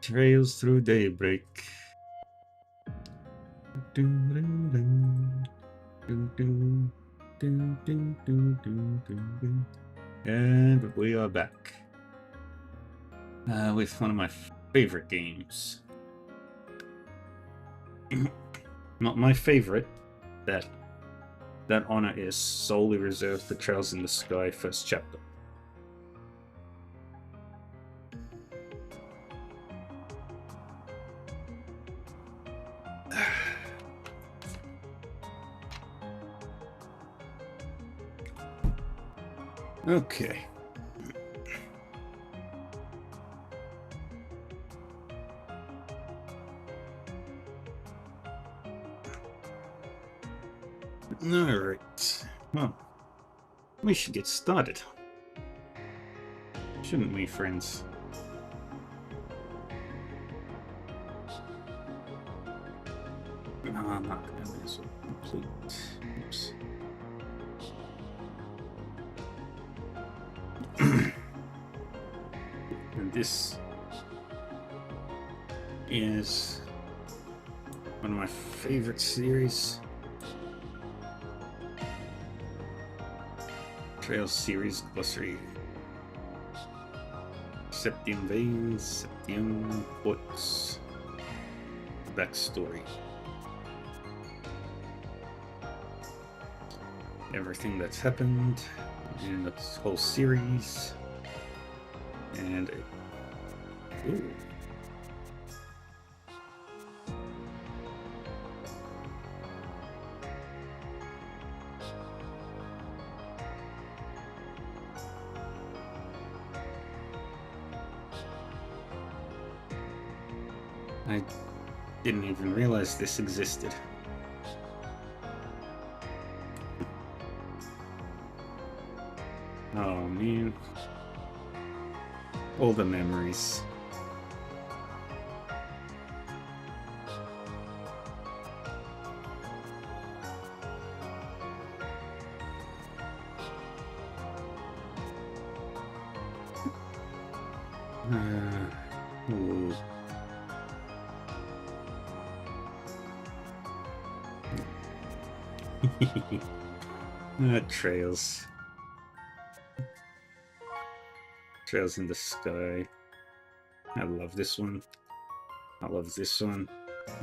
Trails through Daybreak. And we are back with one of my favorite games. Not my favorite. That honor is solely reserved for Trails in the Sky first chapter. Okay. Alright. Well, we should get started. Shouldn't we, friends? No, I'm not gonna do this complete. Oops. And this is one of my favorite series. Trails series glossary. Septium veins, Septium books. Backstory. Everything that's happened in this whole series. And ooh. I didn't even realize this existed. Oh man. All the memories. Ooh. Trails. Trails in the Sky. I love this one. I love this one.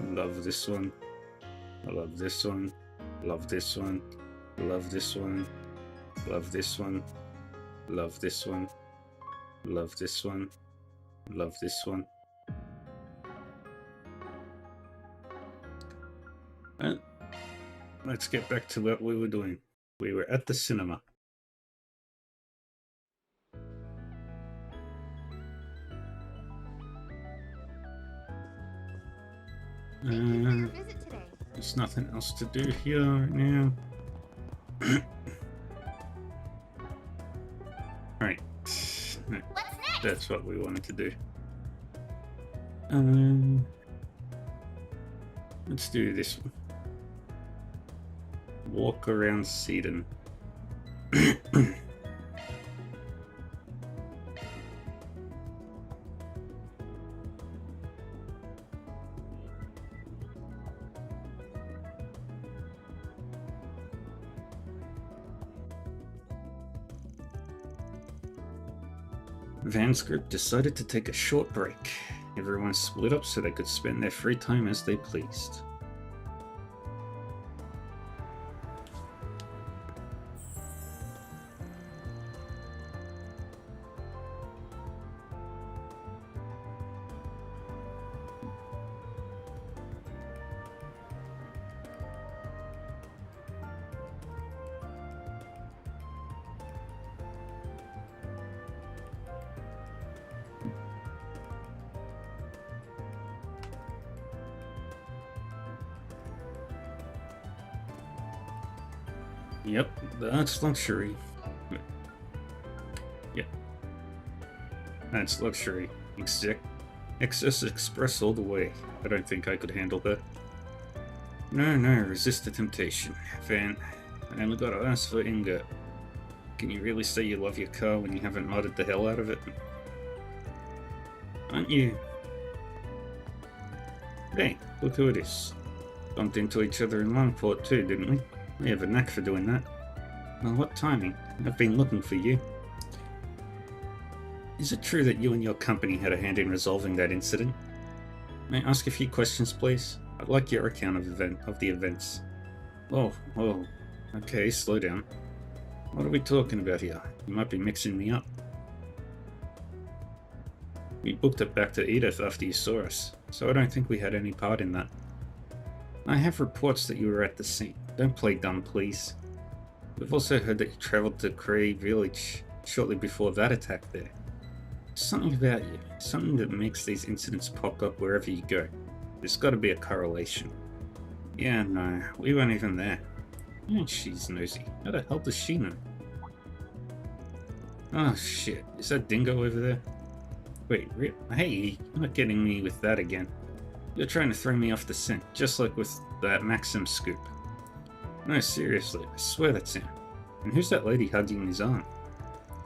Love this one. I love this one. Love this one. Love this one. Love this one. Love this one. Love this one. Love this one. And let's get back to what we were doing. We were at the cinema. There's nothing else to do here right now. Right. That's what we wanted to do. Let's do this one. Walk around Seaton. Van's group decided to take a short break. Everyone split up so they could spend their free time as they pleased. Yep, that's luxury. Yep. That's luxury. Excess Express all the way. I don't think I could handle that. No, resist the temptation. Van, I only got to ask for ingot. Can you really say you love your car when you haven't modded the hell out of it? Aren't you? Hey, look who it is. Bumped into each other in Longport too, didn't we? We have a knack for doing that. Well, what timing? I've been looking for you. Is it true that you and your company had a hand in resolving that incident? May I ask a few questions, please? I'd like your account of the events. Oh, okay, slow down. What are we talking about here? You might be mixing me up. We booked it back to Edith after you saw us, so I don't think we had any part in that. I have reports that you were at the scene. Don't play dumb, please. We've also heard that you travelled to Cray Village shortly before that attack there. Something about you, something that makes these incidents pop up wherever you go. There's got to be a correlation. Yeah, no, we weren't even there. Oh, she's nosy. How the hell does she know? Oh shit, is that Dingo over there? Wait, hey, you're not getting me with that again. You're trying to throw me off the scent, just like with that Maxim scoop. No, seriously, I swear that's him. And who's that lady hugging his arm?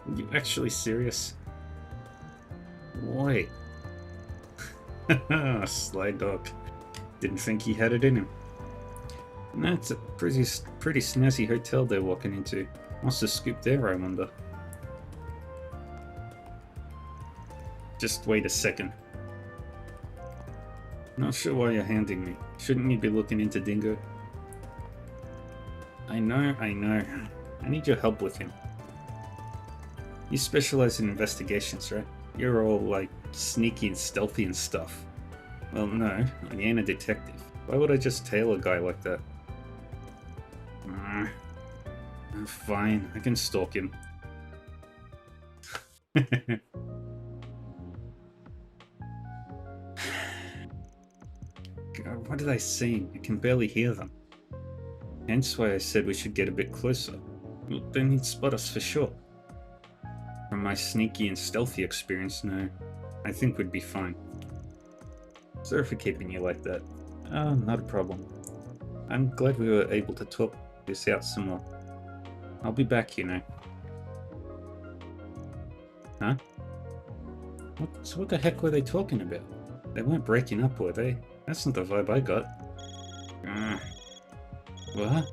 Are you actually serious? Wait. Sly dog. Didn't think he had it in him. That's a pretty snazzy hotel they're walking into. What's the scoop there, I wonder? Just wait a second. Not sure why you're handing me. Shouldn't you be looking into Dingo? I know. I need your help with him. You specialize in investigations, right? You're all, like, sneaky and stealthy and stuff. Well, no, I ain't a detective. Why would I just tail a guy like that? Fine, I can stalk him. God, what are they saying? I can barely hear them. Hence why I said we should get a bit closer. Well, then he'd spot us for sure. From my sneaky and stealthy experience, no, I think we'd be fine. Sorry for keeping you like that. Oh, not a problem. I'm glad we were able to talk this out some more. I'll be back, you know. Huh? So what the heck were they talking about? They weren't breaking up, were they? That's not the vibe I got. What?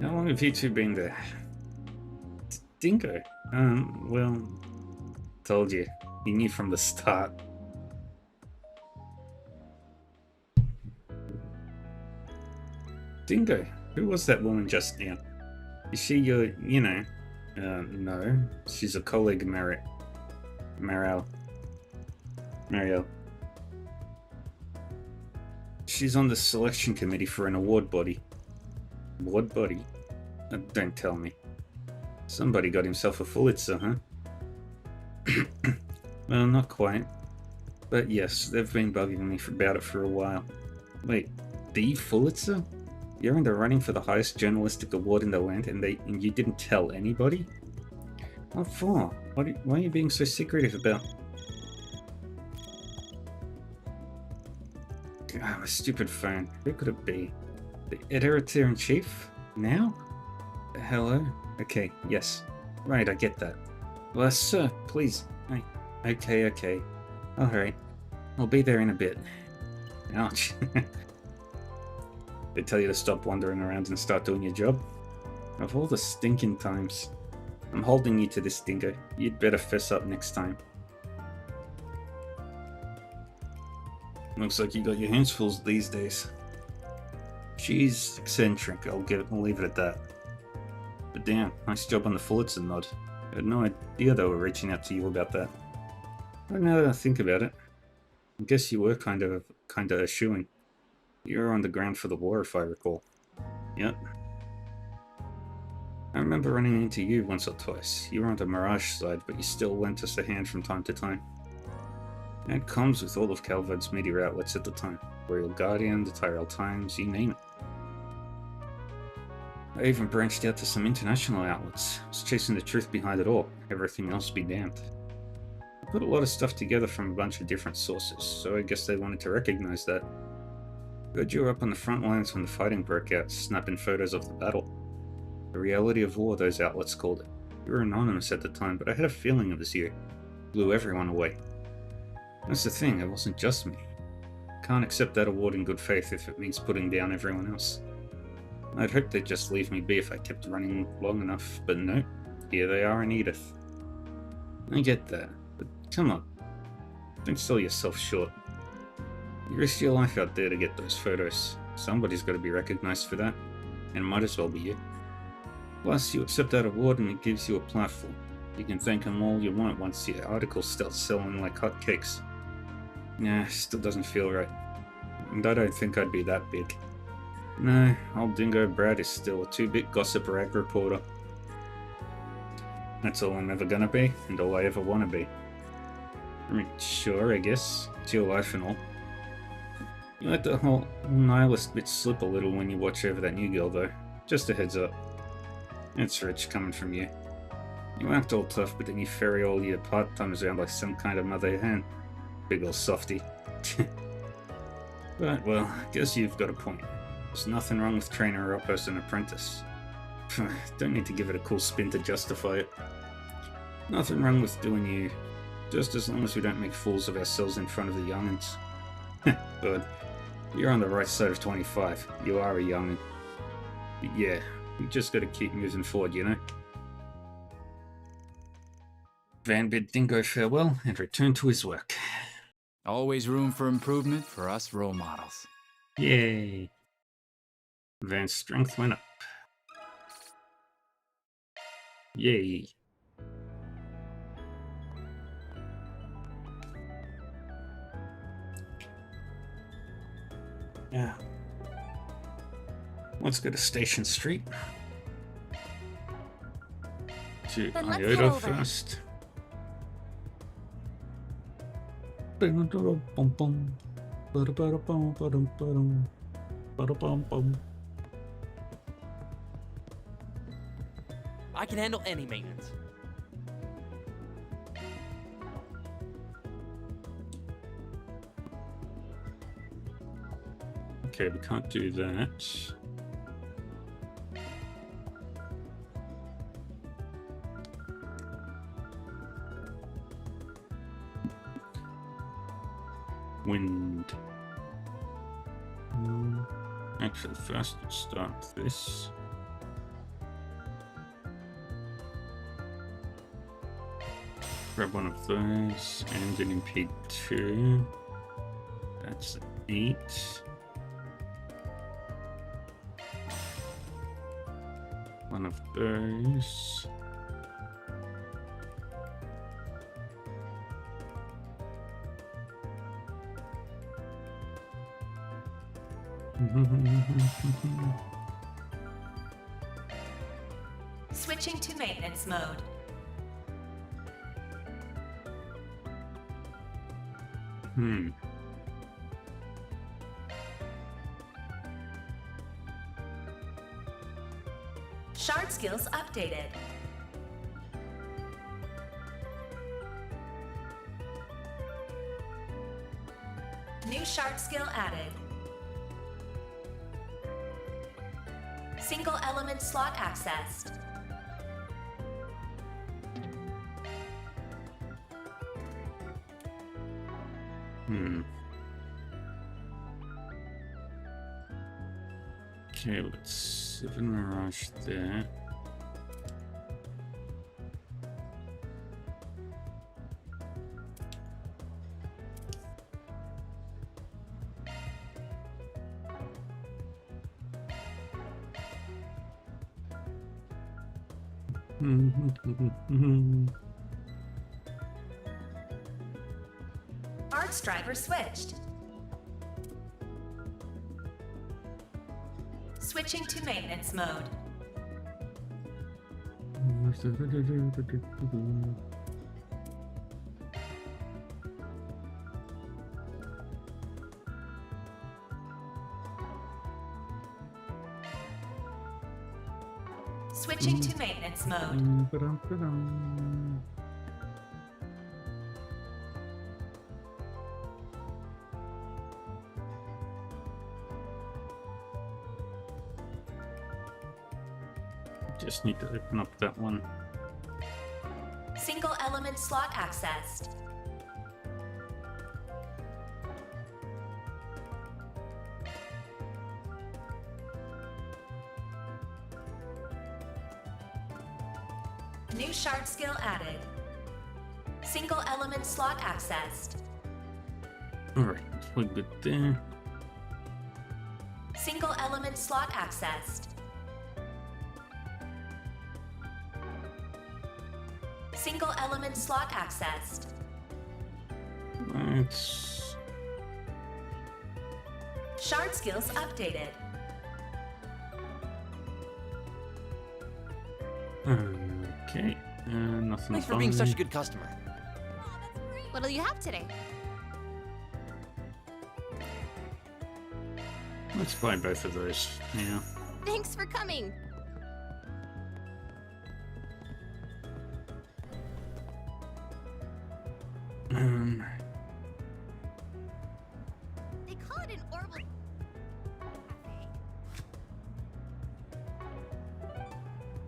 How long have you two been there? Dingo? Well... Told you. He knew from the start. Dingo? Who was that woman just now? Is she your, you know... no. She's a colleague, Marielle. She's on the selection committee for an award body. Award body? Don't tell me. Somebody got himself a Pulitzer, huh? Well, not quite. But yes, they've been bugging me about it for a while. Wait, the Pulitzer? You're in the running for the highest journalistic award in the land and you didn't tell anybody? What for? Why are you being so secretive about... God, my stupid phone. Who could it be? The editor-in-chief? Now? Hello? Okay, yes. Right, I get that. Well, sir, please. Okay. Alright. I'll be there in a bit. Ouch. They tell you to stop wandering around and start doing your job? Of all the stinking times. I'm holding you to this, Dingo. You'd better fess up next time. Looks like you got your hands full these days. She's eccentric, I'll leave it at that. But damn, nice job on the Pulitzer nod. I had no idea they were reaching out to you about that. But now that I think about it, I guess you were kind of a shoo-in. You were on the ground for the war, if I recall. Yep. I remember running into you once or twice. You were on the Mirage side, but you still lent us a hand from time to time. I had comms with all of Calvad's media outlets at the time. Royal Guardian, the Tyrell Times, you name it. I I even branched out to some international outlets. I was chasing the truth behind it all. Everything else be damned. I put a lot of stuff together from a bunch of different sources, so I guess they wanted to recognize that. Heard you were up on the front lines when the fighting broke out, snapping photos of the battle. The reality of war, those outlets called it. You were anonymous at the time, but I had a feeling it was you. Blew everyone away. That's the thing, it wasn't just me. Can't accept that award in good faith if it means putting down everyone else. I'd hoped they'd just leave me be if I kept running long enough, but no, here they are in Edith. I get that, but come on, don't sell yourself short. You risked your life out there to get those photos. Somebody's got to be recognized for that, and it might as well be you. Plus, you accept that award and it gives you a platform. You can thank them all you want once your articles start selling like hotcakes. Nah, still doesn't feel right. And I don't think I'd be that big. No, old Dingo Brad is still a 2-bit gossip rag reporter. That's all I'm ever gonna be, and all I ever wanna be. I mean, sure, I guess. It's your life and all. You let the whole nihilist bit slip a little when you watch over that new girl, though. Just a heads up. It's rich coming from you. You act all tough, but then you ferry all your part-timers around like some kind of mother hen. Big ol' softy. But, well, I guess you've got a point. There's nothing wrong with training her up as an apprentice. Don't need to give it a cool spin to justify it. Nothing wrong with doing you, just as long as we don't make fools of ourselves in front of the young'uns. But you're on the right side of 25. You are a young'un. But yeah, you just gotta keep moving forward, you know? Van bid Dingo farewell and returned to his work. Always room for improvement for us role models. Yay! Van's strength went up. Yay! Yeah. Let's go to Station Street. To Then let's Iota head over. first. I can handle any maintenance. Okay, we can't do that. Wind. Actually, first let's start this. Grab one of those and an impede 2. That's 8. One of those. Switching to maintenance mode. Shard skills updated. New shard skill added. Single element slot accessed. Okay, let's 7 Mirage there. Arts driver switched. Switching to maintenance mode. maintenance mode. Just need to open up that one. Single element slot accessed. New shard skill added. Single element slot accessed. Alright, we're good there. Single element slot accessed. Single element slot accessed. Let's... Shard skills updated. Okay, nothing. Thanks for being such a good customer. What'll you have today? Let's buy both of those. Yeah. Thanks for coming. They call it an orbital cafe.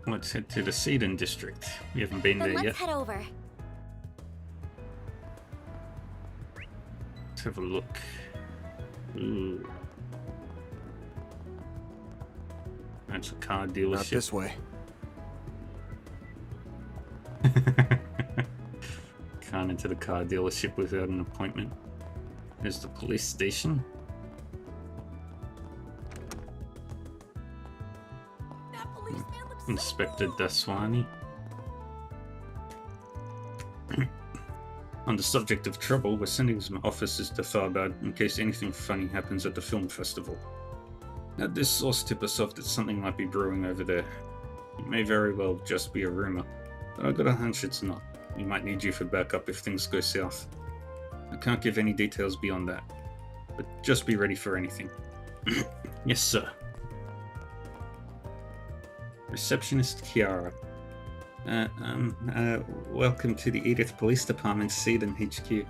Let's head to the Seedon district. We haven't been Then there let's yet. head over. Let's have a look. Ooh. That's a car dealership. Not this way. Can't enter the car dealership without an appointment. There's the police station. That policeman looks Inspector Daswani. On the subject of trouble, we're sending some officers to Tharbad in case anything funny happens at the film festival. Now, this source tipped us off that something might be brewing over there. It may very well just be a rumor, but I've got a hunch it's not. We might need you for backup if things go south. I can't give any details beyond that, but just be ready for anything. Yes, sir. Receptionist Kiara. Welcome to the Edith Police Department, Seedon HQ.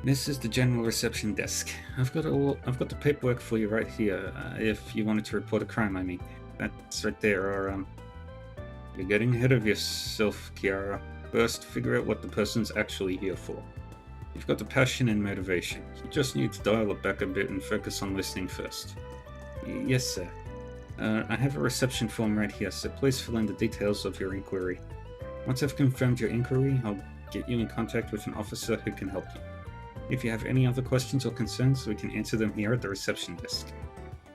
This is the general reception desk. I've got the paperwork for you right here. If you wanted to report a crime, I mean. That's right there. Or you're getting ahead of yourself, Kiara. First, figure out what the person's actually here for. You've got the passion and motivation. You just need to dial it back a bit and focus on listening first. Yes, sir. I have a reception form right here, so please fill in the details of your inquiry. Once I've confirmed your inquiry, I'll get you in contact with an officer who can help you. If you have any other questions or concerns, we can answer them here at the reception desk.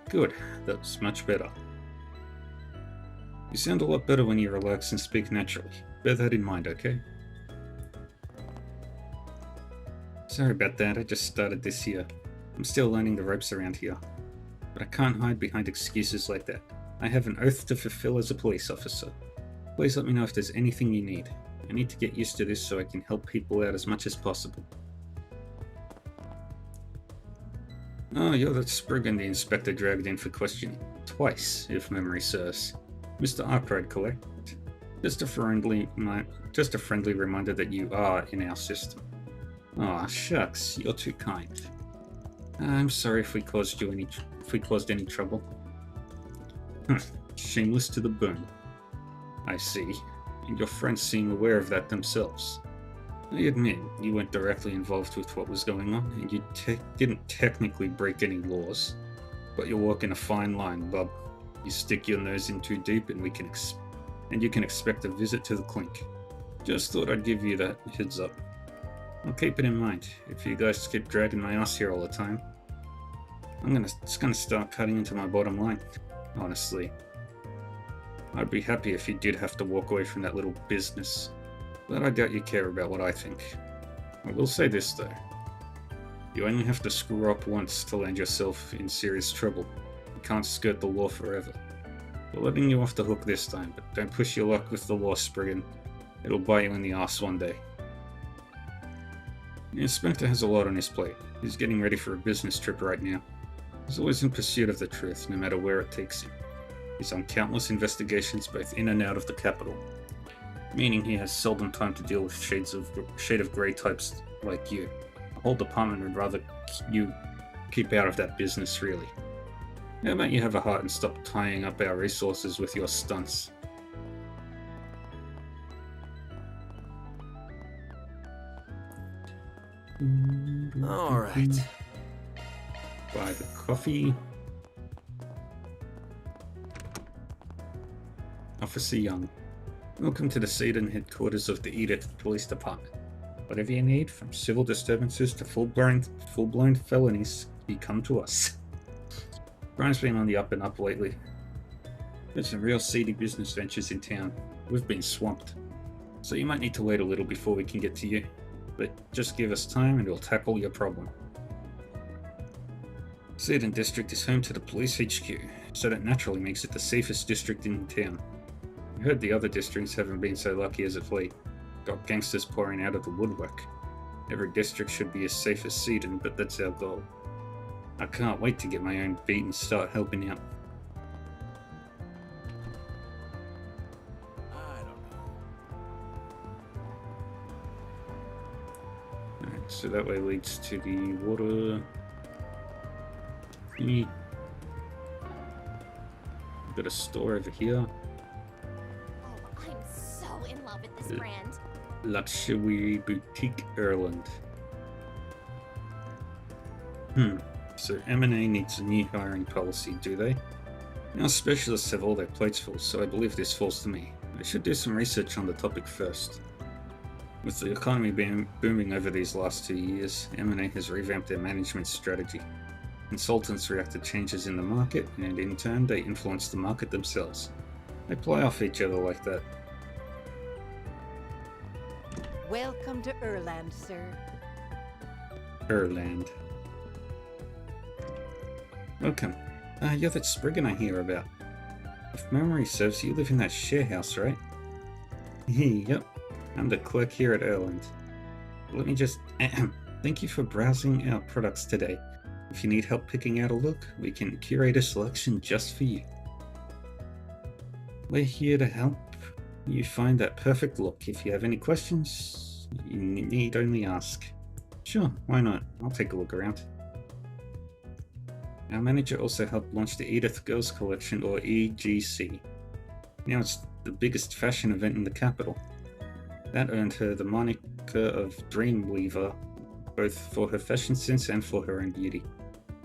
Good, that's much better. You sound a lot better when you relax and speak naturally. Bear that in mind, okay? Sorry about that, I just started this year. I'm still learning the ropes around here. But I can't hide behind excuses like that. I have an oath to fulfill as a police officer. Please let me know if there's anything you need. I need to get used to this so I can help people out as much as possible. Oh, you're the spriggan the inspector dragged in for questioning. Twice, if memory serves. Mr. Arkride, correct? Just a friendly reminder that you are in our system. Aw, shucks, you're too kind. I'm sorry if we caused any trouble. Shameless to the bone. I see. And your friends seem aware of that themselves. I admit, you weren't directly involved with what was going on, and you didn't technically break any laws. But you're walking a fine line, bub. You stick your nose in too deep, and you can expect a visit to the clink. Just thought I'd give you that heads up. I'll keep it in mind. If you guys keep dragging my ass here all the time, it's gonna start cutting into my bottom line. Honestly, I'd be happy if you did have to walk away from that little business, but I doubt you care about what I think. I will say this though. You only have to screw up once to land yourself in serious trouble. You can't skirt the law forever. We're letting you off the hook this time, but don't push your luck with the law, Spriggan. It'll bite you in the ass one day. The inspector has a lot on his plate. He's getting ready for a business trip right now. He's always in pursuit of the truth, no matter where it takes him. He's on countless investigations both in and out of the capital, meaning he has seldom time to deal with shade of grey types like you. The whole department would rather you keep out of that business, really. How about you have a heart and stop tying up our resources with your stunts? Alright. Buy the coffee. Officer Young, welcome to the seat and headquarters of the Edith Police Department. Whatever you need, from civil disturbances to full-blown felonies, you come to us. Crime's been on the up and up lately. There's some real seedy business ventures in town. We've been swamped. So you might need to wait a little before we can get to you. But just give us time and we'll tackle your problem. Seaton District is home to the police HQ, so that naturally makes it the safest district in town. I heard the other districts haven't been so lucky as of late. Got gangsters pouring out of the woodwork. Every district should be as safe as Seaton, but that's our goal. I can't wait to get my own beat and start helping out. I don't know. Alright, so that way leads to the water. Got a store over here. Oh, I'm so in love with this brand. Luxury Boutique Ireland. So M&A needs a new hiring policy, do they? Our specialists have all their plates full, so I believe this falls to me. I should do some research on the topic first. With the economy booming over these last 2 years, M&A has revamped their management strategy. Consultants react to changes in the market, and in turn they influence the market themselves. They play off each other like that. Welcome to Erland, sir. Erland. Welcome. You're that Spriggan I hear about. If memory serves, you live in that share house, right? Yep. I'm the clerk here at Erland. Let me just... Thank you for browsing our products today. If you need help picking out a look, we can curate a selection just for you. We're here to help you find that perfect look. If you have any questions, you need only ask. Sure, why not? I'll take a look around. Our manager also helped launch the Edith Girls Collection, or EGC. Now it's the biggest fashion event in the capital. That earned her the moniker of Dreamweaver, both for her fashion sense and for her own beauty.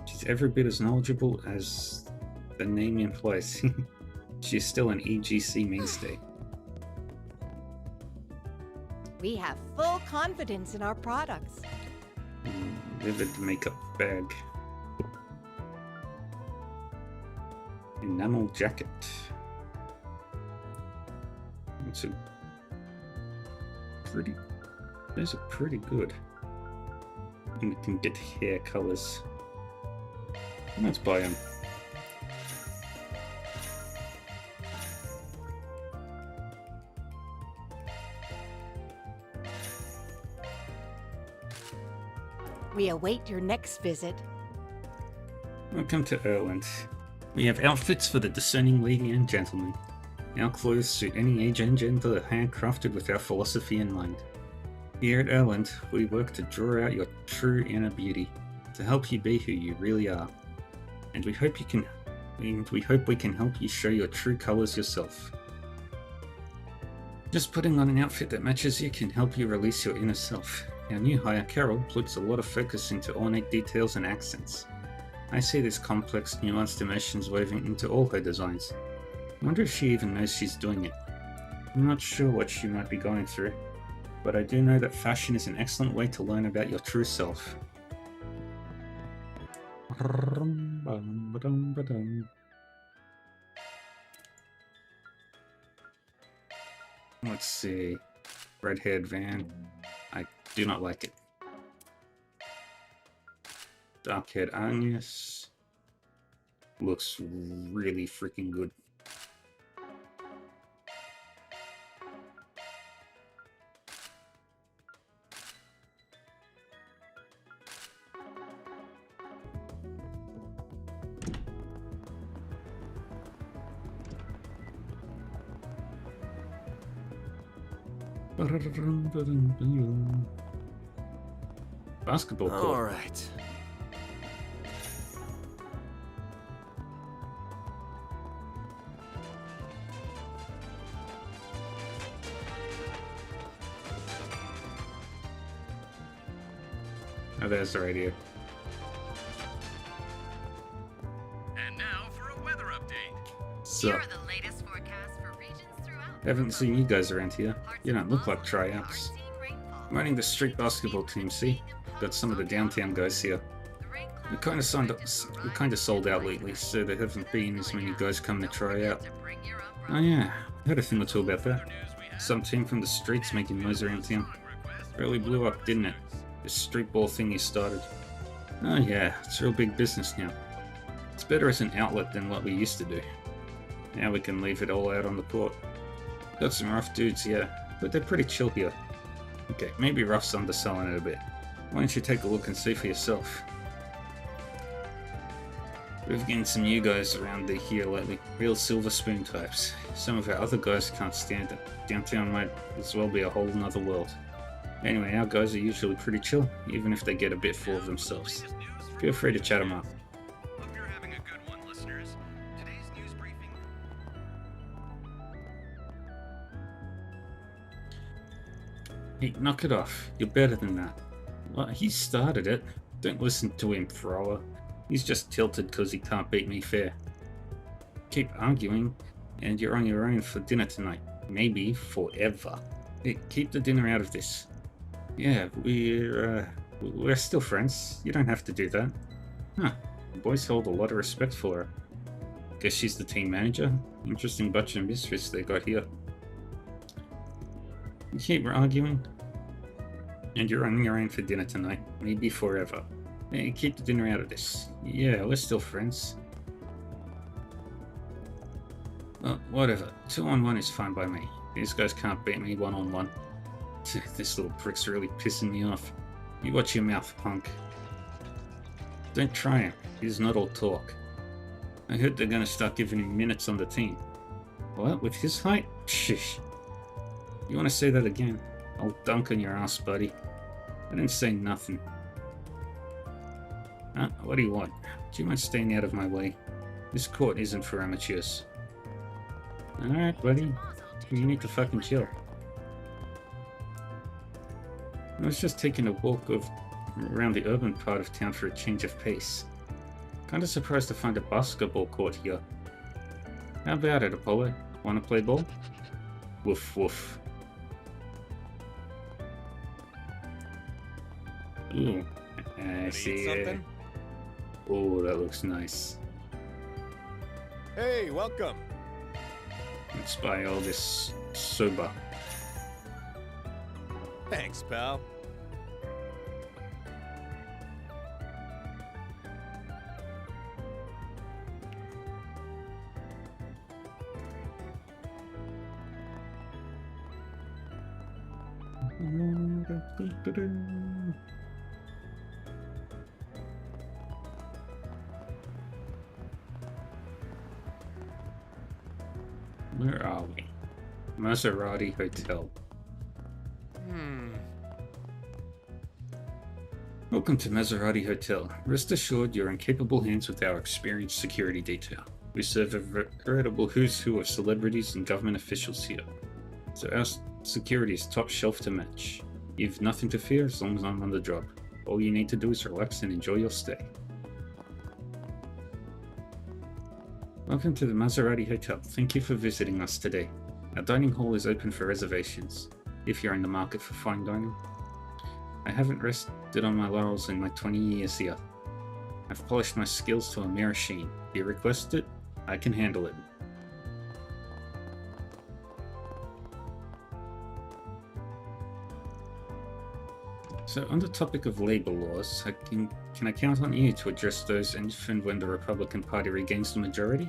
She's every bit as knowledgeable as the name implies. She is still an EGC mainstay. We have full confidence in our products. Vivid makeup bag. Enamel jacket. It's a pretty... Those are pretty good. And we can get hair colors. Let's buy them. We await your next visit. Welcome to Erland. We have outfits for the discerning lady and gentleman. Our clothes suit any age and gender, handcrafted with our philosophy in mind. Here at Erland, we work to draw out your true inner beauty, to help you be who you really are. And we hope we can help you show your true colors yourself. Just putting on an outfit that matches you can help you release your inner self. Our new hire, Carol, puts a lot of focus into ornate details and accents. I see this complex, nuanced emotions woven into all her designs. I wonder if she even knows she's doing it. I'm not sure what she might be going through, but I do know that fashion is an excellent way to learn about your true self. Let's see. Red-haired van. I do not like it. Dark-haired Agnes. Looks really freaking good. Basketball court. All right. Oh, there's the radio. And now for a weather update. So, Here are the latest forecasts for regions throughout. haven't seen you guys around here. You don't look like tryouts. I'm running the street basketball team, see? Got some of the downtown guys here. We kind of sold out lately, so there haven't been as many guys coming to try out. Oh yeah, I heard a thing or two about that. Some team from the streets making noise around town. Really blew up, didn't it? This street ball thing you started. Oh yeah, it's real big business now. It's better as an outlet than what we used to do. Now we can leave it all out on the court. Got some rough dudes, yeah, but they're pretty chill here. Okay, maybe rough's underselling it a bit. Why don't you take a look and see for yourself? We've gained some new guys around here lately, real silver spoon types. Some of our other guys can't stand it. Downtown might as well be a whole nother world. Anyway, our guys are usually pretty chill, even if they get a bit full of themselves. Feel free to chat them up. Hope you're having a good one, listeners. Today's news briefing. Hey, knock it off. You're better than that. Well, he started it. Don't listen to him, thrower. He's just tilted because he can't beat me fair. Keep arguing, and you're on your own for dinner tonight. Maybe forever. Hey, keep the dinner out of this. Yeah, we're still friends. You don't have to do that. Huh. The boys hold a lot of respect for her. Guess she's the team manager? Interesting bunch of misfits they got here. You keep arguing, and you're on your own for dinner tonight. Maybe forever. Hey, keep the dinner out of this. Yeah, we're still friends. Well, whatever. 2-on-1 is fine by me. These guys can't beat me 1-on-1. This little prick's really pissing me off. You watch your mouth, punk. Don't try him. He's not all talk. I heard they're gonna start giving him minutes on the team. What? With his height? Shish. You wanna say that again? I'll dunk on your ass, buddy. I didn't say nothing. Huh? What do you want? Do you mind staying out of my way? This court isn't for amateurs. Alright, buddy. You need to fucking chill. I was just taking a walk around the urban part of town for a change of pace. Kinda surprised to find a basketball court here. How about it, Apollo? Wanna play ball? Woof woof. Ooh, I see. Something? Oh, that looks nice. Hey, welcome. Let's buy all this soba. Thanks, pal. Where are we? Maserati Hotel. Welcome to Maserati Hotel. Rest assured you're in capable hands with our experienced security detail. We serve a veritable who's who of celebrities and government officials here. So our security is top shelf to match. You've nothing to fear as long as I'm on the job. All you need to do is relax and enjoy your stay. Welcome to the Maserati Hotel. Thank you for visiting us today. Our dining hall is open for reservations, if you're in the market for fine dining. I haven't rested on my laurels in my 20 years here. I've polished my skills to a mere sheen. You request it, I can handle it. So on the topic of labor laws, can I count on you to address those if and when the Republican Party regains the majority?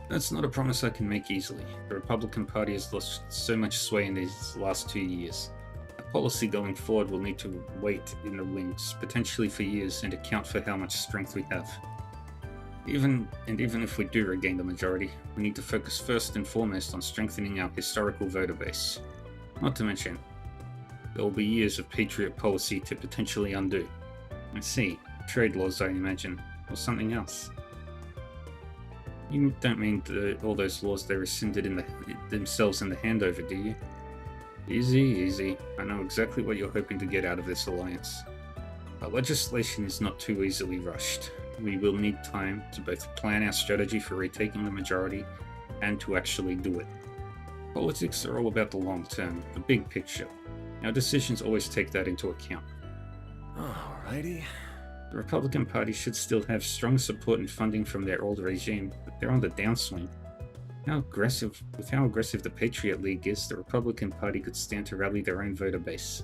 That's not a promise I can make easily. The Republican Party has lost so much sway in these last 2 years. A policy going forward will need to wait in the wings, potentially for years, and account for how much strength we have. Even if we do regain the majority, we need to focus first and foremost on strengthening our historical voter base. Not to mention, there will be years of Patriot policy to potentially undo. I see. Trade laws, I imagine, or something else. You don't mean all those laws they rescinded themselves in the handover, do you? Easy, easy. I know exactly what you're hoping to get out of this alliance. But legislation is not too easily rushed. We will need time to both plan our strategy for retaking the majority and to actually do it. Politics are all about the long term, the big picture. Our decisions always take that into account. Alrighty. The Republican Party should still have strong support and funding from their old regime, but they're on the downswing. With how aggressive the Patriot League is, the Republican Party could stand to rally their own voter base.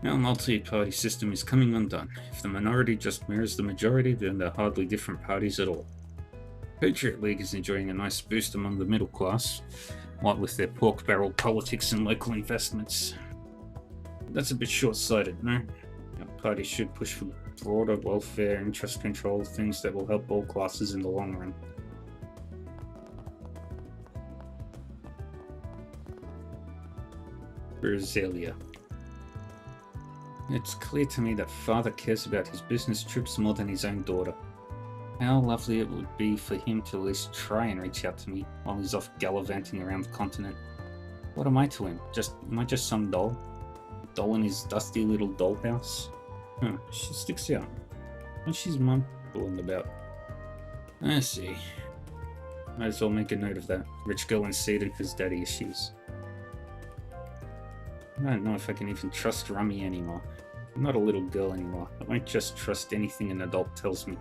Our multi-party system is coming undone. If the minority just mirrors the majority, then they're hardly different parties at all. Patriot League is enjoying a nice boost among the middle class, what with their pork barrel politics and local investments. That's a bit short-sighted, no? Our party should push for broader welfare, interest control, things that will help all classes in the long run. Brasilia. It's clear to me that father cares about his business trips more than his own daughter. How lovely it would be for him to at least try and reach out to me while he's off gallivanting around the continent. What am I to him? Am I just some doll? Doll in his dusty little dollhouse? Huh, she sticks out. What's his mum fooling about? I see. Might as well make a note of that. Rich girl in Sweden has daddy issues. I don't know if I can even trust Rummy anymore. I'm not a little girl anymore. I won't just trust anything an adult tells me.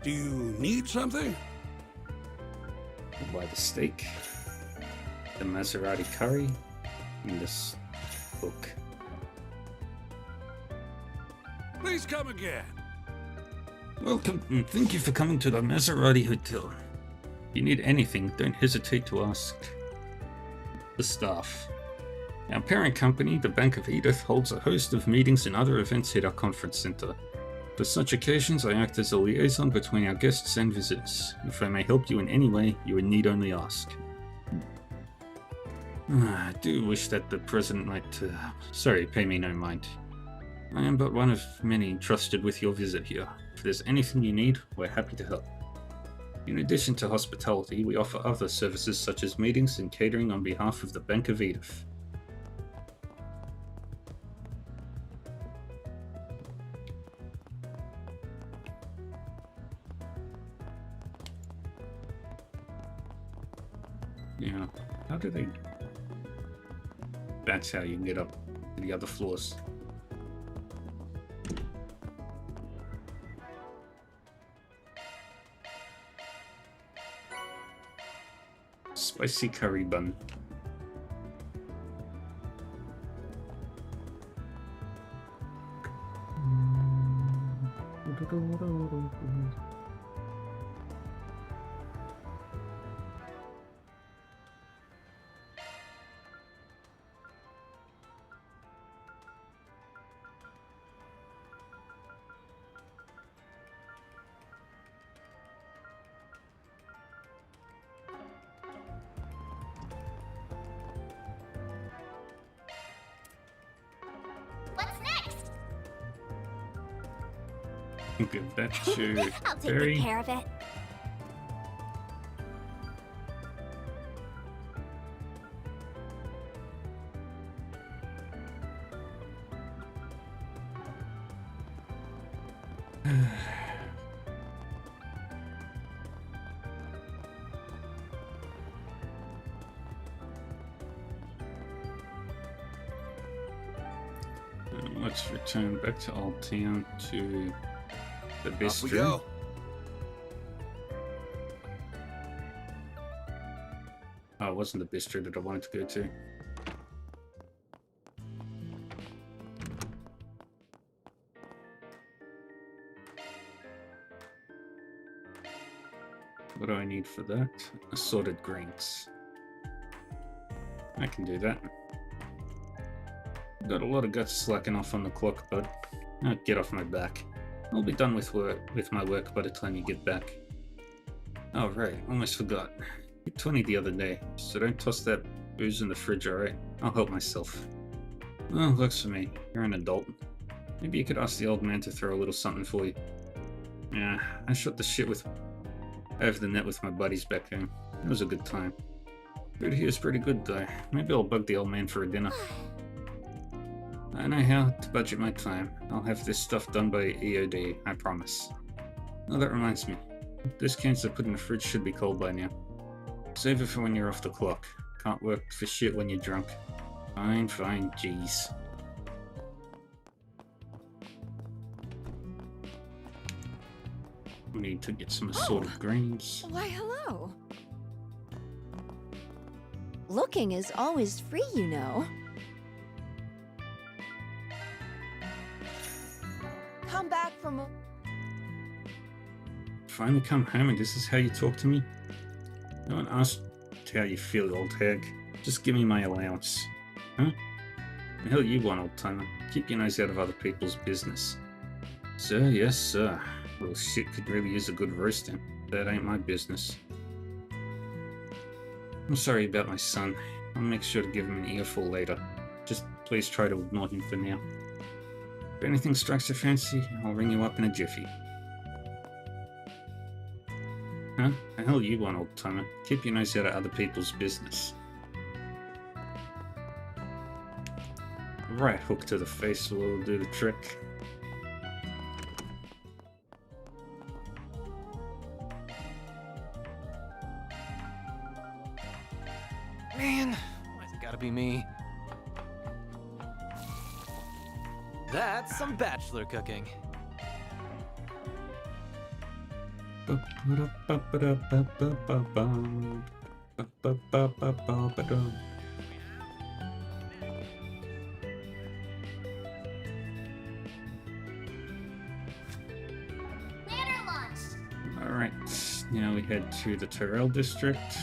Do you need something? I'll buy the steak, the Maserati curry, and this book. Please come again. Welcome, and thank you for coming to the Maserati Hotel. If you need anything, don't hesitate to ask the staff. Our parent company, the Bank of Edith, holds a host of meetings and other events at our conference center. For such occasions, I act as a liaison between our guests and visitors. If I may help you in any way, you would need only ask. I do wish that the President might... Sorry, pay me no mind. I am but one of many entrusted with your visit here. If there's anything you need, we're happy to help. In addition to hospitality, we offer other services such as meetings and catering on behalf of the Bank of Edith. Yeah, how do they... That's how you get up to the other floors. Spicy curry bun. What's next? Give that to I'll take Barry. good care of it. Let's return back to Old Town to the Off we bistro. go. Oh, it wasn't the bistro that I wanted to go to. What do I need for that? Assorted greens. I can do that. Got a lot of guts slacking off on the clock, bud. Get off my back. I'll be done with my work by the time you get back. Oh, right. Almost forgot. You 20 the other day, so don't toss that booze in the fridge, alright? I'll help myself. Oh, works for me. You're an adult. Maybe you could ask the old man to throw a little something for you. Yeah, I shot the shit over the net with my buddies back home. It was a good time. Food here is pretty good, though. Maybe I'll bug the old man for a dinner. I know how to budget my time. I'll have this stuff done by EOD, I promise. Oh, that reminds me. Those cans I put in the fridge should be cold by now. Save it for when you're off the clock. Can't work for shit when you're drunk. Fine, fine, jeez. We need to get some assorted greens. Why, hello. Looking is always free, you know. Come back from... Finally come home and this is how you talk to me? No one asked how you feel, old hag. Just give me my allowance. Huh? The hell you want, old timer? Keep your nose out of other people's business. Sir, yes, sir. Well, shit could really use a good roasting. That ain't my business. I'm sorry about my son. I'll make sure to give him an earful later. Just please try to ignore him for now. If anything strikes your fancy, I'll ring you up in a jiffy. Huh? The hell you want, old timer? Keep your nose out of other people's business. Right hook to the face will do the trick. Man, why's it gotta be me? That's some bachelor cooking. Alright, now we head to the Terrell district.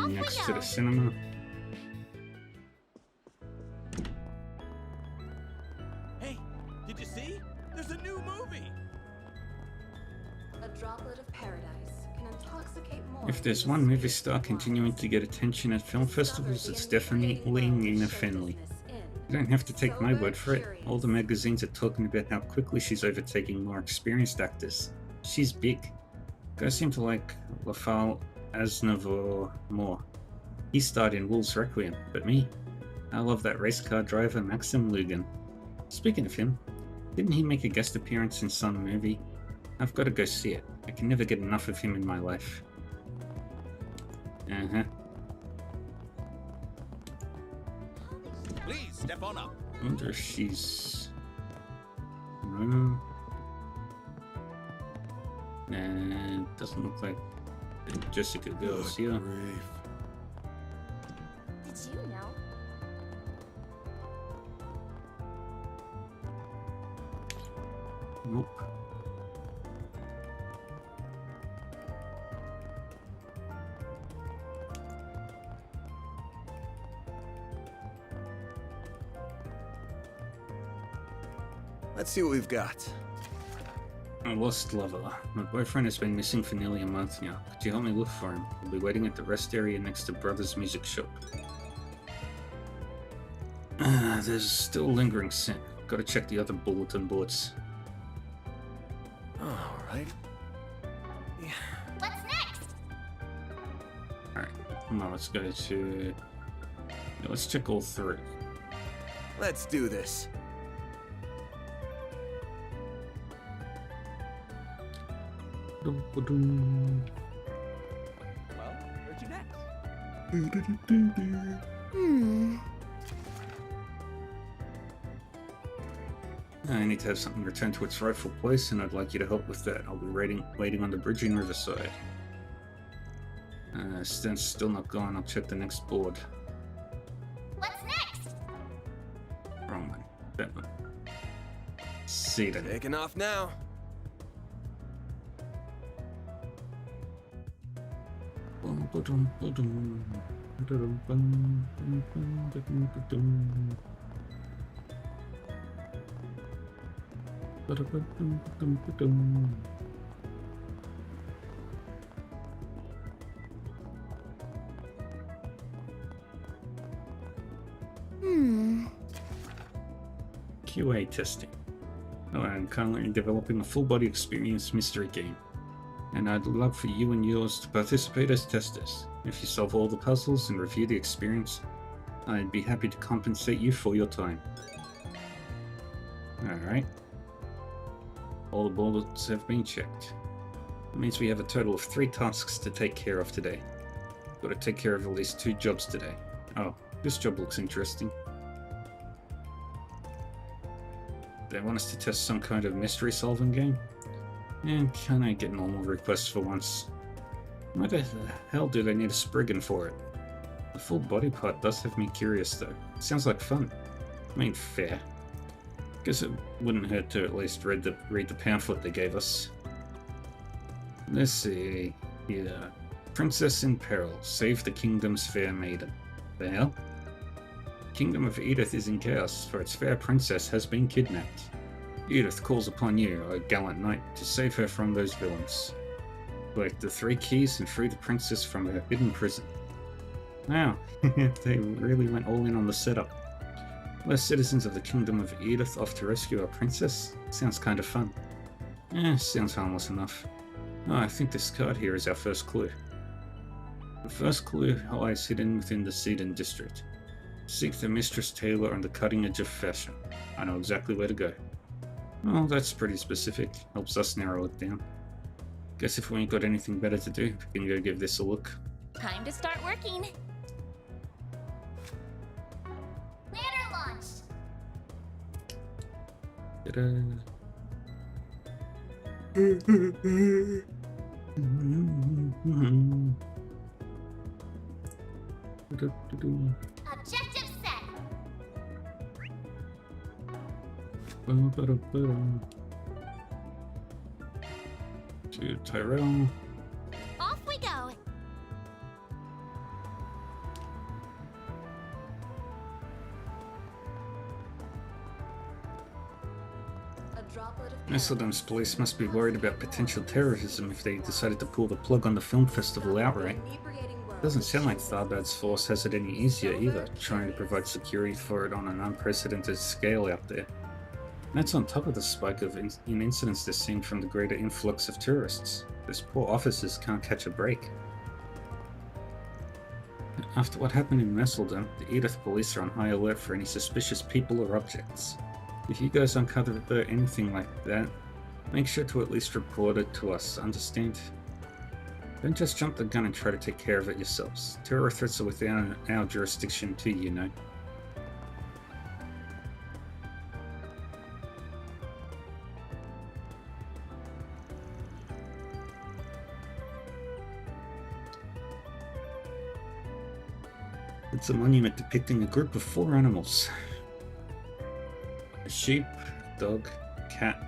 Next to the cinema. Hey, did you see? There's a new movie! A droplet of paradise can intoxicate more. If there's one movie star continuing to get attention at film festivals, it's definitely Nina Fenley. You don't have to take my word for it. All the magazines are talking about how quickly she's overtaking more experienced actors. She's big. Guys seem to like Lafal Aznavour more. He starred in Wolves Requiem, but me? I love that race car driver Maxim Lugan. Speaking of him, didn't he make a guest appearance in some movie? I've got to go see it. I can never get enough of him in my life. Uh-huh. Please, step on up. I wonder if she's... No. Nah, doesn't look like Jessica Garcia. Did you know? Nope. Let's see what we've got. A lost lover. My boyfriend has been missing for nearly a month now. Could you help me look for him? I'll be waiting at the rest area next to Brothers Music Shop. There's still lingering scent. Gotta check the other bulletin boards. Alright. Yeah. What's next? Alright, come on, let's go to... Yeah, let's check all three. Let's do this. Well, where'd you next? I need to have something returned to its rightful place, and I'd like you to help with that. I'll be waiting on the bridge in Riverside. Stan's still not gone. I'll check the next board. What's next? Wrong one. That one. See then. Taking off now. QA testing. Oh, I'm currently developing a full body experience mystery game, and I'd love for you and yours to participate as testers. If you solve all the puzzles and review the experience, I'd be happy to compensate you for your time. Alright. All the bullets have been checked. That means we have a total of 3 tasks to take care of today. Got to take care of at least 2 jobs today. Oh, this job looks interesting. They want us to test some kind of mystery solving game? And can I get normal requests for once? Why the hell do they need a Spriggan for it? The full body part does have me curious though. Sounds like fun. I mean, fair. Guess it wouldn't hurt to at least read the pamphlet they gave us. Let's see. Yeah. Princess in peril. Save the kingdom's fair maiden. The hell? Kingdom of Edith is in chaos, for its fair princess has been kidnapped. Edith calls upon you, a gallant knight, to save her from those villains. Collect the 3 keys and free the princess from her hidden prison. Wow, they really went all in on the setup. We're citizens of the Kingdom of Edith off to rescue our princess? Sounds kind of fun. Sounds harmless enough. Oh, I think this card here is our first clue. The first clue lies hidden within the Seedon district. Seek the Mistress Taylor on the cutting edge of fashion. I know exactly where to go. Well, that's pretty specific. Helps us narrow it down. Guess if we ain't got anything better to do, we can go give this a look. Time to start working. Ladder launch. Ta-da. Objective set. To Tyrell. Off we go. A droplet of Messeldom's police must be worried about potential terrorism if they decided to pull the plug on the film festival outright. Doesn't sound like Tharbad's force has it any easier either, trying to provide security for it on an unprecedented scale out there. And that's on top of the spike of in incidents they're seeing from the greater influx of tourists. Those poor officers can't catch a break. After what happened in Messeldom, the Edith police are on high alert for any suspicious people or objects. If you guys uncover anything like that, make sure to at least report it to us, understand? Don't just jump the gun and try to take care of it yourselves. Terror threats are within our jurisdiction too, you know. It's a monument depicting a group of 4 animals. A sheep, a dog, a cat,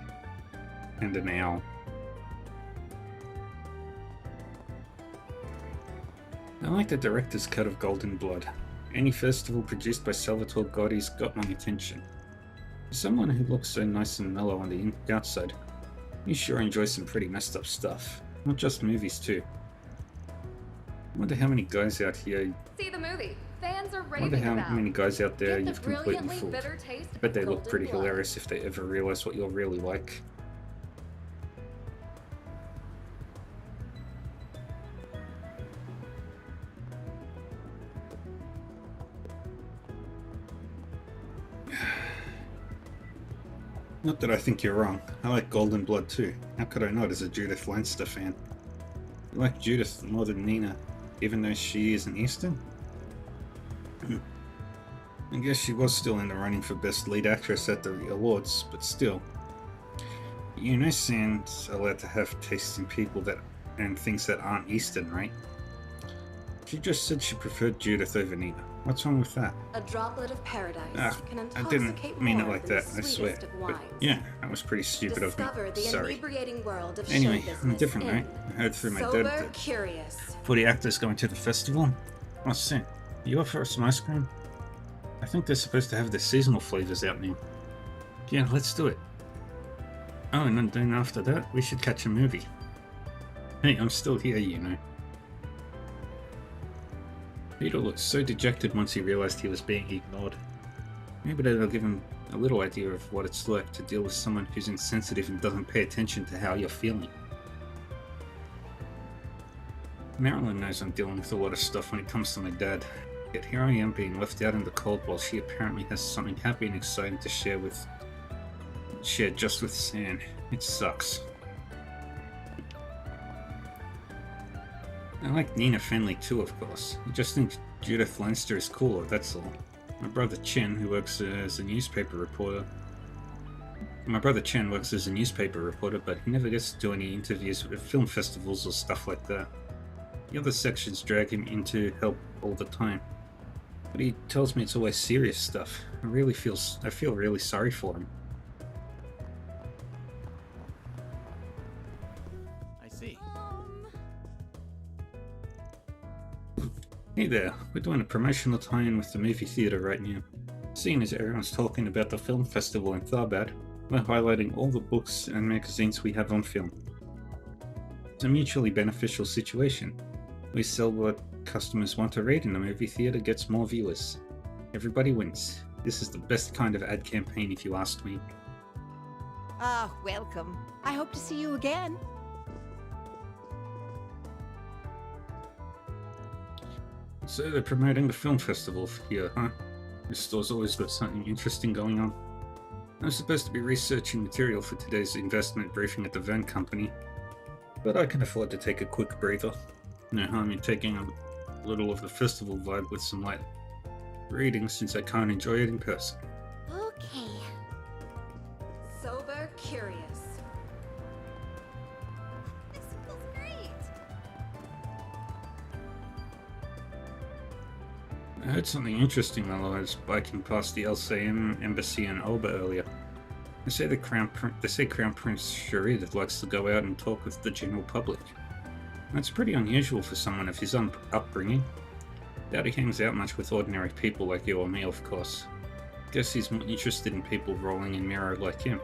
and an owl. I like the director's cut of Golden Blood. Any festival produced by Salvatore Gotti's got my attention. For someone who looks so nice and mellow on the outside, you sure enjoy some pretty messed up stuff. Not just movies too. I wonder how many guys out here... See the movie. Fans are I raving wonder how about. many guys out there Get the you've completely brilliantly fooled. bitter taste I bet they of look pretty Golden Blood. hilarious if they ever realize what you're really like. Not that I think you're wrong. I like Golden Blood too. How could I not as a Judith Leinster fan? I like Judith more than Nina, even though she isn't Eastern? I guess she was still in the running for Best Lead Actress at the awards, but still. You know Sam's allowed to have tastes in people and things that aren't Eastern, right? She just said she preferred Judith over Nina. What's wrong with that? A droplet of paradise can I intoxicate didn't mean it more like than that, the I swear. sweetest of But wines. yeah, that was pretty stupid of me. Discover the Sorry. inebriating world of Anyway, show I'm business different, in right? I heard through my dad Sober that Curious. for the actors going to the festival. Oh, Sam, you up for some ice cream? I think they're supposed to have their seasonal flavors out now. Yeah, let's do it. Oh, and then after that, we should catch a movie. Hey, I'm still here, you know. Peter looked so dejected once he realized he was being ignored. Maybe that'll give him a little idea of what it's like to deal with someone who's insensitive and doesn't pay attention to how you're feeling. Marilyn knows I'm dealing with a lot of stuff when it comes to my dad, yet here I am being left out in the cold while she apparently has something happy and exciting to share just with Sam. It sucks. I like Nina Fenley too, of course. I just think Judith Leinster is cooler, that's all. My brother Chen, who works as a newspaper reporter. But he never gets to do any interviews at film festivals or stuff like that. The other sections drag him in to help all the time. But he tells me it's always serious stuff. I feel really sorry for him. I see. Hey there, we're doing a promotional tie-in with the movie theatre right now. Seeing as everyone's talking about the film festival in Tharbad, we're highlighting all the books and magazines we have on film. It's a mutually beneficial situation. We sell what customers want to read and the movie theatre gets more viewers. Everybody wins. This is the best kind of ad campaign if you ask me. Ah, welcome. I hope to see you again. So they're promoting the film festival here, huh? This store's always got something interesting going on. I'm supposed to be researching material for today's investment briefing at the Van Company, but I can afford to take a quick breather. No harm in taking a little of the festival vibe with some light reading since I can't enjoy it in person. Okay. Sober curious. This feels great. I heard something interesting while I was biking past the LCM embassy in Alba earlier. They say Crown Prince Sharid likes to go out and talk with the general public. That's pretty unusual for someone of his upbringing. Doubt he hangs out much with ordinary people like you or me, of course. Guess he's more interested in people rolling in mirror like him.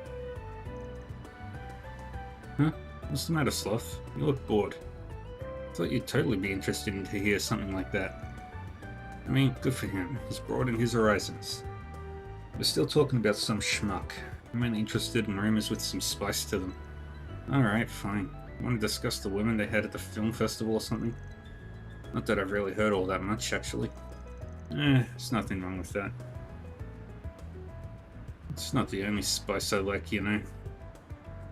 Huh? What's the matter, Sloth? You look bored. Thought you'd totally be interested in to hear something like that. I mean, good for him. He's broadened his horizons. We're still talking about some schmuck. I'm only interested in rumors with some spice to them. Alright, fine. Want to discuss the women they had at the film festival or something? Not that I've really heard all that much, actually. There's nothing wrong with that. It's not the only spice I like, you know.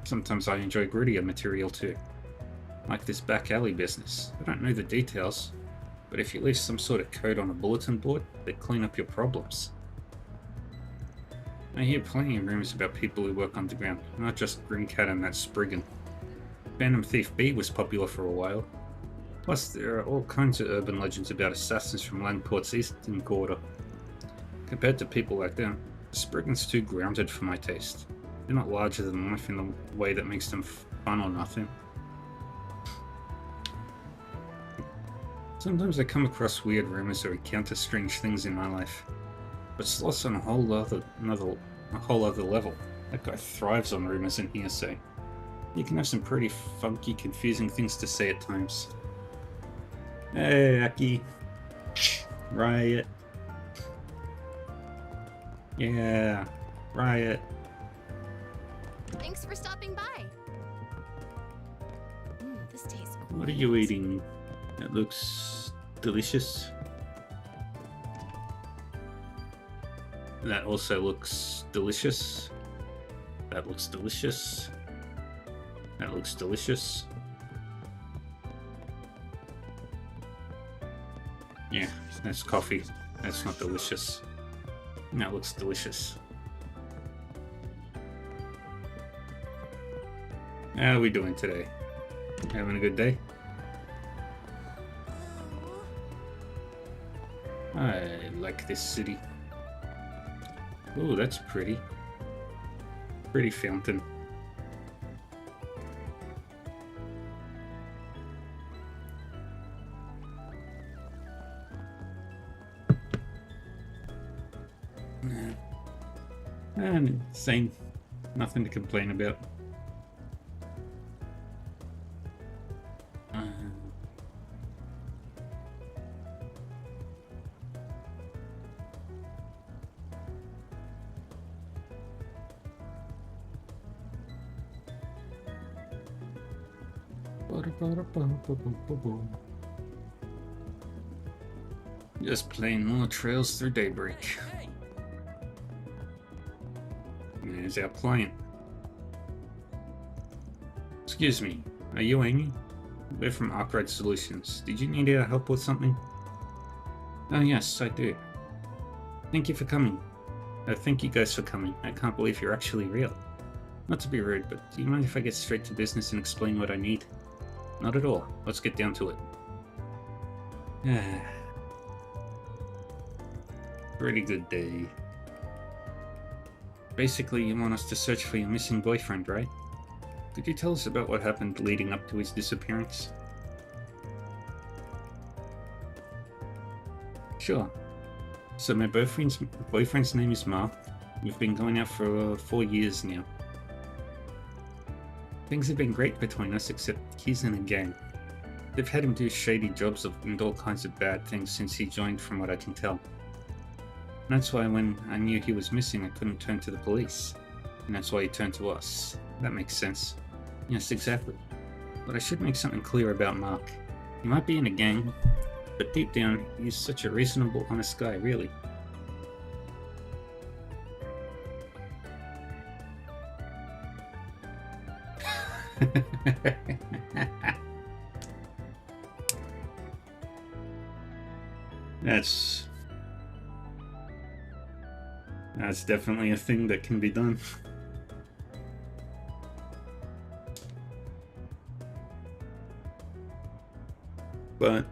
Sometimes I enjoy grittier material too. Like this back alley business. I don't know the details, but if you leave some sort of code on a bulletin board, they clean up your problems. I hear plenty of rumors about people who work underground, not just Grimcat and that Spriggan. Phantom Thief B was popular for a while. Plus, there are all kinds of urban legends about assassins from Langport's eastern quarter. Compared to people like them, the Spriggan's too grounded for my taste. They're not larger than life in a way that makes them fun or nothing. Sometimes I come across weird rumors or encounter strange things in my life. But Sloth's on a whole other level. That guy thrives on rumors and hearsay. You can have some pretty funky, confusing things to say at times. Hey, Aki. Riot. Yeah, Riot. Thanks for stopping by. This tastes great. What are you eating? That looks delicious. That also looks delicious. That looks delicious. That looks delicious. Yeah, that's coffee. That's not delicious. That looks delicious. How are we doing today? Having a good day? I like this city. Ooh, that's pretty. Pretty fountain. And same. Nothing to complain about. Just playing more trails through Daybreak. Hey! There's our client. Excuse me, are you Amy? We're from Arkwright Solutions. Did you need our help with something? Oh yes, I do. Thank you for coming. Thank you guys for coming. I can't believe you're actually real. Not to be rude, but do you mind if I get straight to business and explain what I need? Not at all. Let's get down to it. Pretty good day. Basically, you want us to search for your missing boyfriend, right? Could you tell us about what happened leading up to his disappearance? Sure. So my boyfriend's name is Mark. We've been going out for 4 years now. Things have been great between us, except he's in a gang. They've had him do shady jobs and all kinds of bad things since he joined, from what I can tell. And that's why when I knew he was missing, I couldn't turn to the police. And that's why he turned to us. That makes sense. Yes, exactly. But I should make something clear about Mark. He might be in a gang, but deep down, he's such a reasonable, honest guy, really. That's definitely a thing that can be done. But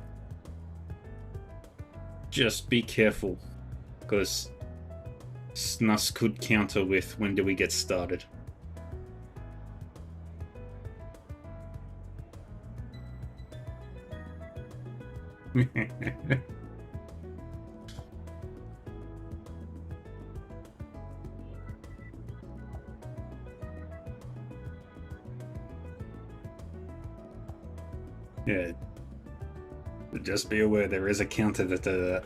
just be careful, because Snus could counter with, when do we get started? Yeah. Just be aware there is a counter to that.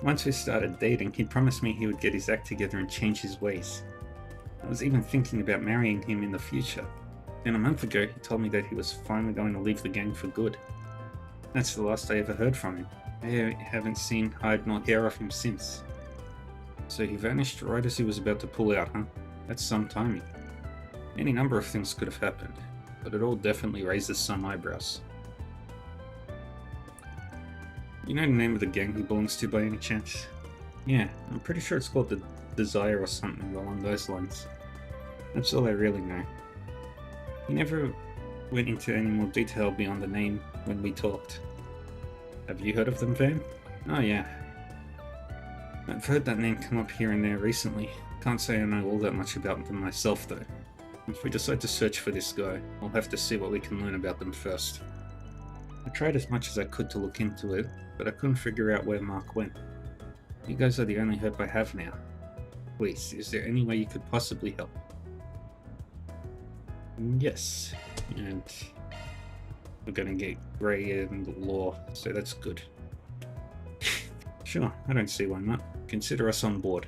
Once we started dating, he promised me he would get his act together and change his ways. I was even thinking about marrying him in the future. Then a month ago, he told me that he was finally going to leave the gang for good. That's the last I ever heard from him. I haven't seen hide nor hair of him since. So he vanished right as he was about to pull out, huh? That's some timing. Any number of things could have happened, but it all definitely raises some eyebrows. You know the name of the gang he belongs to by any chance? Yeah, I'm pretty sure it's called the Desire or something along those lines. That's all I really know. He never went into any more detail beyond the name when we talked. Have you heard of them, Van? Oh yeah. I've heard that name come up here and there recently. Can't say I know all that much about them myself though. If we decide to search for this guy, I'll have to see what we can learn about them first. I tried as much as I could to look into it, but I couldn't figure out where Mark went. You guys are the only hope I have now. Please, is there any way you could possibly help? Yes, and we're gonna get Gray and Law, so that's good. Sure, I don't see why not. Consider us on board.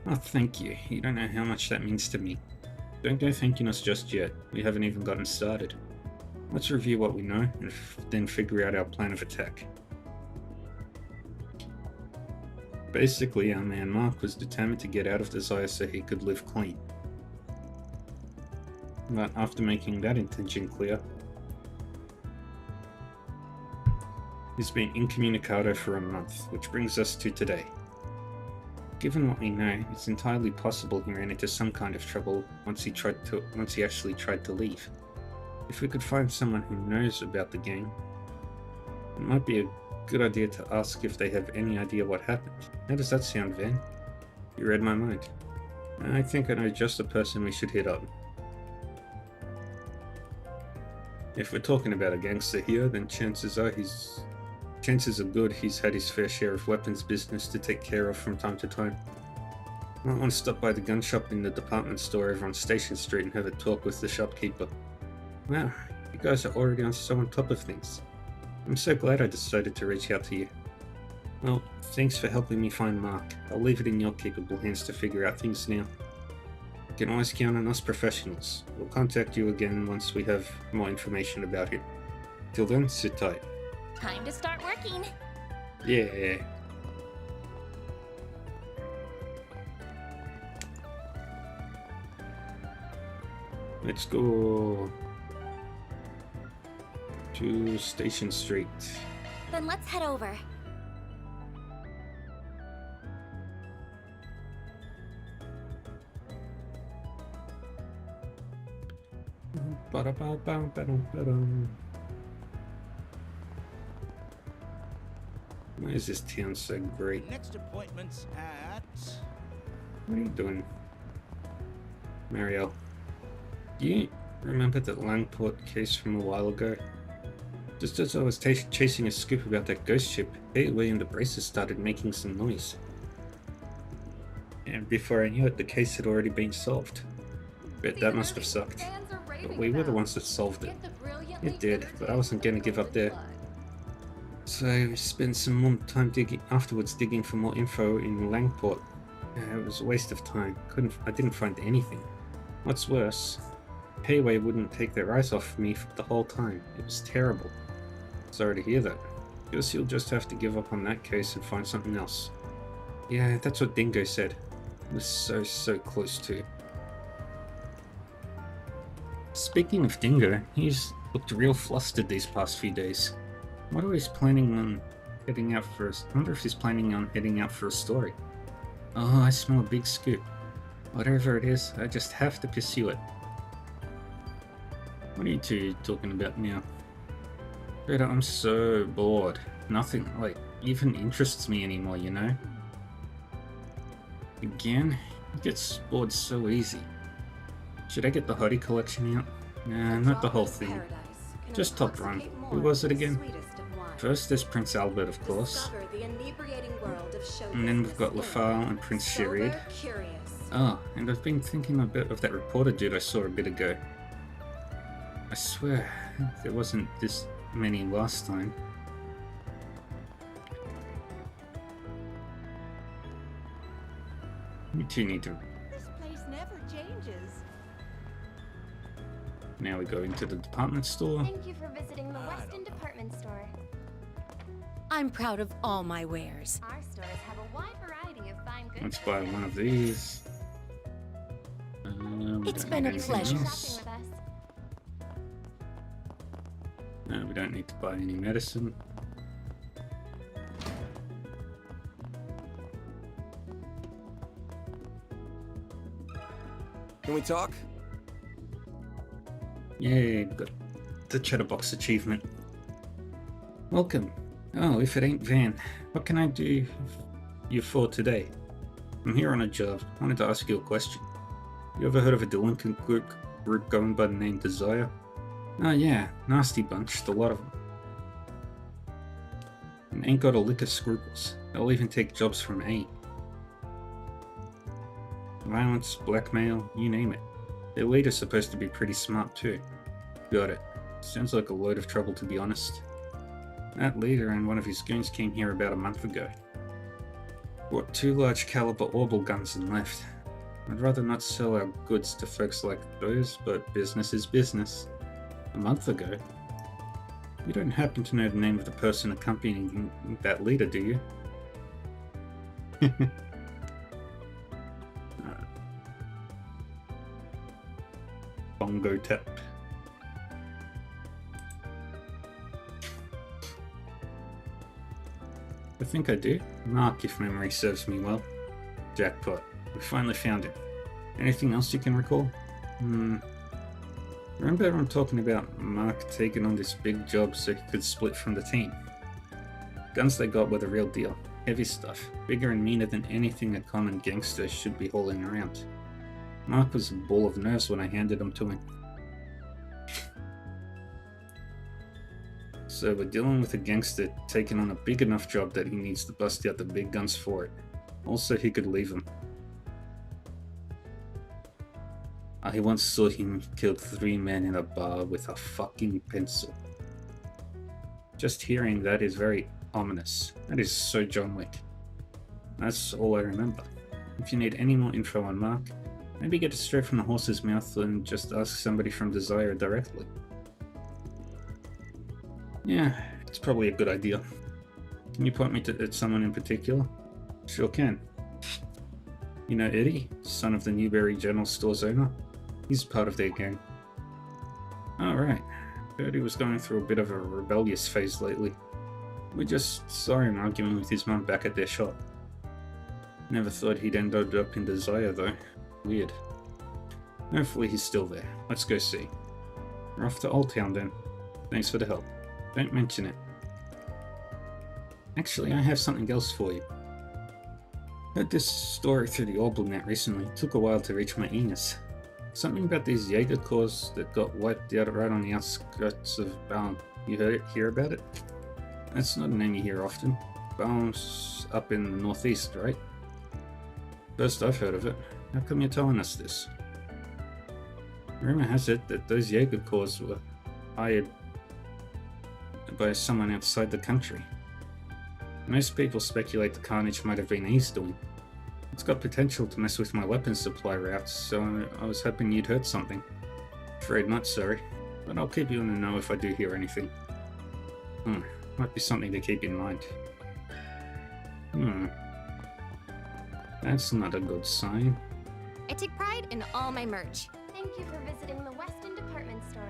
Oh, thank you. You don't know how much that means to me. Don't go thanking us just yet. We haven't even gotten started. Let's review what we know, and then figure out our plan of attack. Basically, our man Mark was determined to get out of Desire so he could live clean. But after making that intention clear, he's been incommunicado for a month, which brings us to today. Given what we know, it's entirely possible he ran into some kind of trouble once he actually tried to leave. If we could find someone who knows about the gang, it might be a good idea to ask if they have any idea what happened. How does that sound, Van? You read my mind. I think I know just the person we should hit up. If we're talking about a gangster here, then chances are he's chances are good he's had his fair share of weapons business to take care of from time to time. Might want to stop by the gun shop in the department store over on Station Street and have a talk with the shopkeeper. Wow, you guys are already so on top of things. I'm so glad I decided to reach out to you. Well, thanks for helping me find Mark. I'll leave it in your capable hands to figure out things now. You can always count on us professionals. We'll contact you again once we have more information about it. Till then, sit tight. Time to start working. Yeah. Let's go to Station Street. Then let's head over. Why is this town so great? Next appointment's at... What are you doing? Marielle, do you remember that Langport case from a while ago? Just as I was chasing a scoop about that ghost ship, Gateway and the braces started making some noise. And before I knew it, the case had already been solved. Bet that must have sucked. But we were the ones that solved it. It did, but I wasn't going to give up there. So I spent some more time digging for more info in Langport. It was a waste of time. I didn't find anything. What's worse, Payway wouldn't take their eyes off me for the whole time. It was terrible. Sorry to hear that. Guess you'll just have to give up on that case and find something else. Yeah, that's what Dingo said. We're so close to. Speaking of Dingo, he's looked real flustered these past few days. I wonder if he's planning on heading out for a story. Oh, I smell a big scoop. Whatever it is, I just have to pursue it. What are you two talking about now? Rita, I'm so bored. Nothing, even interests me anymore, you know? Again? It gets bored so easy. Should I get the Hottie collection out? Nah, not the whole thing. Just top run. Who was it again? First there's Prince Albert, of course. And then we've got Lafale and Prince Sherid. Oh, and I've been thinking a bit of that reporter dude I saw a bit ago. I swear, there wasn't this many last time. You two need to... This place never changes. Now we go into the department store. Thank you for visiting the Weston department store. I'm proud of all my wares. Our stores have a wide variety of fine goods. Let's buy one of these. It's been a pleasure. Shopping with us. No, we don't need to buy any medicine. Can we talk? Yay, we got the Chatterbox achievement. Welcome. Oh, if it ain't Van, what can I do you for today? I'm here on a job. I wanted to ask you a question. You ever heard of a delinquent group going by the name Desire? Oh yeah, nasty bunch, the lot of them. And ain't got a lick of scruples. They'll even take jobs from A. Violence, blackmail, you name it. Their leader's supposed to be pretty smart too. Got it. Sounds like a load of trouble, to be honest. That leader and one of his goons came here about a month ago. Bought 2 large caliber orbital guns and left. I'd rather not sell our goods to folks like those, but business is business. A month ago? You don't happen to know the name of the person accompanying that leader, do you? Bongo tap. I think I do. Mark, if memory serves me well. Jackpot. We finally found him. Anything else you can recall? Remember I'm talking about Mark taking on this big job so he could split from the team? Guns they got were the real deal. Heavy stuff. Bigger and meaner than anything a common gangster should be hauling around. Mark was a ball of nerves when I handed them to him. So we're dealing with a gangster taking on a big enough job that he needs to bust out the big guns for it. Also, he could leave him. I once saw him kill 3 men in a bar with a fucking pencil. Just hearing that is very ominous. That is so John Wick. That's all I remember. If you need any more info on Mark, maybe get it straight from the horse's mouth and just ask somebody from Desire directly. Yeah, it's probably a good idea. Can you point me at someone in particular? Sure can. You know Eddie, son of the Newberry General Store's owner? He's part of their gang. Alright, heard he was going through a bit of a rebellious phase lately. We just saw him arguing with his mum back at their shop. Never thought he'd end up in Desire though. Weird. Hopefully he's still there. Let's go see. We're off to Old Town then. Thanks for the help. Don't mention it. Actually, I have something else for you. Heard this story through the Orblenet recently. Took a while to reach my ears. Something about these Jaeger corps that got wiped out right on the outskirts of Baum. You hear about it? That's not a name you hear often. Baum's up in the northeast, right? First I've heard of it. How come you're telling us this? Rumor has it that those Jaeger corps were hired by someone outside the country. Most people speculate the carnage might have been E's doing. It's got potential to mess with my weapons supply routes, so I was hoping you'd heard something. Afraid not, sorry, but I'll keep you in the know if I do hear anything. Might be something to keep in mind. That's not a good sign. I take pride in all my merch. Thank you for visiting the Weston department store.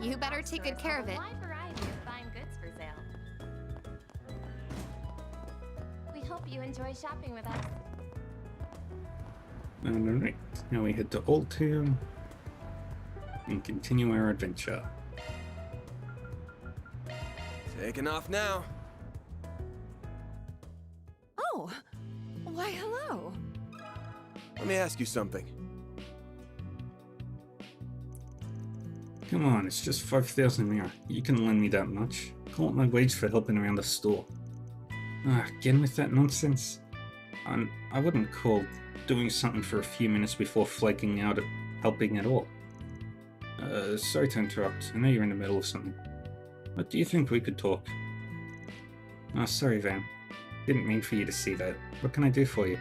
You better take good care of it. Wide variety of fine goods for sale. We hope you enjoy shopping with us. Alright, now we head to Old Town and continue our adventure. Taking off now. Oh, why hello. Let me ask you something. Come on, it's just 5,000 mira. You can lend me that much. Call it my wage for helping around the store. Again with that nonsense? I wouldn't call doing something for a few minutes before flaking out at helping at all. Sorry to interrupt. I know you're in the middle of something. But do you think we could talk? Oh, sorry, Van. Didn't mean for you to see that. What can I do for you?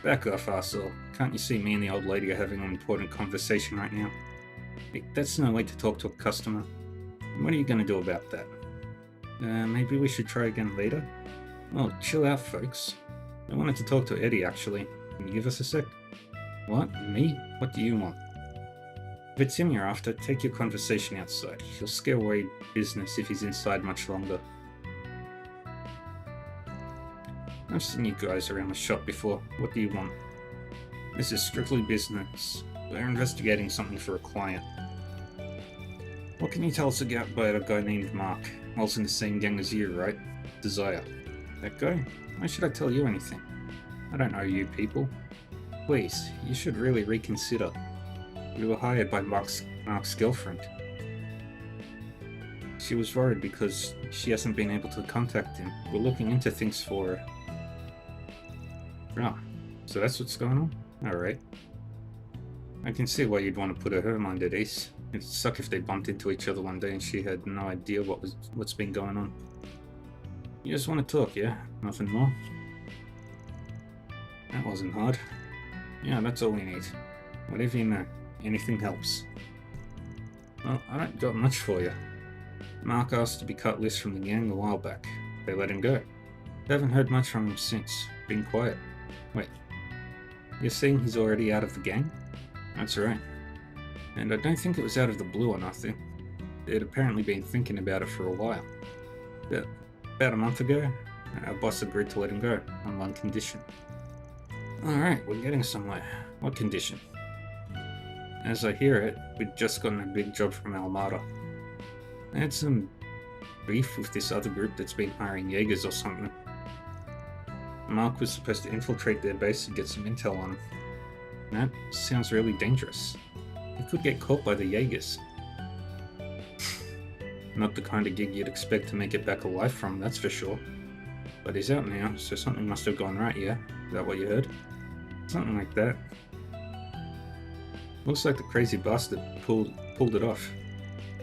Back off, arsehole. Can't you see me and the old lady are having an important conversation right now? Hey, that's no way to talk to a customer. What are you gonna do about that? Maybe we should try again later? Oh, chill out, folks. I wanted to talk to Eddie, actually. Can you give us a sec? What? Me? What do you want? If it's him you're after, take your conversation outside. He'll scare away business if he's inside much longer. I've seen you guys around the shop before. What do you want? This is strictly business. We're investigating something for a client. What can you tell us about a guy named Mark? Also in the same gang as you, right? Desire. That guy? Why should I tell you anything? I don't know you people. Please, you should really reconsider. We were hired by Mark's girlfriend. She was worried because she hasn't been able to contact him. We're looking into things for her. Oh, so that's what's going on? Alright. I can see why you'd want to put her mind at ease. It'd suck if they bumped into each other one day and she had no idea what's been going on. You just want to talk, yeah? Nothing more? That wasn't hard. Yeah, that's all we need. Whatever you know. Anything helps. Well, I don't got much for you. Mark asked to be cut loose from the gang a while back. They let him go. Haven't heard much from him since. Been quiet. Wait. You're saying he's already out of the gang? That's right. And I don't think it was out of the blue or nothing. They'd apparently been thinking about it for a while. But about a month ago, our boss agreed to let him go, on one condition. Alright, we're getting somewhere. What condition? As I hear it, we'd just gotten a big job from Almada. I had some beef with this other group that's been hiring Jaegers or something. Mark was supposed to infiltrate their base and get some intel on them. That sounds really dangerous. We could get caught by the Jaegers. Not the kind of gig you'd expect to make it back alive from, that's for sure. But he's out now, so something must have gone right, yeah? Is that what you heard? Something like that. Looks like the crazy bastard pulled it off.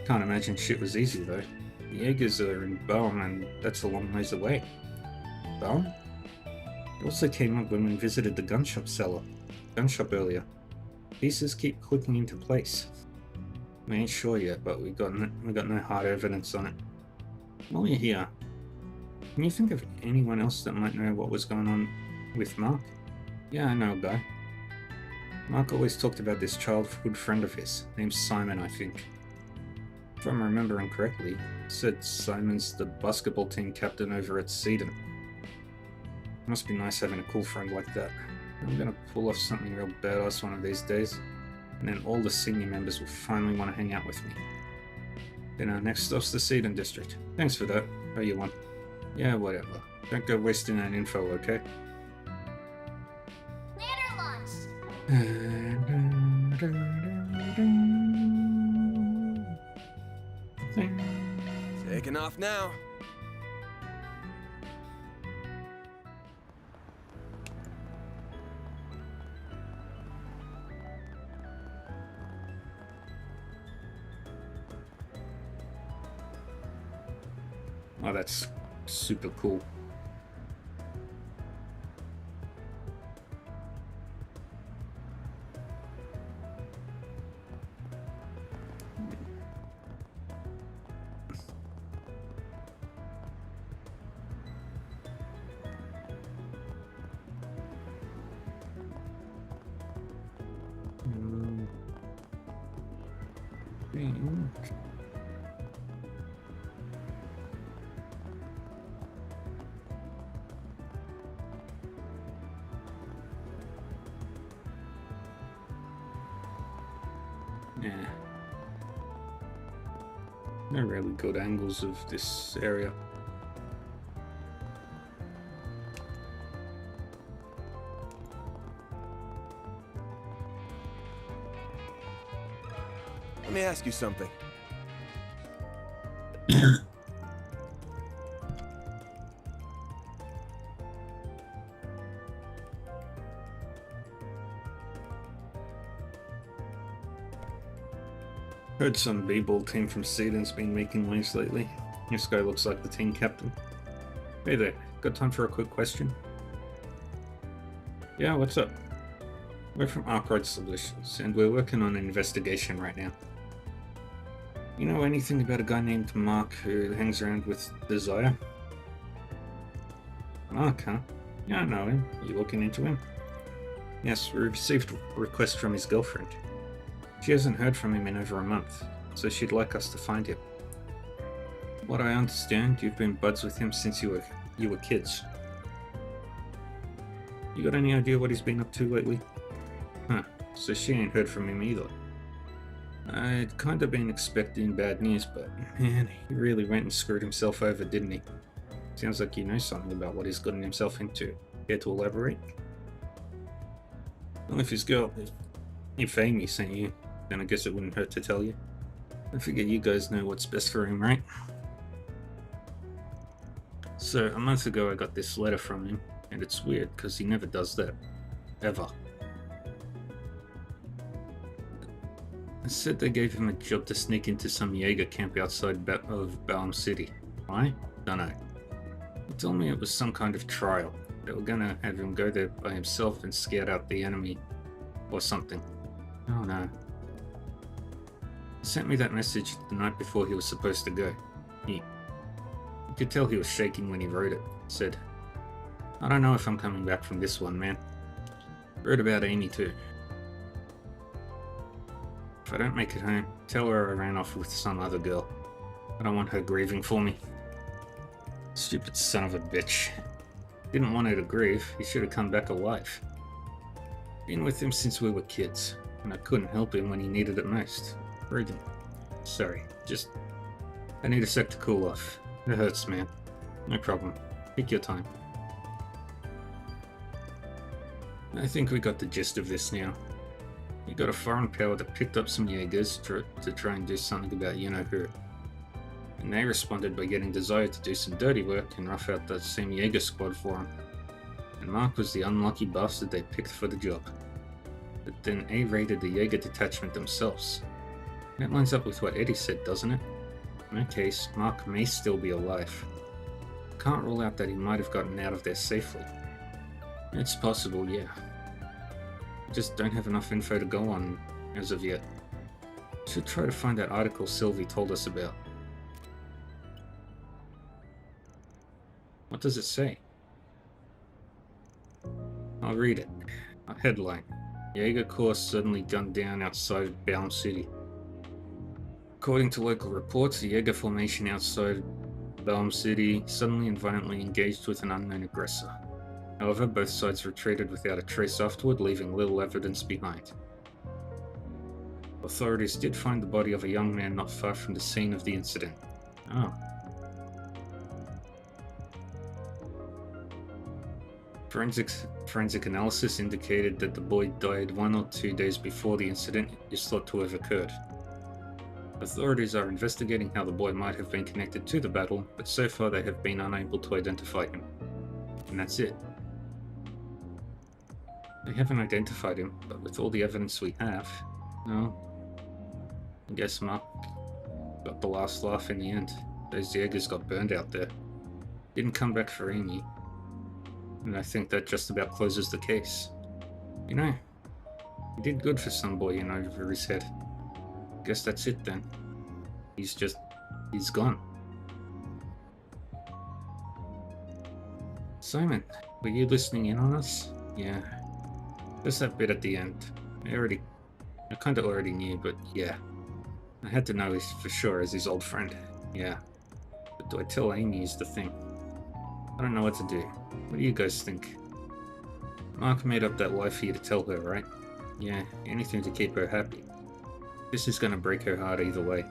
Can't imagine shit was easy though. The Jaegers are in Baum, and that's a long ways away. Baum? It also came up when we visited the gun shop earlier. Pieces keep clicking into place. We ain't sure yet, but we got no hard evidence on it. While you're here, can you think of anyone else that might know what was going on with Mark? Yeah, I know a guy. Mark always talked about this childhood friend of his, named Simon, I think. If I'm remembering correctly, said Simon's the basketball team captain over at Seedon. Must be nice having a cool friend like that. I'm gonna pull off something real badass one of these days, and then all the senior members will finally want to hang out with me. Then our next stop's the Seedon district. Thanks for that. How you want? Yeah, whatever. Don't go wasting that info, okay? Ladder launched. Taking off now. Oh, that's super cool. Yeah. No really good angles of this area. Let me ask you something. Heard some b-ball team from Seedon's been making waves lately. This guy looks like the team captain. Hey there, got time for a quick question? Yeah, what's up? We're from Arkwright Solutions, and we're working on an investigation right now. You know anything about a guy named Mark who hangs around with Desire? Mark, huh? Yeah, I know him. You looking into him? Yes, we received a request from his girlfriend. She hasn't heard from him in over a month, so she'd like us to find him. What I understand, you've been buds with him since you were kids. You got any idea what he's been up to lately? Huh, so she ain't heard from him either. I'd kinda been expecting bad news, but man, he really went and screwed himself over, didn't he? Sounds like you know something about what he's gotten himself into. Care to elaborate? Well, if his girl, if Amy sent you, then I guess it wouldn't hurt to tell you. I figure you guys know what's best for him, right? So, a month ago I got this letter from him, and it's weird because he never does that. Ever. It said they gave him a job to sneak into some Jaeger camp outside of Baum City. Why? Dunno. He told me it was some kind of trial. They were gonna have him go there by himself and scout out the enemy or something. Oh no. He sent me that message the night before he was supposed to go. You could tell he was shaking when he wrote it. He said, I don't know if I'm coming back from this one, man. Wrote about Amy too. If I don't make it home, tell her I ran off with some other girl. I don't want her grieving for me. Stupid son of a bitch. Didn't want her to grieve, he should have come back alive. Been with him since we were kids, and I couldn't help him when he needed it most. Regan. Sorry, I need a sec to cool off. It hurts, man. No problem. Take your time. I think we got the gist of this now. You got a foreign power that picked up some Jaegers to try and do something about you-know-who. and they responded by getting Desire to do some dirty work and rough out the same Jaeger squad for him. And Mark was the unlucky bastard they picked for the job. But then A raided the Jaeger detachment themselves. That lines up with what Eddie said, doesn't it? In that case, Mark may still be alive. Can't rule out that he might have gotten out of there safely. It's possible, yeah. I just don't have enough info to go on as of yet. Should try to find that article Sylvie told us about. What does it say? I'll read it. A headline. Jaeger Corps suddenly gunned down outside Baum City. According to local reports, a Jaeger formation outside Baum City suddenly and violently engaged with an unknown aggressor. However, both sides retreated without a trace afterward, leaving little evidence behind. Authorities did find the body of a young man not far from the scene of the incident. Oh. Forensic analysis indicated that the boy died 1 or 2 days before the incident is thought to have occurred. Authorities are investigating how the boy might have been connected to the battle, but so far they have been unable to identify him. And that's it. They haven't identified him, but with all the evidence we have, well, I guess Mark got the last laugh in the end. Those Jaegers got burned out there. Didn't come back for Amy. And I think that just about closes the case. You know, he did good for some boy in over his head. Guess that's it then. He's gone. Simon, were you listening in on us? Yeah. Just that bit at the end. I kinda already knew, but yeah. I had to know for sure as his old friend. Yeah. But do I tell Amy is the thing? I don't know what to do. What do you guys think? Mark made up that lie for you to tell her, right? Yeah, anything to keep her happy. This is gonna break her heart either way.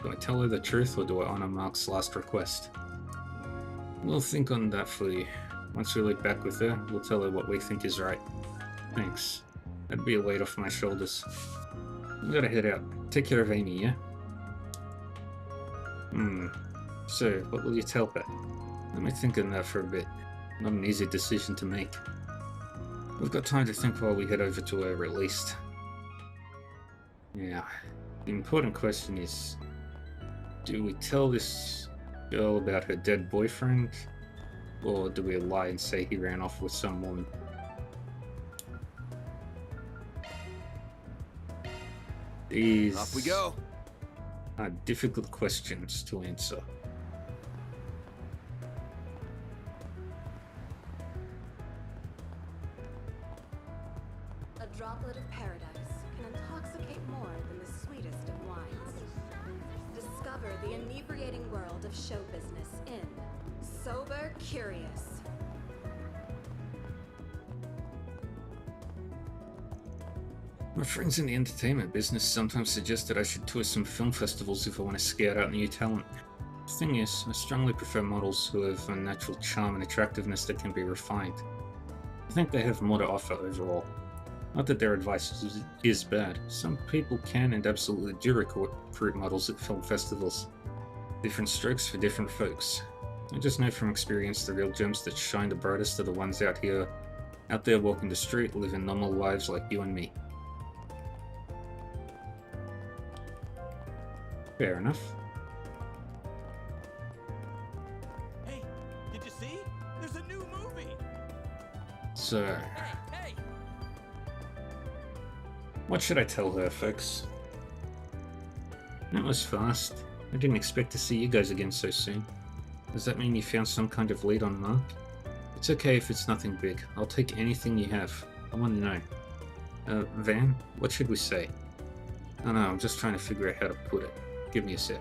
Do I tell her the truth or do I honor Mark's last request? We'll think on that for you. Once we look back with her, we'll tell her what we think is right. Thanks. That'd be a weight off my shoulders. I gotta head out. Take care of Amy, yeah? So, what will you tell her? Let me think on that for a bit. Not an easy decision to make. We've got time to think while we head over to her, at least. Yeah. The important question is, do we tell this girl about her dead boyfriend? Or do we lie and say he ran off with some woman? These Off we go. Are difficult questions to answer. A droplet of paradise can intoxicate more than the sweetest of wines. Discover the inebriating world of show business in Sober Curious. My friends in the entertainment business sometimes suggest that I should tour some film festivals if I want to scout out new talent. The thing is, I strongly prefer models who have a natural charm and attractiveness that can be refined. I think they have more to offer overall. Not that their advice is bad. Some people can and absolutely do recruit models at film festivals. Different strokes for different folks. I just know from experience the real gems that shine the brightest are the ones out there walking the street, living normal lives like you and me. Fair enough. Hey, did you see? There's a new movie. So, Hey. what should I tell her, folks? That was fast. I didn't expect to see you guys again so soon. Does that mean you found some kind of lead on Mark? It's okay if it's nothing big. I'll take anything you have. I want to know. Van, what should we say? I don't know, I'm just trying to figure out how to put it. Give me a sec.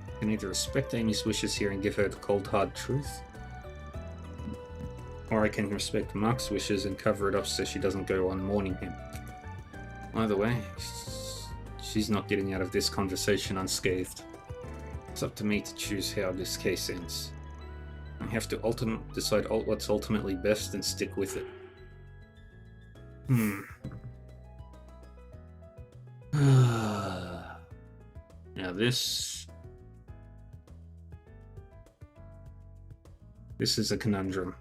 I can either respect Amy's wishes here and give her the cold hard truth, or I can respect Mark's wishes and cover it up so she doesn't go on mourning him. Either way, she's not getting out of this conversation unscathed. It's up to me to choose how this case ends. I have to decide what's ultimately best and stick with it. Now this This is a conundrum.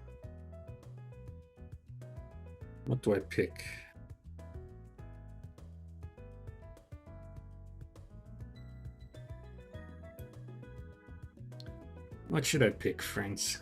What do I pick? What should I pick, friends?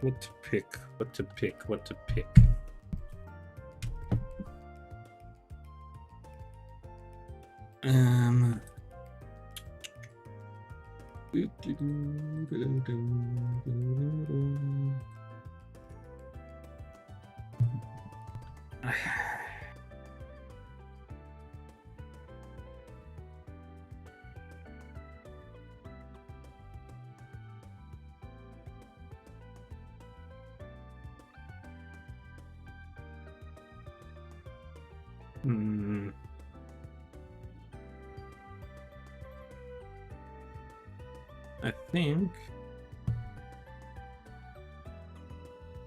What to pick? What to pick? What to pick? I think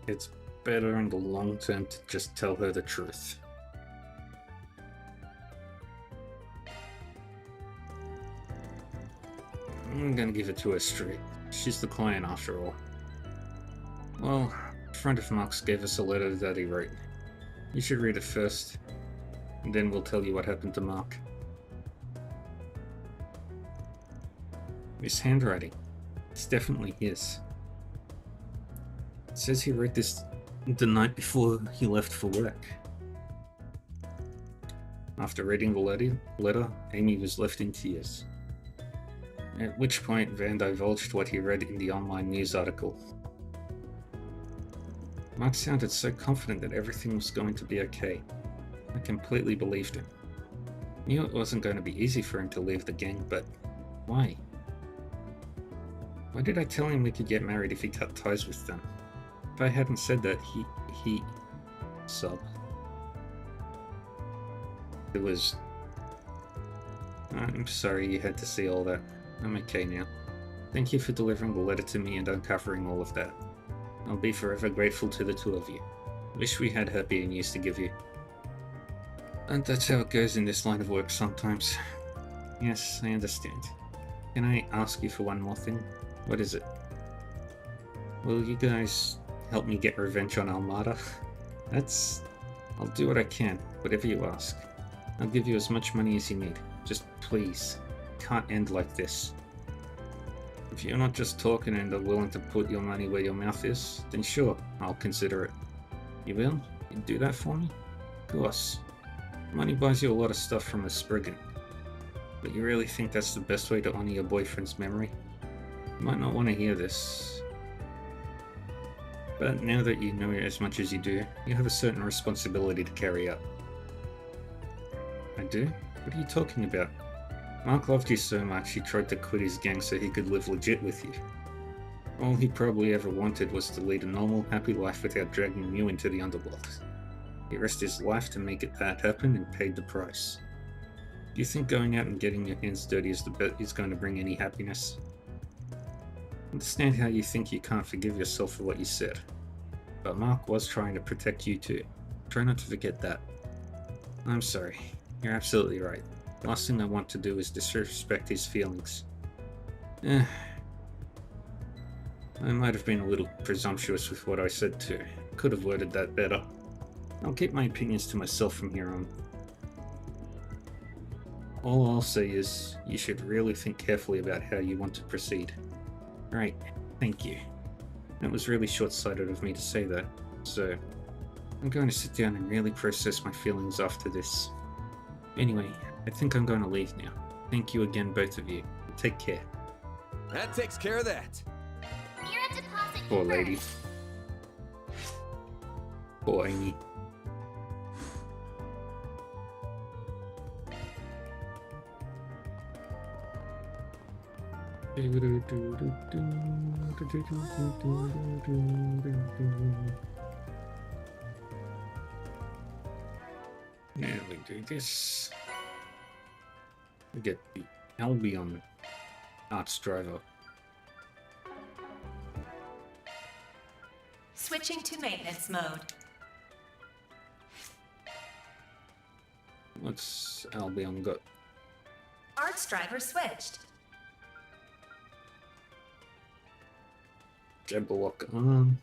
it's better in the long term to just tell her the truth. I'm gonna give it to her straight. She's the client after all. Well, a friend of Mark's gave us a letter that he wrote. You should read it first, and then we'll tell you what happened to Mark. His handwriting. It's definitely his. It says he wrote this the night before he left for work. After reading the letter, Amy was left in tears. At which point Van divulged what he read in the online news article. Mark sounded so confident that everything was going to be okay. I completely believed him. Knew it wasn't going to be easy for him to leave the gang, but why? Why did I tell him we could get married if he cut ties with them? If I hadn't said that, he... sob. It was... I'm sorry you had to see all that. I'm okay now. Thank you for delivering the letter to me and uncovering all of that. I'll be forever grateful to the two of you. Wish we had happier news to give you. And that's how it goes in this line of work sometimes. Yes, I understand. Can I ask you for one more thing? What is it? Will you guys help me get revenge on Almada? I'll do what I can, whatever you ask. I'll give you as much money as you need. Just please. It can't end like this. If you're not just talking and are willing to put your money where your mouth is, then sure, I'll consider it. You will? You do that for me? Of course. Money buys you a lot of stuff from a Spriggan. But you really think that's the best way to honor your boyfriend's memory? You might not want to hear this. But now that you know as much as you do, you have a certain responsibility to carry out. I do? What are you talking about? Mark loved you so much he tried to quit his gang so he could live legit with you. All he probably ever wanted was to lead a normal, happy life without dragging you into the underworld. He risked his life to make that happen and paid the price. Do you think going out and getting your hands dirty is going to bring any happiness? Understand how you think you can't forgive yourself for what you said. But Mark was trying to protect you too. Try not to forget that. I'm sorry. You're absolutely right. The last thing I want to do is disrespect his feelings. I might have been a little presumptuous with what I said too. Could have worded that better. I'll keep my opinions to myself from here on. All I'll say is, you should really think carefully about how you want to proceed. Right, thank you. It was really short-sighted of me to say that, so I'm going to sit down and really process my feelings after this. Anyway, I think I'm going to leave now. Thank you again, both of you. Take care. That takes care of that. Mira deposit Poor lady. Poor Amy. Yeah, we do this. We get the Albion Arts Driver. Switching to maintenance mode. What's Albion got? Arts driver switched. Jabberwock on.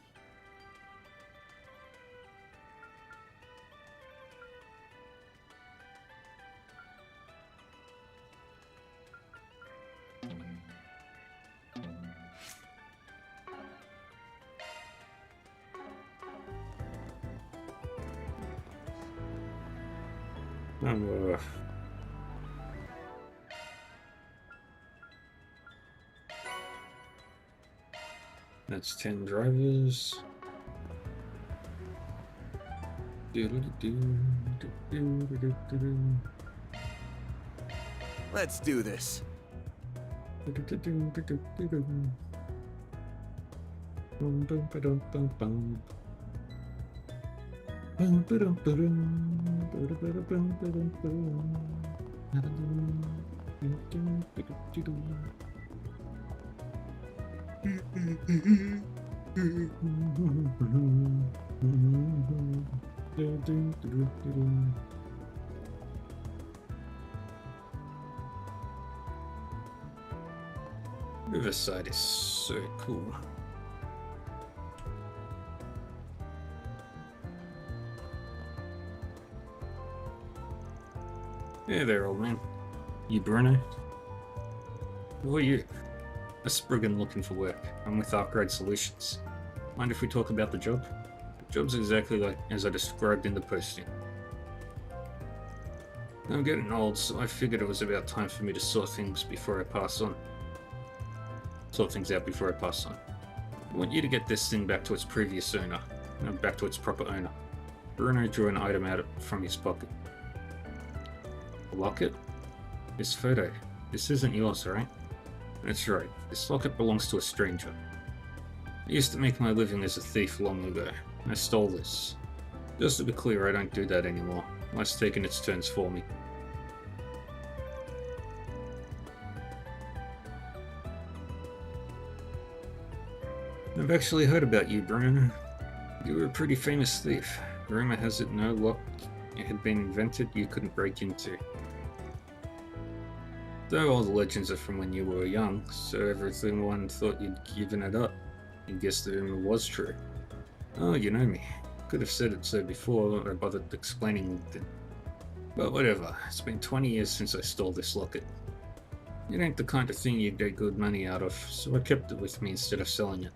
That's 10 drivers. Let's do this. Riverside is so cool. Hey there, old man. You Bruno? Who are you? A Spriggan looking for work. I'm with Arcgrade Solutions. Mind if we talk about the job? The job's exactly like as I described in the posting. I'm getting old, so I figured it was about time for me to sort things before I pass on. Sort things out before I pass on. I want you to get this thing back to its previous owner. No, back to its proper owner. Bruno drew an item out from his pocket. A locket? This photo. This isn't yours, right? That's right. This locket belongs to a stranger. I used to make my living as a thief long ago. I stole this. Just to be clear, I don't do that anymore. Life's taken its turns for me. I've actually heard about you, Bruno. You were a pretty famous thief. Rumor has it no lock had been invented you couldn't break into. Though all the legends are from when you were young, so everyone thought you'd given it up. I guess the rumor was true. Oh, you know me. Could have said it so before I bothered explaining it. But whatever, it's been 20 years since I stole this locket. It ain't the kind of thing you'd get good money out of, so I kept it with me instead of selling it.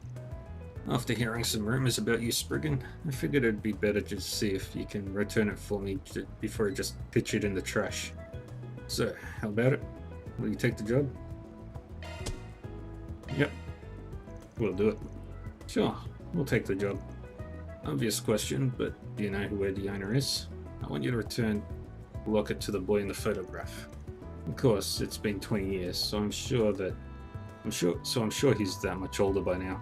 After hearing some rumors about you, Spriggan, I figured it'd be better to see if you can return it for me before I just pitch it in the trash. So, how about it? Will you take the job? Yep. We'll do it. Sure, we'll take the job. Obvious question, but do you know where the owner is? I want you to return the locket to the boy in the photograph. Of course, it's been 20 years, so I'm sure he's that much older by now.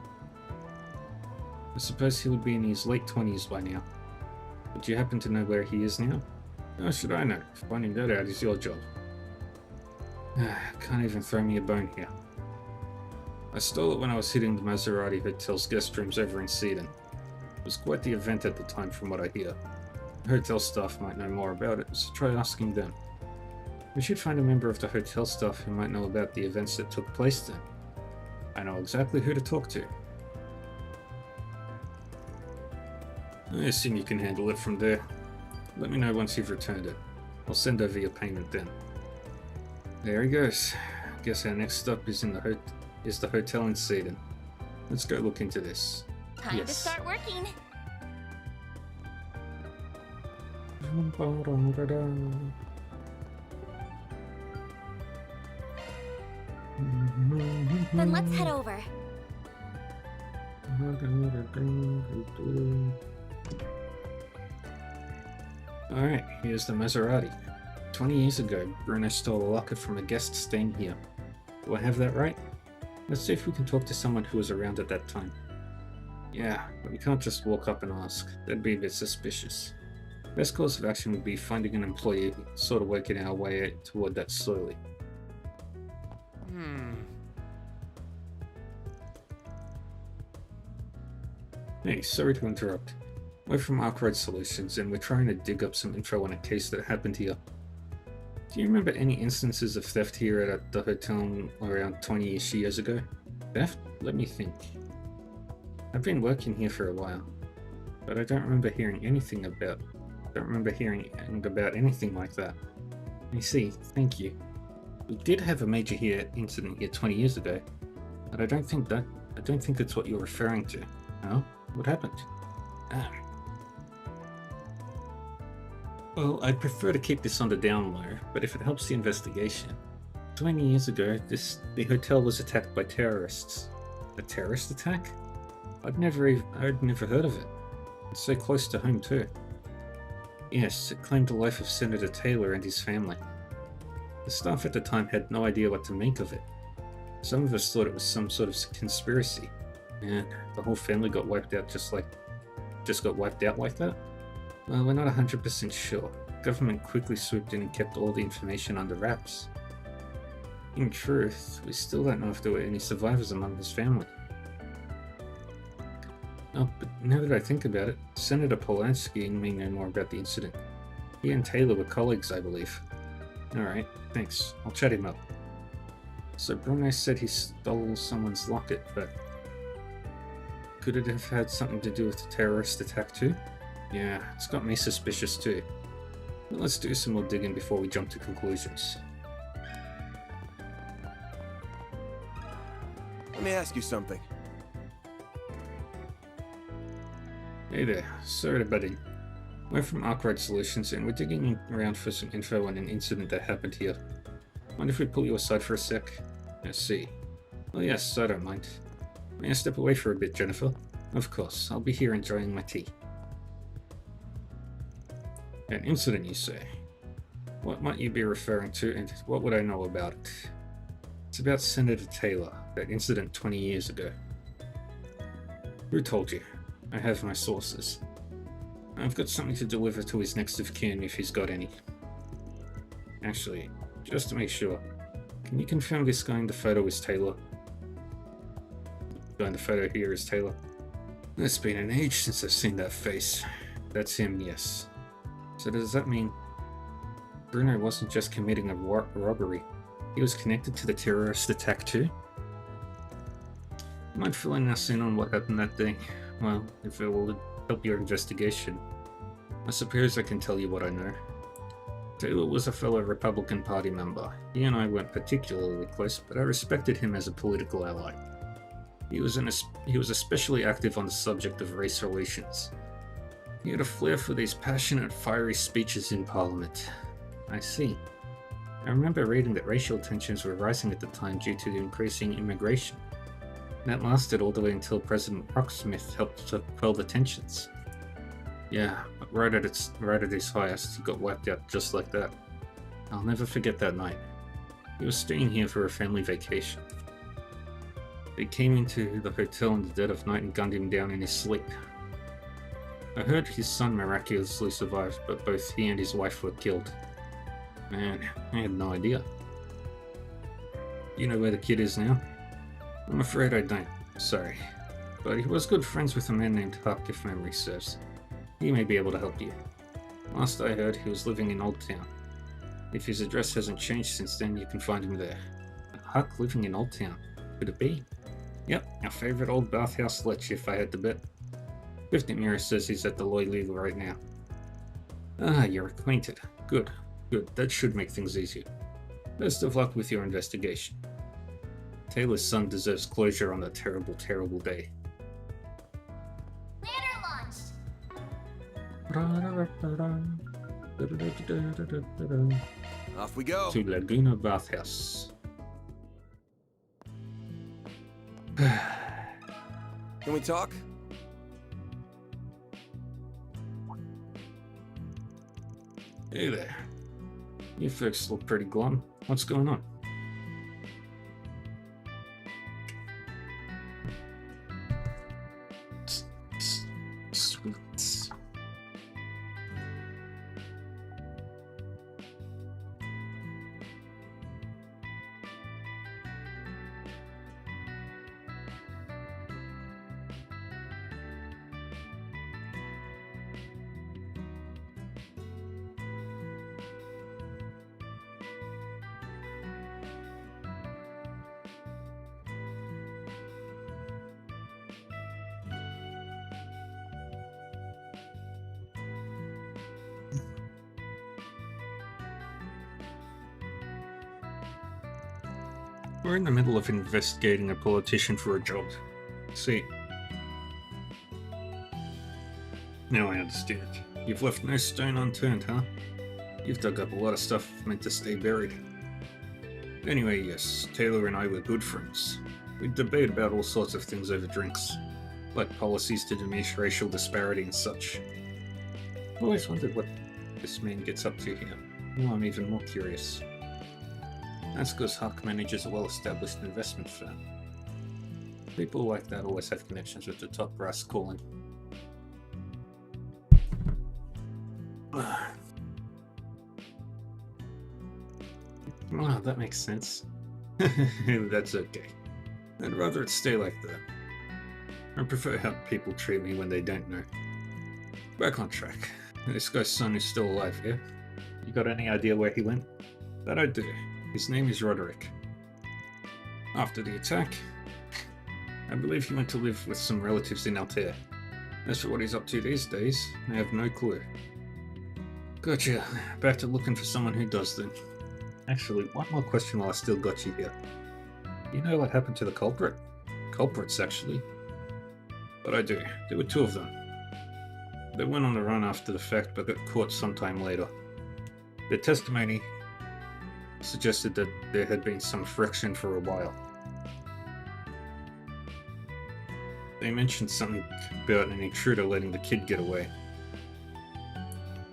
I suppose he would be in his late 20s by now. But do you happen to know where he is now? How should I know? Finding that out is your job. Can't even throw me a bone here. I stole it when I was hitting the Maserati Hotel's guest rooms over in Seaton. It was quite the event at the time from what I hear. The hotel staff might know more about it, so try asking them. We should find a member of the hotel staff who might know about the events that took place then. I know exactly who to talk to. I assume you can handle it from there. Let me know once you've returned it. I'll send over your payment then. There he goes. Guess our next stop is the hotel in Seaton. Let's go look into this. Time to start working. Then let's head over. Alright, here's the Maserati. 20 years ago, Bruno stole a locket from a guest staying here. Do I have that right? Let's see if we can talk to someone who was around at that time. Yeah, but we can't just walk up and ask. That'd be a bit suspicious. Best course of action would be finding an employee, sort of working our way toward that slowly. Hey, sorry to interrupt. We're from Arkwright Solutions, and we're trying to dig up some info on a case that happened here. Do you remember any instances of theft here at the hotel around 20-ish years ago? Theft? Let me think. I've been working here for a while, but I don't remember hearing anything about anything like that. I see, thank you. We did have a major incident here 20 years ago, but I don't think it's what you're referring to. No? What happened? Well, I'd prefer to keep this on the down low, but if it helps the investigation. 20 years ago, the hotel was attacked by terrorists. A terrorist attack? I'd never heard of it. It's so close to home too. Yes, it claimed the life of Senator Taylor and his family. The staff at the time had no idea what to make of it. Some of us thought it was some sort of conspiracy, and the whole family got wiped out just got wiped out like that? Well, we're not 100% sure. Government quickly swooped in and kept all the information under wraps. In truth, we still don't know if there were any survivors among his family. Oh, but now that I think about it, Senator Polanski may know more about the incident. He and Taylor were colleagues, I believe. Alright, thanks. I'll chat him up. So Bruno said he stole someone's locket, but could it have had something to do with the terrorist attack too? Yeah, it's got me suspicious too. But let's do some more digging before we jump to conclusions. Let me ask you something. Hey there, sorry to butt in. We're from Arkwright Solutions and we're digging around for some info on an incident that happened here. Mind if we pull you aside for a sec? Let's see. Well yes, I don't mind. May I step away for a bit, Jennifer? Of course, I'll be here enjoying my tea. An incident, you say? What might you be referring to and what would I know about it? It's about Senator Taylor, that incident 20 years ago. Who told you? I have my sources. I've got something to deliver to his next of kin if he's got any. Actually, just to make sure, can you confirm this guy in the photo is Taylor? The guy in the photo here is Taylor. It's been an age since I've seen that face. That's him, yes. So does that mean Bruno wasn't just committing a robbery? He was connected to the terrorist attack too? Mind filling us in on what happened that day? Well, if it will help your investigation, I suppose I can tell you what I know. Taylor was a fellow Republican Party member. He and I weren't particularly close, but I respected him as a political ally. He was especially active on the subject of race relations. He had a flair for these passionate, fiery speeches in Parliament. I see. I remember reading that racial tensions were rising at the time due to the increasing immigration. That lasted all the way until President Rocksmith helped to quell the tensions. Yeah, but right at his highest, he got wiped out just like that. I'll never forget that night. He was staying here for a family vacation. They came into the hotel in the dead of night and gunned him down in his sleep. I heard his son miraculously survived, but both he and his wife were killed. Man, I had no idea. You know where the kid is now? I'm afraid I don't. Sorry. But he was good friends with a man named Huck, if memory serves. He may be able to help you. Last I heard, he was living in Old Town. If his address hasn't changed since then, you can find him there. Huck living in Old Town. Could it be? Yep, our favourite old bathhouse lech, if I had to bet. Fifty Mirror says he's at the Lloyd Legal right now. Ah, you're acquainted. Good, good. That should make things easier. Best of luck with your investigation. Taylor's son deserves closure on that terrible, terrible day. Banner launched! Off we go. To Laguna Bathhouse. Can we talk? Hey there. You folks look pretty glum. What's going on? We're in the middle of investigating a politician for a job. See. Now I understand. You've left no stone unturned, huh? You've dug up a lot of stuff meant to stay buried. Anyway, yes, Taylor and I were good friends. We'd debate about all sorts of things over drinks, like policies to diminish racial disparity and such. I've always wondered what this man gets up to here. Now I'm even more curious. That's because Huck manages a well-established investment firm. People like that always have connections with the top brass calling. Oh, that makes sense. That's okay. I'd rather it stay like that. I prefer how people treat me when they don't know. Back on track. This guy's son is still alive, yeah? You got any idea where he went? That I do. His name is Roderick. After the attack, I believe he went to live with some relatives in Altair. As for what he's up to these days, I have no clue. Gotcha. Back to looking for someone who does then. Actually, one more question while I still got you here. You know what happened to the culprit? Culprits, actually. But I do. There were two of them. They went on the run after the fact, but got caught sometime later. Their testimony suggested that there had been some friction for a while. They mentioned something about an intruder letting the kid get away.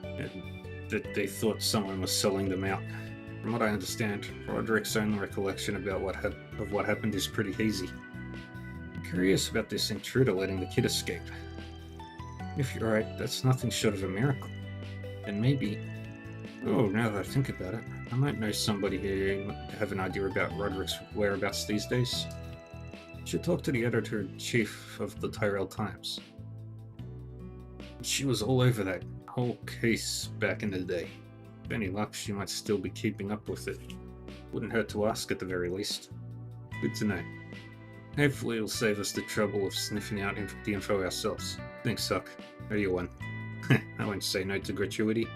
And that they thought someone was selling them out. From what I understand, Roderick's own recollection about what happened is pretty hazy. I'm curious about this intruder letting the kid escape. If you're right, that's nothing short of a miracle. And maybe... Oh, now that I think about it, I might know somebody who have an idea about Roderick's whereabouts these days. Should talk to the editor-in-chief of the Tyrell Times. She was all over that whole case back in the day. With any luck, she might still be keeping up with it. Wouldn't hurt to ask at the very least. Good to know. Hopefully it'll save us the trouble of sniffing out the info ourselves. Thanks, Huck. Owe you one. I won't say no to gratuity.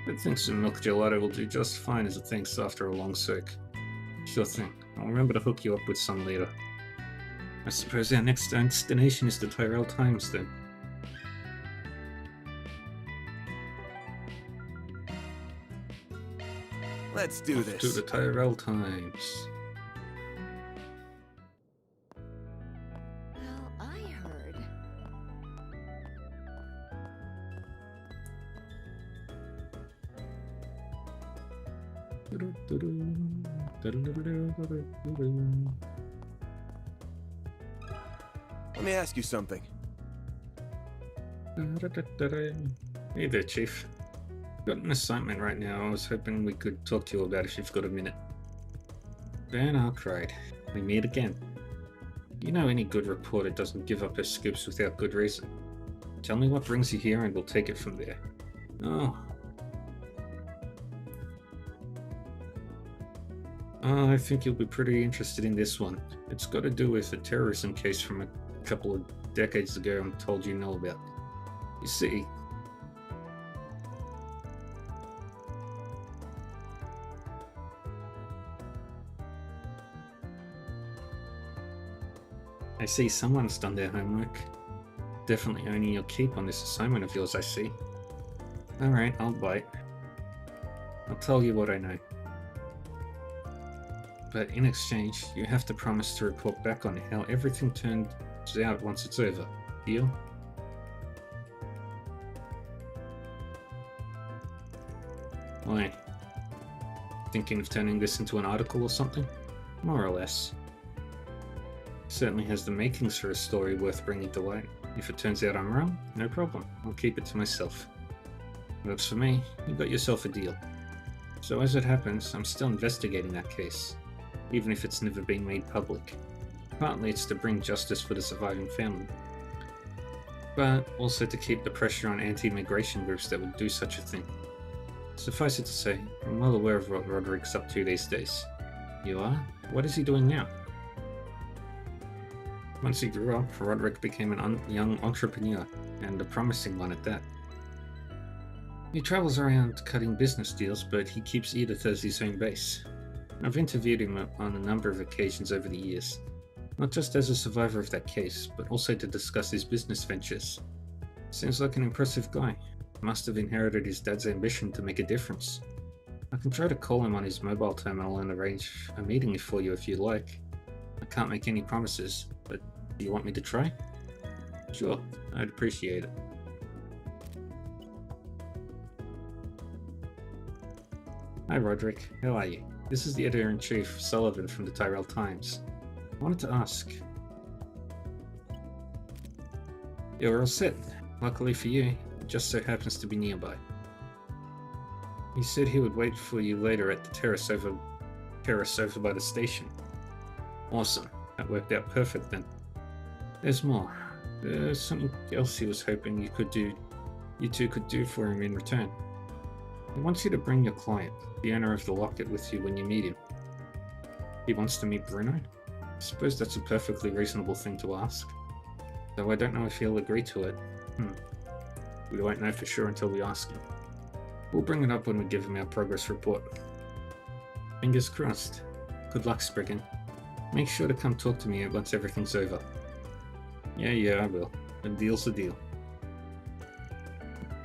I think some milk gelato will do just fine as a thanks after a long soak. Sure thing. I'll remember to hook you up with some later. I suppose our next destination is the Tyrell Times then. Let's do this. To the Tyrell Times. Well, I heard. Let me ask you something. Hey there, Chief. Got an assignment right now. I was hoping we could talk to you about if you've got a minute. Van Arkwright. We meet again. You know any good reporter doesn't give up her scoops without good reason. Tell me what brings you here and we'll take it from there. Oh. I think you'll be pretty interested in this one. It's got to do with a terrorism case from a couple of decades ago I'm told you know about. You see, I see someone's done their homework. Definitely earning your keep on this assignment of yours, I see. Alright, I'll bite. I'll tell you what I know. But in exchange, you have to promise to report back on how everything turns out once it's over. Deal? Why? Thinking of turning this into an article or something? More or less. Certainly has the makings for a story worth bringing to light. If it turns out I'm wrong, no problem. I'll keep it to myself. Works for me. You got yourself a deal. So as it happens, I'm still investigating that case, even if it's never been made public. Partly it's to bring justice for the surviving family, but also to keep the pressure on anti-immigration groups that would do such a thing. Suffice it to say, I'm well aware of what Roderick's up to these days. You are? What is he doing now? Once he grew up, Roderick became a young entrepreneur, and a promising one at that. He travels around cutting business deals, but he keeps Edith as his home base. I've interviewed him on a number of occasions over the years, not just as a survivor of that case, but also to discuss his business ventures. Seems like an impressive guy. Must have inherited his dad's ambition to make a difference. I can try to call him on his mobile terminal and arrange a meeting for you if you like. I can't make any promises, but do you want me to try? Sure, I'd appreciate it. Hi Roderick, how are you? This is the Editor-in-Chief, Sullivan from the Tyrell Times. I wanted to ask... You're all set. Luckily for you, it just so happens to be nearby. He said he would wait for you later at the terrace over by the station. Awesome. That worked out perfect then. There's more. There's something else he was hoping you two could do for him in return. He wants you to bring your client, the owner of the locket, with you when you meet him. He wants to meet Bruno? I suppose that's a perfectly reasonable thing to ask. Though I don't know if he'll agree to it. We won't know for sure until we ask him. We'll bring it up when we give him our progress report. Fingers crossed. Good luck, Spriggan. Make sure to come talk to me once everything's over. Yeah, I will. A deal's a deal.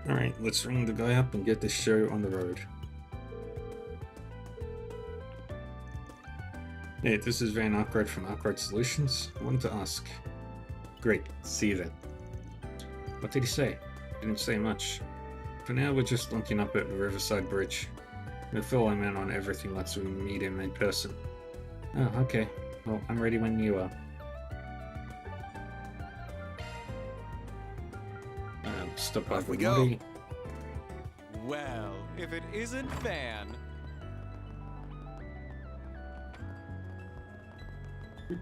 Alright, let's ring the guy up and get this show on the road. Hey, this is Van Arkwright from Arkwright Solutions. I wanted to ask. Great, see you then. What did he say? Didn't say much. For now, we're just linking up at the Riverside Bridge. We'll fill him in on everything once we meet him in person. Oh, okay. Well, I'm ready when you are. Stop by the lobby. Well, if it isn't Van. I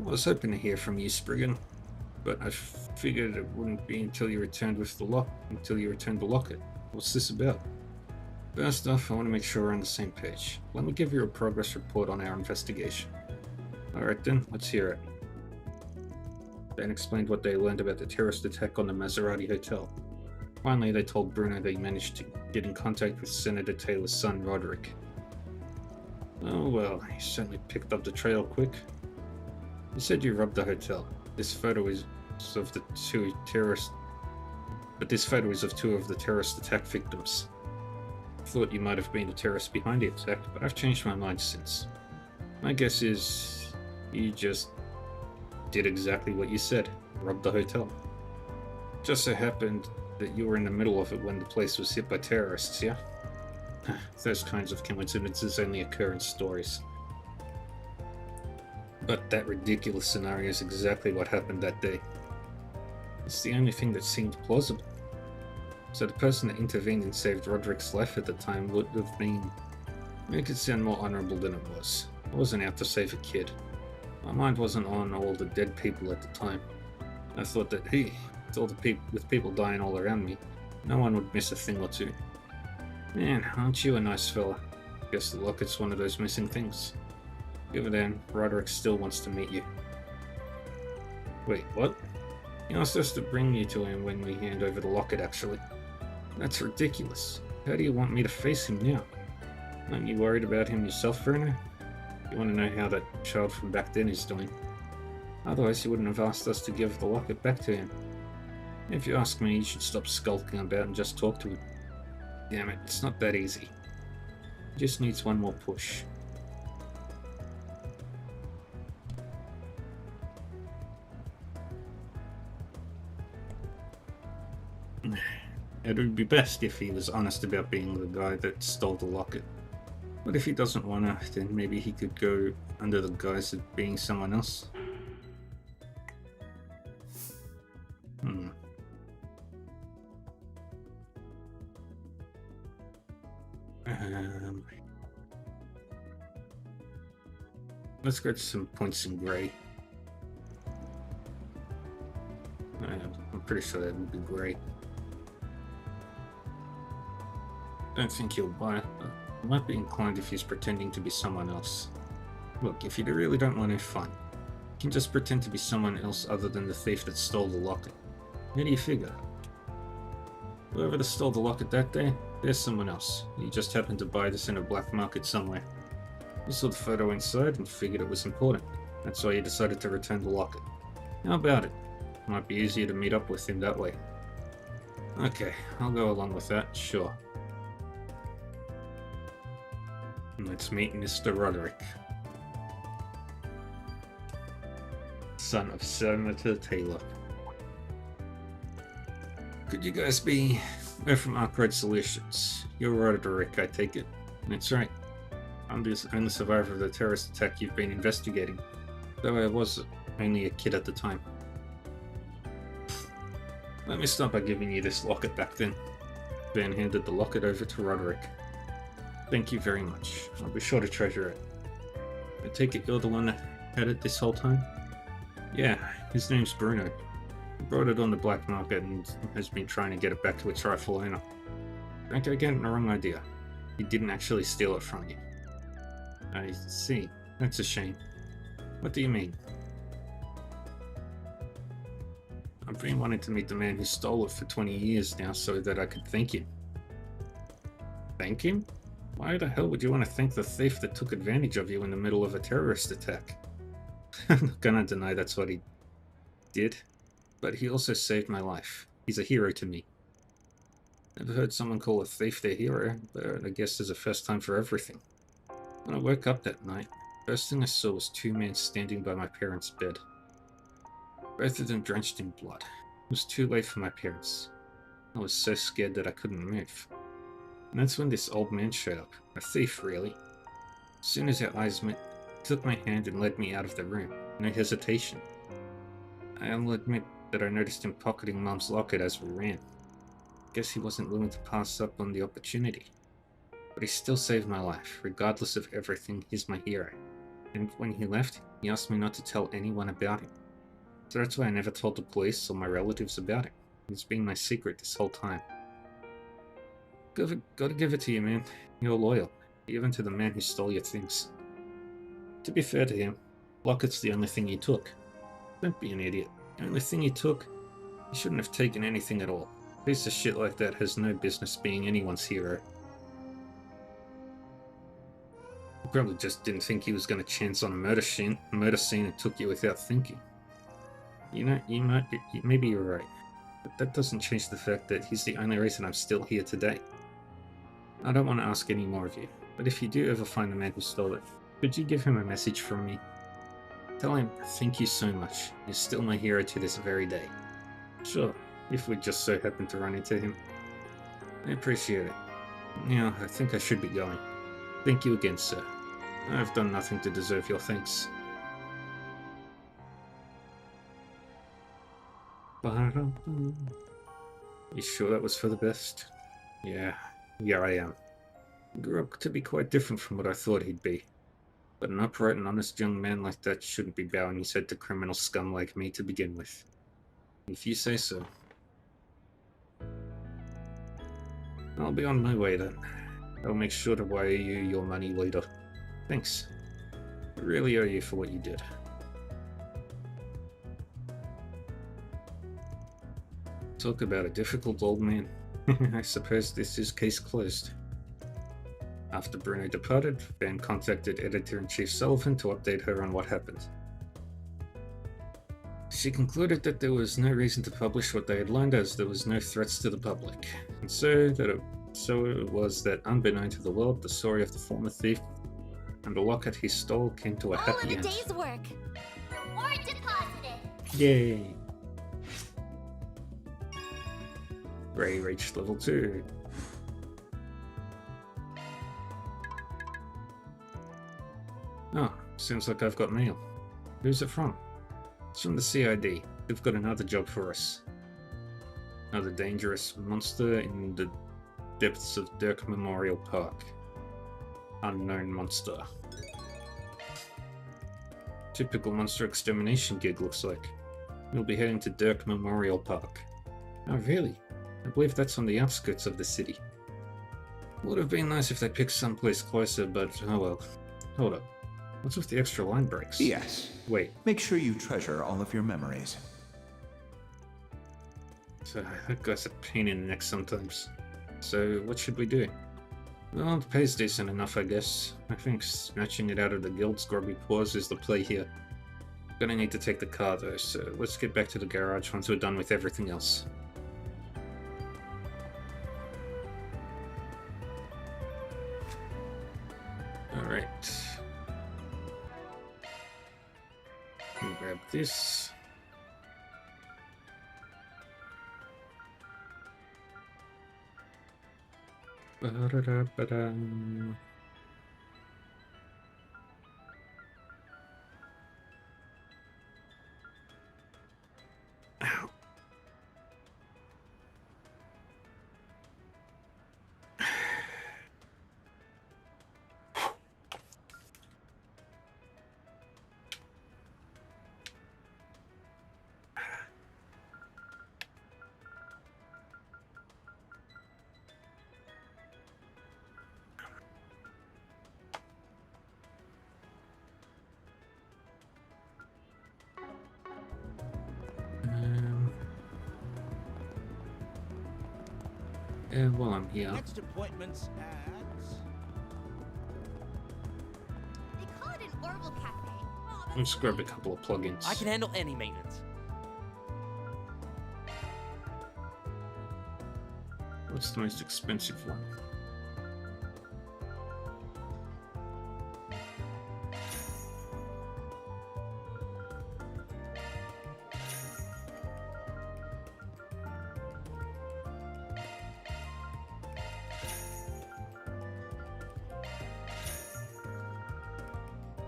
was hoping to hear from you, Spriggan, but I figured it wouldn't be until you returned the locket. What's this about? First off, I want to make sure we're on the same page. Let me give you a progress report on our investigation. Alright then, let's hear it. Dan explained what they learned about the terrorist attack on the Maserati Hotel. Finally, they told Bruno they managed to get in contact with Senator Taylor's son, Roderick. Oh well, he certainly picked up the trail quick. You said you robbed the hotel. This photo is of the two terrorists... But this photo is of two of the terrorist attack victims. Thought you might have been the terrorist behind the attack, but I've changed my mind since. My guess is you just did exactly what you said, robbed the hotel. Just so happened that you were in the middle of it when the place was hit by terrorists, yeah? Those kinds of coincidences only occur in stories. But that ridiculous scenario is exactly what happened that day. It's the only thing that seemed plausible. So the person that intervened and saved Roderick's life at the time would have been... Make it sound more honourable than it was. I wasn't out to save a kid. My mind wasn't on all the dead people at the time. I thought that, hey, with people dying all around me, no one would miss a thing or two. Man, aren't you a nice fella? Guess the locket's one of those missing things. Give it in, Roderick still wants to meet you. Wait, what? He asked us to bring you to him when we hand over the locket, actually. That's ridiculous. How do you want me to face him now? Aren't you worried about him yourself, Bruno? You want to know how that child from back then is doing. Otherwise, you wouldn't have asked us to give the locket back to him. If you ask me, you should stop skulking about and just talk to him. Damn it, it's not that easy. He just needs one more push. It would be best if he was honest about being the guy that stole the locket. But if he doesn't want to, then maybe he could go under the guise of being someone else. Let's go to some points in grey. I'm pretty sure that would be great. Don't think he'll buy it, but I might be inclined if he's pretending to be someone else. Look, if you really don't want to, fine. You can just pretend to be someone else other than the thief that stole the locket. How do you figure? Whoever that stole the locket that day, there's someone else. You just happened to buy this in a black market somewhere. You saw the photo inside and figured it was important. That's why you decided to return the locket. How about it? Might be easier to meet up with him that way. Okay, I'll go along with that, sure. Let's meet Mr. Roderick. Son of Senator Taylor. Could you guys be... We're from Arkwright Solutions. You're Roderick, I take it. That's right. I'm the only survivor of the terrorist attack you've been investigating. Though I was only a kid at the time. Let me start by giving you this locket back then. Van handed the locket over to Roderick. Thank you very much. I'll be sure to treasure it. I take it you're the one that had it this whole time? Yeah, his name's Bruno. He brought it on the black market and has been trying to get it back to its rightful owner. Don't go getting the wrong idea. He didn't actually steal it from you. I see. That's a shame. What do you mean? I've been wanting to meet the man who stole it for 20 years now so that I could thank him. Thank him? Why the hell would you want to thank the thief that took advantage of you in the middle of a terrorist attack? I'm not gonna deny that's what he did, but he also saved my life. He's a hero to me. Never heard someone call a thief their hero, but I guess there's a first time for everything. When I woke up that night, first thing I saw was two men standing by my parents' bed. Both of them drenched in blood. It was too late for my parents. I was so scared that I couldn't move. And that's when this old man showed up. A thief, really. As soon as our eyes met, he took my hand and led me out of the room. No hesitation. I'll admit that I noticed him pocketing Mum's locket as we ran. Guess he wasn't willing to pass up on the opportunity. But he still saved my life. Regardless of everything, he's my hero. And when he left, he asked me not to tell anyone about him. So that's why I never told the police or my relatives about it. It's been my secret this whole time. Gotta give it to you, man. You're loyal, even to the man who stole your things. To be fair to him, locket's the only thing he took. Don't be an idiot. The only thing he took, he shouldn't have taken anything at all. A piece of shit like that has no business being anyone's hero. He probably just didn't think he was going to chance on a murder scene and took you without thinking. You know, maybe you're right, but that doesn't change the fact that he's the only reason I'm still here today. I don't want to ask any more of you, but if you do ever find the man who stole it, could you give him a message from me? Tell him, thank you so much, you're still my hero to this very day. Sure, if we just so happen to run into him. I appreciate it. Now, I think I should be going. Thank you again, sir. I've done nothing to deserve your thanks. You sure that was for the best? Yeah, I am. He grew up to be quite different from what I thought he'd be. But an upright and honest young man like that shouldn't be bowing his head to criminal scum like me to begin with. If you say so. I'll be on my way then. I'll make sure to wire you your money later. Thanks. I really owe you for what you did. Talk about a difficult old man. I suppose this is case closed. After Bruno departed, Van contacted Editor-in-Chief Sullivan to update her on what happened. She concluded that there was no reason to publish what they had learned as there was no threats to the public, and so it was that unbeknown to the world, the story of the former thief and the locket he stole came to a happy end. All of a day's work. Reward deposited. Yay! Ray reached level 2. Oh, seems like I've got mail. Who's it from? It's from the CID. They've got another job for us. Another dangerous monster in the depths of Dirk Memorial Park. Unknown monster. Typical monster extermination gig, looks like. We'll be heading to Dirk Memorial Park. Oh, really? I believe that's on the outskirts of the city. Would have been nice if they picked someplace closer, but oh well. Hold up. What's with the extra line breaks? Yes. Wait. Make sure you treasure all of your memories. So that guy's a pain in the neck sometimes. So what should we do? Well, the pay's decent enough, I guess. I think snatching it out of the guild's grubby paws is the play here. Gonna need to take the car though, so let's get back to the garage once we're done with everything else. Alright. Grab this. Ba-da-da-ba-da. Ow. While I'm here, Next appointment's at... They call it an Orville Cafe. Oh, let's grab a couple of plugins. I can handle any maintenance. What's the most expensive one?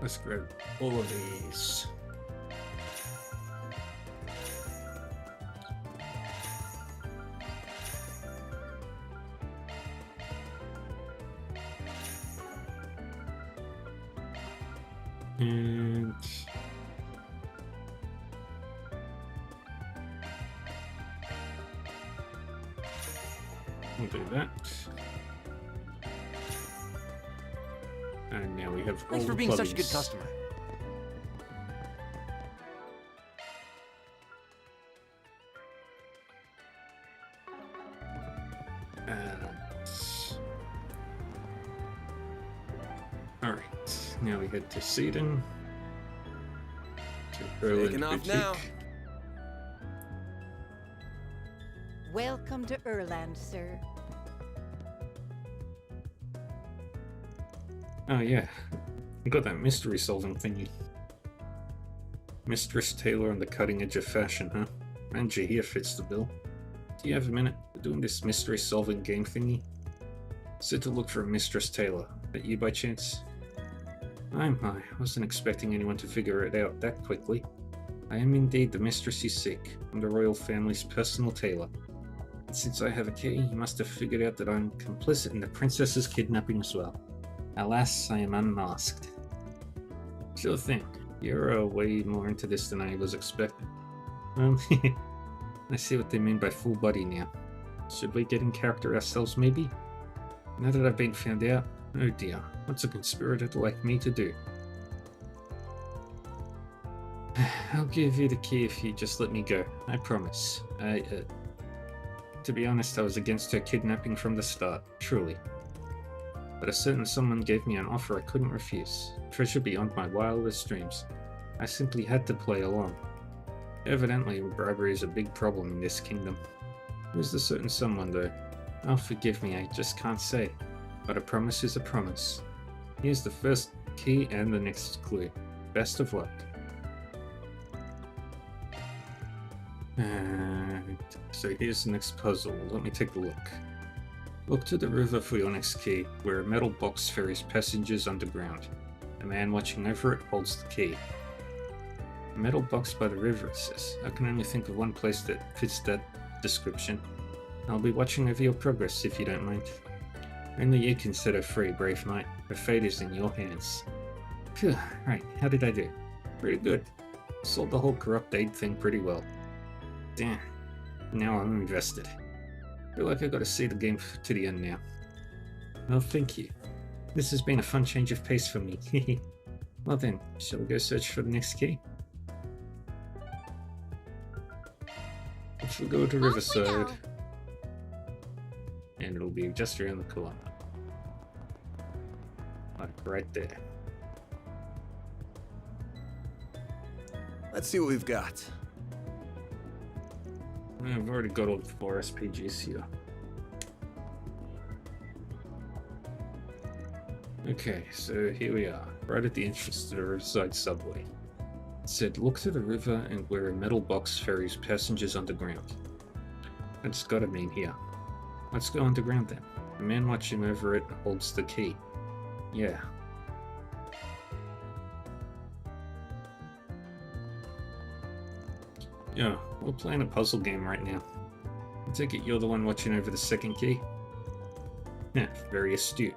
Let's grab all of these. And we'll do that. And now we have all Thanks for the being such a good plugins. customer. Alright, now we head to Seedon. To Berlin Taking off Boutique. now. Welcome to Erland, sir. Oh yeah, you got that mystery solving thingy. Mistress Taylor on the cutting edge of fashion, huh? Ranger here fits the bill. Do you have a minute? We're doing this mystery solving game thingy. Said to look for a Mistress Taylor. That you by chance? My, wasn't expecting anyone to figure it out that quickly. I am indeed the mistress you seek. I'm the royal family's personal tailor. And since I have a key, you must have figured out that I'm complicit in the princess's kidnapping as well. Alas, I am unmasked. Sure thing. You're way more into this than I was expecting. I see what they mean by full body now. Should we get in character ourselves, maybe? Now that I've been found out, oh dear, what's a conspirator like me to do? I'll give you the key if you just let me go, I promise. To be honest, I was against her kidnapping from the start, truly. But a certain someone gave me an offer I couldn't refuse. Treasure beyond my wildest dreams. I simply had to play along. Evidently, bribery is a big problem in this kingdom. Who's the certain someone, though? Oh, forgive me, I just can't say. But a promise is a promise. Here's the first key and the next clue. Best of luck. So here's the next puzzle. Let me take a look. Look to the river for your next key, where a metal box ferries passengers underground. A man watching over it holds the key. A metal box by the river, it says. I can only think of one place that fits that description. I'll be watching over your progress, if you don't mind. Only you can set her free, brave knight. Her fate is in your hands. Phew, right, how did I do? Pretty good. Sold the whole corrupt aid thing pretty well. Damn, now I'm invested. Feel like I gotta see the game to the end now. Well, thank you. This has been a fun change of pace for me. Well then, shall we go search for the next key? we'll go to Off we Riverside. go. And it'll be just around the corner. Like right there. Let's see what we've got. I've already got all 4 SPGs here. Okay, so here we are, right at the entrance to the Riverside subway. It said, look to the river and where a metal box ferries passengers underground. That's gotta mean here. Let's go underground then. The man watching over it holds the key. Yeah. Yeah, we're playing a puzzle game right now. I take it you're the one watching over the second key? Yeah, very astute.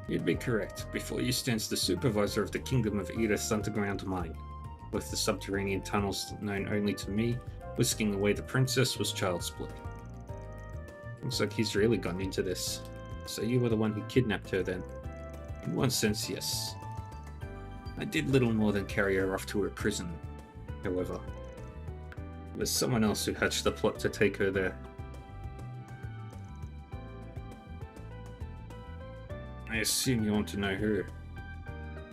You'd be correct. Before you stands the supervisor of the Kingdom of Edith's underground mine, with the subterranean tunnels known only to me. Whisking away the princess was child's play. Looks like he's really gone into this. So you were the one who kidnapped her then? In one sense, yes. I did little more than carry her off to her prison, however. It was someone else who hatched the plot to take her there. I assume you want to know her,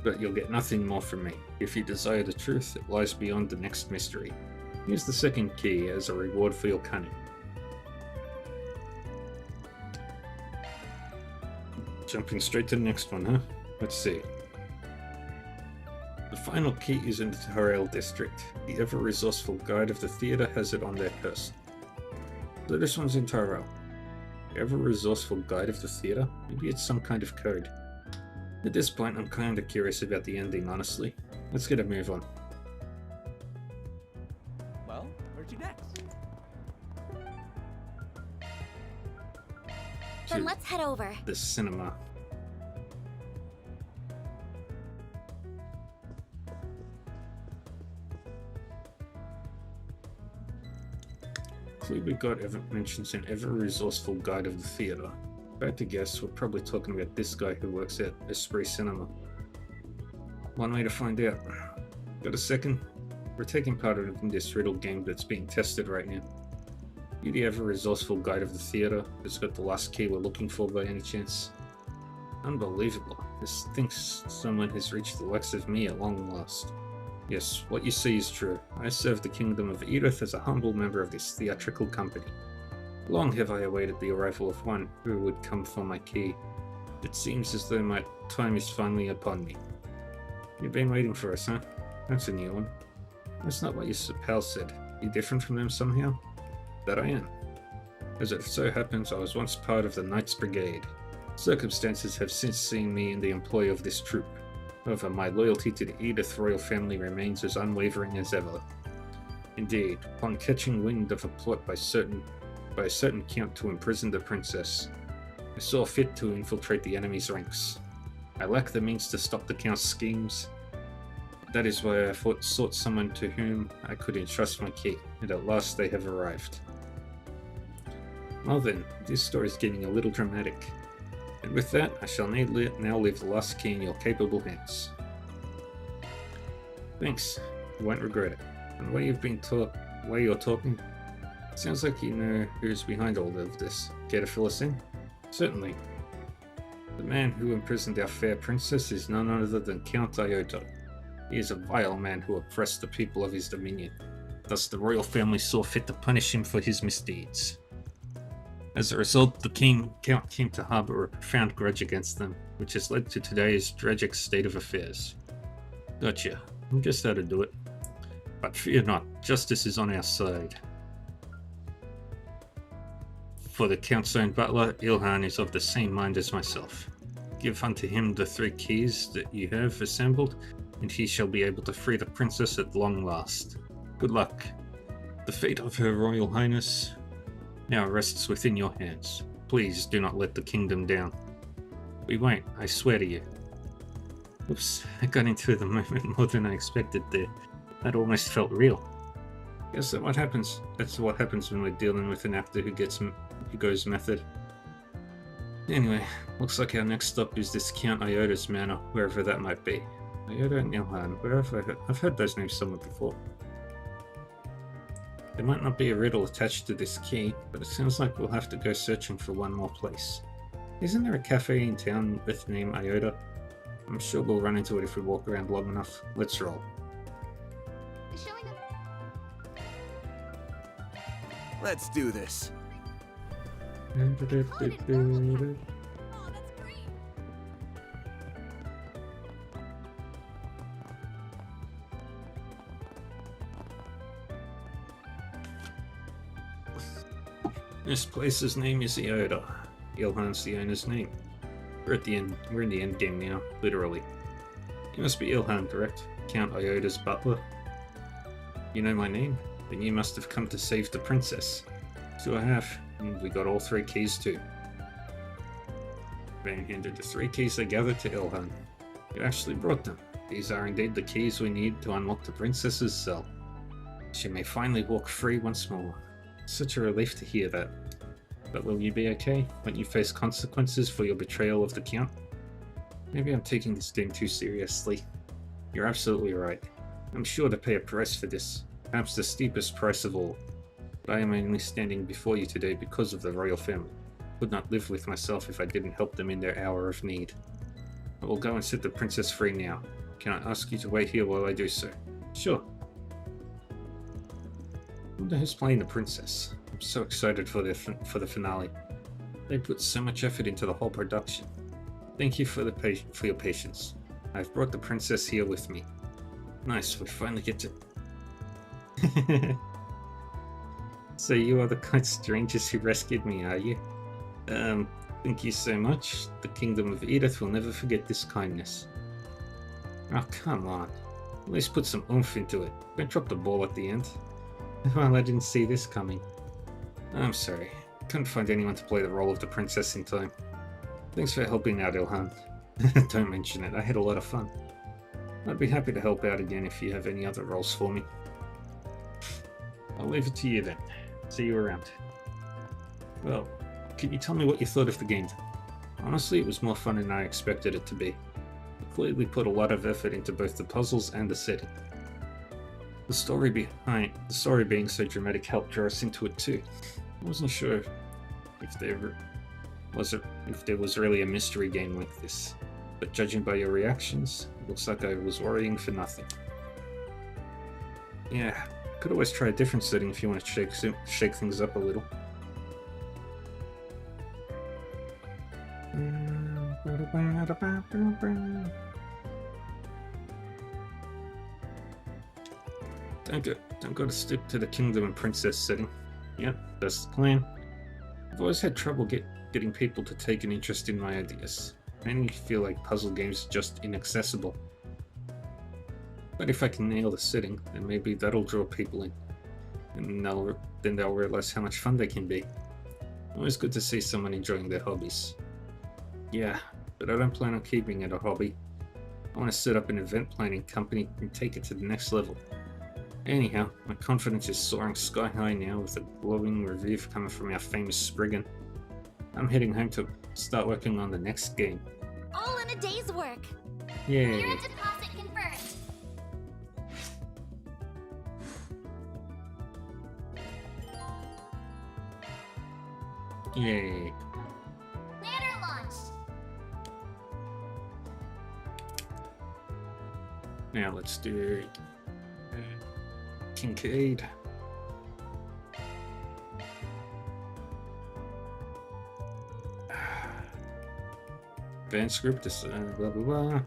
but you'll get nothing more from me. If you desire the truth, it lies beyond the next mystery. Here's the second key as a reward for your cunning. Jumping straight to the next one, huh? Let's see. The final key is in the Tyrell district. The ever-resourceful guide of the theatre has it on their person. So this one's in Tyrell. Ever-resourceful guide of the theatre? Maybe it's some kind of code. At this point, I'm kinda curious about the ending, honestly. Let's get a move on. Well, where to next? Then let's head over. The cinema. Clue we got mentions an ever-resourceful guide of the theatre. If I had to guess, we're probably talking about this guy who works at Esprit Cinema. One way to find out. Got a second? We're taking part in this riddle game that's being tested right now. You the ever-resourceful guide of the theatre that's got the last key we're looking for by any chance? Unbelievable. This thinks someone has reached the likes of me at long last. Yes, what you see is true. I serve the Kingdom of Edith as a humble member of this theatrical company. Long have I awaited the arrival of one who would come for my key. It seems as though my time is finally upon me. You've been waiting for us, huh? That's a new one. That's not what your pal said. You different from them somehow? That I am. As it so happens, I was once part of the Knights Brigade. Circumstances have since seen me in the employ of this troop. However, my loyalty to the Edith royal family remains as unwavering as ever. Indeed, upon catching wind of a plot by a certain count to imprison the princess, I saw fit to infiltrate the enemy's ranks. I lack the means to stop the count's schemes. That is why I sought someone to whom I could entrust my key, and at last they have arrived. Well then, this story is getting a little dramatic. And with that, I shall now leave the last key in your capable hands. Thanks, you won't regret it. And the way you're talking, it sounds like you know who's behind all of this. Care to fill us in? Certainly. The man who imprisoned our fair princess is none other than Count Iota. He is a vile man who oppressed the people of his dominion. Thus the royal family saw fit to punish him for his misdeeds. As a result, the Count came to harbour a profound grudge against them, which has led to today's tragic state of affairs. Gotcha. I guess that'll do it. But fear not, justice is on our side. For the Count's own butler, Ilhan is of the same mind as myself. Give unto him the 3 keys that you have assembled, and he shall be able to free the princess at long last. Good luck. The fate of Her Royal Highness now rests within your hands. Please do not let the kingdom down. We won't, I swear to you. Oops, I got into the moment more than I expected there. That almost felt real. Guess that's what happens when we're dealing with an actor who goes method. Anyway, looks like our next stop is this Count Iota's manor, wherever that might be. Iota and Ilhan, where have I've heard those names somewhere before. There might not be a riddle attached to this key, but it sounds like we'll have to go searching for one more place. Isn't there a cafe in town with the name Iota? I'm sure we'll run into it if we walk around long enough. Let's roll. Showing up. Let's do this. Oh, that's great. This place's name is Iota. Ilhan's the owner's name. We're in the end game now, literally. You must be Ilhan, correct? Count Iota's butler. You know my name? Then you must have come to save the princess. So I have, and we got all 3 keys too. Van handed the 3 keys they gathered to Ilhan. You actually brought them. These are indeed the keys we need to unlock the princess's cell. She may finally walk free once more. Such a relief to hear that. But will you be okay when you face consequences for your betrayal of the Count? Maybe I'm taking this game too seriously. You're absolutely right. I'm sure to pay a price for this, perhaps the steepest price of all. But I am only standing before you today because of the royal family. I could not live with myself if I didn't help them in their hour of need. I will go and set the princess free now. Can I ask you to wait here while I do so? Sure. I wonder who's playing the princess. I'm so excited for the finale. They put so much effort into the whole production. Thank you for your patience. I've brought the princess here with me. Nice, we finally get to... So you are the kind strangers who rescued me, are you? Thank you so much. The Kingdom of Edith will never forget this kindness. Oh, come on. At least put some oomph into it. Don't drop the ball at the end. Well, I didn't see this coming. I'm sorry. Couldn't find anyone to play the role of the princess in time. Thanks for helping out, Ilhan. Don't mention it. I had a lot of fun. I'd be happy to help out again if you have any other roles for me. I'll leave it to you then. See you around. Well, can you tell me what you thought of the game? Honestly, it was more fun than I expected it to be. I clearly put a lot of effort into both the puzzles and the setting. The story being so dramatic helped draw us into it too. I wasn't sure if there was really a mystery game like this, but judging by your reactions, it looks like I was worrying for nothing. Yeah, could always try a different setting if you want to shake things up a little. Don't go to stick to the Kingdom and Princess setting. Yep, that's the plan. I've always had trouble getting people to take an interest in my ideas. I only feel like puzzle games are just inaccessible. But if I can nail the setting, then maybe that'll draw people in. And then they'll realize how much fun they can be. Always good to see someone enjoying their hobbies. Yeah, but I don't plan on keeping it a hobby. I want to set up an event planning company and take it to the next level. Anyhow, my confidence is soaring sky high now with a glowing review coming from our famous Spriggan. I'm heading home to start working on the next game. All in a day's work. Yay! Your deposit confirmed. Yay! Ladder launched. Now let's do Kincaid. Advanced script, blah blah blah.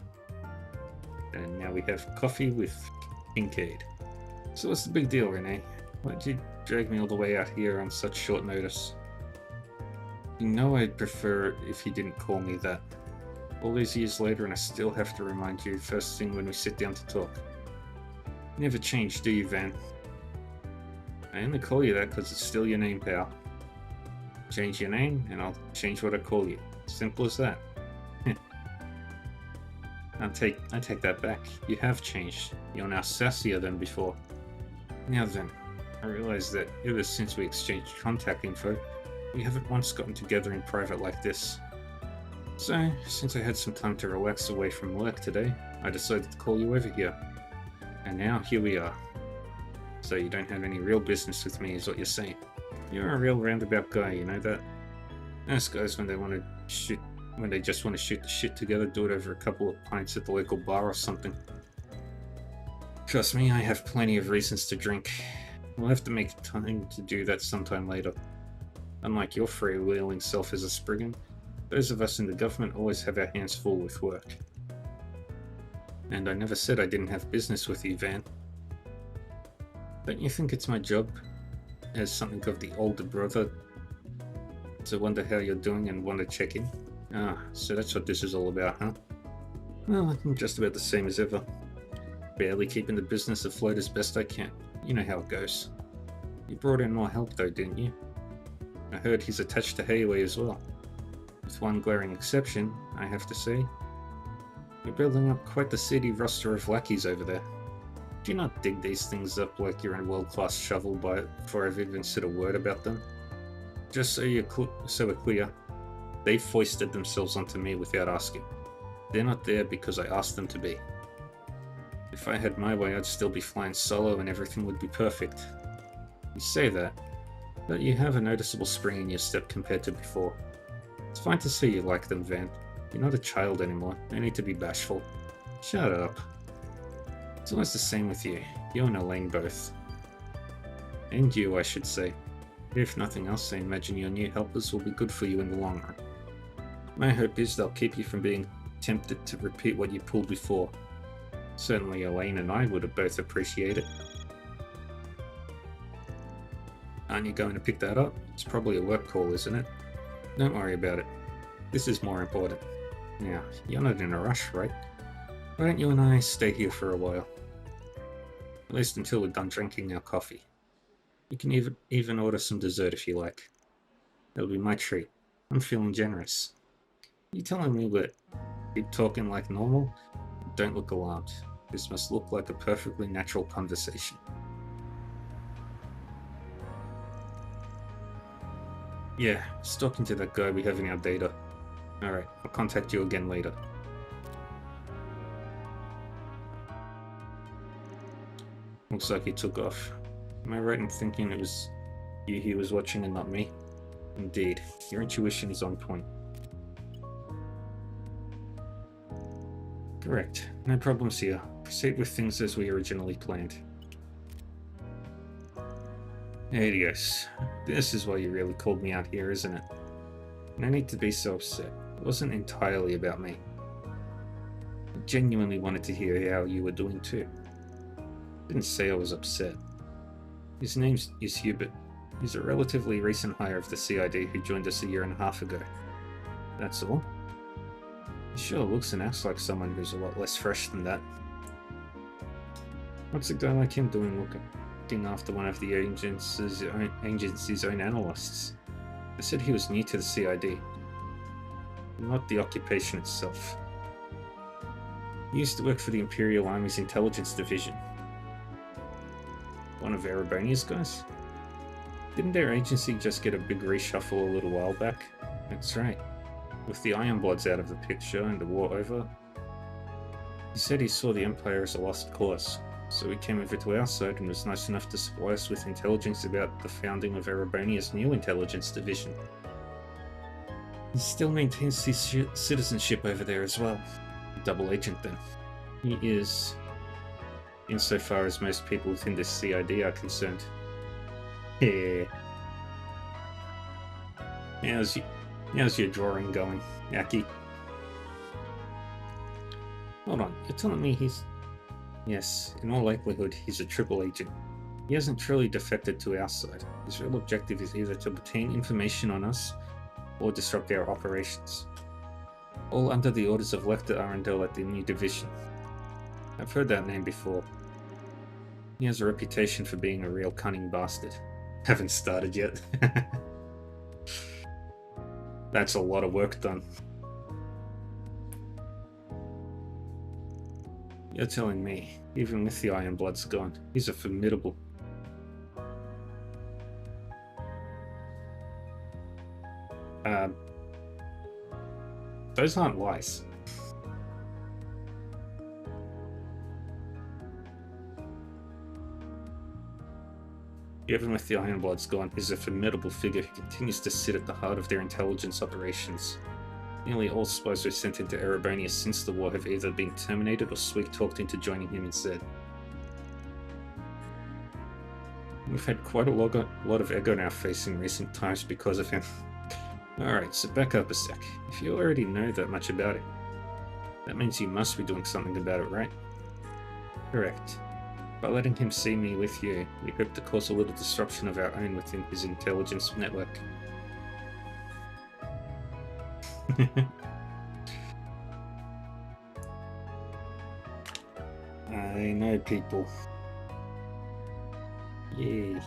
And now we have coffee with Kincaid. So what's the big deal, Renee? Why'd you drag me all the way out here on such short notice? You know I'd prefer if you didn't call me that. All these years later and I still have to remind you first thing when we sit down to talk. You never change, do you, Van? I only call you that because it's still your name, pal. Change your name and I'll change what I call you. Simple as that. I take that back. You have changed. You're now sassier than before. Now then, I realize that ever since we exchanged contact info, we haven't once gotten together in private like this. So, since I had some time to relax away from work today, I decided to call you over here. And now, here we are. So you don't have any real business with me, is what you're saying. You're a real roundabout guy, you know that? Most guys, when they just want to shoot the shit together, do it over a couple of pints at the local bar or something. Trust me, I have plenty of reasons to drink. We'll have to make time to do that sometime later. Unlike your freewheeling self as a Spriggan, those of us in the government always have our hands full with work. And I never said I didn't have business with you, Van. Don't you think it's my job, as something of the older brother, to wonder how you're doing and want to check in? Ah, so that's what this is all about, huh? Well, I'm just about the same as ever. Barely keeping the business afloat as best I can. You know how it goes. You brought in more help though, didn't you? I heard he's attached to Hayway as well. With one glaring exception, I have to say. You're building up quite the seedy roster of lackeys over there. Do you not dig these things up like you're a world-class shovel before I've even said a word about them? Just so we're clear, they foisted themselves onto me without asking. They're not there because I asked them to be. If I had my way, I'd still be flying solo and everything would be perfect. You say that, but you have a noticeable spring in your step compared to before. It's fine to see you like them, Van. You're not a child anymore. No need to be bashful. Shut up. It's almost the same with you. You and Elaine both. And you, I should say. If nothing else, I imagine your new helpers will be good for you in the long run. My hope is they'll keep you from being tempted to repeat what you pulled before. Certainly Elaine and I would have both appreciated it. Aren't you going to pick that up? It's probably a work call, isn't it? Don't worry about it. This is more important. Now, you're not in a rush, right? Why don't you and I stay here for a while? At least until we're done drinking our coffee. You can even order some dessert if you like. It'll be my treat. I'm feeling generous. You telling me that keep talking like normal? Don't look alarmed. This must look like a perfectly natural conversation. Yeah, just talking to that guy we have in our data. Alright, I'll contact you again later. Looks like he took off. Am I right in thinking it was you he was watching and not me? Indeed, your intuition is on point. Correct. No problems here. Proceed with things as we originally planned. Adios. This is why you really called me out here, isn't it? No need to be so upset. It wasn't entirely about me. I genuinely wanted to hear how you were doing too. Didn't say I was upset. His name is Hubert. He's a relatively recent hire of the CID who joined us a year and a half ago. That's all. He sure looks and acts like someone who's a lot less fresh than that. What's a guy like him doing looking after one of the agency's own analysts? I said he was new to the CID, not the occupation itself. He used to work for the Imperial Army's Intelligence Division. One of Erebonia's guys? Didn't their agency just get a big reshuffle a little while back? That's right. With the Ironbloods out of the picture and the war over. He said he saw the Empire as a lost cause, so he came over to our side and was nice enough to supply us with intelligence about the founding of Erebonia's new intelligence division. He still maintains his citizenship over there as well. Double agent then. He is, insofar as most people within this CID are concerned. Yeah. How's your drawing going, Aki? Hold on, you're telling me he's... Yes, in all likelihood, he's a triple agent. He hasn't truly defected to our side. His real objective is either to obtain information on us, or disrupt our operations. All under the orders of Lecter Arundel at the new division. I've heard that name before. He has a reputation for being a real cunning bastard. Haven't started yet. That's a lot of work done. You're telling me, even with the Ironbloods gone, he's a formidable... Those aren't lies. Even with the Ironbloods gone, he's a formidable figure who continues to sit at the heart of their intelligence operations. Nearly all spies who are sent into Erebonius since the war have either been terminated or sweet-talked into joining him instead. We've had quite a lot of ego in our face in recent times because of him. Alright, so back up a sec. If you already know that much about it, that means you must be doing something about it, right? Correct. By letting him see me with you, we hope to cause a little disruption of our own within his intelligence network. I know, people. Yay.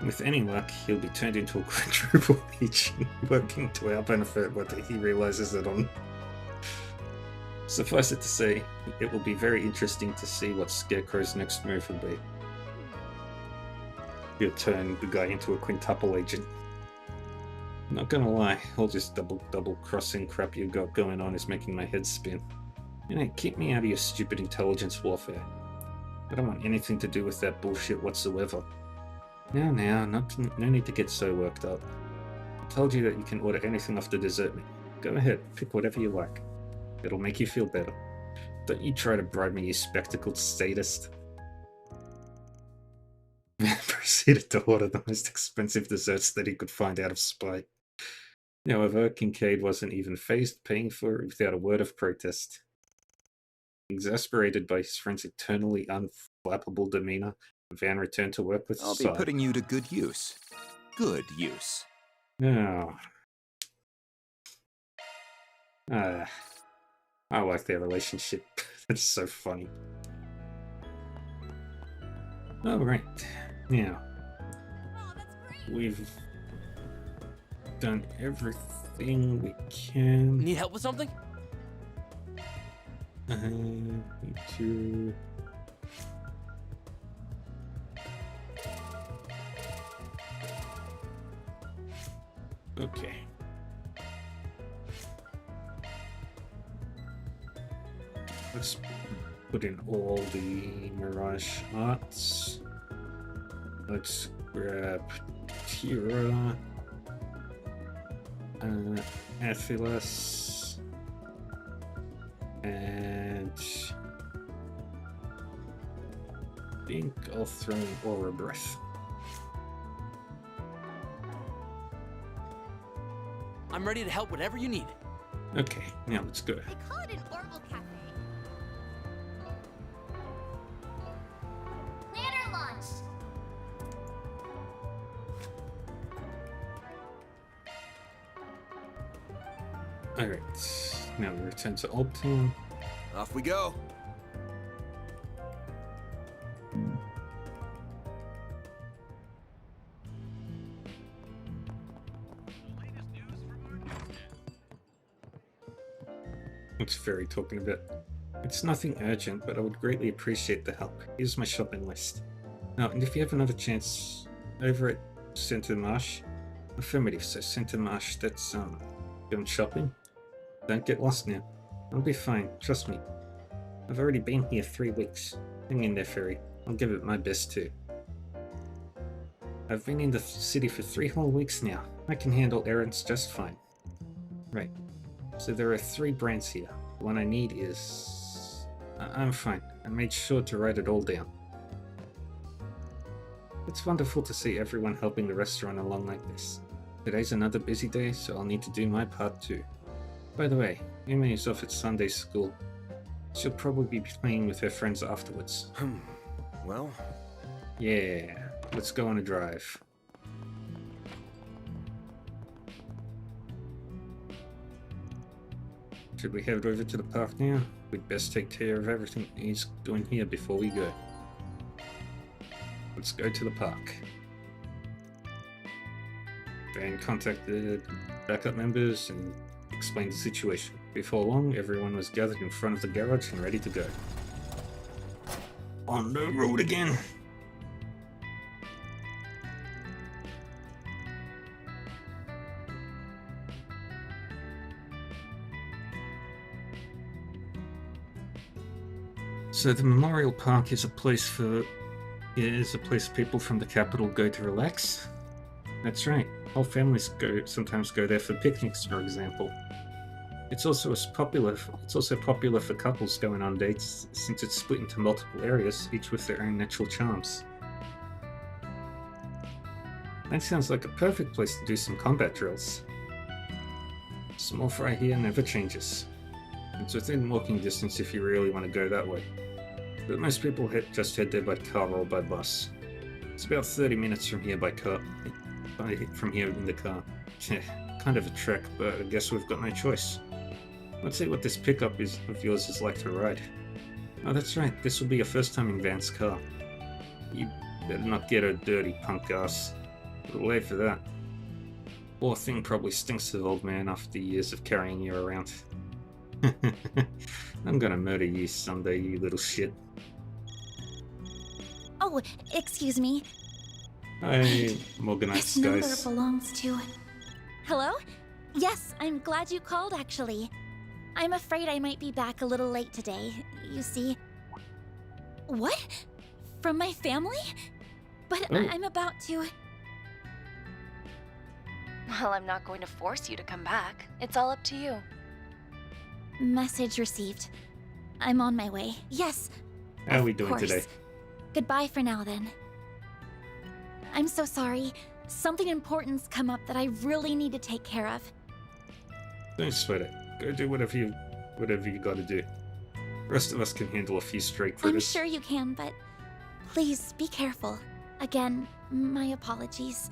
With any luck, he'll be turned into a quadruple legion, working to our benefit whether he realizes it on. Suffice it to say, it will be very interesting to see what Scarecrow's next move will be. He'll turn the guy into a quintuple agent. Not gonna lie, all this double crossing crap you've got going on is making my head spin. You know, keep me out of your stupid intelligence warfare. I don't want anything to do with that bullshit whatsoever. Now, no need to get so worked up. I told you that you can order anything off the dessert menu. Go ahead, pick whatever you like. It'll make you feel better. Don't you try to bribe me, you spectacled sadist. Proceeded to order the most expensive desserts that he could find out of spite. However, Kincaid wasn't even fazed, paying for it without a word of protest. Exasperated by his friend's eternally unflappable demeanor, Van returned to work with I'll Sai. be putting you to good use. Good use. No. I like their relationship. It's so funny. Alright. Now, we've done everything we can. Need help with something? Need to... Okay. Let's put in all the Mirage arts. Let's grab Tira, Athelas, and I think I'll throw in Aura Breath. I'm ready to help whatever you need. Okay, now let's go. They call it an Orbital Cafe. Planner launched. Alright, now we return to Old Town. Off we go. What's Fairy talking about? It's nothing urgent, but I would greatly appreciate the help. Here's my shopping list. Now, and if you have another chance over at Center Marsh, affirmative, so Center Marsh, that's, going shopping? Don't get lost now. I'll be fine, trust me. I've already been here 3 weeks. Hang in there, Fairy. I'll give it my best too. I've been in the city for 3 whole weeks now. I can handle errands just fine. Right. So there are 3 brands here. The one I need is... I'm fine. I made sure to write it all down. It's wonderful to see everyone helping the restaurant along like this. Today's another busy day, so I'll need to do my part too. By the way, Yumi is off at Sunday school. She'll probably be playing with her friends afterwards. Well... Yeah, let's go on a drive. Should we head over to the park now? We'd best take care of everything he's doing here before we go. Let's go to the park. Van contacted backup members and explained the situation. Before long, everyone was gathered in front of the garage and ready to go. On the road again! So the Memorial Park is a place people from the capital go to relax. That's right. Whole families sometimes go there for picnics, for example. It's also popular for couples going on dates, since it's split into multiple areas, each with their own natural charms. That sounds like a perfect place to do some combat drills. Small fry here never changes. It's within walking distance if you really want to go that way. But most people just head there by car or by bus. It's about 30 minutes from here by car. From here in the car. Kind of a trek, but I guess we've got no choice. Let's see what this pickup of yours is like to ride. Oh, that's right. This will be your first time in Van's car. You better not get her dirty, punk ass. A little late for that. Poor thing probably stinks of old man after years of carrying you around. I'm gonna murder you someday, you little shit. Oh, excuse me. Hi, Morganite's This number guys. belongs to... Hello? Yes, I'm glad you called, actually. I'm afraid I might be back a little late today. You see... What? From my family? But I'm about to... Well, I'm not going to force you to come back. It's all up to you. Message received. I'm on my way. Yes. How are we doing today? Goodbye for now, then. I'm so sorry. Something important's come up that I really need to take care of. Don't sweat it. Go do whatever you gotta do. The rest of us can handle a few straight I'm critters. sure you can, but please be careful. Again, my apologies.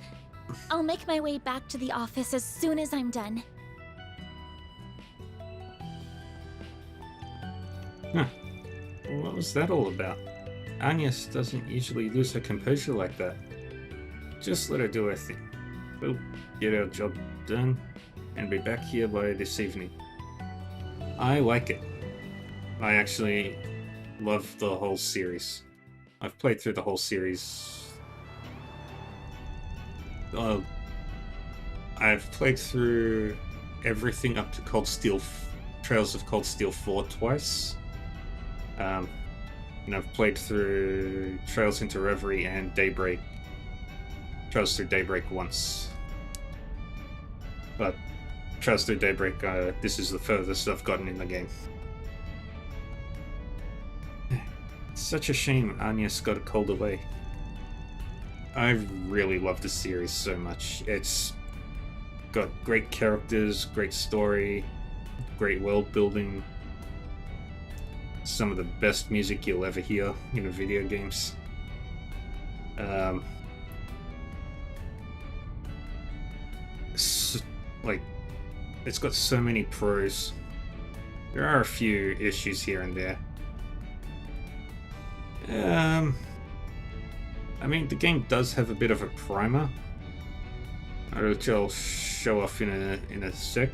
I'll make my way back to the office as soon as I'm done. Huh. What was that all about? Agnes doesn't usually lose her composure like that. Just let her do her thing. We'll get our job done and be back here by this evening. I like it. I actually love the whole series. I've played through the whole series. I've played through everything up to Trails of Cold Steel 4 twice. And I've played through Trails into Reverie and Daybreak. Trails through Daybreak once. But Trails through Daybreak, this is the furthest I've gotten in the game. It's such a shame Agnes got called away. I really love the series so much. It's got great characters, great story, great world building, some of the best music you'll ever hear in a video games. It's got so many pros. There are a few issues here and there. I mean, the game does have a bit of a primer, which I'll show off in a sec,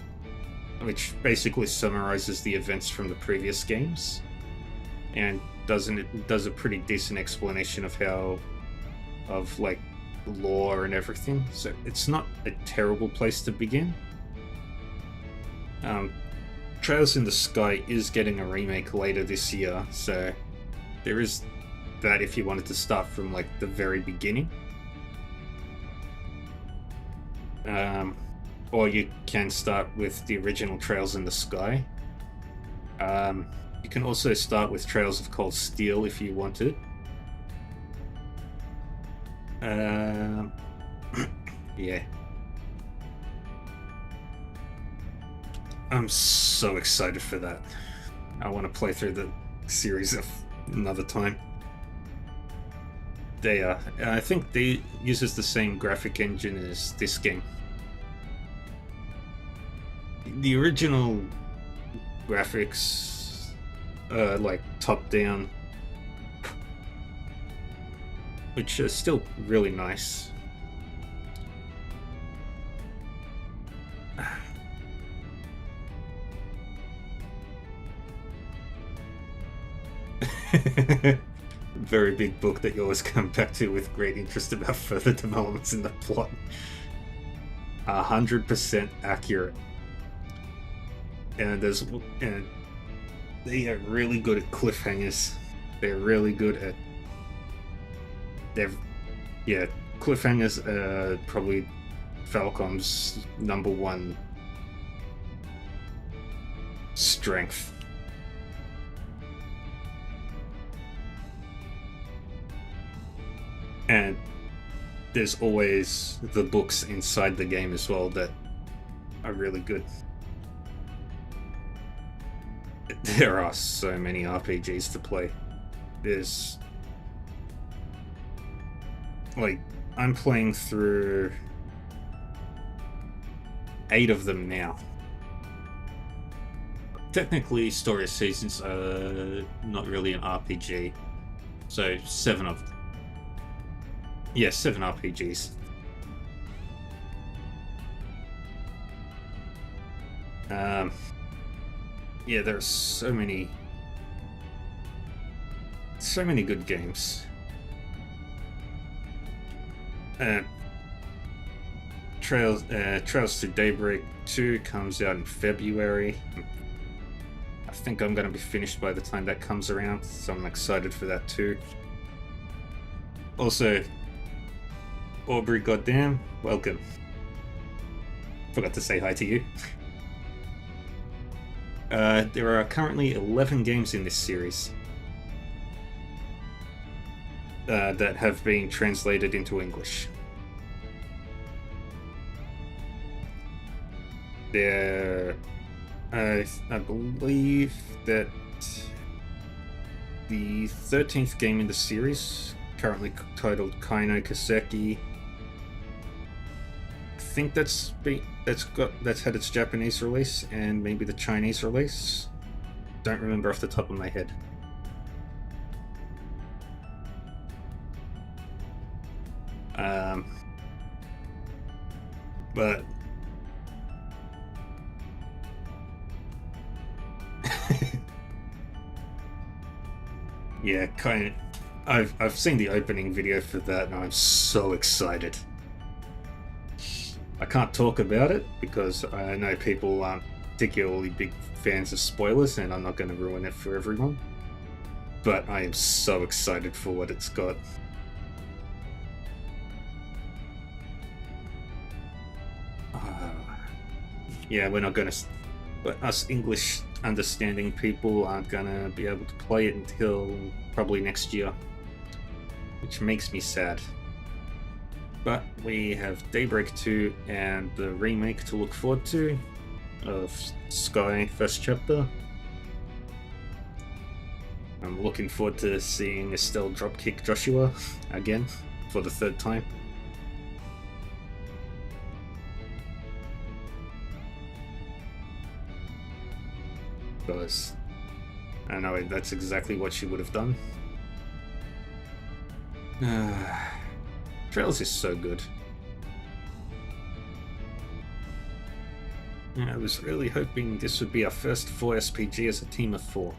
which basically summarizes the events from the previous games, and does a pretty decent explanation of like lore and everything. So it's not a terrible place to begin. Trails in the Sky is getting a remake later this year, so there is that if you wanted to start from like the very beginning. Or you can start with the original Trails in the Sky. You can also start with Trails of Cold Steel if you wanted. Yeah. I'm so excited for that. I want to play through the series another time. I think they uses the same graphic engine as this game. The original graphics, like top-down, which are still really nice. Very big book that you always come back to with great interest about further developments in the plot. 100% accurate. And they are really good at cliffhangers. They're really good at... Yeah, cliffhangers are probably Falcom's #1 strength. And there's always the books inside the game as well that are really good. There are so many RPGs to play. There's... like, I'm playing through 8 of them now. Technically, Story of Seasons are not really an RPG, so 7 of them. Yeah, 7 RPGs. Yeah, there are so many good games. Trails to Daybreak 2 comes out in February. I think I'm going to be finished by the time that comes around, so I'm excited for that too. Also, Aubrey, goddamn, welcome. Forgot to say hi to you. There are currently 11 games in this series that have been translated into English. I believe that the 13th game in the series, currently titled Kaino Kaseki, I think that's had its Japanese release and maybe the Chinese release. Don't remember off the top of my head. But yeah, kind of. I've seen the opening video for that, and I'm so excited. I can't talk about it because I know people aren't particularly big fans of spoilers, and I'm not going to ruin it for everyone. But I am so excited for what it's got. Yeah, we're not going to... But us English understanding people aren't going to be able to play it until probably next year. Which makes me sad. But we have Daybreak 2 and the remake to look forward to of Sky First Chapter. I'm looking forward to seeing Estelle dropkick Joshua again for the 3rd time. Because I know that's exactly what she would have done. Trails is so good. Yeah, I was really hoping this would be our first 4 SPG as a team of 4.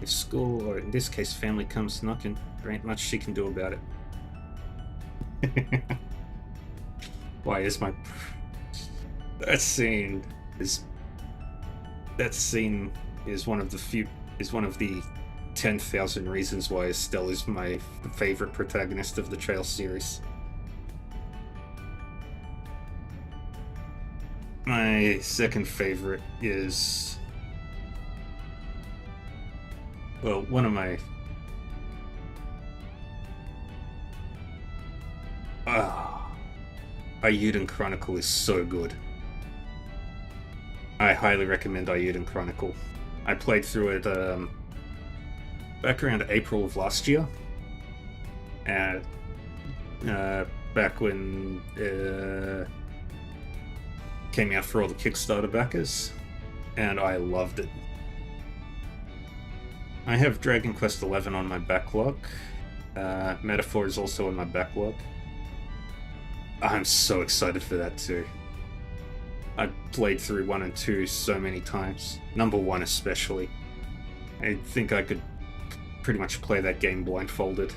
If school, or in this case family, comes knocking, there ain't much she can do about it. Why is my... That scene is one of the 10,000 reasons why Estelle is my favorite protagonist of the Trail series. My second favorite is... well, one of my... Ayuden Chronicle is so good. I highly recommend Ayuden Chronicle. I played through it back around April of last year, and back when came out for all the Kickstarter backers, and I loved it. I have Dragon Quest XI on my backlog. Metaphor is also on my backlog. I'm so excited for that too. I played through 1 and 2 so many times. Number 1 especially. I think I could pretty much play that game blindfolded.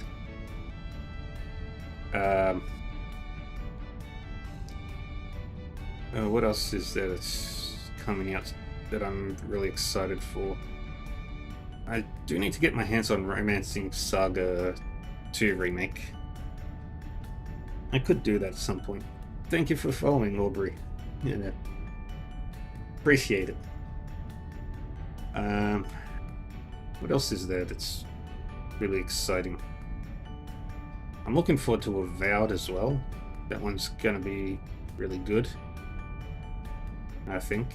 What else is there that's coming out that I'm really excited for? I do need to get my hands on Romancing Saga 2 Remake. I could do that at some point. Thank you for following, Aubrey. Yeah. Appreciate it. What else is there that's really exciting? I'm looking forward to Avowed as well. That one's gonna be really good, I think.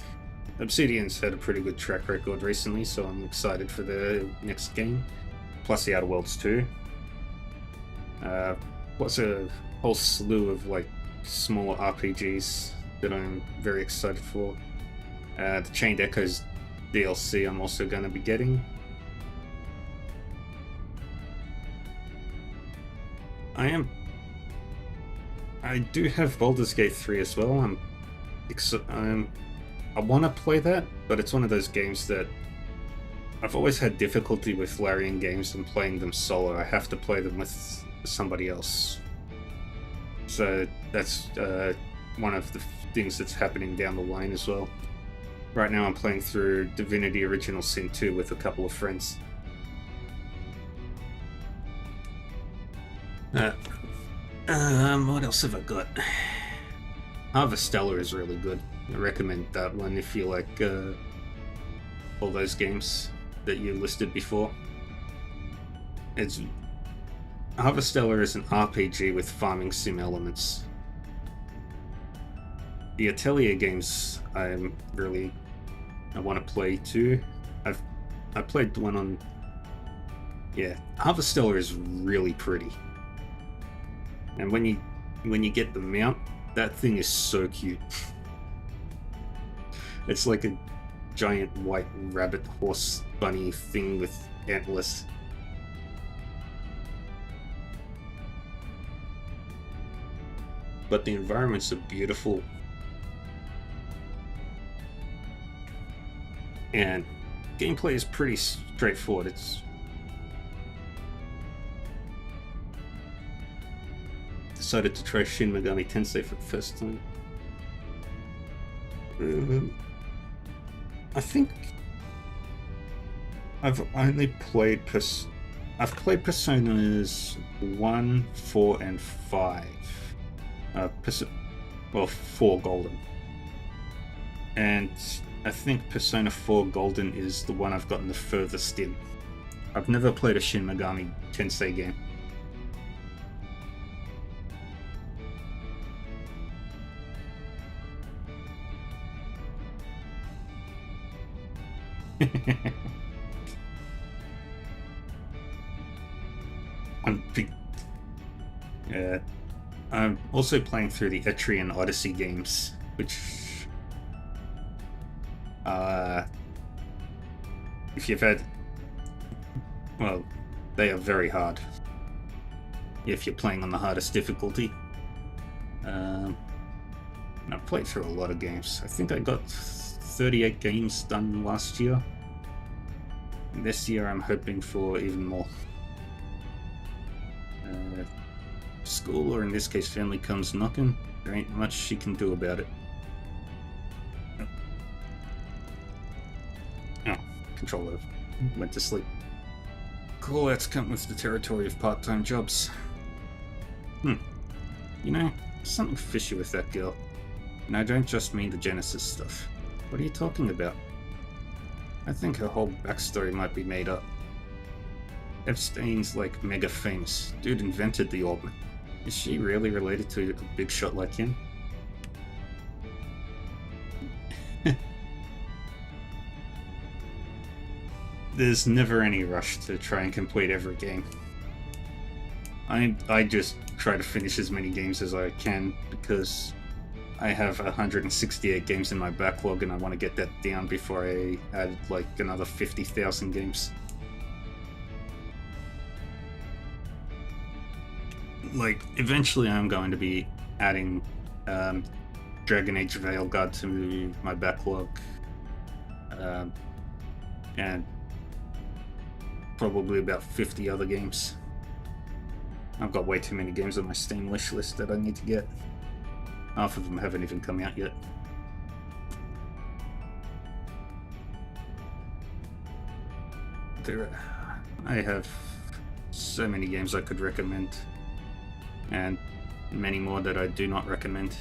Obsidian's had a pretty good track record recently, so I'm excited for the next game. Plus the Outer Worlds 2. Plus a whole slew of like smaller RPGs that I'm very excited for. The Chained Echoes DLC I'm also going to be getting. I do have Baldur's Gate 3 as well. I want to play that, but it's one of those games that I've always had difficulty with Larian games and playing them solo. I have to play them with somebody else. So that's one of the things that's happening down the line as well. Right now I'm playing through Divinity Original Sin 2 with a couple of friends. What else have I got? Harvestella is really good. I recommend that one if you like all those games that you listed before. Harvestella is an RPG with farming sim elements. The Atelier games I want to play too. I played one on... Yeah, Harvestella is really pretty. And when you get the mount, that thing is so cute. It's like a giant white rabbit horse bunny thing with antlers. But the environments are beautiful. And gameplay is pretty straightforward. It's decided to try Shin Megami Tensei for the first time. I think I've only played I've played Personas 1, 4, and 5. 4 Golden. And I think Persona 4 Golden is the one I've gotten the furthest in. I've never played a Shin Megami Tensei game. I'm also playing through the Etrian Odyssey games, which if you've had, well, they are very hard if you're playing on the hardest difficulty. And I've played through a lot of games. I think I got 38 games done last year. This year I'm hoping for even more. School, or in this case family, comes knocking. There ain't much she can do about it. Oh, controller went to sleep. Call-outs come with the territory of part-time jobs. You know, something fishy with that girl. And I don't just mean the Genesis stuff. What are you talking about? I think her whole backstory might be made up. Epstein's like mega famous. Dude invented the orbit. Is she really related to a big shot like him? There's never any rush to try and complete every game. I just try to finish as many games as I can because I have 168 games in my backlog and I want to get that down before I add like another 50,000 games. Like, eventually I'm going to be adding Dragon Age Veilguard to my backlog, and probably about 50 other games. I've got way too many games on my Steam wish list that I need to get. Half of them haven't even come out yet. I have so many games I could recommend, and many more that I do not recommend.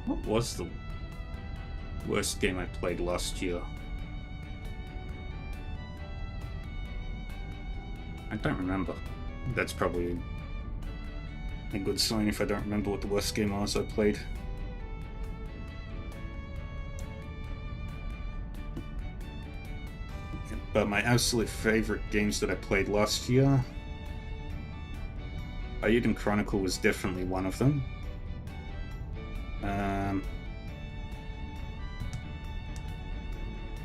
What was the worst game I played last year? I don't remember. That's probably a good sign if I don't remember what the worst game was I played. But my absolute favorite games that I played last year, Ayuden Chronicle was definitely one of them.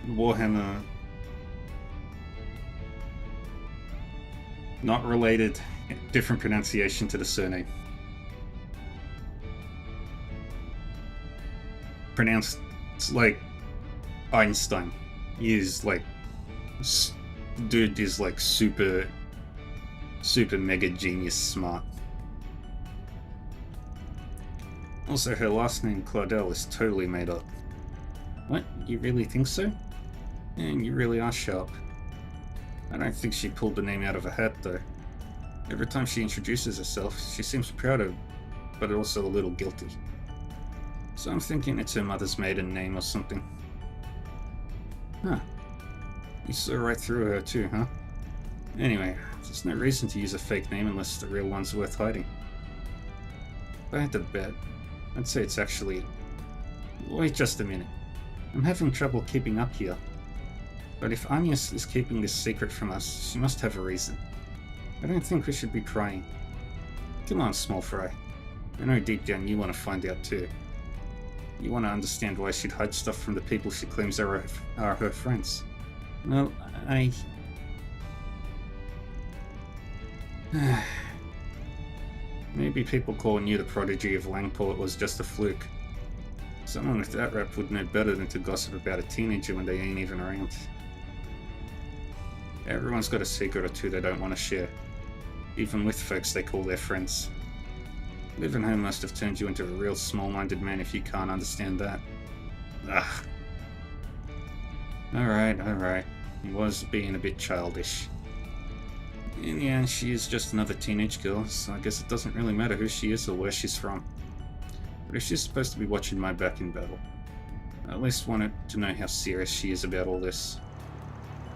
Warhammer, not related, different pronunciation to the surname. Pronounced like Einstein. He is like, dude is like super mega genius smart. Also, her last name Claudel is totally made up. What? You really think so? And you really are sharp. I don't think she pulled the name out of a hat though. Every time she introduces herself, she seems proud of, but also a little guilty. So I'm thinking it's her mother's maiden name or something. Huh. You saw right through her too, huh? Anyway, there's no reason to use a fake name unless the real one's worth hiding. If I had to bet, I'd say it's actually... Wait just a minute. I'm having trouble keeping up here. But if Agnes is keeping this secret from us, she must have a reason. I don't think we should be prying. Come on, small fry. I know deep down you want to find out too. You want to understand why she'd hide stuff from the people she claims are her friends. Well, Maybe people calling you the prodigy of Langport was just a fluke. Someone with that rep would know better than to gossip about a teenager when they ain't even around. Everyone's got a secret or two they don't want to share, even with folks they call their friends. Living home must have turned you into a real small-minded man if you can't understand that. Ugh. Alright. He was being a bit childish. In the end, she is just another teenage girl, so I guess it doesn't really matter who she is or where she's from. But if she's supposed to be watching my back in battle, I at least wanted to know how serious she is about all this.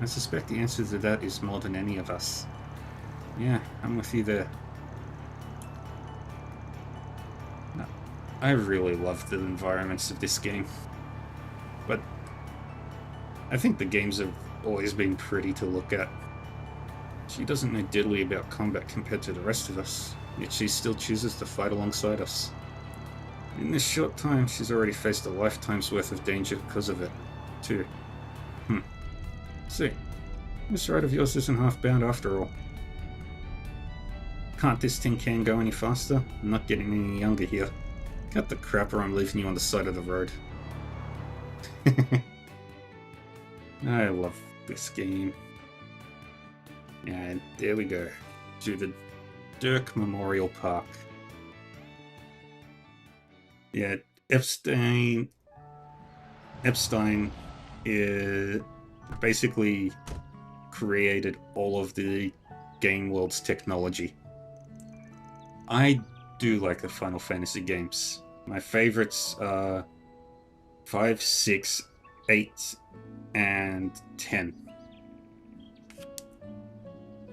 I suspect the answer to that is more than any of us. Yeah, I'm with you there. No, I really love the environments of this game. But I think the games have always been pretty to look at. She doesn't know diddly about combat compared to the rest of us, yet she still chooses to fight alongside us. In this short time, she's already faced a lifetime's worth of danger because of it, too. See, this ride of yours isn't half-bound after all. Can't this tin can go any faster? I'm not getting any younger here. Cut the crap or I'm leaving you on the side of the road. I love this game. And there we go, to the Dirk Memorial Park. Yeah, Epstein basically created all of the game world's technology. I do like the Final Fantasy games. My favorites are 5, 6, 8, and 10.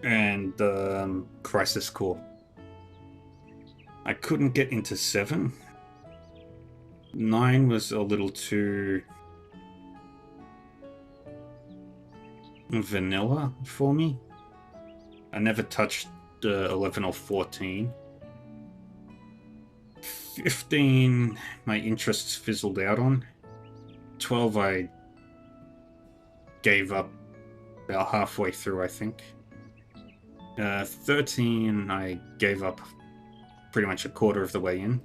And Crisis Core. I couldn't get into 7. 9 was a little too vanilla for me. I never touched 11 or 14. 15, my interests fizzled out on. 12, I gave up about halfway through, I think. 13, I gave up pretty much a quarter of the way in.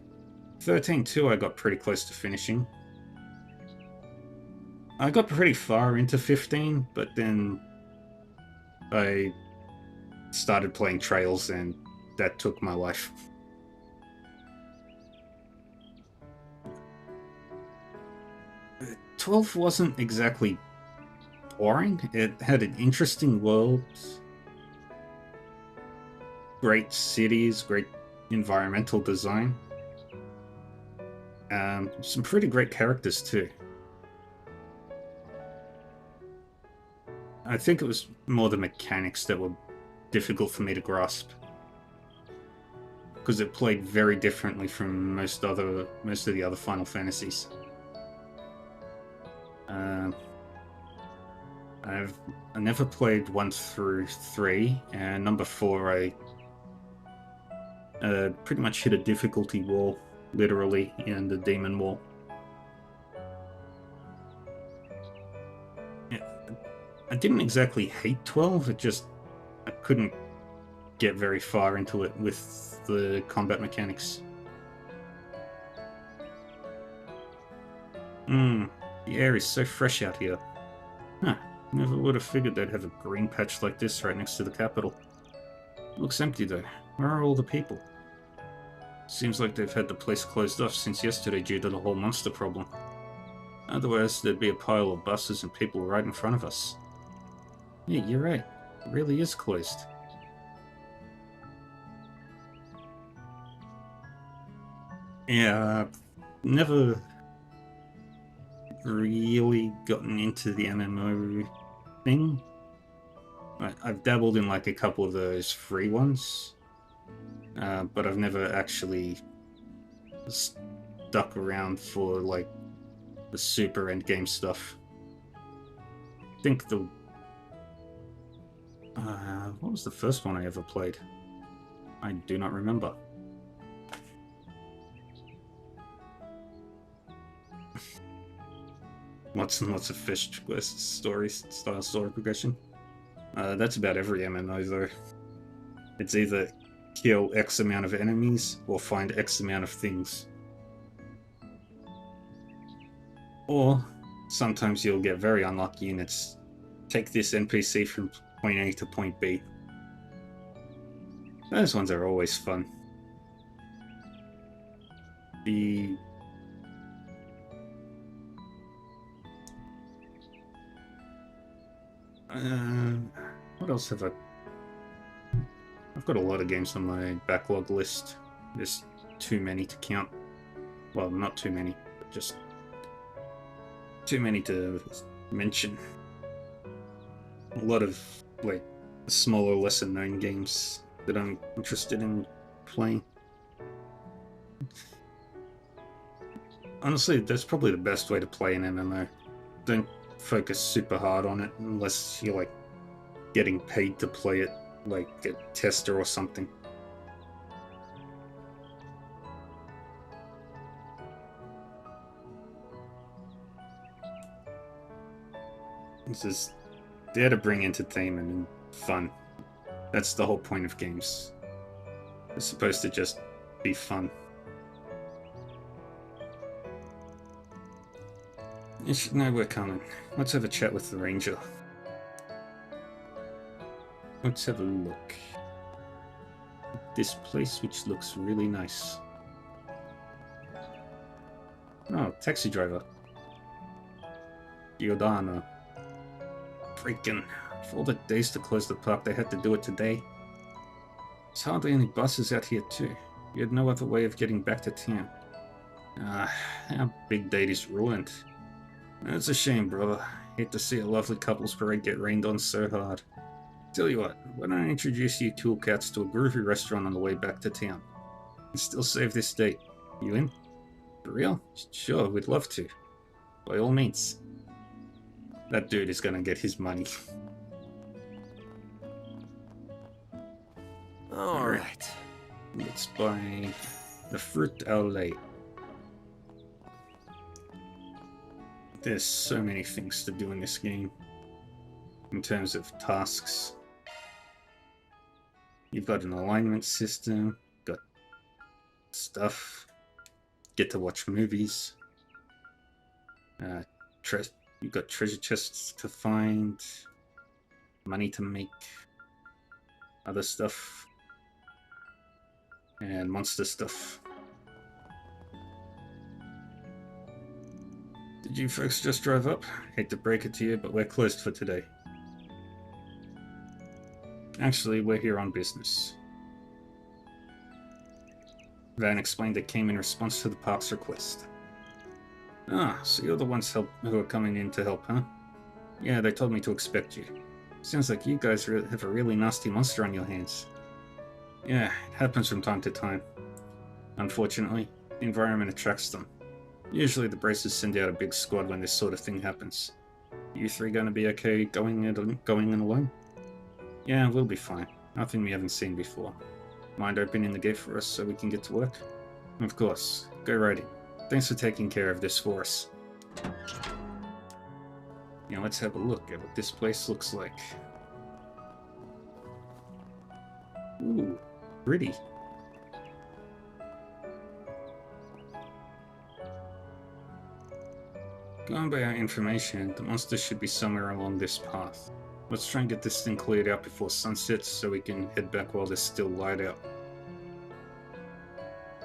13 too, I got pretty close to finishing. I got pretty far into 15, but then I started playing Trails and that took my life. 12 wasn't exactly boring. It had an interesting world, great cities, great environmental design, some pretty great characters too. I think it was more the mechanics that were difficult for me to grasp, because it played very differently from most of the other Final Fantasies. I never played 1 through 3, and number 4 I pretty much hit a difficulty wall, literally, in the demon wall. Yeah, I didn't exactly hate 12, it just I couldn't get very far into it with the combat mechanics. The air is so fresh out here. Huh, never would have figured they'd have a green patch like this right next to the capital. Looks empty though. Where are all the people? Seems like they've had the place closed off since yesterday due to the whole monster problem. Otherwise, there'd be a pile of buses and people right in front of us. Yeah, you're right. It really is closed. Yeah, never really gotten into the MMO thing. I've dabbled in like a couple of those free ones, but I've never actually stuck around for like the super endgame stuff. I think the what was the first one I ever played? I do not remember. Lots and lots of fish quest style story progression. That's about every MMO though. It's either kill X amount of enemies or find X amount of things. Or sometimes you'll get very unlucky and it's take this NPC from point A to point B. Those ones are always fun. What else have I've got a lot of games on my backlog list. There's too many to count. Well, not too many, but just too many to mention. A lot of, like, smaller, lesser-known games that I'm interested in playing. Honestly, that's probably the best way to play an MMO. Don't focus super hard on it unless you're, like, getting paid to play it, like a tester or something. This is there to bring entertainment and fun. That's the whole point of games. It's supposed to just be fun. You should know we're coming. Let's have a chat with the ranger. Let's have a look. This place, which looks really nice. Oh, taxi driver. Giordano. Freaking. For all the days to close the park, they had to do it today. There's hardly any buses out here too. You had no other way of getting back to town. Our big date is ruined. That's a shame, brother. Hate to see a lovely couple's parade get rained on so hard. Tell you what, why don't I introduce you cool cats to a groovy restaurant on the way back to town? And still save this date. You in? For real? Sure, we'd love to. By all means. That dude is gonna get his money. Alright. Let's buy the fruit au lait. There's so many things to do in this game. In terms of tasks. You've got an alignment system, got stuff, get to watch movies. You've got treasure chests to find, money to make, other stuff, and monster stuff. Did you folks just drive up? Hate to break it to you, but we're closed for today. Actually, we're here on business. Van explained it came in response to the park's request. Ah, so you're the ones who are coming in to help, huh? Yeah, they told me to expect you. Sounds like you guys have a really nasty monster on your hands. Yeah, it happens from time to time. Unfortunately, the environment attracts them. Usually the braces send out a big squad when this sort of thing happens. You three gonna be okay going in alone? Yeah, we'll be fine. Nothing we haven't seen before. Mind opening the gate for us so we can get to work? Of course. Go right in. Thanks for taking care of this for us. Now let's have a look at what this place looks like. Ooh, pretty. Going by our information, the monster should be somewhere along this path. Let's try and get this thing cleared out before sunset so we can head back while there's still light out.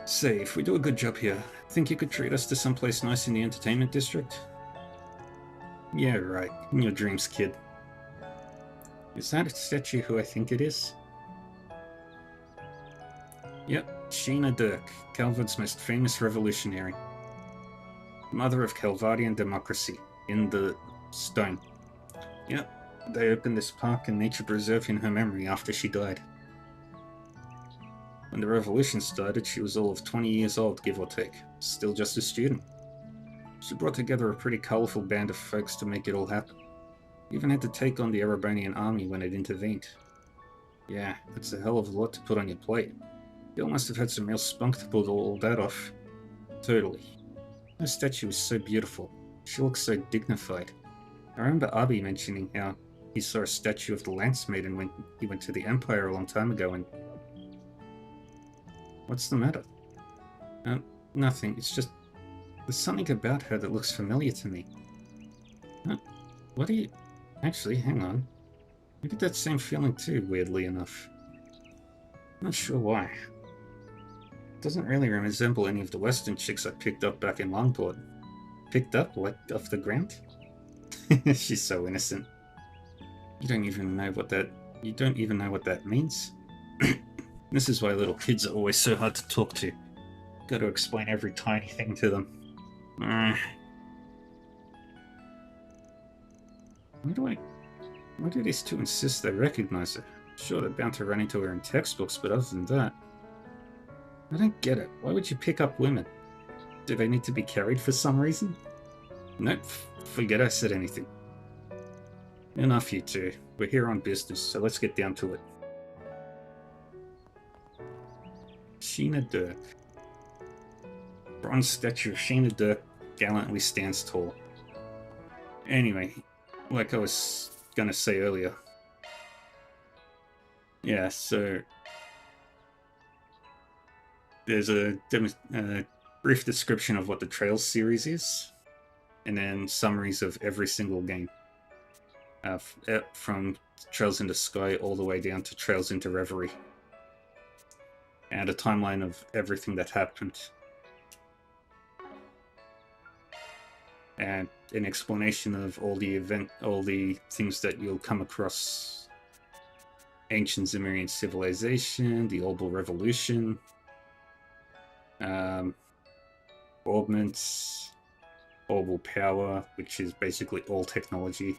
Say, if we do a good job here, think you could treat us to someplace nice in the entertainment district? Yeah, right. In your dreams, kid. Is that a statue who I think it is? Yep, Sheena Dirk, Calvard's most famous revolutionary. Mother of Calvardian democracy, in the stone. Yep, they opened this park and nature preserve in her memory after she died. When the revolution started, she was all of 20 years old, give or take, still just a student. She brought together a pretty colourful band of folks to make it all happen. Even had to take on the Erebonian army when it intervened. Yeah, that's a hell of a lot to put on your plate. Bill must have had some real spunk to pull all that off. Totally. Her statue is so beautiful. She looks so dignified. I remember Abi mentioning how he saw a statue of the Lance Maiden when he went to the Empire a long time ago and... What's the matter? Nothing. It's just... There's something about her that looks familiar to me. What are you... Actually, hang on. I get that same feeling too, weirdly enough. Not sure why. Doesn't really resemble any of the Western chicks I picked up back in Longport. Picked up? Like, off the ground? She's so innocent. You don't even know what that means? This is why little kids are always so hard to talk to. Got to explain every tiny thing to them. Why do these two insist they recognize her? Sure, they're bound to run into her in textbooks, but other than that... I don't get it. Why would you pick up women? Do they need to be carried for some reason? Nope, forget I said anything. Enough, you two. We're here on business, so let's get down to it. Sheena Dirk. Bronze statue of Sheena Dirk gallantly stands tall. Anyway, like I was gonna say earlier. Yeah, so... There's a brief description of what the Trails series is, and then summaries of every single game. From Trails into Sky all the way down to Trails into Reverie. And a timeline of everything that happened. And an explanation of all the things that you'll come across. Ancient Zemurian civilization, the Orbal Revolution, Augments, Orbal Power, which is basically all technology,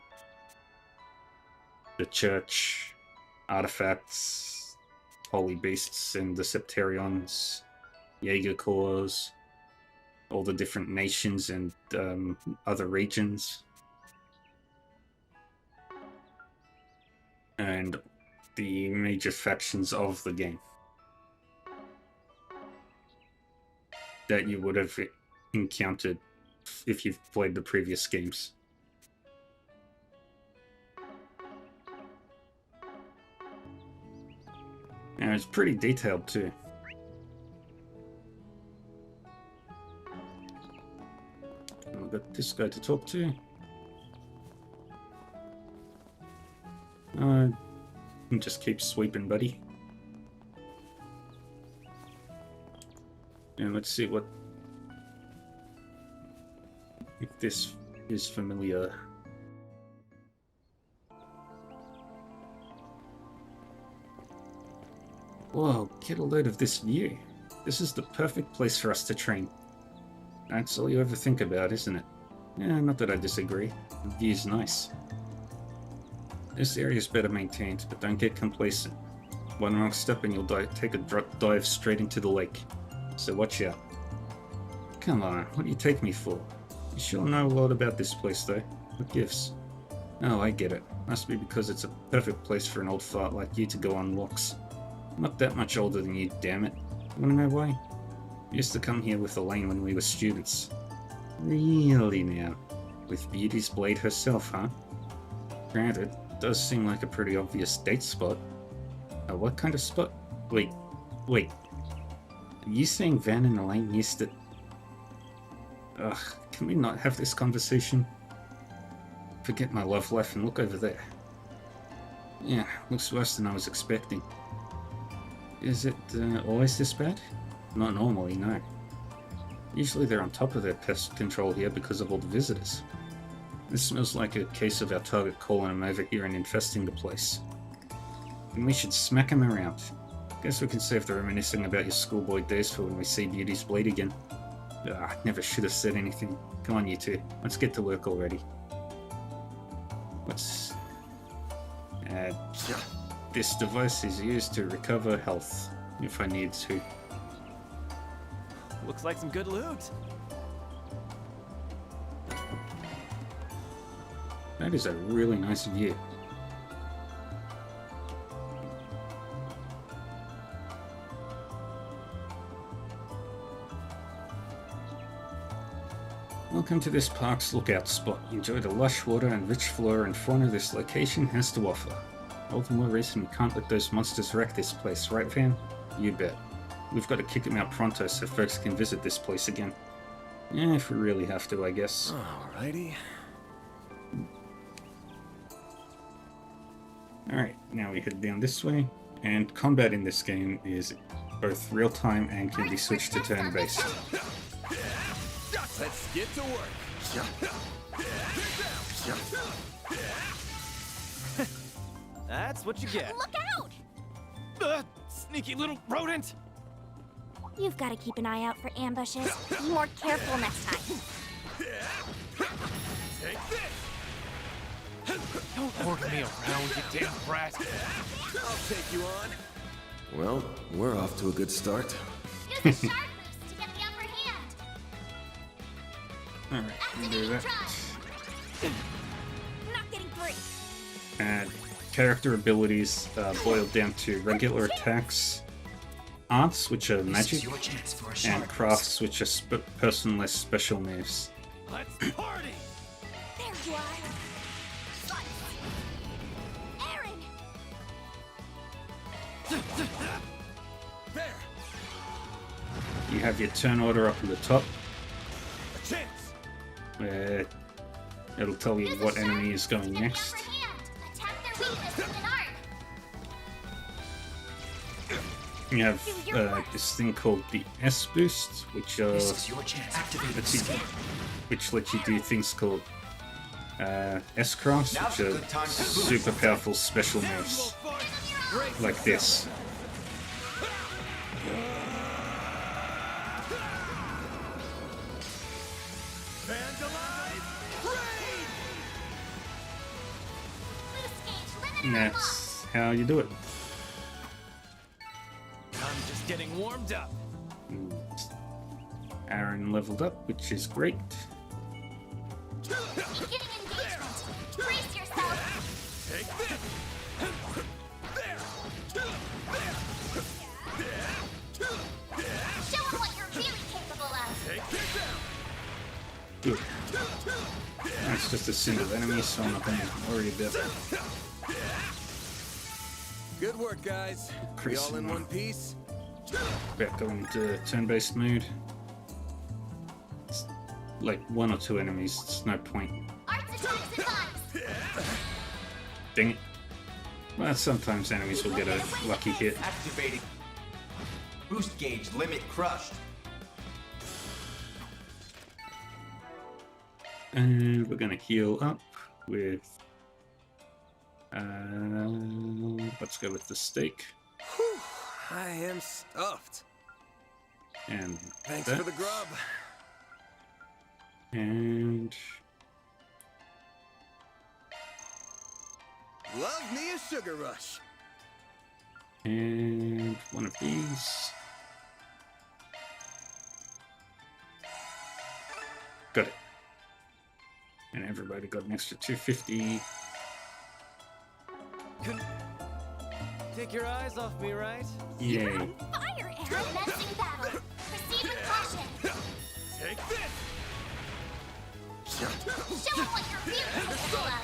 the Church, Artifacts, Holy Beasts and the Septarions, Jaeger Corps, all the different nations and other regions, and the major factions of the game that you would have encountered if you've played the previous games. And it's pretty detailed too. I've got this guy to talk to. Just keep sweeping, buddy. And let's see what if this is familiar. Whoa, get a load of this view. This is the perfect place for us to train. That's all you ever think about, isn't it? Yeah, not that I disagree. The view's nice. This area's better maintained, but don't get complacent. One wrong step and you'll take a dive straight into the lake. So watch out. Come on, what do you take me for? You sure know a lot about this place though. What gives? Oh, I get it. Must be because it's a perfect place for an old fart like you to go on walks. I'm not that much older than you, damn it. Wanna know why? We used to come here with Elaine when we were students. Really now? With Beauty's Blade herself, huh? Granted, it does seem like a pretty obvious date spot. What kind of spot? Wait. Are you saying Van and Elaine used to... Ugh, can we not have this conversation? Forget my love life and look over there. Yeah, looks worse than I was expecting. Is it always this bad? Not normally, no. Usually they're on top of their pest control here because of all the visitors. This smells like a case of our target calling them over here and infesting the place. Then we should smack them around. Guess we can save the reminiscing about your schoolboy days for when we see Beauty's Blade again. I never should have said anything. Come on, you two. Let's get to work already. Let's... This device is used to recover health, if I need to. Looks like some good loot. That is a really nice view. Welcome to this park's lookout spot. Enjoy the lush water and rich flora and fauna this location has to offer. All the more reason we can't let those monsters wreck this place, right Van? You bet. We've got to kick them out pronto so folks can visit this place again. Yeah, if we really have to, I guess. Alrighty. Alright, now we head down this way. And combat in this game is both real-time and can be switched to turn-based. Let's get to work. That's what you get. Look out! Sneaky little rodent! You've got to keep an eye out for ambushes. Be more careful next time. Take this! Don't order me around, you damn brat! I'll take you on. Well, we're off to a good start. Use the sharp boost to get the upper hand. Alright, we'll do that. Not getting through. Character abilities boiled down to regular attacks, arts, which are magic, and crafts, which are personless special moves. Let's party! There you are. Aaron! There! You have your turn order up at the top, A chance! where it'll tell you what enemy is going next. Attack their weakness with an arc. You have this thing called the S boost, which lets you do things called S crafts, which are super powerful special moves, like this. Fans alive! Raid! Boost gauge And limited that's how you do it. I'm just getting warmed up. Aaron leveled up, which is great. Beginning engagement. Brace yourself. Take this! Show them what you're really capable of. Take this out! Good. That's just a single enemy, so I'm not going to worry about that. Good work, guys. We all in one piece? About going into turn-based mode. It's like one or two enemies, it's no point. Arts attacks advised. Dang it. Well, sometimes enemies will get a lucky hit. Activating. Boost gauge limit crushed. And we're gonna heal up with let's go with the steak. Whew, I am stuffed. And thanks that. for the grub. And love me a sugar rush. And one of these. Got it. And everybody got an extra 250. Take your eyes off me, right? Yay. Fire, Aaron! Commencing battle. Proceed with caution. Take this! Show them what you're really capable of.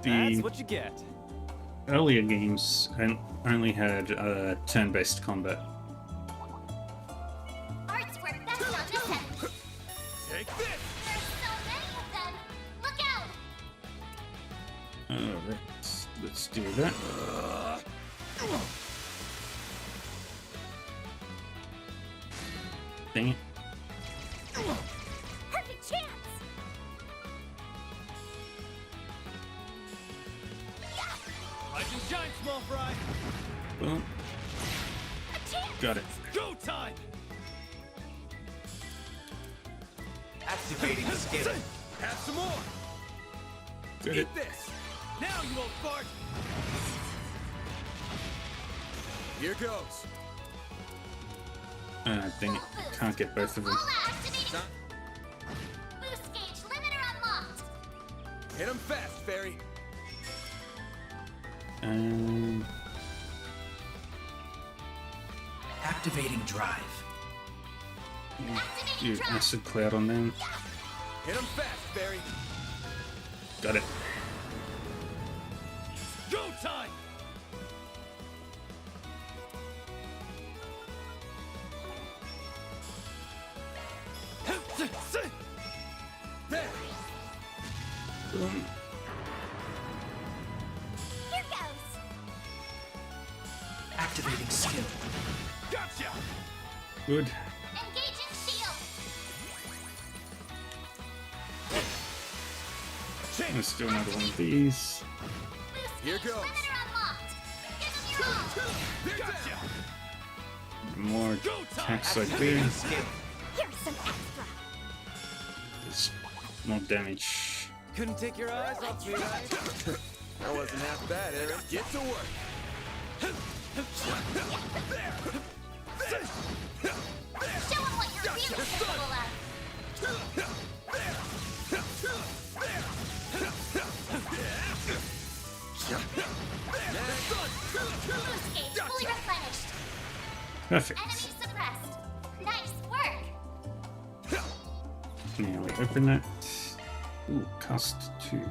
That's what you get. Earlier games only had turn-based combat. Arts work best on this end. Take this! There's so many of them. Look out! Let's do that. Dang it. Perfect chance! I can shine, small fry. Boom. Got it. Go time! Activating skill. Have some more! Got it. Eat this! Now you won't fart! Here goes. Dang it. Can't get both of them. Lola activated. Boost gauge limiter unlocked. Hit him fast, Fairy. Activating drive. Do acid cloud on them. Hit him fast, Fairy. Got it. Go time! There! Boom. Here goes. Activating skill. Gotcha! Good. Engaging shield. Let's do another one of these. Boost Here gauge goes. limiter unlocked. Give them your all. Gotcha! More Go time! attacks like Activating this. skill. Here's some extra. It's more damage. Couldn't take your eyes off me, right? That wasn't half bad, Aaron. Get to work. Show them what you're really capable of. Boost gauge fully replenished. Perfect. Enemy suppressed. Nice work. Now we open that. Ooh, cost 2.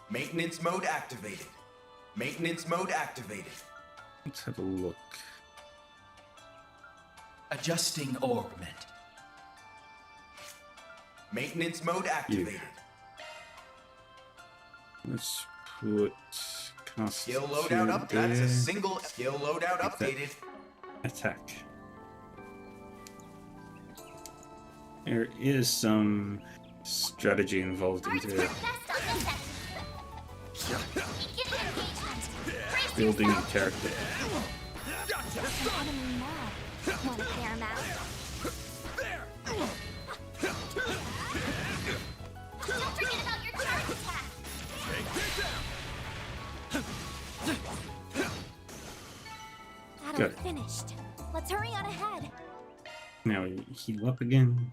Maintenance mode activated. Maintenance mode activated. Let's have a look. Adjusting augment. Maintenance mode activated. Let's put cast Skill 2 loadout up. That's a there. single skill loadout Like that. updated. Attack. There is some strategy involved Arts into work best on this end. Begin engagement. Brace building a yourself. character. Enemy mad. Want to clear him out? Don't forget about your charge attack. Got Battle it. finished. Let's hurry on ahead. Now we heal up again.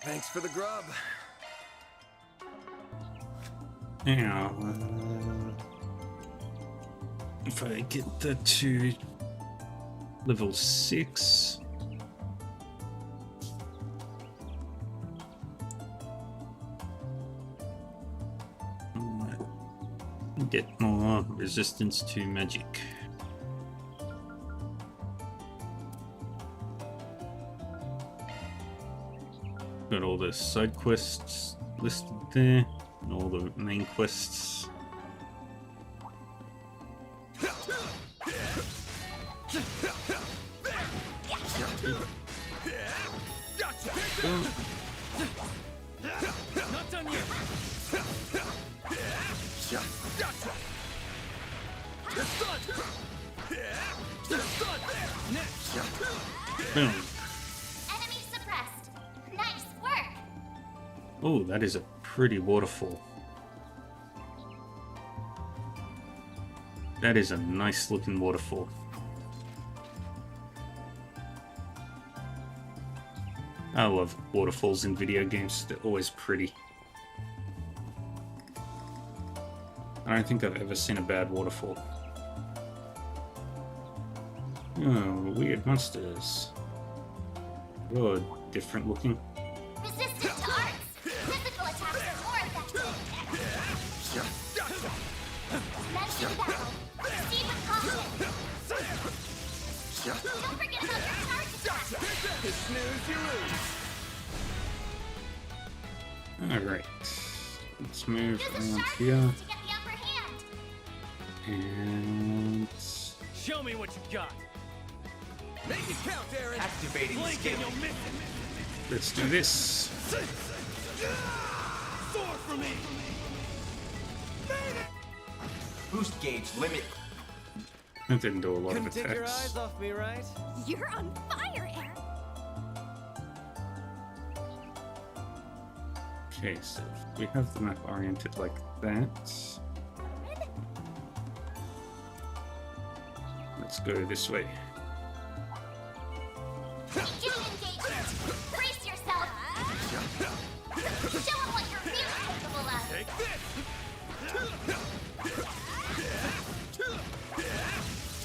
Thanks for the grub. Now, if I get that to level 6. Get more resistance to magic. Got all the side quests listed there, and all the main quests. Boom. Enemy suppressed. Nice work. Oh, that is a pretty waterfall. That is a nice looking waterfall. I love waterfalls in video games. They're always pretty. I don't think I've ever seen a bad waterfall. Oh, weird monsters. Oh, different looking. Resistant to arts. Physical attacks are more effective. Mention battle. Proceed with caution. Don't forget about your charge attack. Snooze, you lose. Alright. Let's move Use a around sharp here. move to get the upper hand. And Show me what you got. Make it count, Aaron. Activating Blink skill. and you'll miss it. let's do this. Soar for me. Boost gauge limit. That didn't do a lot Couldn't of take your attacks. eyes off me, right? You're on fire, Aaron. Okay, so we have the map oriented like that. Let's go this way. Beginning engagement. Brace yourself. Show them what you're really capable of. Take this.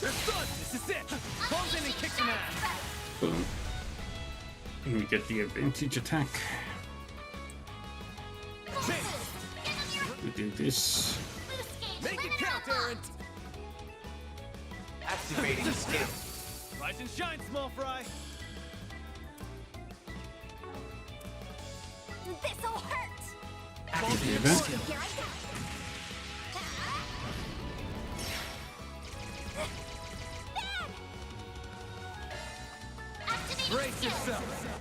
This is it. Close in and kick some ass. Boom. And we get the advantage attack. We do this. Make it count, Aaron. Activating skill. Rise and shine, small fry. This'll hurt. Activating that. Here I go. Activating Brace skill. yourself.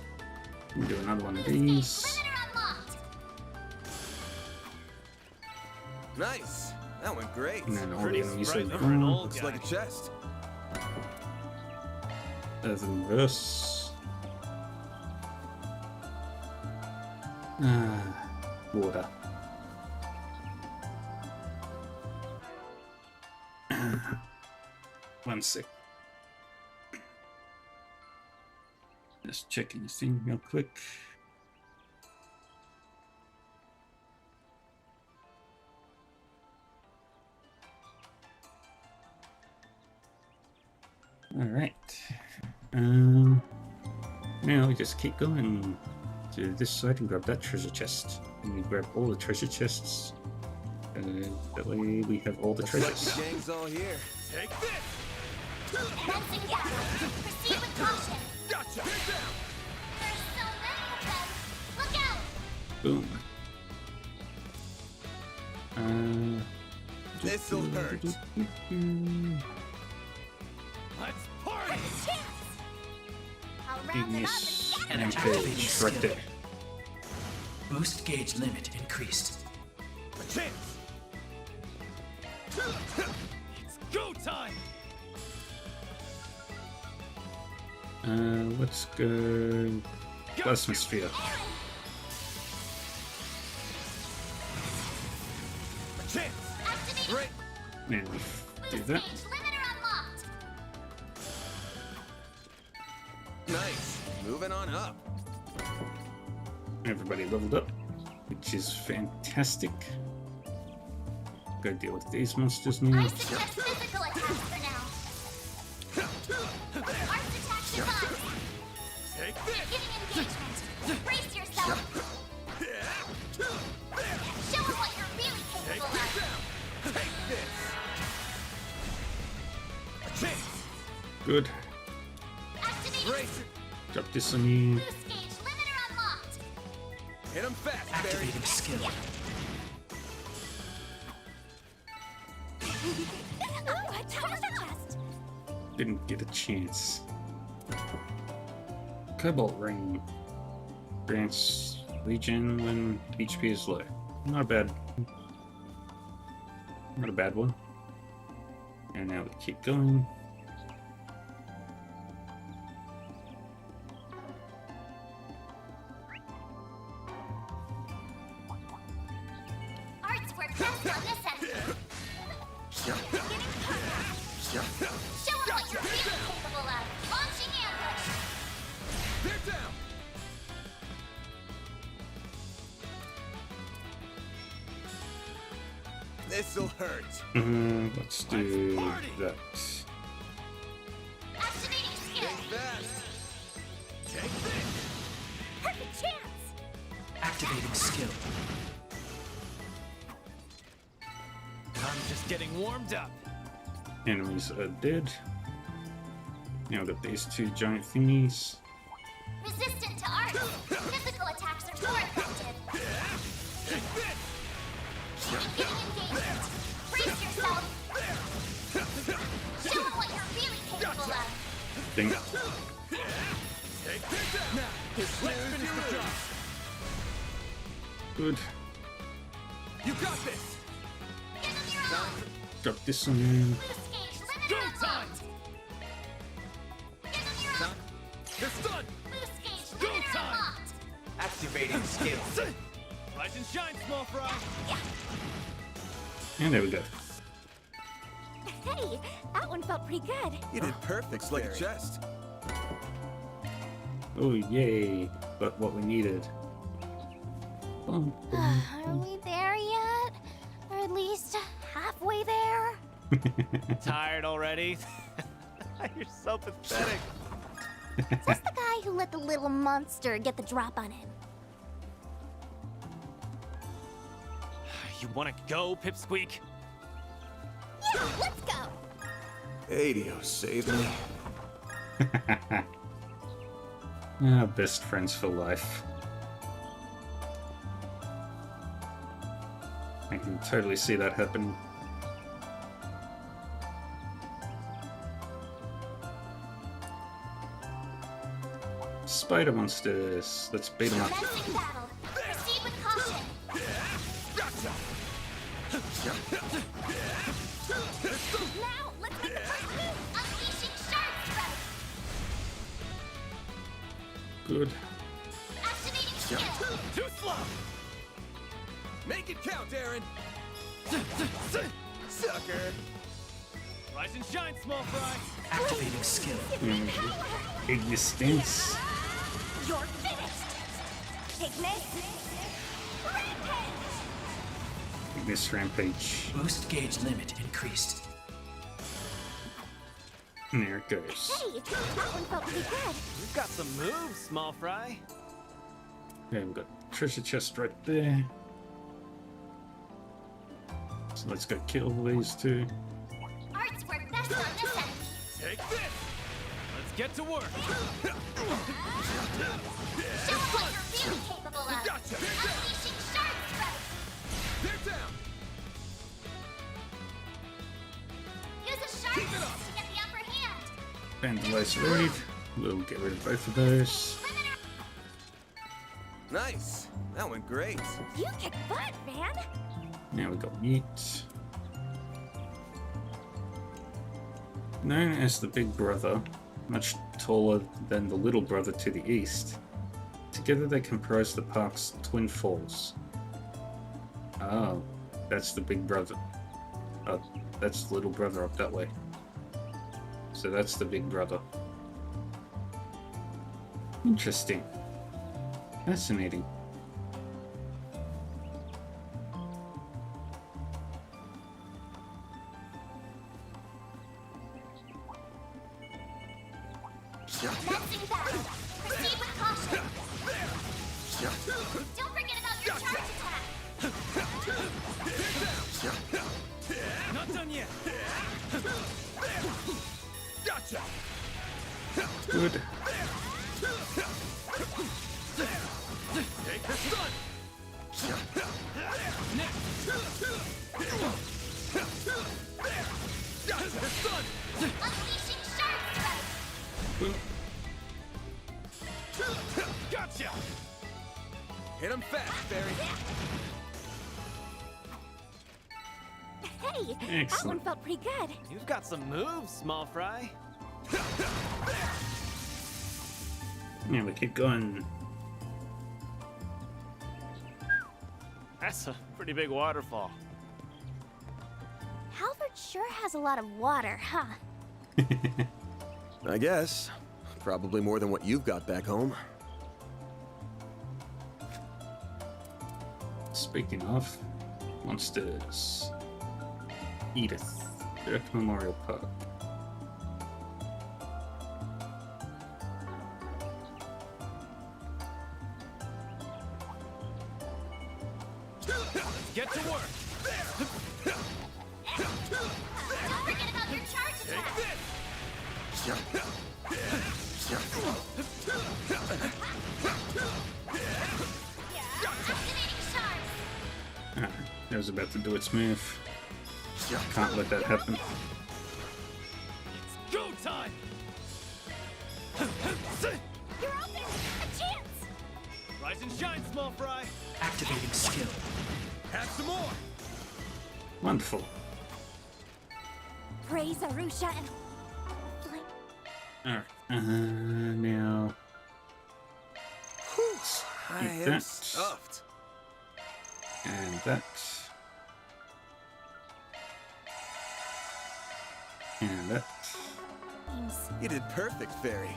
We do another one of these. Limiter unlocked. Nice. That went great. And then all the Pretty enemies are surprising for an gone. old Looks guy. like a chest. As in verse. Water. One sec. Just checking this thing real quick. All right. Now we just keep going to this side and grab that treasure chest. And we grab all the treasure chests. That way we have all the Looks like treasures. the gang's all here. Take this. Commencing battle. Proceed with caution. Gotcha. There's so many of them. Look out. Boom. This'll hurt. Let's party. I'll round it up Ignis and and Page right there. Boost gauge limit increased. A chance. It's go time. Let's go Plasma Sphere. A chance. activating Great. And we do boost that. gauge limiter unlocked. Nice. Moving on up. Everybody leveled up, which is fantastic. Go deal with these monsters now. I suggest physical attacks for now. Arts attack debuffed. Take this. Beginning engagement. Brace yourself. Show them what you're really Take capable this of. down. Take this. A chance. Good. Activating Brace it. Drop this on you. boost gauge limiter unlocked. Hit him fast, Barry. Activating skill. Oh, a treasure chest. Didn't get a chance. Cobalt Ring. Grants Legion when HP is low. Not a bad. Not a bad one. And now we keep going. work best on this enemy. Show them what you're really capable of. Launching ambush. They're down. This'll hurt. Let's do that. Activating skill. Take this. Perfect chance. Activating skill. I'm just getting warmed up. Enemies are dead. Now we've got these two giant thingies. Resistant to art. Physical attacks are more effective. Take this. Beginning engagement. Brace yourself. Show them what you're really capable of. Ding. Take this out. Now, let's finish the job. Good. You got this. Give them your own. Drop this one. Loose gauge limiter Go unlocked. time. Give them your own. They're stunned. Loose gauge Go limiter time. unlocked. Activating skill. Rise and shine, small fry. And there we go. Hey, that one felt pretty good. You did perfect. Looks like a chest. Oh, yay. Got what we needed. Boom, boom. Are we there yet? Or at least halfway there? Tired already? You're so pathetic. Is this the guy who let the little monster get the drop on him? You wanna go, Pipsqueak? Yeah, let's go. Adio, save me. Best friends for life. I can totally see that happen. Spider monsters. Let's beat them up. Commencing battle. Proceed with caution. Now, let's make the first move. Unleashing shard strike. Good. Activating skill. Too slow! Make it count, Aaron. Sucker. Rise and shine, small fry. Activating skill. Existence. You're finished. Ignis. Rampage. Ignis Rampage. Boost gauge limit increased. And there it goes. Hey, that one felt pretty good. You've got some moves, small fry. Okay, we've got treasure chest right there. So let's go kill these two. Arts work best on this enemy. Take this. Let's get to work. Show them what you're really capable of. Gotcha. Unleashing shard strike. They're down. Use a shard to get the upper hand. Vandalize Raid. We'll get rid of both of those. Nice. That went great. You kick butt, man. Now we got Mute. Known as the Big Brother, much taller than the Little Brother to the east. Together they comprise the park's Twin Falls. Oh, that's the Big Brother. Oh, that's the Little Brother up that way. So that's the Big Brother. Interesting. Fascinating. Commencing battle. Proceed with caution. Don't forget about your charge attack. Not done yet. Gotcha. Good. Take the stun. Gotcha. The stun. Unleashing shard strike. Gotcha. Hit him fast, Barry. Hey, that one Excellent. felt pretty good. You've got some moves, small fry. Yeah, we keep going. That's a pretty big waterfall. Halvard sure has a lot of water, huh? I guess. Probably more than what you've got back home. Speaking of monsters, Edith, Earth Memorial Park. Get to work. Don't forget about your charge attack. Activating charge. It was about to do its move. Can't let that happen. It's go time. You're open. A chance. Rise and shine, small fry. Activating skill. Have some more. Wonderful. Praise Arusha and Alright, now. I Eat am that. stuffed. And that. And that. You did perfect, Fairy.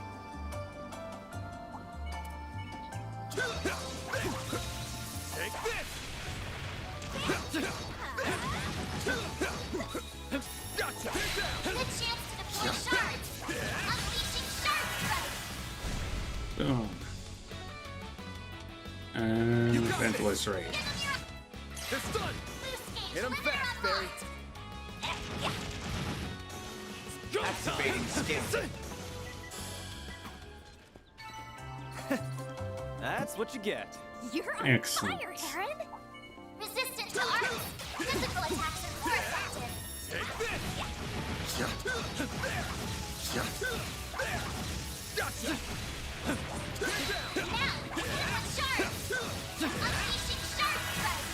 Take this. Gotcha. good chance to deploy shards. Unleashing shard strike. Boom. And Ventilus Raid. It's done. Hit him fast, Fairy. Go Activating skill. That's what you get. You're on Excellent. fire, Aaron. Resistant to arts. Physical attacks are more effective. Take this. Gotcha. Now, hit with shards. Unleashing shard strike.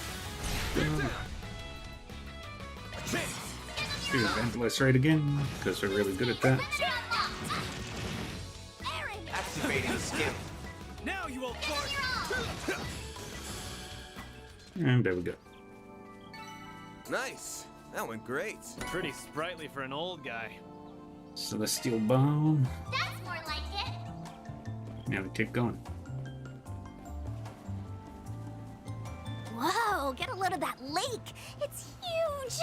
A chance. Do Ventilus Raid again, because we're really good at that. Aaron, Activating skill. Now you won't fart. And there we go. Nice. That went great. Pretty sprightly for an old guy. Celestial Bomb. that's more like it. Now we keep going. Whoa, get a load of that lake. It's huge.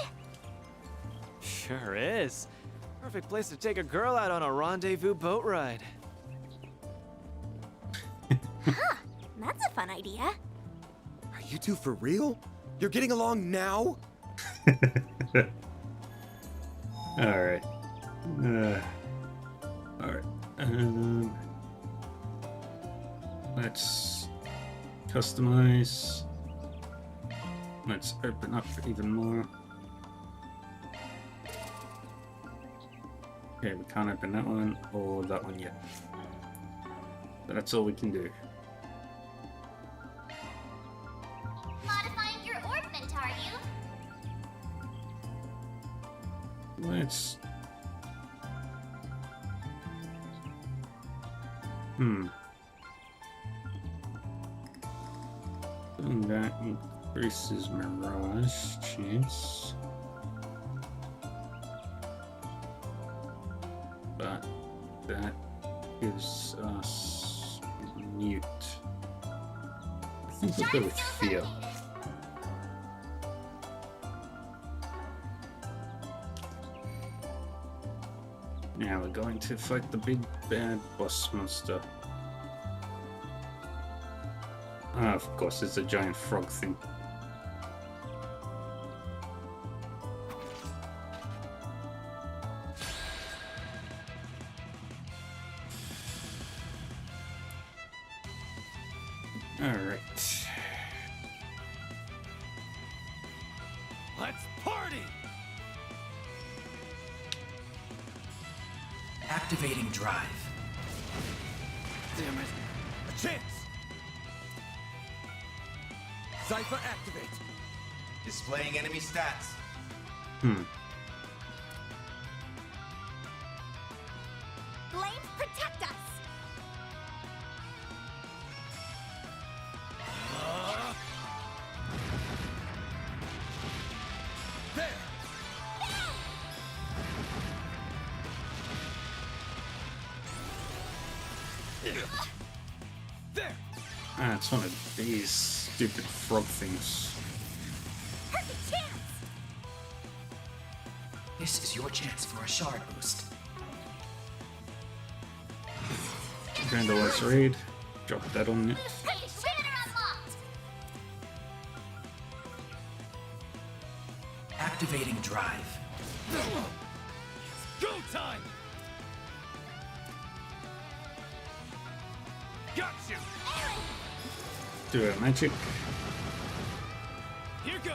Sure is. Perfect place to take a girl out on a rendezvous boat ride. Huh, that's a fun idea. Are you two for real? You're getting along now? Alright. Alright. Let's customize. Let's open up even more. Okay, we can't open that one or that one yet. But that's all we can do. Modifying your orbment, are you? Let's... And that increases Mirage chance. But that gives us mute. I think we'll go with fear. Now we're going to fight the big bad boss monster. Ah, of course, it's a giant frog thing. Alright. Let's party! Activating drive. Damn it. A chance! Cypher activate. Displaying enemy stats. Flames protect us. There. Ah, it's one of these stupid frog things. Perfect chance! This is your chance for a shard boost. Vandalize raid. Drop that on it. Perfect limiter unlocked! Activating drive. Go time. Got you. Do a magic. Here goes.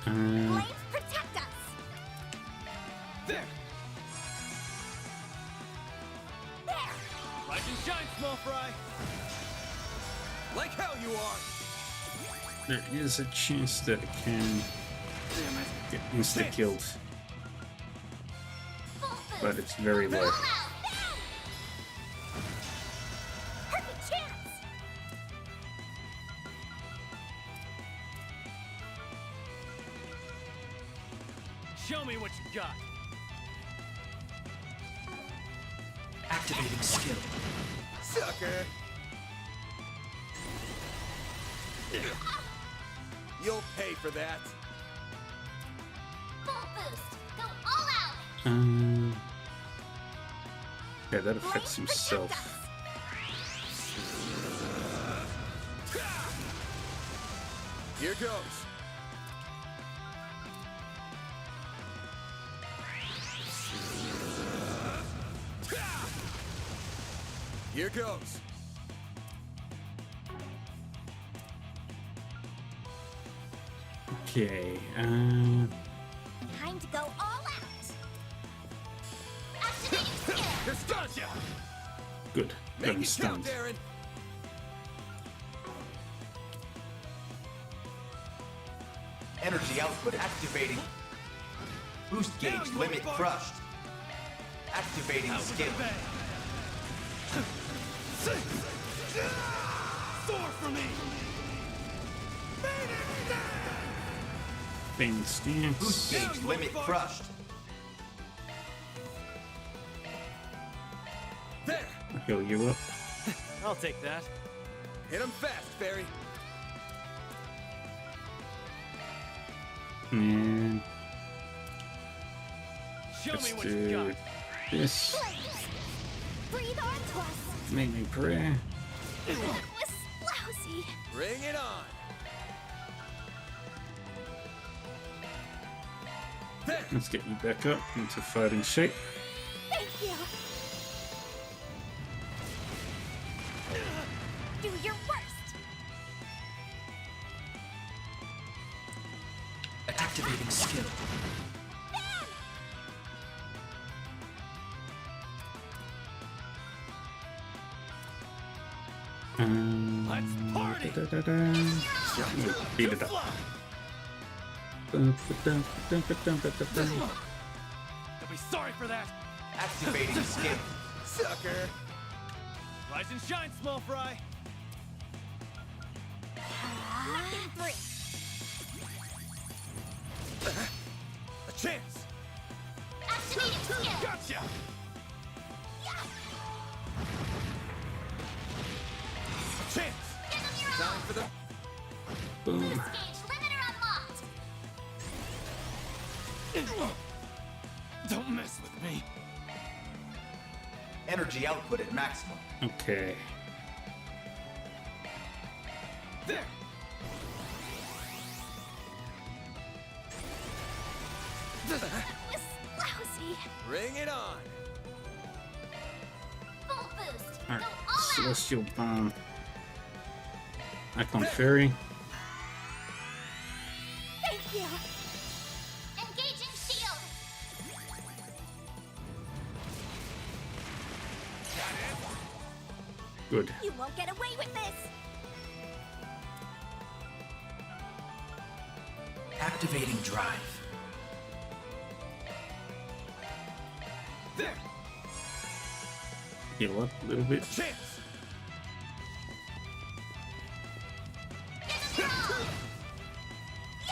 Flames protect us! There. There! Rise and shine, small fry. Like hell you are. There is a chance that it can get insta-killed, but it's very low. Perfect chance! Show me what you got. Activating skill. Sucker. You'll pay for that. Full boost! Go all out! Yeah, that affects Flames himself. protect us! Here goes. Here goes. Okay, Time to go all out! Activating skill! Here's gotcha. good. Got Make him it count, stunned. Darren. Energy output activating. Boost gauge limit crushed. Activating skill. Soar for me. Bane stance. Boost gauge limit crushed. There. I'll heal you up. I'll take that. Hit him fast, Barry. And Show let's me what you do got. this. Breathe onto us! Make me prayer. That was lousy! Bring it on. There. Let's get you back up into fighting shape. Thank you! Do your worst! Activating skill. Let's party. Beat it up. You'll be sorry for that. Activating skill. Sucker. Rise and shine, small fry. Knocking three! A chance. Activating skill! Gotcha. A chance. Give them your Time all! for the Boom. Boost gauge limiter unlocked! Don't mess with me. Energy output at maximum. Okay. There. That was lousy! Bring it on. Full boost! Alright. Go all out! Celestial Bomb. Icon Fairy. Thank you! Engaging shield! Good. You won't get away with this! Activating drive. There. Heal up a little bit. Chance.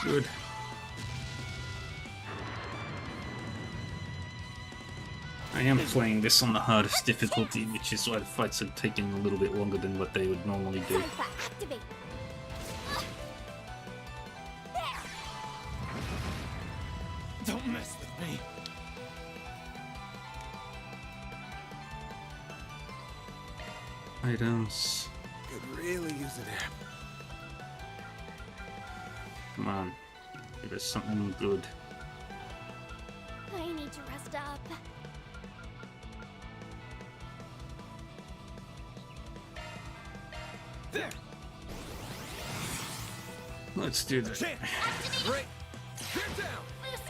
Good. I am playing this on the hardest difficulty, which is why the fights are taking a little bit longer than what they would normally do. Activate. Don't mess with me. Items. Could really use an app. Come on. Give us something good. I need to rest up. There. Let's do this. Great. Get down.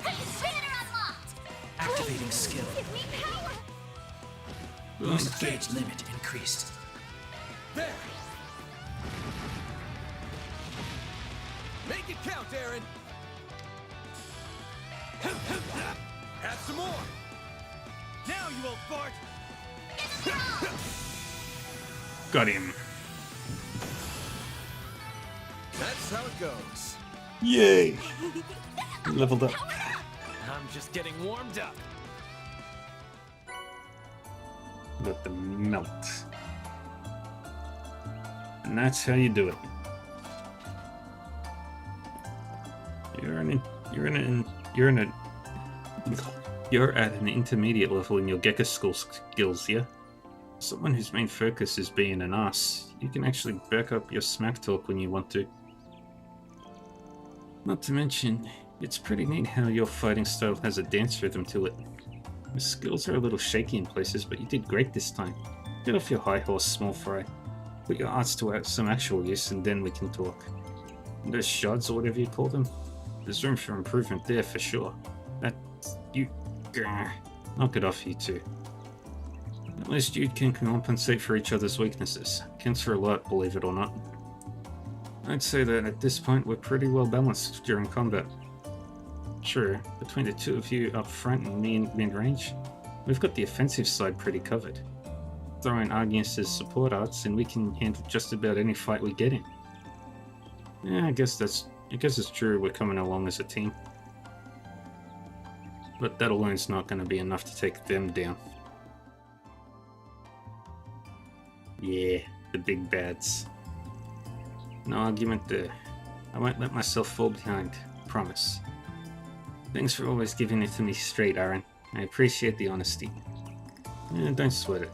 Banner unlocked. Activating skill. Give me power. Boost gauge limit increased. There. Make it count, Aaron. Have some more. Now you old fart. Got him. That's how it goes. Yay! Leveled up. I'm just getting warmed up. Let them melt. And that's how you do it. You're at an intermediate level in your Gekka school skills, yeah? Someone whose main focus is being an ass. You can actually back up your smack talk when you want to. Not to mention, it's pretty neat how your fighting style has a dance rhythm to it. Your skills are a little shaky in places, but you did great this time. Get off your high horse, small fry. Put your arts to some actual use, and then we can talk. And those shards, or whatever you call them, there's room for improvement there for sure. Knock it off, you two. At least you can compensate for each other's weaknesses. Counts for a lot, believe it or not. I'd say that at this point we're pretty well balanced during combat. Sure, between the two of you up front and me in mid-range, we've got the offensive side pretty covered. Throw in Argius's support arts and we can handle just about any fight we get in. Yeah, I guess it's true we're coming along as a team. But that alone's not going to be enough to take them down. Yeah, the big bads. No argument there. I won't let myself fall behind, promise. Thanks for always giving it to me straight, Aaron. I appreciate the honesty. Don't sweat it.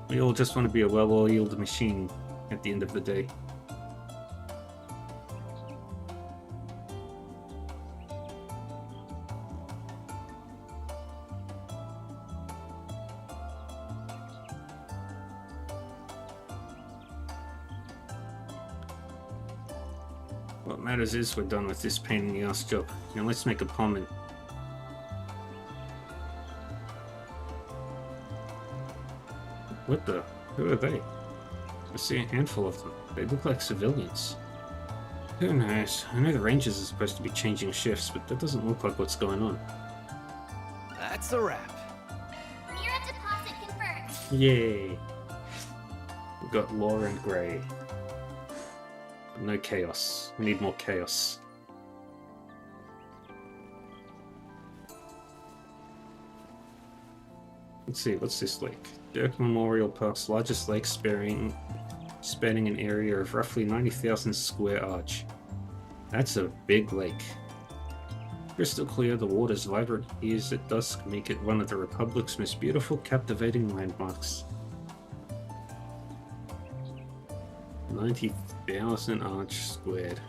We all just want to be a well-oiled machine at the end of the day. What matters is we're done with this pain in the ass job. Now let's make a pomade. What the? Who are they? I see a handful of them. They look like civilians. Who knows? I know the Rangers are supposed to be changing shifts, but that doesn't look like what's going on. That's a wrap. Mira deposit confirmed. Yay! We got Law and Gray. No chaos. We need more chaos. Let's see, what's this lake? Dirk Memorial Park's largest lake, spanning an area of roughly 90,000 square arch. That's a big lake. Crystal clear, the water's vibrant hues at dusk make it one of the Republic's most beautiful, captivating landmarks. 90,000 arch squared.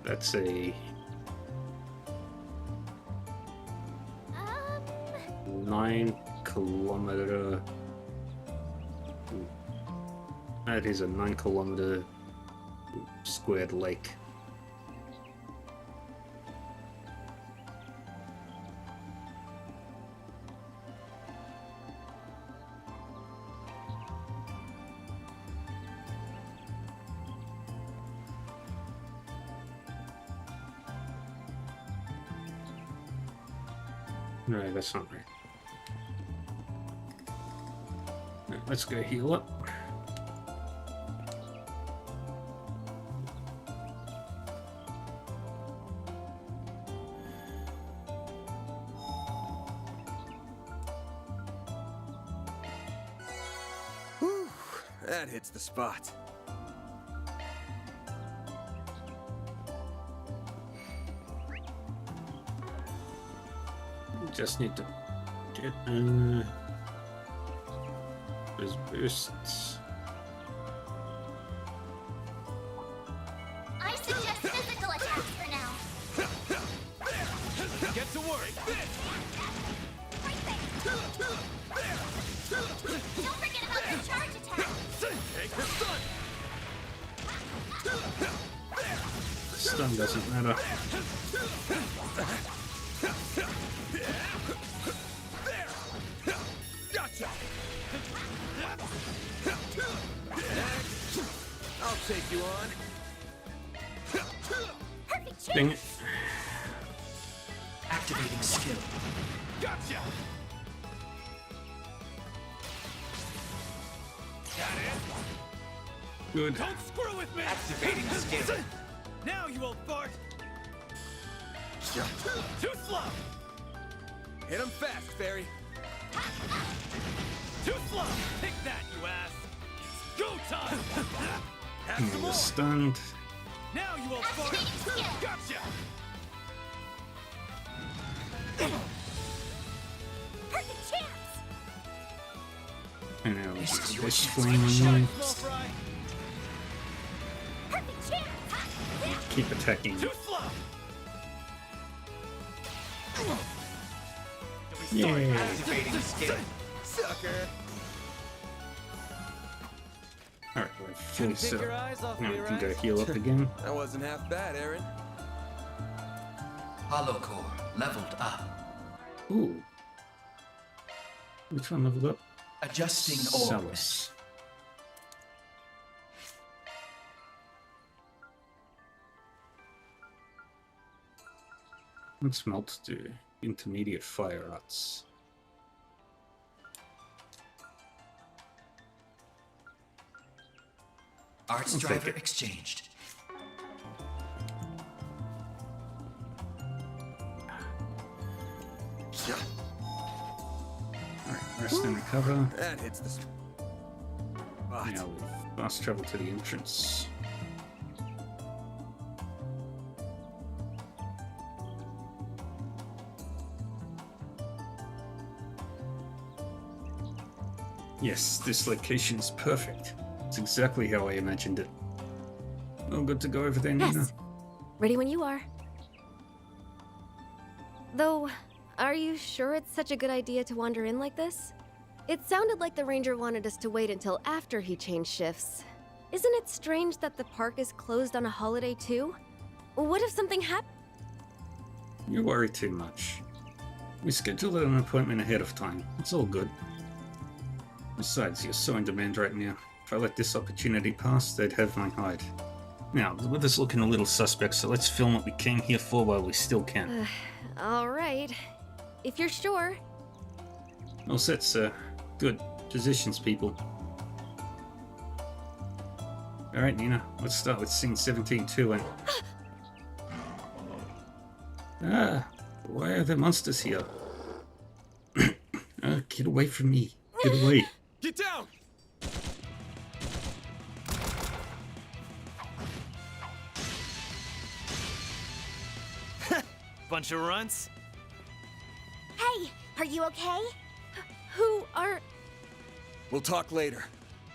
That's a 9-kilometer. That is a 9-kilometer squared lake. No, that's not right. Right, let's go heal up. That hits the spot. Just need to get those boosts. I suggest physical attacks for now. Get to work. Don't forget about your charge attack. Take the stun. Stun doesn't matter. There. Gotcha. Next. I'll take you on. Perfect Dang chance. it. Activating skill. Gotcha. Got it. Good. Don't screw with me. Activating skill. Now you old fart. Too slow. Hit him fast, Fairy. Too slow. Take that, you ass. It's go time. Have some more. Stunned. Now you old fart. Activating skill. Gotcha. Perfect chance. And now This is your this chance. flame Shine, removed. small fry. Perfect chance. Keep attacking. Too slow. Yay. Activating skill. Sucker. Alright, we're fully Take set. your eyes off Now me, we can go right? heal up again. That wasn't half bad, Aaron. Hollow core leveled up. Ooh. Which one leveled up? Adjusting orbs. Salus. What's Melt do? Intermediate fire arts. Arts I'll take driver it. exchanged. Alright, rest and recover. That hits the spot. Now we fast travel to the entrance. Yes, this location is perfect. It's exactly how I imagined it. All good to go over there, Nina? Yes. Ready when you are. Though, are you sure it's such a good idea to wander in like this? It sounded like the ranger wanted us to wait until after he changed shifts. Isn't it strange that the park is closed on a holiday too? What if something happened? You worry too much. We scheduled an appointment ahead of time. It's all good. Besides, you're so in demand right now. If I let this opportunity pass, they'd have my hide. Now, the weather's looking a little suspect, so let's film what we came here for while we still can. Alright. If you're sure. All set, sir. Good. Positions, people. Alright, Nina. Let's start with scene 17-2 and... Ah! Why are there monsters here? Get away from me. Get away. Get down! Bunch of runts. Hey, are you okay? Who are... We'll talk later.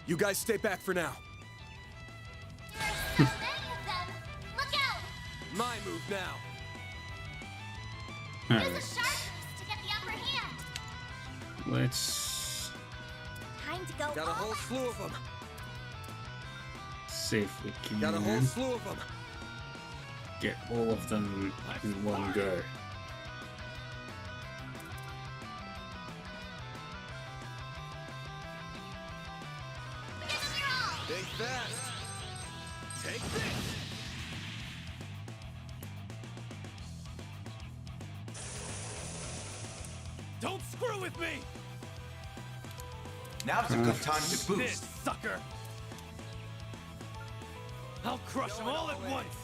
You guys stay back for now. There's so many of them. Look out! My move now. Use Alright, a sharp boost to get the upper hand. let's Time to go Got a all whole out. slew of them. see if we can Got a whole slew of them. get all of them in one go. Give them your all. Think fast. Take this. Don't screw with me. Now's a good time to This boost. sucker. I'll crush them all at once.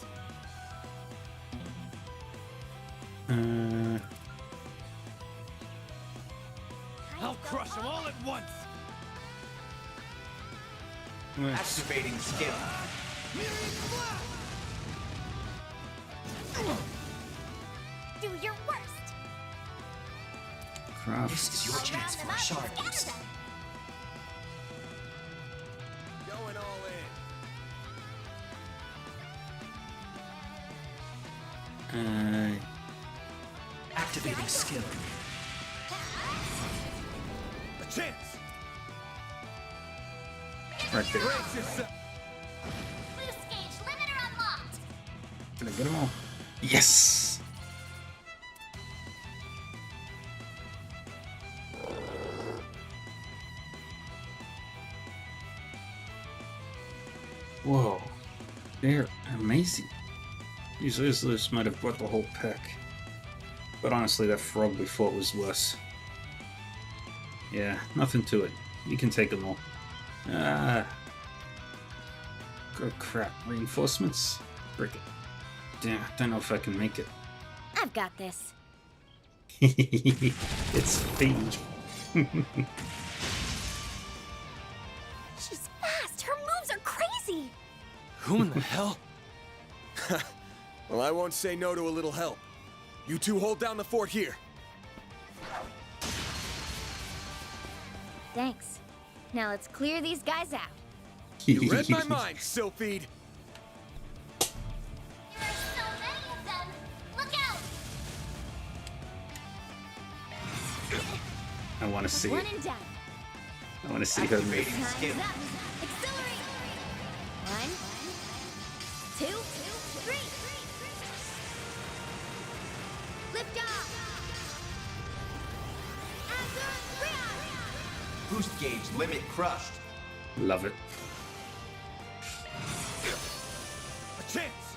I'll crush them all at once. Activating skill. Do your worst. Craft. This is your chance for a shard boost. Going all in. Activating skill. A chance. Right there. Brace yourself. Boost gauge limiter unlocked. Did I get them all? Yes! Whoa. They're amazing. These Lizards might have brought the whole pack. But honestly, that frog we fought was worse. Yeah, nothing to it. You can take them all. Oh crap, reinforcements? Frick it. Damn, don't know if I can make it. I've got this. It's Fee. She's fast. Her moves are crazy. Who in the hell? Well, I won't say no to a little help. You two hold down the fort here. Thanks. Now let's clear these guys out. You read my mind, Sylphid. There are so many of them. Look out! I want to see One it. and done. I want to see her move. Activating skill. Time's up. Accelerate. 1, 2, 3. Lift off. Boost gauge limit crushed. Love it. A chance.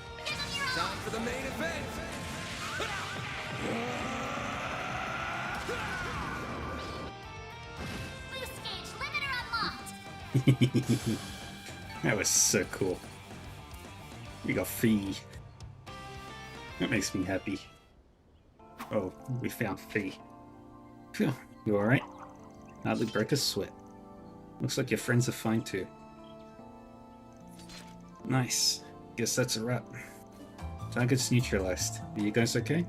Time for the main event. Boost gauge limiter unlocked. That was so cool. We got Fee. That makes me happy. Oh, we found Fee. Phew, you alright? Hardly broke a sweat. Looks like your friends are fine too. Nice. Guess that's a wrap. Target's neutralized. Are you guys okay?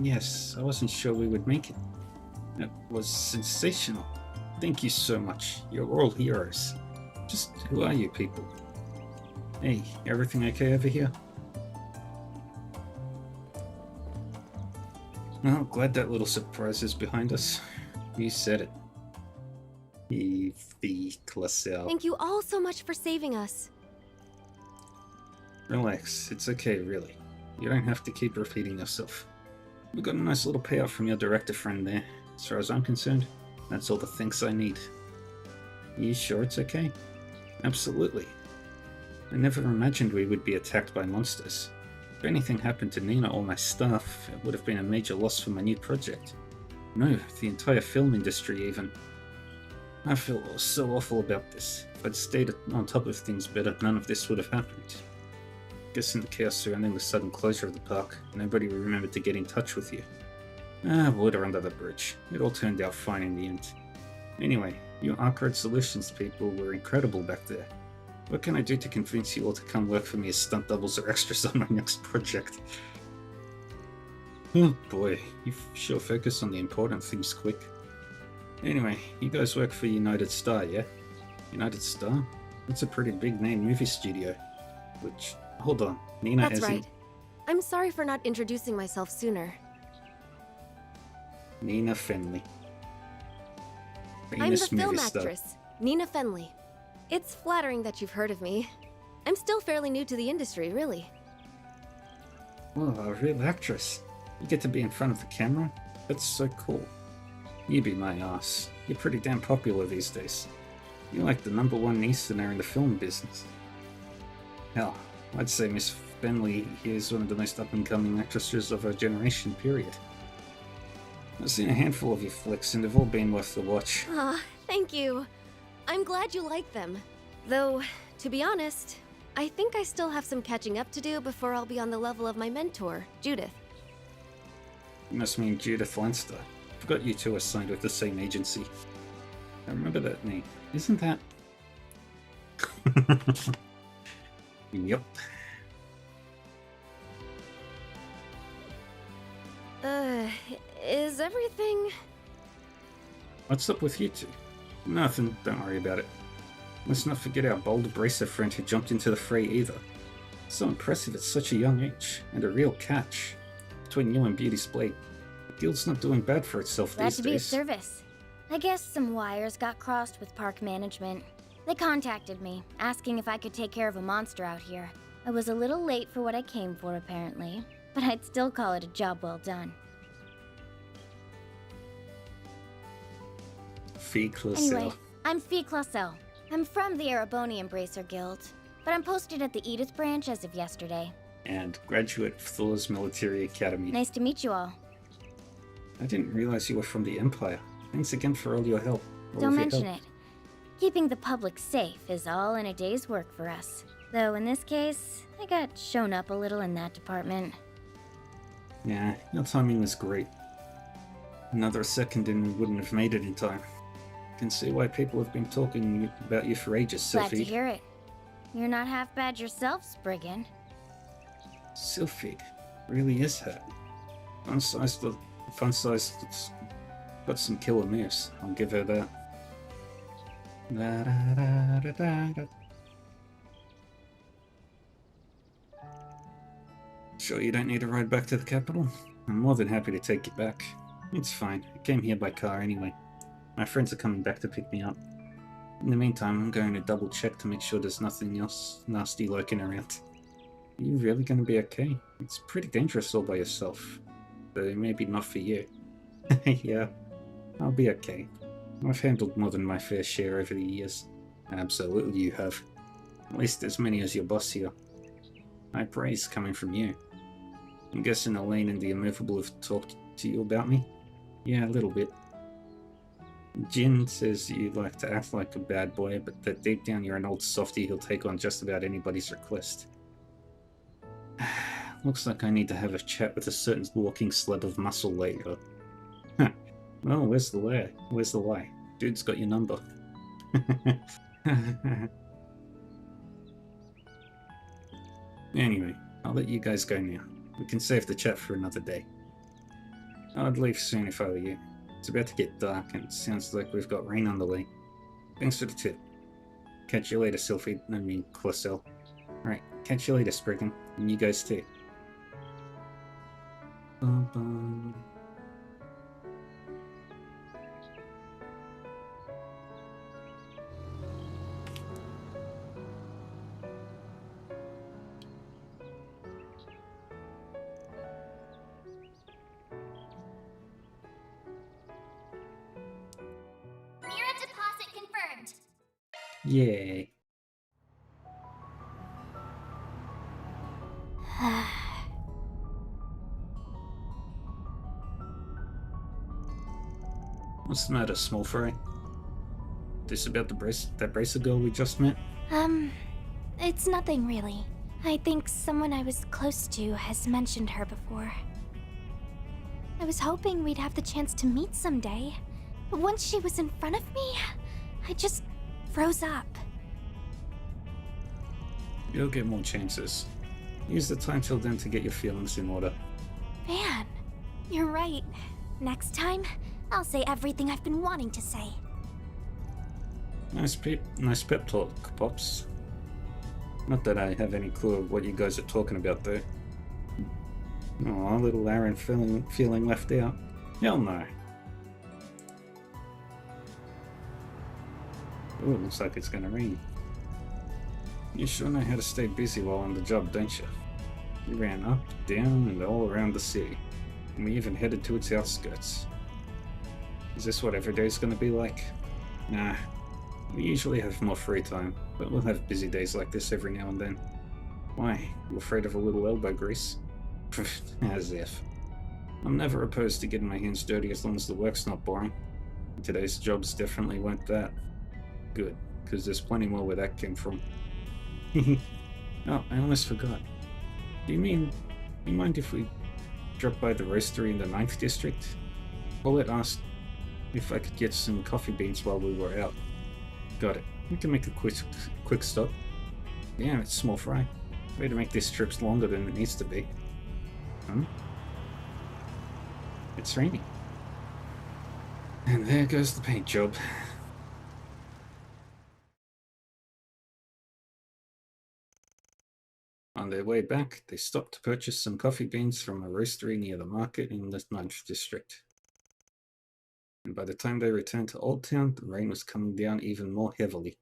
Yes, I wasn't sure we would make it. That was sensational. Thank you so much. You're all heroes. Just who are you people? Hey, everything okay over here? Well, glad that little surprise is behind us. You said it. The Classel. Thank you all so much for saving us. Relax, it's okay, really. You don't have to keep repeating yourself. We got a nice little payout from your director friend there. As far as I'm concerned, that's all the thanks I need. You sure it's okay? Absolutely. I never imagined we would be attacked by monsters. If anything happened to Nina or my staff, it would have been a major loss for my new project. No, the entire film industry even. I feel so awful about this. If I'd stayed on top of things better, none of this would have happened. Guess in the chaos surrounding the sudden closure of the park, nobody remembered to get in touch with you. Water under the bridge. It all turned out fine in the end. Anyway, you Arcade Solutions people were incredible back there. What can I do to convince you all to come work for me as stunt doubles or extras on my next project? Oh boy, you sure focus on the important things quick. Anyway, you guys work for United Star, yeah? United Star? That's a pretty big name movie studio. Which, hold on, Nina That's hasn't... right. I'm sorry for not introducing myself sooner. Nina Fenley. I'm Famous the film movie star. actress, Nina Fenley. It's flattering that you've heard of me. I'm still fairly new to the industry, really. Oh, a real actress. You get to be in front of the camera? That's so cool. You be my ass. You're pretty damn popular these days. You're like the #1 Easterner in the film business. Hell, I'd say Miss Fenley is one of the most up-and-coming actresses of our generation, period. I've seen a handful of your flicks, and they've all been worth the watch. Ah, thank you. I'm glad you like them. Though, to be honest, I think I still have some catching up to do before I'll be on the level of my mentor, Judith. You must mean Judith Leinster. Forgot you two are signed with the same agency. I remember that name. Isn't that... Yep. Is everything... What's up with you two? Nothing, don't worry about it. Let's not forget our bold abrasive friend who jumped into the fray either. So impressive at such a young age, and a real catch. Between you and Beauty's Blade, the guild's not doing bad for itself Glad these to be of days. service. I guess some wires got crossed with park management. They contacted me, asking if I could take care of a monster out here. I was a little late for what I came for, apparently, but I'd still call it a job well done. Fee Clausel. Anyway, I'm Fee Clausel. I'm from the Ereboni Embracer Guild, but I'm posted at the Edith branch as of yesterday. And graduate of Thor's Military Academy. Nice to meet you all. I didn't realize you were from the Empire. Thanks again for all your help. Don't mention it. Keeping the public safe is all in a day's work for us. Though in this case, I got shown up a little in that department. Yeah, your timing was great. Another second and we wouldn't have made it in time. Can see why people have been talking about you for ages, Sylphie. Glad to hear it. You're not half bad yourself, Spriggan. Sylphie really is her. Fun-sized, got some killer moves. I'll give her that. Da, da, da, da, da, da. Sure you don't need a ride back to the capital? I'm more than happy to take you back. It's fine. I came here by car anyway. My friends are coming back to pick me up. In the meantime, I'm going to double check to make sure there's nothing else nasty lurking around. Are you really going to be okay? It's pretty dangerous all by yourself. Though maybe not for you. Yeah, I'll be okay. I've handled more than my fair share over the years. Absolutely you have. At least as many as your boss here. High praise coming from you. I'm guessing Elaine and the Immovable have talked to you about me? Yeah, a little bit. Jin says you like to act like a bad boy, but that deep down you're an old softie who'll take on just about anybody's request. Looks like I need to have a chat with a certain walking slab of muscle later. Huh. Well, where's the lie? Where's the lie? Dude's got your number. Anyway, I'll let you guys go now. We can save the chat for another day. I'd leave soon if I were you. It's about to get dark and it sounds like we've got rain on the way. Thanks for the tip. Catch you later, Sylphie. I mean, Clausel. Alright, catch you later, Spriggan. And you guys too. Bum-bum. Mira deposit confirmed. Yay. What's the matter, small fry? This about that bracer girl we just met? It's nothing really. I think someone I was close to has mentioned her before. I was hoping we'd have the chance to meet someday, but once she was in front of me, I just froze up. You'll get more chances. Use the time till then to get your feelings in order. Man, you're right. Next time, I'll say everything I've been wanting to say. Nice pep talk, Pops. Not that I have any clue of what you guys are talking about, though. Aw, little Aaron feeling left out. Hell no. Ooh, it looks like it's gonna rain. You sure know how to stay busy while on the job, don't you? You ran up, down, and all around the city. And we even headed to its outskirts. Is this what every day's gonna be like? Nah. We usually have more free time, but we'll have busy days like this every now and then. Why? You afraid of a little elbow grease? As if. I'm never opposed to getting my hands dirty as long as the work's not boring. Today's jobs definitely weren't that. Good, because there's plenty more where that came from. Oh, I almost forgot. Do you mind if we drop by the roastery in the 9th district? Paulette asked if I could get some coffee beans while we were out. Got it. We can make a quick stop. Damn, it's small fry. Way to make this trip longer than it needs to be. It's raining. And there goes the paint job. On their way back, they stopped to purchase some coffee beans from a roastery near the market in the lunch district. And by the time they returned to Old Town, the rain was coming down even more heavily.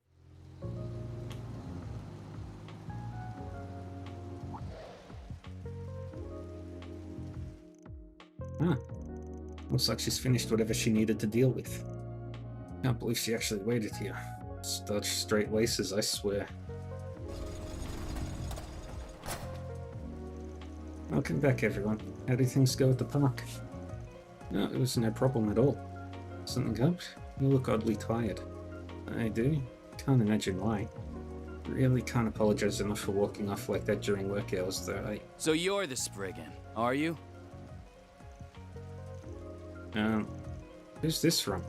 Looks like she's finished whatever she needed to deal with. Can't believe she actually waited here. Such straight laces, I swear. Welcome back, everyone. How do things go at the park? No, it was no problem at all. Something up? You look oddly tired. I do? Can't imagine why. Really can't apologize enough for walking off like that during work hours, though. So you're the Spriggan, are you? Who's this from?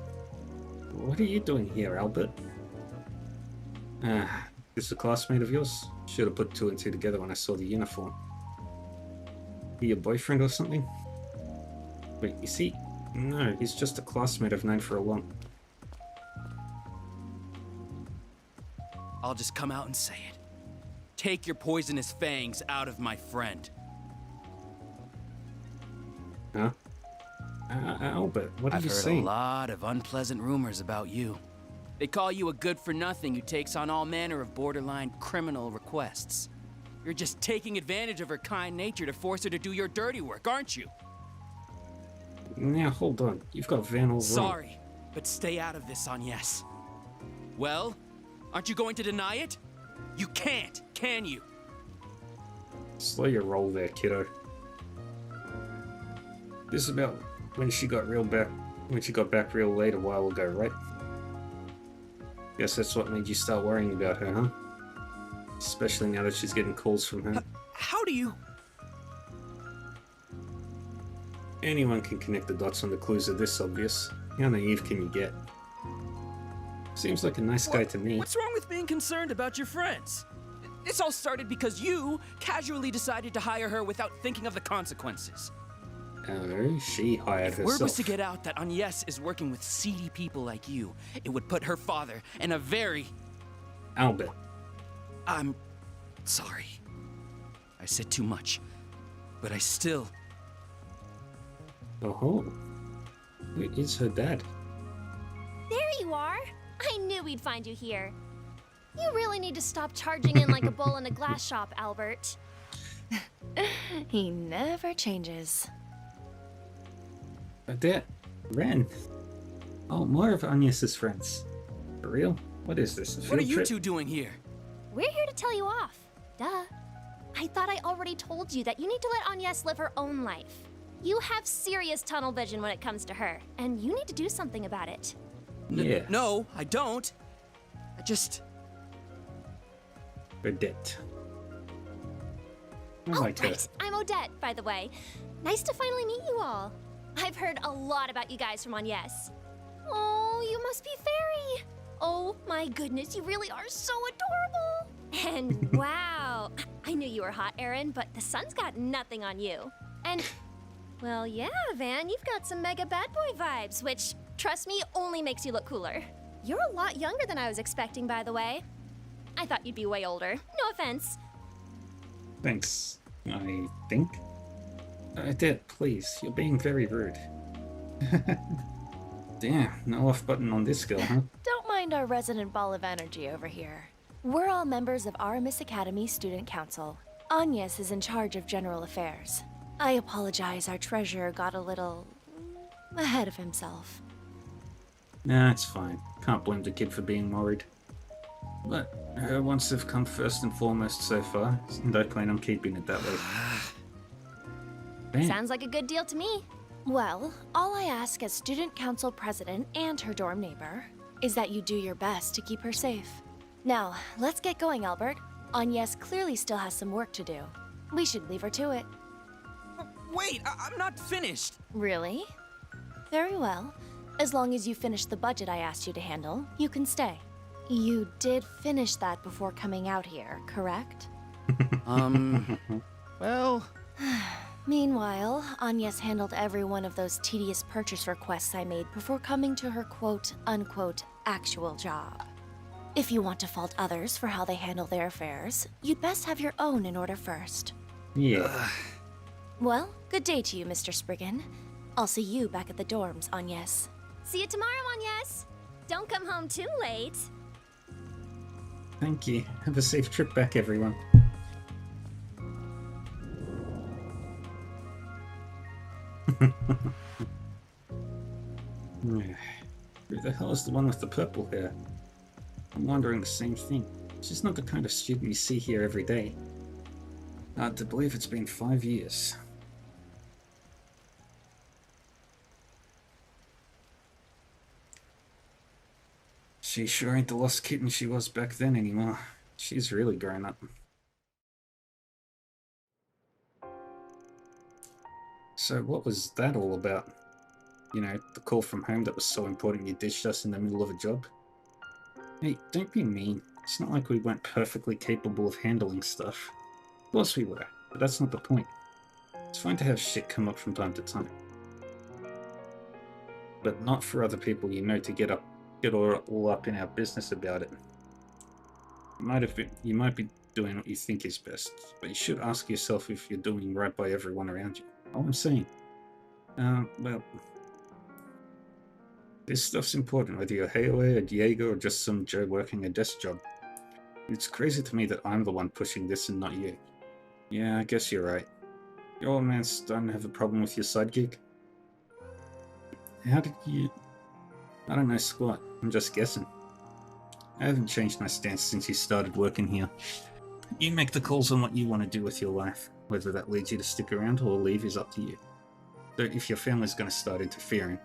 What are you doing here, Albert? This a classmate of yours? Should have put two and two together when I saw the uniform. He your boyfriend or something? Wait, is he? No, he's just a classmate I've known for a long... I'll just come out and say it. Take your poisonous fangs out of my friend. Huh? Albert, what are you saying? I've heard a lot of unpleasant rumors about you. They call you a good-for-nothing who takes on all manner of borderline criminal requests. You're just taking advantage of her kind nature to force her to do your dirty work, aren't you? Now, hold on. You've got Van all wrong. Sorry, but stay out of this, Agnes. Well, aren't you going to deny it? You can't, can you? Slow your roll there, kiddo. This is about when she got back real late a while ago, right? Guess that's what made you start worrying about her, huh? Especially now that she's getting calls from her. How do you... Anyone can connect the dots when the clues are this obvious. How naive can you get? Seems like a nice guy to me. What's wrong with being concerned about your friends? This all started because you casually decided to hire her without thinking of the consequences. Oh, she hired herself. If word was to get out that Agnes is working with seedy people like you, it would put her father in a very... Albert. I'm sorry. I said too much, but I still... Oh, where is her dad? There you are. I knew we'd find you here. You really need to stop charging in like a bull in a glass shop, Albert. He never changes. Dad, Ren. Oh, more of Agnes's friends. For real? What is this? What are you two doing here? We're here to tell you off. Duh. I thought I already told you that you need to let Agnes live her own life. You have serious tunnel vision when it comes to her, and you need to do something about it. Yeah. No, I don't. I just... Odette. I Oh, like her. right. I'm Odette, by the way. Nice to finally meet you all. I've heard a lot about you guys from Agnes. Oh, you must be fairy. Oh my goodness, you really are so adorable. And wow, I knew you were hot, Aaron, but the sun's got nothing on you. And, well, yeah, Van, you've got some mega bad boy vibes, which, trust me, only makes you look cooler. You're a lot younger than I was expecting, by the way. I thought you'd be way older. No offense. Thanks, I think. Odette, please, you're being very rude. Damn, no off button on this girl, huh? Don't mind our resident ball of energy over here. We're all members of Aramis Academy Student Council. Agnes is in charge of general affairs. I apologize, our treasurer got a little... ahead of himself. Nah, it's fine. Can't blame the kid for being worried. But her wants have come first and foremost so far, and I plan on keeping it that way. Damn. Sounds like a good deal to me. Well, all I ask as student council president and her dorm neighbor is that you do your best to keep her safe. Now, let's get going, Albert. Agnes clearly still has some work to do. We should leave her to it. Wait, I'm not finished. Really? Very well. As long as you finish the budget I asked you to handle, you can stay. You did finish that before coming out here, correct? Well... Meanwhile, Agnes handled every one of those tedious purchase requests I made before coming to her quote-unquote actual job. If you want to fault others for how they handle their affairs, you'd best have your own in order first. Yeah. Well, good day to you, Mr. Spriggan. I'll see you back at the dorms, Agnes. See you tomorrow, Agnes. Don't come home too late. Thank you. Have a safe trip back, everyone. Who the hell is the one with the purple hair? I'm wondering the same thing. She's not the kind of student you see here every day. Hard to believe it's been 5 years. She sure ain't the lost kitten she was back then anymore. She's really grown up. So what was that all about? You know, the call from home that was so important you ditched us in the middle of a job? Hey, don't be mean. It's not like we weren't perfectly capable of handling stuff. Of course we were, but that's not the point. It's fine to have shit come up from time to time. But not for other people you know to get all up in our business about it. You might be doing what you think is best, but you should ask yourself if you're doing right by everyone around you. All I'm saying. Well... This stuff's important, whether you're Hayway or Diego or just some Joe working a desk job. It's crazy to me that I'm the one pushing this and not you. Yeah, I guess you're right. Your old man's starting to have a problem with your side gig? How did you... I don't know squat. I'm just guessing. I haven't changed my stance since you started working here. You make the calls on what you want to do with your life. Whether that leads you to stick around or leave is up to you. So if your family's going to start interfering,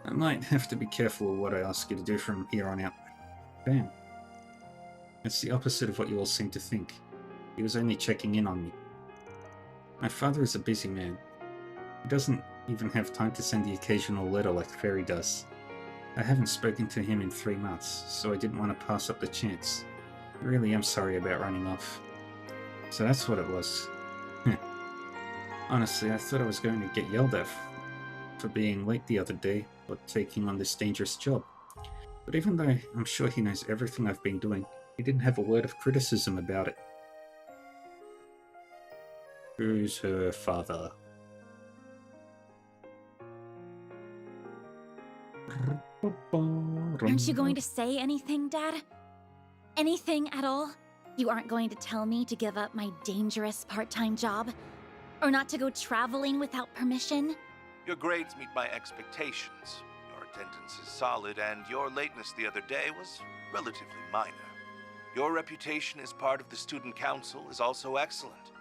I might have to be careful of what I ask you to do from here on out. Bam. It's the opposite of what you all seem to think. He was only checking in on me. My father is a busy man. He doesn't even have time to send the occasional letter like Ferry does. I haven't spoken to him in 3 months, so I didn't want to pass up the chance. I really am sorry about running off. So that's what it was. Honestly, I thought I was going to get yelled at for being late the other day, or taking on this dangerous job. But even though I'm sure he knows everything I've been doing, he didn't have a word of criticism about it. Who's her father? Aren't you going to say anything, Dad? Anything at all? You aren't going to tell me to give up my dangerous part-time job? Or not to go traveling without permission? Your grades meet my expectations. Your attendance is solid, and your lateness the other day was relatively minor. Your reputation as part of the student council is also excellent.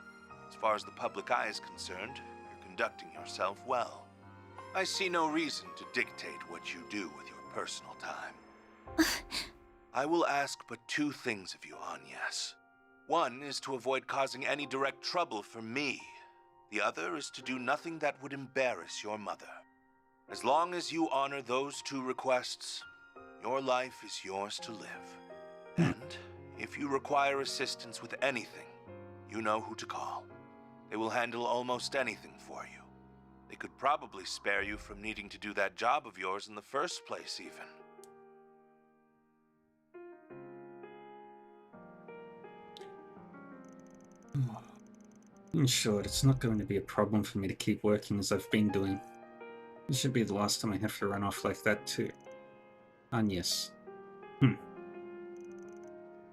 As far as the public eye is concerned, you're conducting yourself well. I see no reason to dictate what you do with your personal time. I will ask but 2 things of you, Agnes. One is to avoid causing any direct trouble for me. The other is to do nothing that would embarrass your mother. As long as you honor those 2 requests, your life is yours to live. And if you require assistance with anything, you know who to call. They will handle almost anything for you. They could probably spare you from needing to do that job of yours in the first place, even. In short, it's not going to be a problem for me to keep working as I've been doing. This should be the last time I have to run off like that too. Agnes.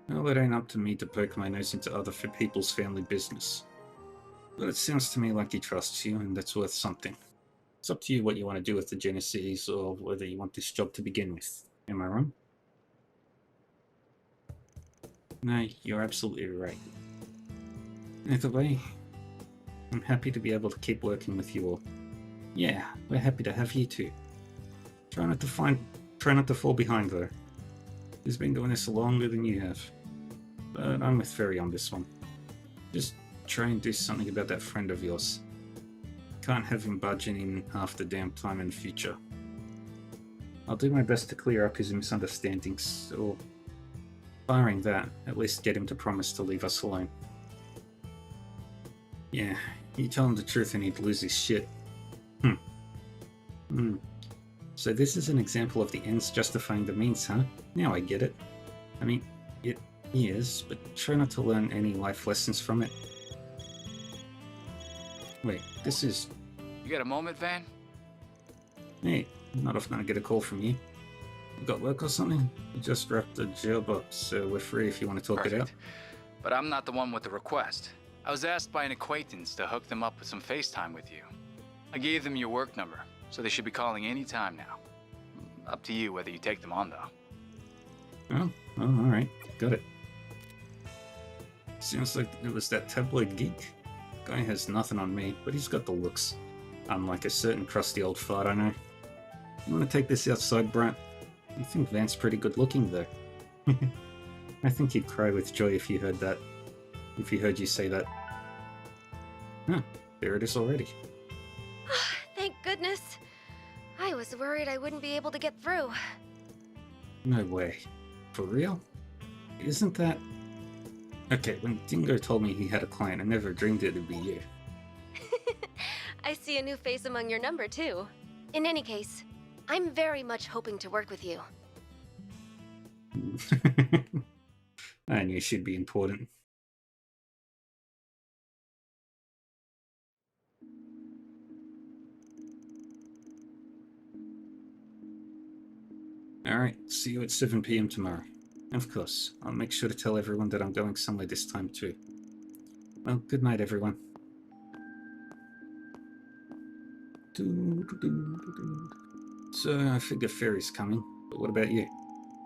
Well, it ain't up to me to poke my nose into other people's family business. But it sounds to me like he trusts you, and that's worth something. It's up to you what you want to do with the Genesis, or whether you want this job to begin with. Am I wrong? No, you're absolutely right. Either way, I'm happy to be able to keep working with you all. Yeah, we're happy to have you too. Try not to fall behind though. He's been doing this longer than you have. But I'm with Ferry on this one. Just try and do something about that friend of yours. Can't have him budging in half the damn time in the future. I'll do my best to clear up his misunderstandings, or Barring that, at least get him to promise to leave us alone. Yeah, you tell him the truth and he'd lose his shit. So this is an example of the ends justifying the means, huh? Now I get it. I mean, it is, but try not to learn any life lessons from it. Wait, this is... You got a moment, Van? Hey, not often I get a call from you. You got work or something? We just wrapped the job up, so we're free if you want to talk it out. But I'm not the one with the request. I was asked by an acquaintance to hook them up with some FaceTime with you. I gave them your work number, so they should be calling any time now. Up to you whether you take them on, though. Oh, alright. Got it. Seems like it was that tabloid geek. Guy has nothing on me, but he's got the looks. Unlike a certain crusty old fart I know. You want to take this outside, Brant? You think Van's pretty good looking, though. I think he'd cry with joy if he heard that. If he heard you say that. Huh, there it is already. Thank goodness. I was worried I wouldn't be able to get through. No way. For real? Isn't that... Okay, when Dingo told me he had a client, I never dreamed it'd be you. I see a new face among your number, too. In any case, I'm very much hoping to work with you. I knew she'd be important. Alright, see you at 7 PM tomorrow. Of course, I'll make sure to tell everyone that I'm going somewhere this time too. Well, good night everyone. So, I figure Fairy's coming, but what about you?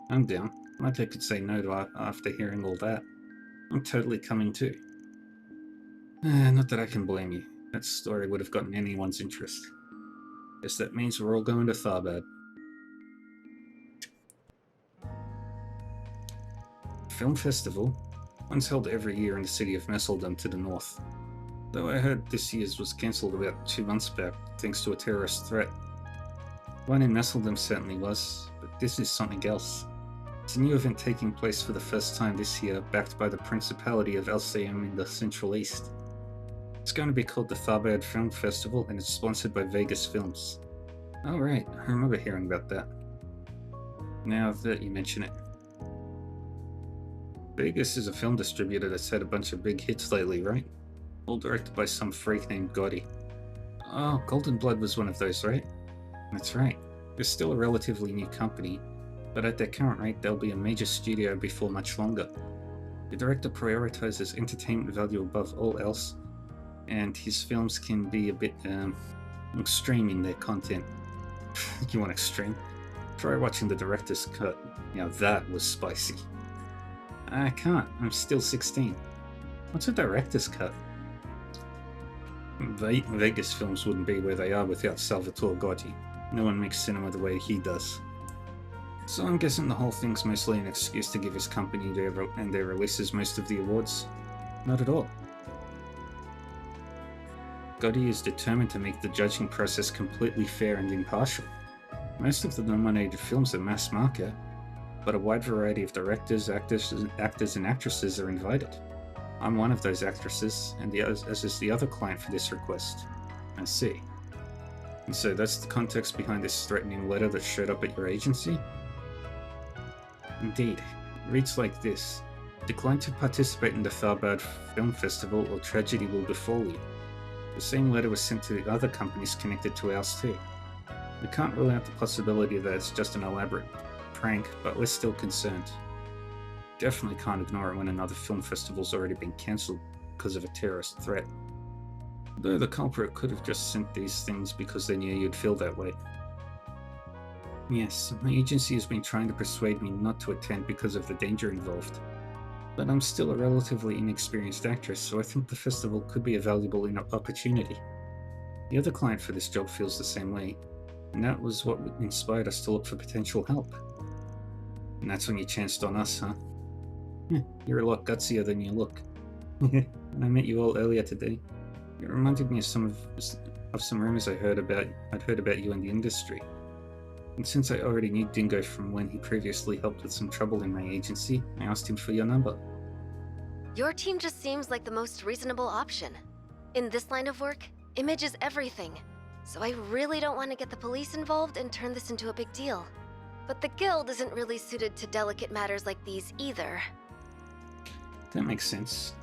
I'm down. Like I could say no to after hearing all that. I'm totally coming too. Not that I can blame you. That story would have gotten anyone's interest. Guess that means we're all going to Tharbad. Film festival? One's held every year in the city of Messeldom to the north. Though I heard this year's was cancelled about 2 months back thanks to a terrorist threat. One in Messeldom certainly was, but this is something else. It's a new event taking place for the first time this year, backed by the Principality of Alcyon in the Central East. It's going to be called the Tharbad Film Festival, and it's sponsored by Vegas Films. Oh right, I remember hearing about that. Now that you mention it. Vegas is a film distributor that's had a bunch of big hits lately, right? All directed by some freak named Gotti. Oh, Golden Blood was one of those, right? That's right. They're still a relatively new company, but at their current rate they'll be a major studio before much longer. The director prioritizes entertainment value above all else, and his films can be a bit extreme in their content. You want extreme? Try watching the director's cut. Now that was spicy. I can't. I'm still 16. What's a director's cut? Vegas Films wouldn't be where they are without Salvatore Gotti. No one makes cinema the way he does. So I'm guessing the whole thing's mostly an excuse to give his company and their releases most of the awards? Not at all. Gotti is determined to make the judging process completely fair and impartial. Most of the nominated films are mass market, but a wide variety of directors, actors and actresses are invited. I'm one of those actresses, and as is the other client for this request. I see. And so that's the context behind this threatening letter that showed up at your agency? Indeed. It reads like this. Decline to participate in the Tharbad Film Festival or tragedy will befall you. The same letter was sent to the other companies connected to ours too. We can't rule out the possibility that it's just an elaborate prank, but we're still concerned. Definitely can't ignore it when another film festival's already been cancelled because of a terrorist threat. Though the culprit could have just sent these things because they knew you'd feel that way. Yes, my agency has been trying to persuade me not to attend because of the danger involved. But I'm still a relatively inexperienced actress, so I think the festival could be a valuable opportunity. The other client for this job feels the same way, and that was what inspired us to look for potential help. And that's when you chanced on us, huh? You're a lot gutsier than you look. When I met you all earlier today, it reminded me of some rumors I'd heard about you in the industry. And since I already knew Dingo from when he previously helped with some trouble in my agency, I asked him for your number. Your team just seems like the most reasonable option. In this line of work, image is everything. So I really don't want to get the police involved and turn this into a big deal. But the guild isn't really suited to delicate matters like these either. That makes sense.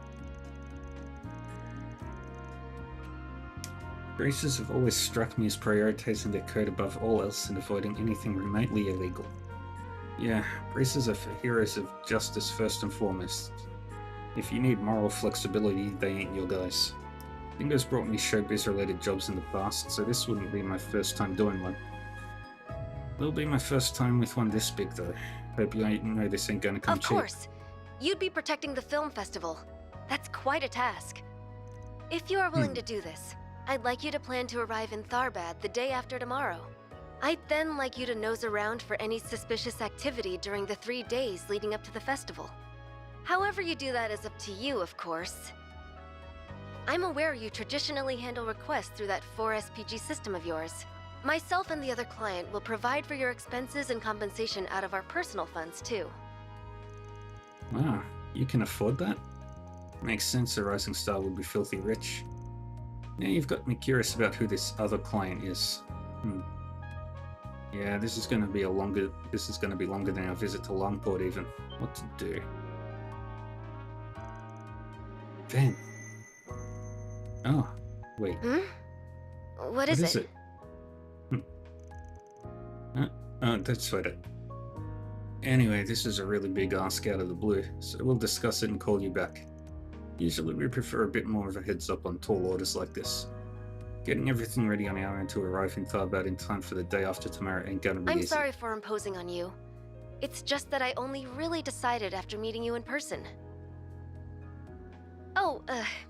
Braces have always struck me as prioritizing their code above all else and avoiding anything remotely illegal. Yeah, braces are for heroes of justice first and foremost. If you need moral flexibility, they ain't your guys. Dingo's brought me showbiz-related jobs in the past, so this wouldn't be my first time doing one. It'll be my first time with one this big, though. Hope you know this ain't gonna come cheap. Of course. You'd be protecting the film festival. That's quite a task. If you are willing to do this, I'd like you to plan to arrive in Tharbad the day after tomorrow. I'd then like you to nose around for any suspicious activity during the 3 days leading up to the festival. However you do that is up to you, of course. I'm aware you traditionally handle requests through that 4SPG system of yours. Myself and the other client will provide for your expenses and compensation out of our personal funds, too. Wow, you can afford that? Makes sense a rising star would be filthy rich. Now you've got me curious about who this other client is. Yeah, this is going to be longer than our visit to Longport even. What to do? Damn. Oh, wait. What is it? That's right. Anyway, this is a really big ask out of the blue, so we'll discuss it and call you back. Usually we prefer a bit more of a heads up on tall orders like this. Getting everything ready on our end to arrive in Tharbad in time for the day after tomorrow ain't gonna be easy. I'm sorry for imposing on you. It's just that I only really decided after meeting you in person. Oh,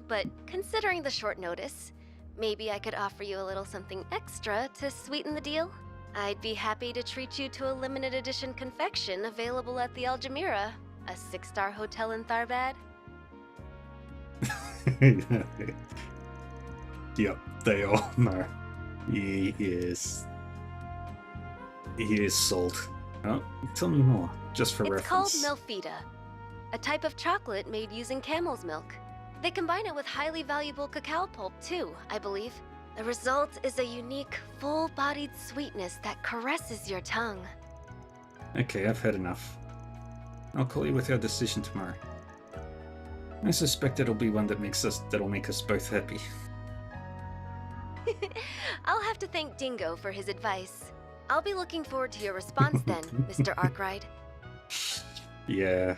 but considering the short notice, maybe I could offer you a little something extra to sweeten the deal? I'd be happy to treat you to a limited edition confection available at the Algemira, a 6-star hotel in Tharbad. Yep, they all know. He is sold. Oh, tell me more, just for reference. It's called Milfita, a type of chocolate made using camel's milk. They combine it with highly valuable cacao pulp too, I believe. The result is a unique, full-bodied sweetness that caresses your tongue. Okay, I've had enough. I'll call you with our decision tomorrow. I suspect it'll be one that'll make us both happy. I'll have to thank Dingo for his advice. I'll be looking forward to your response then, Mr. Arkwright. Yeah.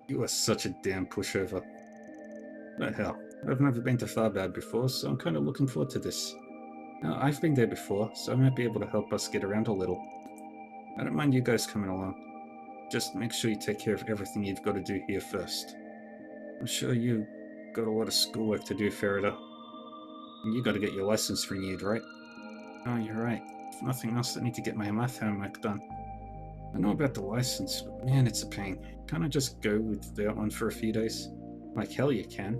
You are such a damn pushover. But hell, I've never been to Tharbad before, so I'm kind of looking forward to this. Now, I've been there before, so I might be able to help us get around a little. I don't mind you guys coming along. Just make sure you take care of everything you've got to do here first. I'm sure you've got a lot of schoolwork to do, Ferida. And you got to get your license renewed, right? Oh, you're right. If nothing else, I need to get my math homework done. I know about the license, but man, it's a pain. Can't I just go without one for a few days? Like hell you can.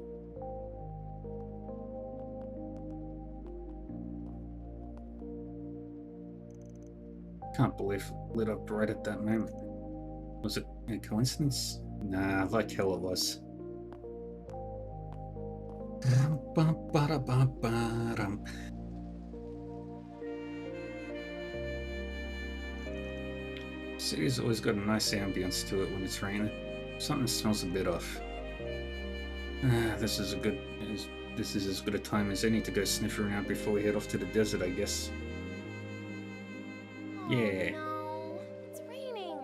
Can't believe it lit up right at that moment. Was it a coincidence? Nah, like hell it was. City's always got a nice ambience to it when it's raining. Something smells a bit off. This is as good a time as any to go sniff around before we head off to the desert, I guess. Yeah. No, it's raining.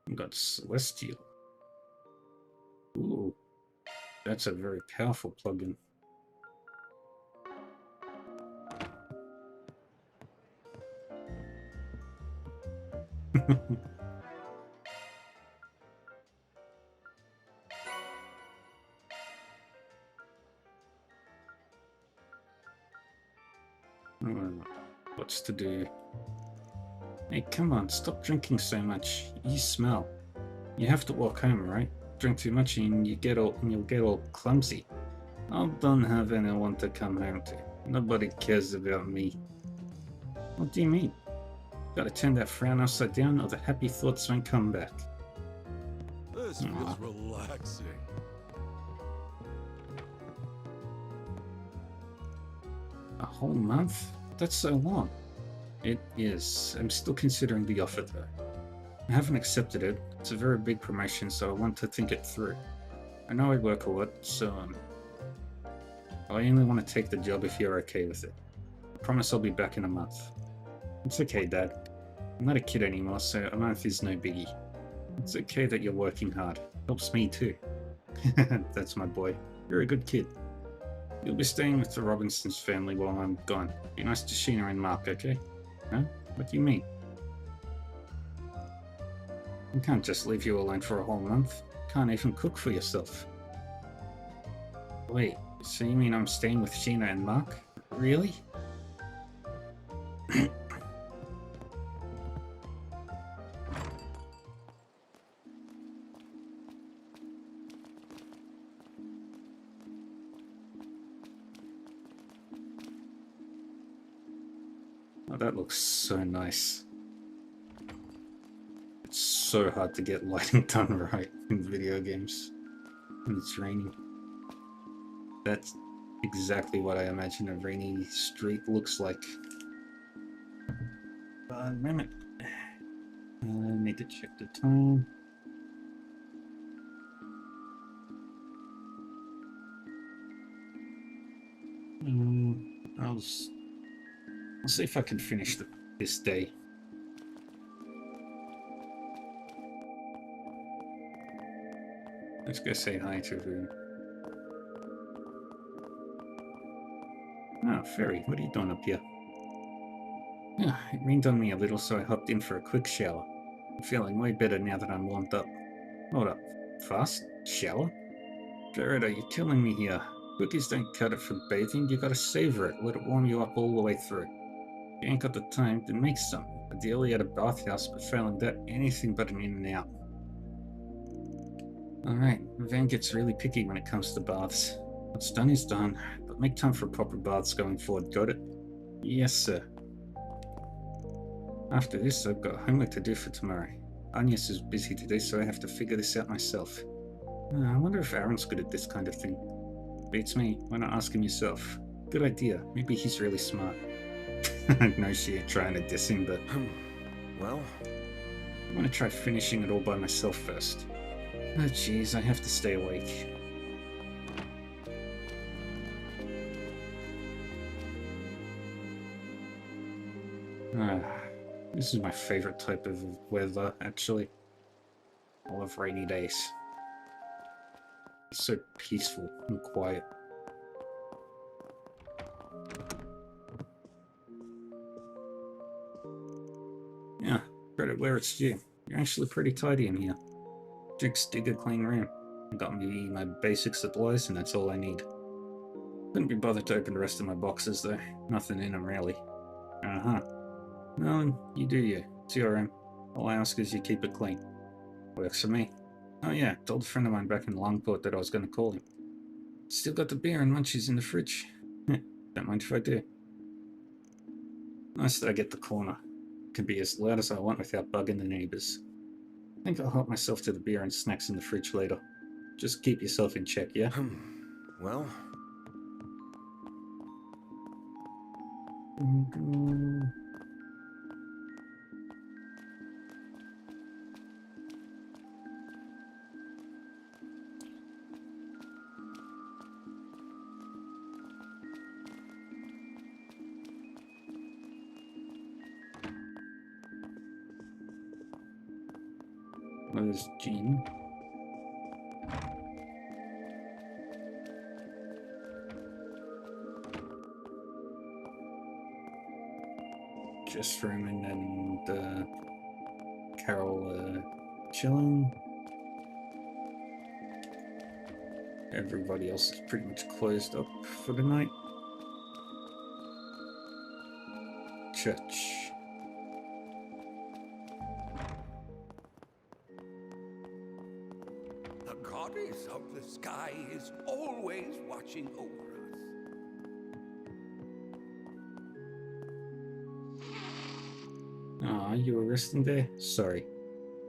We've got Celestial. Ooh, that's a very powerful plugin. What's to do? Hey, come on, stop drinking so much. You smell. You have to walk home, right? Drink too much and you'll get all clumsy. I don't have anyone to come home to. Nobody cares about me. What do you mean? Gotta turn that frown upside down or the happy thoughts won't come back. This feels relaxing. A whole month? That's so long. It is. I'm still considering the offer though. I haven't accepted it. It's a very big promotion, so I want to think it through. I know I work a lot, so I only want to take the job if you're okay with it. I promise I'll be back in a month. It's okay, Dad. I'm not a kid anymore, so a month is no biggie. It's okay that you're working hard. Helps me too. That's my boy. You're a good kid. You'll be staying with the Robinsons family while I'm gone. Be nice to Sheena and Mark, okay? Huh? What do you mean? I can't just leave you alone for a whole month. Can't even cook for yourself. Wait, so you mean I'm staying with Sheena and Mark? Really? Oh, that looks so nice. It's so hard to get lighting done right in video games when it's raining. That's exactly what I imagine a rainy street looks like. A minute. I need to check the time. I'll see if I can finish this day. Let's go say hi to her. Ah, Fairy, what are you doing up here? Yeah, it rained on me a little, so I hopped in for a quick shower. I'm feeling way better now that I'm warmed up. Hold up. Fast? Shower? Jared, are you killing me here? Cookies don't cut it for bathing, you gotta savor it, let it warm you up all the way through. If you ain't got the time, then make some. Ideally at a bathhouse, but failing that, anything but an in and out. Alright, Van gets really picky when it comes to baths. What's done is done, but make time for proper baths going forward, got it? Yes, sir. After this, I've got homework to do for tomorrow. Agnes is busy today, so I have to figure this out myself. I wonder if Aaron's good at this kind of thing. Beats me, why not ask him yourself? Good idea, maybe he's really smart. No, she ain't trying to diss him, but... Well... I'm gonna try finishing it all by myself first. Oh jeez, I have to stay awake. This is my favorite type of weather, actually. I love rainy days. It's so peaceful and quiet. Yeah, credit where it's due. You're actually pretty tidy in here. Jinx dig a clean room. Got me my basic supplies and that's all I need. Couldn't be bothered to open the rest of my boxes though. Nothing in them really. Uh-huh. No, you do you. It's your room. All I ask is you keep it clean. Works for me. Oh yeah, told a friend of mine back in Longport that I was going to call him. Still got the beer and munchies in the fridge. Don't mind if I do. Nice that I get the corner. Can be as loud as I want without bugging the neighbours. I think I'll help myself to the beer and snacks in the fridge later. Just keep yourself in check, yeah? Well... Where's Jean? Just Roman and Carol chilling. Everybody else is pretty much closed up for the night. Church. goddess of the sky is always watching over us. Aw, you were resting there? Sorry.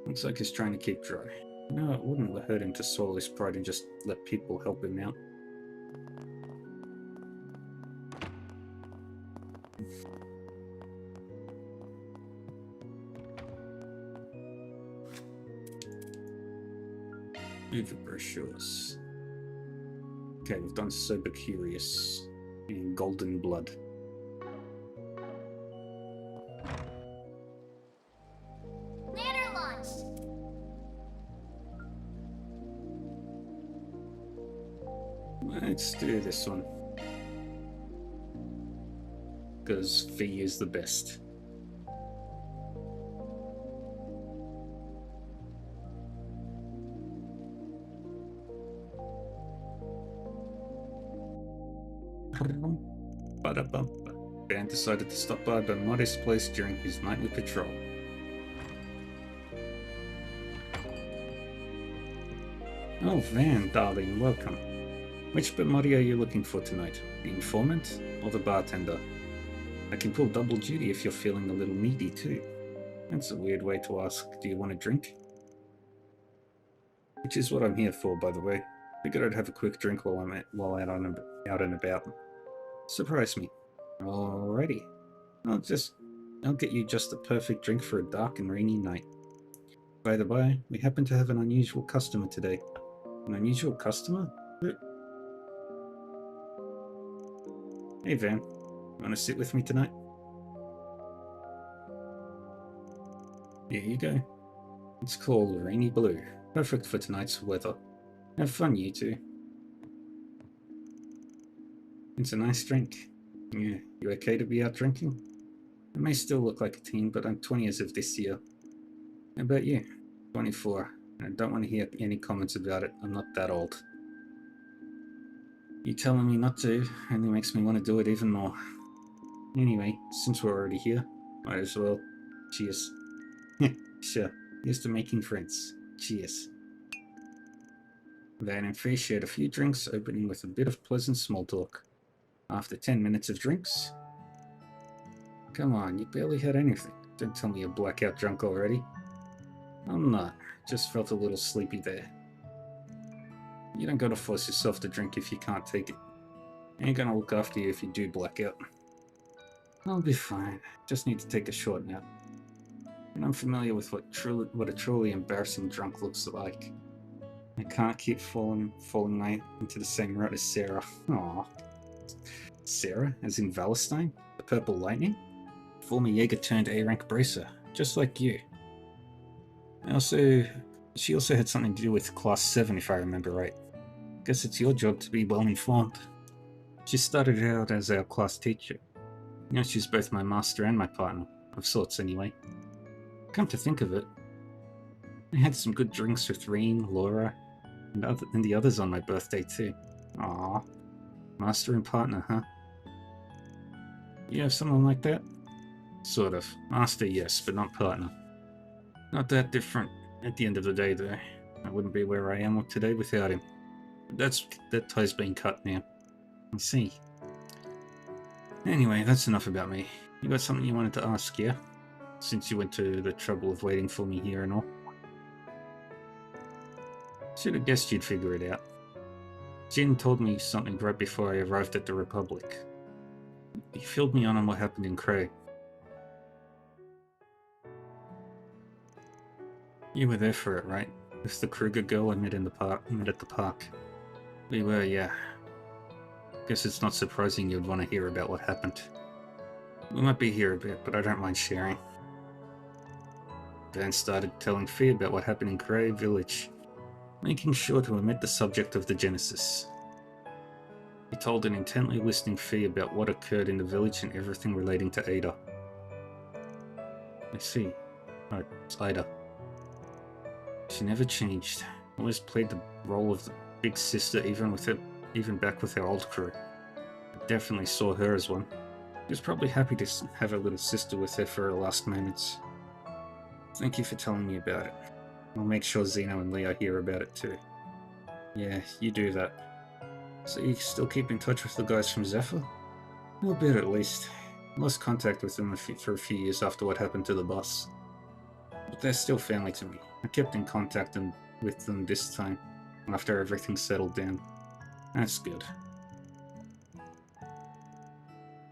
Looks like he's trying to keep dry. No, it wouldn't hurt him to swallow his pride and just let people help him out. Move the brochures. Okay, we've done Sober Curious and Golden Blood. Ladder launched. Let's do this one. Because V is the best. Dan decided to stop by Marty's place during his nightly patrol. Oh, Van, darling, welcome. Which Marty are you looking for tonight? The informant or the bartender? I can pull double duty if you're feeling a little needy too. That's a weird way to ask, do you want a drink? Which is what I'm here for, by the way. Figured I'd have a quick drink while I'm out and about. Surprise me. Alrighty. I'll get you just the perfect drink for a dark and rainy night. By the by, we happen to have an unusual customer today. An unusual customer? Hey Van, you want to sit with me tonight? Here you go. It's called Rainy Blue. Perfect for tonight's weather. Have fun, you two. It's a nice drink. Yeah, you okay to be out drinking? I may still look like a teen, but I'm 20 as of this year. How about you? 24. I don't want to hear any comments about it. I'm not that old. You telling me not to only makes me want to do it even more. Anyway, since we're already here, might as well. Cheers. Sure. Here's to making friends. Cheers. Van and Fee shared a few drinks, opening with a bit of pleasant small talk. After 10 minutes of drinks... Come on, you barely had anything. Don't tell me you're blackout drunk already. I'm not. Just felt a little sleepy there. You don't gotta force yourself to drink if you can't take it. I ain't gonna look after you if you do black out. I'll be fine. Just need to take a short nap. And I'm familiar with what a truly embarrassing drunk looks like. I can't keep falling into the same rut as Sarah. Aww. Sarah, as in Valentine? The Purple Lightning? Former Jaeger turned A-rank bracer, just like you. She also had something to do with Class 7 if I remember right. Guess it's your job to be well informed. She started out as our class teacher. You know, she's both my master and my partner, of sorts anyway. Come to think of it, I had some good drinks with Reen, Laura, and the others on my birthday too. Aww. Master and partner, huh? You have someone like that? Sort of. Master, yes, but not partner. Not that different at the end of the day, though. I wouldn't be where I am today without him. But that tie's been cut now. I see. Anyway, that's enough about me. You got something you wanted to ask, yeah? Since you went to the trouble of waiting for me here and all. Should have guessed you'd figure it out. Jin told me something right before I arrived at the Republic. He filled me on what happened in Cray. You were there for it, right? With the Kruger girl I met at the park. We were, yeah. Guess it's not surprising you'd want to hear about what happened. We might be here a bit, but I don't mind sharing. Dan started telling Fee about what happened in Cray Village, making sure to omit the subject of the Genesis. He told an intently listening Fee about what occurred in the village and everything relating to Ada. I see. Oh, it's Ada. She never changed. Always played the role of the big sister even back with our old crew. I definitely saw her as one. She was probably happy to have her little sister with her for her last moments. Thank you for telling me about it. I'll make sure Zeno and Leo hear about it too. Yeah, you do that. So you still keep in touch with the guys from Zephyr? A little bit at least. Lost contact with them for a few years after what happened to the boss. But they're still family to me. I kept in contact with them this time, after everything settled down. That's good.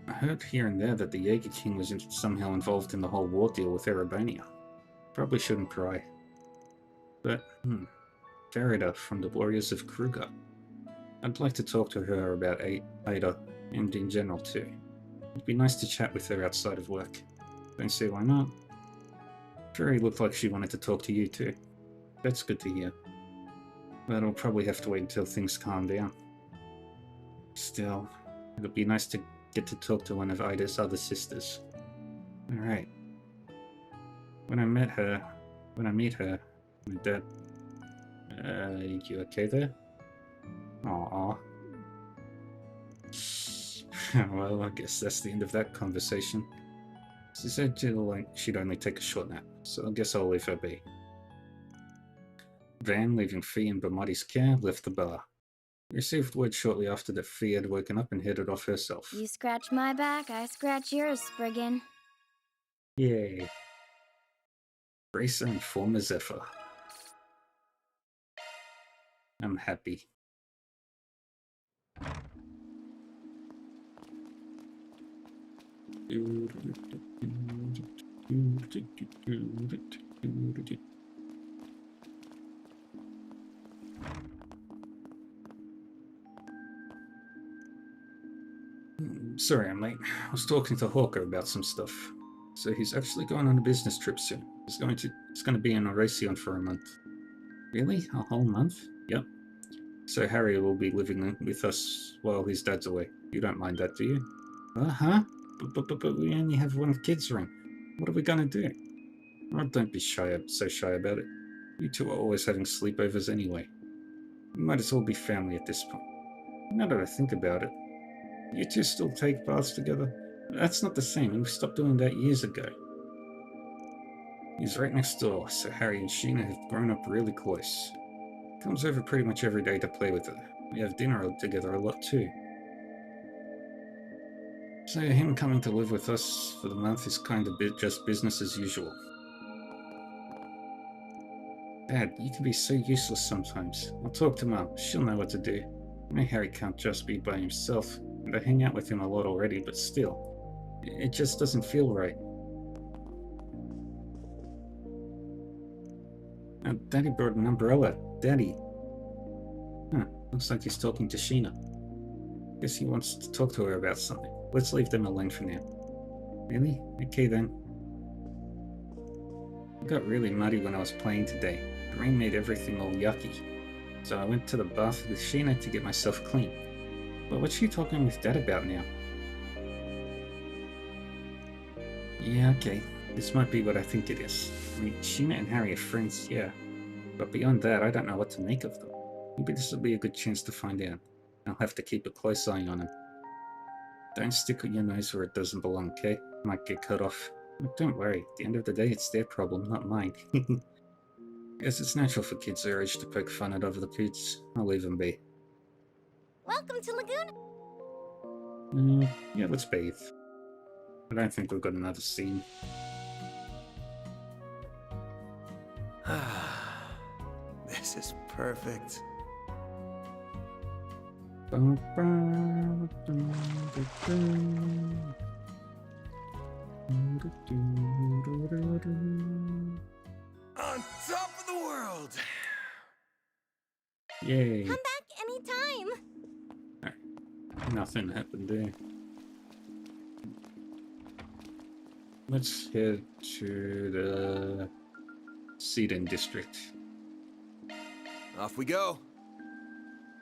I heard here and there that the Jaeger King was somehow involved in the whole war deal with Erebania. Probably shouldn't pry. But, Farida from the Warriors of Kruger. I'd like to talk to her about Ada, and in general too. It'd be nice to chat with her outside of work. Don't see why not. Fairy looked like she wanted to talk to you too. That's good to hear. But I'll probably have to wait until things calm down. Still, it'll be nice to get to talk to one of Ida's other sisters. Alright. When I meet her, my dad... you okay there? Aww. Well, I guess that's the end of that conversation. She said she'd only take a short nap, so I guess I'll leave her be. Van, leaving Fee in Bamati's care, left the bar. We received word shortly after that Fee had woken up and headed off herself. You scratch my back, I scratch yours, Spriggan. Yay. Bracer and former Zephyr. I'm happy. Sorry I'm late. I was talking to Hawker about some stuff. So he's actually going on a business trip soon. It's going to be in Oracion for a month. Really? A whole month? Yep. So Harry will be living with us while his dad's away. You don't mind that, do you? Huh? But we only have one of kids around. What are we gonna do? Oh, don't be so shy about it. You two are always having sleepovers anyway. We might as well be family at this point. Now that I think about it, you two still take baths together? That's not the same, and we stopped doing that years ago. He's right next door, so Harry and Sheena have grown up really close. Comes over pretty much every day to play with her. We have dinner together a lot too. So him coming to live with us for the month is kind of just business as usual. Dad, you can be so useless sometimes. I'll talk to Mum. She'll know what to do. I know Harry can't just be by himself, and I hang out with him a lot already, but still, it just doesn't feel right. Daddy brought an umbrella. Daddy. Huh, looks like he's talking to Sheena. Guess he wants to talk to her about something. Let's leave them alone for now. Really? Okay then. I got really muddy when I was playing today. The rain made everything all yucky. So I went to the bath with Sheena to get myself clean. But what's she talking with Dad about now? Yeah, okay. This might be what I think it is. I mean, Sheena and Harry are friends, yeah. But beyond that, I don't know what to make of them. Maybe this will be a good chance to find out. I'll have to keep a close eye on him. Don't stick your nose where it doesn't belong, okay? Might get cut off. But don't worry, at the end of the day, it's their problem, not mine. Guess it's natural for kids their age to poke fun at other kids. I'll leave them be. Welcome to Laguna! Yeah, let's bathe. I don't think we've got another scene. This is perfect. On top of the world! Yay. Come back anytime! Nothing happened there. Let's head to the Seedon district. Off we go.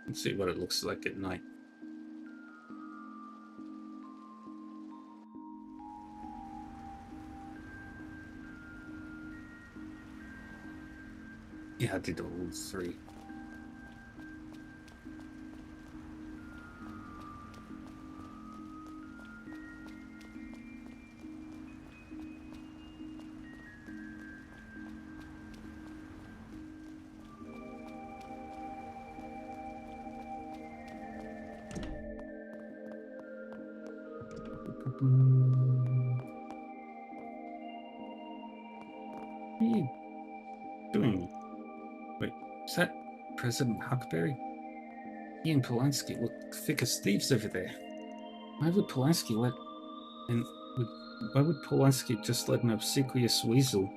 Let's see what it looks like at night. Yeah, I did all three. What are you doing? Wait, is that President Huckberry? He and Polanski look thick as thieves over there. Why would Polanski let... And why would Polanski just let an obsequious weasel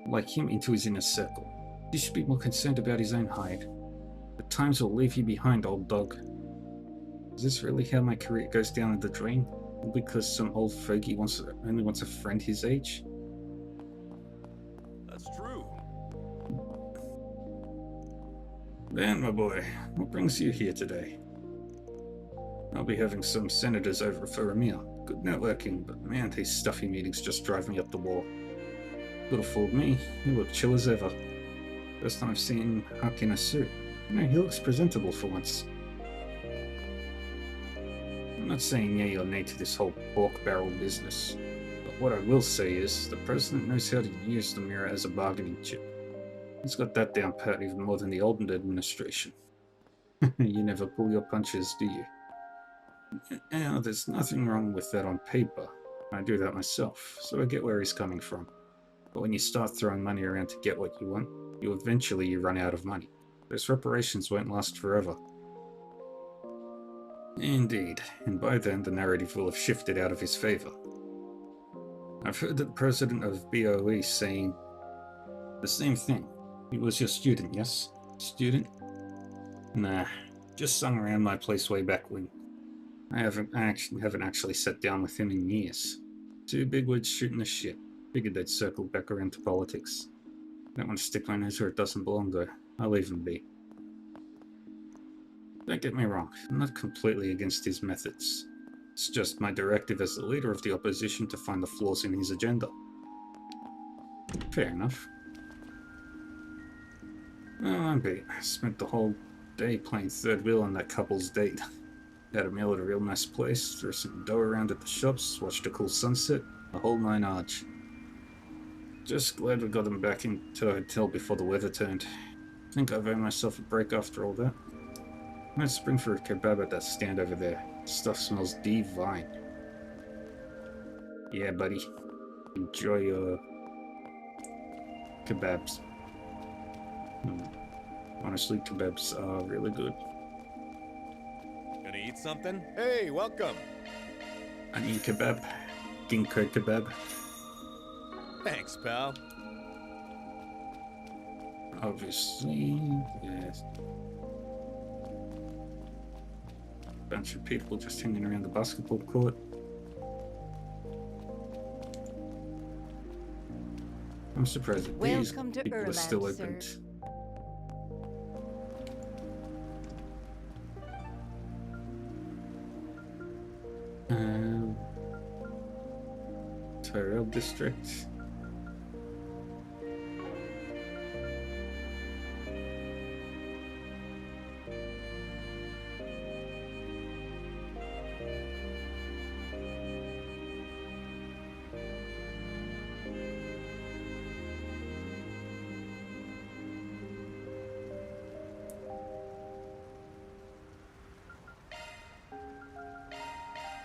like him into his inner circle? He should be more concerned about his own hide. The times will leave you behind, old dog. Is this really how my career goes down in the drain? Because some old fogey only wants a friend his age? That's true. Ben, my boy, what brings you here today? I'll be having some senators over for a meal. Good networking, but man, these stuffy meetings just drive me up the wall. Could've fooled me. You look chill as ever. First time I've seen Huck in a suit. No, he looks presentable for once. I'm not saying yay or nay to this whole pork barrel business, but what I will say is the president knows how to use the mirror as a bargaining chip. He's got that down pat even more than the old administration. You never pull your punches, do you? Yeah, there's nothing wrong with that on paper. I do that myself, so I get where he's coming from. But when you start throwing money around to get what you want, you eventually run out of money. Those reparations won't last forever. Indeed, and by then the narrative will have shifted out of his favor. I've heard the president of BOE saying the same thing. He was your student, yes? Student? Nah, just sung around my place way back when. I haven't actually sat down with him in years. Two bigwigs shooting the shit. Figured they'd circle back around to politics. Don't want to stick my nose where it doesn't belong though. I'll leave him be. Don't get me wrong, I'm not completely against his methods. It's just my directive as the leader of the opposition to find the flaws in his agenda. Fair enough. Well, I'm beat. I spent the whole day playing third wheel on that couple's date. Had a meal at a real nice place, threw some dough around at the shops, watched a cool sunset, the whole nine yards. Just glad we got them back into a hotel before the weather turned. Think I've earned myself a break after all that. Let's spring for a kebab at that stand over there. Stuff smells divine. Yeah, buddy. Enjoy your kebabs. Honestly, kebabs are really good. Gonna eat something? Hey, welcome. Onion kebab. Ginkgo kebab. Thanks, pal. Obviously, yes. Bunch of people just hanging around the basketball court. I'm surprised that these people are still open. Tyrell District.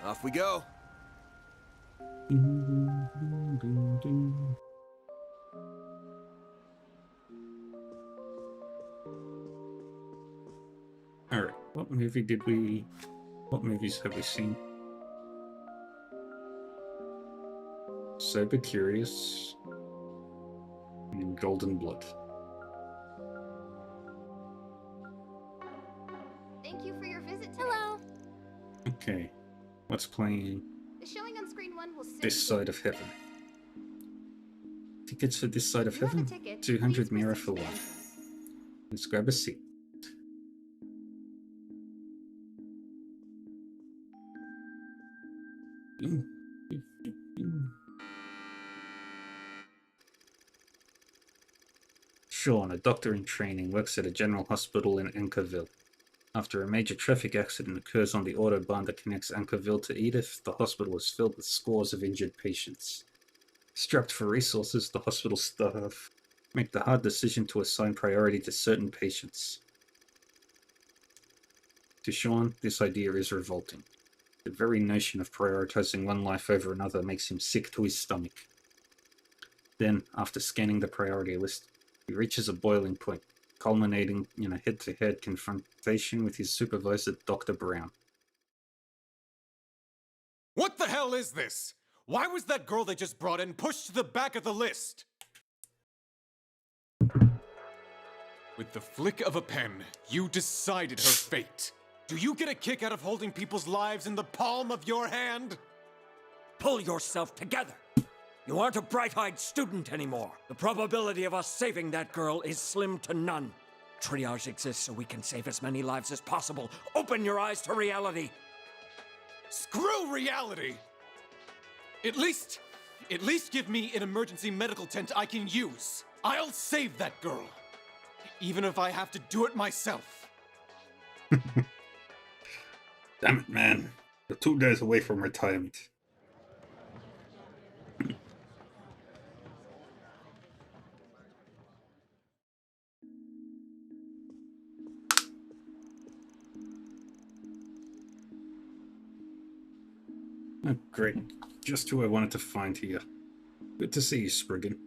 Off we go. Alright, what movies have we seen? Sober Curious and Golden Blood. Thank you for your visit. Hello. Okay, what's playing The showing on screen 1 will soon this side of heaven? Tickets for this side of heaven? 200 Mira for one. Let's grab a seat. Sean, a doctor in training, works at a general hospital in Anchorville. After a major traffic accident occurs on the autobahn that connects Anchorville to Edith, the hospital is filled with scores of injured patients. Strapped for resources, the hospital staff make the hard decision to assign priority to certain patients. To Sean, this idea is revolting. The very notion of prioritizing one life over another makes him sick to his stomach. Then, after scanning the priority list, he reaches a boiling point, culminating in a head-to-head confrontation with his supervisor, Dr. Brown. What the hell is this? Why was that girl they just brought in pushed to the back of the list? With the flick of a pen, you decided her fate. Do you get a kick out of holding people's lives in the palm of your hand? Pull yourself together. You aren't a bright-eyed student anymore. The probability of us saving that girl is slim to none. Triage exists so we can save as many lives as possible. Open your eyes to reality. Screw reality! At least give me an emergency medical tent I can use. I'll save that girl. Even if I have to do it myself. Damn it, man. We're 2 days away from retirement. Oh, great. Just who I wanted to find here. Good to see you, Spriggan.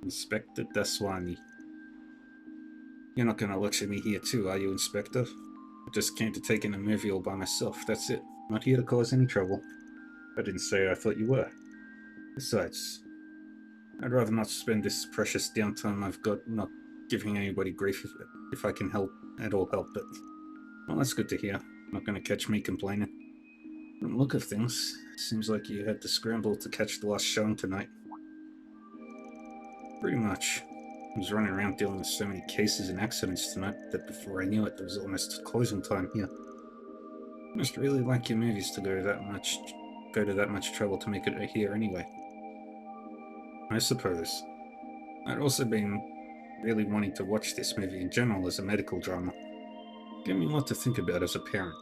Inspector Daswani. You're not gonna lecture me here too, are you, Inspector? I just came to take in a movie all by myself, that's it. Not here to cause any trouble. I didn't say I thought you were. Besides, I'd rather not spend this precious downtime I've got not giving anybody grief if I can help at all help it. Well, that's good to hear. Not gonna catch me complaining. From the look of things, seems like you had to scramble to catch the last showing tonight. Pretty much. I was running around dealing with so many cases and accidents tonight that before I knew it, there was almost closing time here. I must really like your movies to go to that much trouble to make it here anyway. I suppose. I'd also been really wanting to watch this movie in general as a medical drama. Gave me a lot to think about as a parent.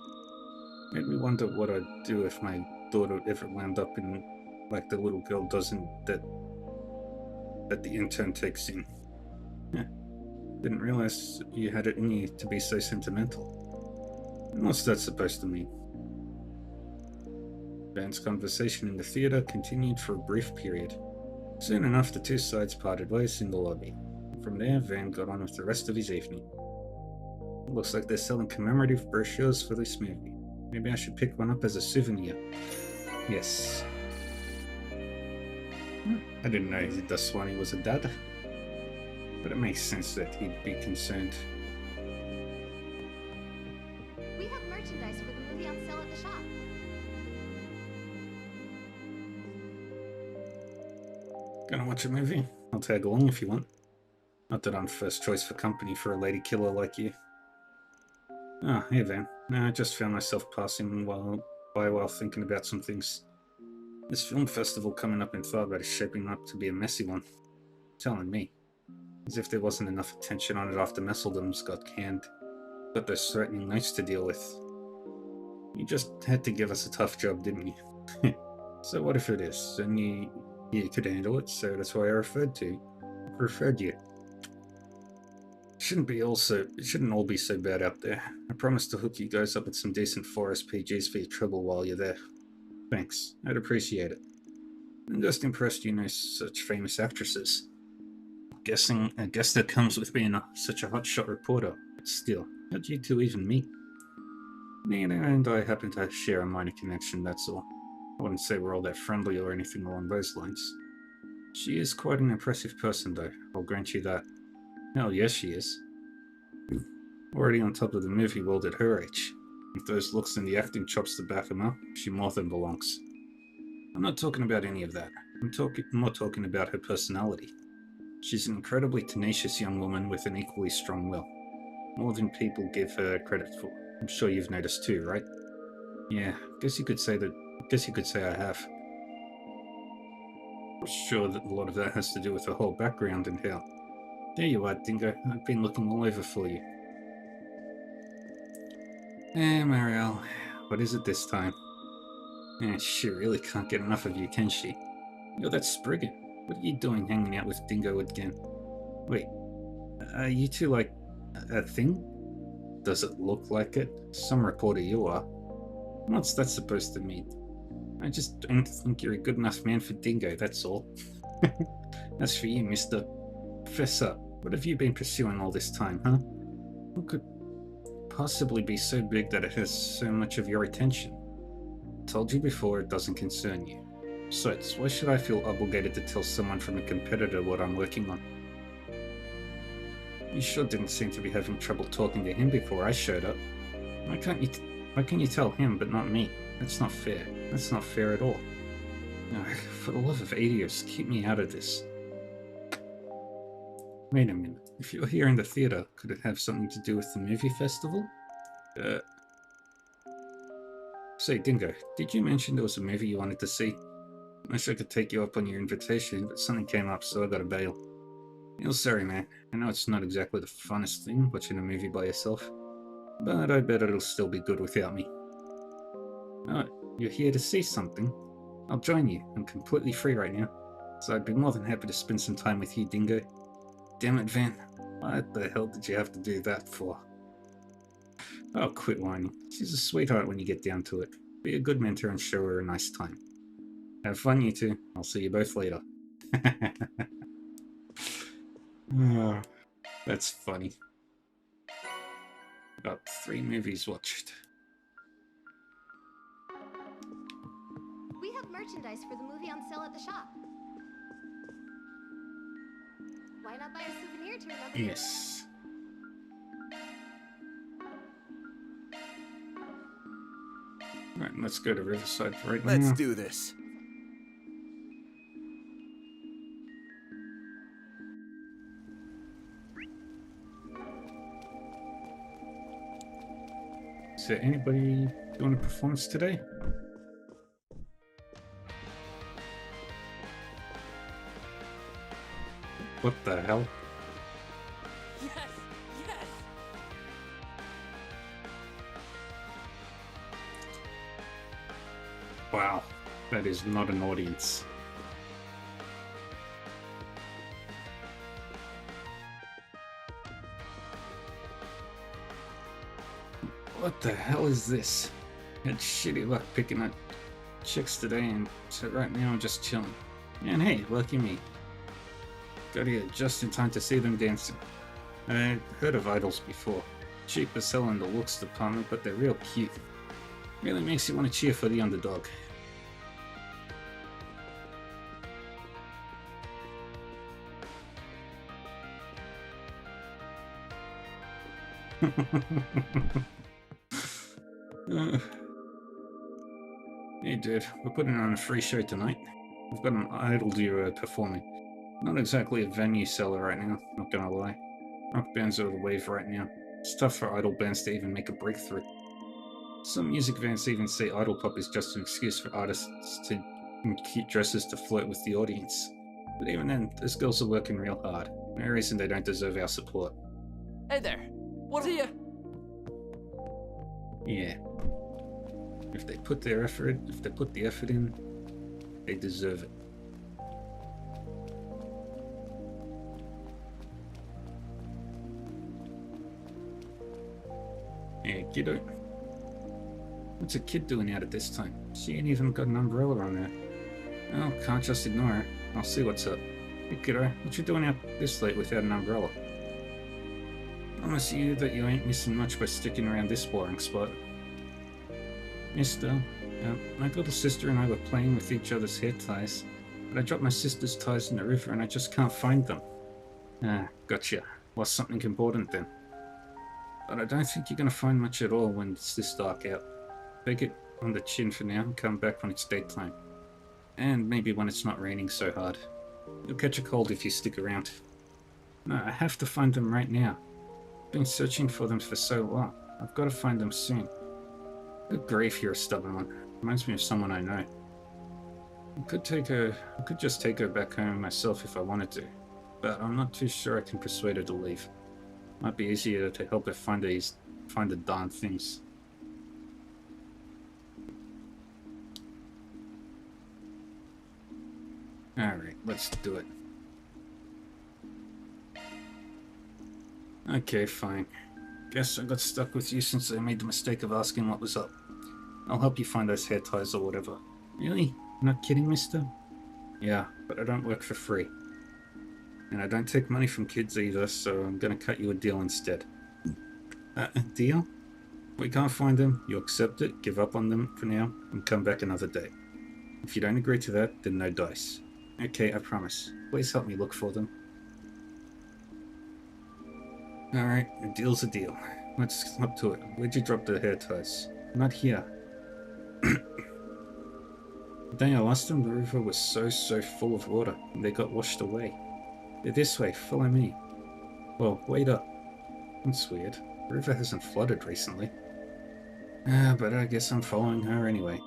Made me wonder what I'd do if my daughter ever wound up in like the little girl does in that the intern takes in. Yeah. Didn't realize you had it in you to be so sentimental. And what's that supposed to mean? Van's conversation in the theater continued for a brief period. Soon enough, the two sides parted ways in the lobby. From there, Van got on with the rest of his evening. Looks like they're selling commemorative brochures for this movie. Maybe I should pick one up as a souvenir. Yes. I didn't know Daswani was a dad. But it makes sense that he'd be concerned. We have merchandise for the movie on sale at the shop. Gonna watch a movie? I'll tag along if you want. Not that I'm first choice for company for a lady killer like you. Ah, hey Van. No, I just found myself passing by while thinking about some things. This film festival coming up in Tharbad is shaping up to be a messy one. Telling me. As if there wasn't enough attention on it after Messeldums got canned. Got those threatening notes to deal with. You just had to give us a tough job, didn't you? So what if it is? And you could handle it, so that's why I referred you. It shouldn't all be so bad out there. I promise to hook you guys up with some decent 4SPGs for your trouble while you're there. Thanks, I'd appreciate it. I'm just impressed you know such famous actresses. I guess that comes with being such a hotshot reporter, but still, how'd you two even meet? Nina and I happen to share a minor connection, that's all. I wouldn't say we're all that friendly or anything along those lines. She is quite an impressive person though, I'll grant you that. Hell yes she is. Already on top of the movie world at her age. With those looks and the acting chops to back them up, she more than belongs. I'm not talking about any of that. I'm more talking about her personality. She's an incredibly tenacious young woman with an equally strong will. More than people give her credit for. I'm sure you've noticed too, right? Yeah, guess you could say I have. I'm sure that a lot of that has to do with her whole background and how... There you are, Dingo. I've been looking all over for you. Marielle. What is it this time? She really can't get enough of you, can she? You're that Spriggan. What are you doing hanging out with Dingo again? Wait, are you two like a thing? Does it look like it? Some reporter you are. What's that supposed to mean? I just don't think you're a good enough man for Dingo, that's all. As for you, Mr. Professor, what have you been pursuing all this time, huh? What could possibly be so big that it has so much of your attention? Told you before, it doesn't concern you. Besides, why should I feel obligated to tell someone from a competitor what I'm working on? You sure didn't seem to be having trouble talking to him before I showed up. Why can you tell him but not me? That's not fair. That's not fair at all. No, for the love of Adios, keep me out of this. Wait a minute. If you're here in the theater, could it have something to do with the movie festival? Say, Dingo, did you mention there was a movie you wanted to see? I wish I could take you up on your invitation, but something came up, so I gotta bail. Real sorry, man. I know it's not exactly the funnest thing, watching a movie by yourself, but I bet it'll still be good without me. Oh, you're here to see something? I'll join you. I'm completely free right now, so I'd be more than happy to spend some time with you, Dingo. Damn it, Van. What the hell did you have to do that for? Oh, quit whining. She's a sweetheart when you get down to it. Be a good mentor and show her a nice time. Have fun, you two. I'll see you both later. Oh, that's funny. Got 3 movies watched. We have merchandise for the movie on sale at the shop. Why not buy a souvenir to remember? Yes. Right, let's go to Riverside right now. Let's do this. Is there anybody doing a performance today? What the hell? Yes! Yes! Wow, that is not an audience. What the hell is this? Had shitty luck picking up chicks today, and so right now I'm just chilling. And hey, lucky me. Got here just in time to see them dancing. I heard of idols before. Cheap as hell in the looks department, but they're real cute. Really makes you want to cheer for the underdog. Hey dude, we're putting on a free show tonight. We've got an idol duo performing. Not exactly a venue seller right now, not gonna lie. Rock bands are the wave right now. It's tough for idol bands to even make a breakthrough. Some music fans even say idol pop is just an excuse for artists to in cute dresses to flirt with the audience. But even then, those girls are working real hard. No reason they don't deserve our support. Hey there! What are you? Yeah. If they put the effort in, they deserve it. Hey, kiddo. What's a kid doing out at this time? She ain't even got an umbrella on her. Oh, can't just ignore her. I'll see what's up. Hey, kiddo, what you doing out this late without an umbrella? Promise you that you ain't missing much by sticking around this boring spot. Mister, my little sister and I were playing with each other's hair ties, but I dropped my sister's ties in the river and I just can't find them. Ah, gotcha. Lost something important then. But I don't think you're gonna find much at all when it's this dark out. Take it on the chin for now and come back when it's daytime. And maybe when it's not raining so hard. You'll catch a cold if you stick around. No, I have to find them right now. I've been searching for them for so long. I've got to find them soon. Good grief, you're a stubborn one. Reminds me of someone I know. I could just take her back home myself if I wanted to, but I'm not too sure I can persuade her to leave. Might be easier to help her find the darn things. Alright, let's do it. Okay, fine. Guess I got stuck with you since I made the mistake of asking what was up. I'll help you find those hair ties or whatever. Really? You're not kidding, mister? Yeah, but I don't work for free. And I don't take money from kids either, so I'm gonna cut you a deal instead. A deal? We can't find them, you accept it, give up on them for now, and come back another day. If you don't agree to that, then no dice. Okay, I promise. Please help me look for them. Alright, a deal's a deal. Let's up to it. Where'd you drop the hair ties? Not here. The day I lost them, the river was so full of water, and they got washed away. They're this way, follow me. Well, wait up. That's weird. The river hasn't flooded recently. But I guess I'm following her anyway.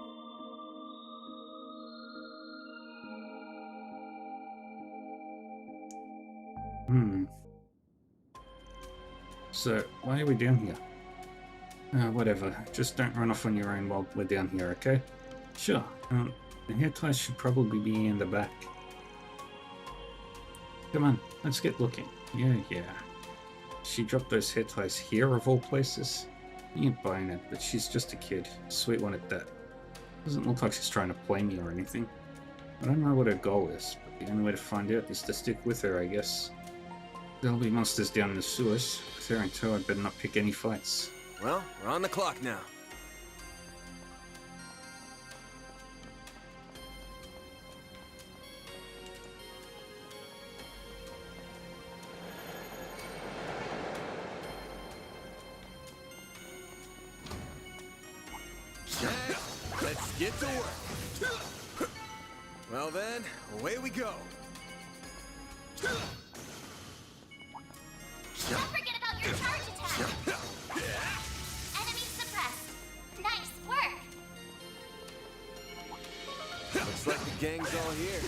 So, why are we down here? Whatever. Just don't run off on your own while we're down here, okay? Sure. The hair ties should probably be in the back. Come on, let's get looking. Yeah. She dropped those hair ties here of all places? You ain't buying it, but she's just a kid. Sweet one at that. Doesn't look like she's trying to play me or anything. I don't know what her goal is, but the only way to find out is to stick with her, I guess. There'll be monsters down in the sewers. With her in tow, I'd better not pick any fights. Well, we're on the clock now. Let's get to work. Well then, away we go. Don't forget about your charge attack. Enemy suppressed. Nice work. Looks like the gang's all here.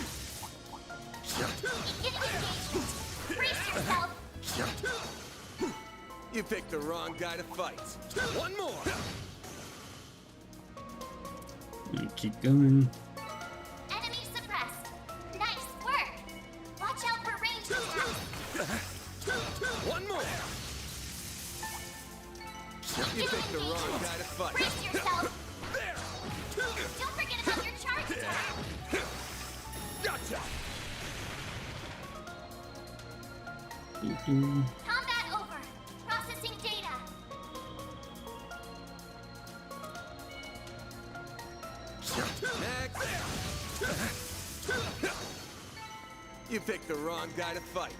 Beginning engagement. Brace yourself. You picked the wrong guy to fight. One more. Keep going. Enemy suppressed. Nice work. Watch out for ranged attacks. One more. You picked the wrong guy to fight. Brace yourself. There. Don't forget about your charge attack. Gotcha. Combat over. Processing data. Next. You picked the wrong guy to fight.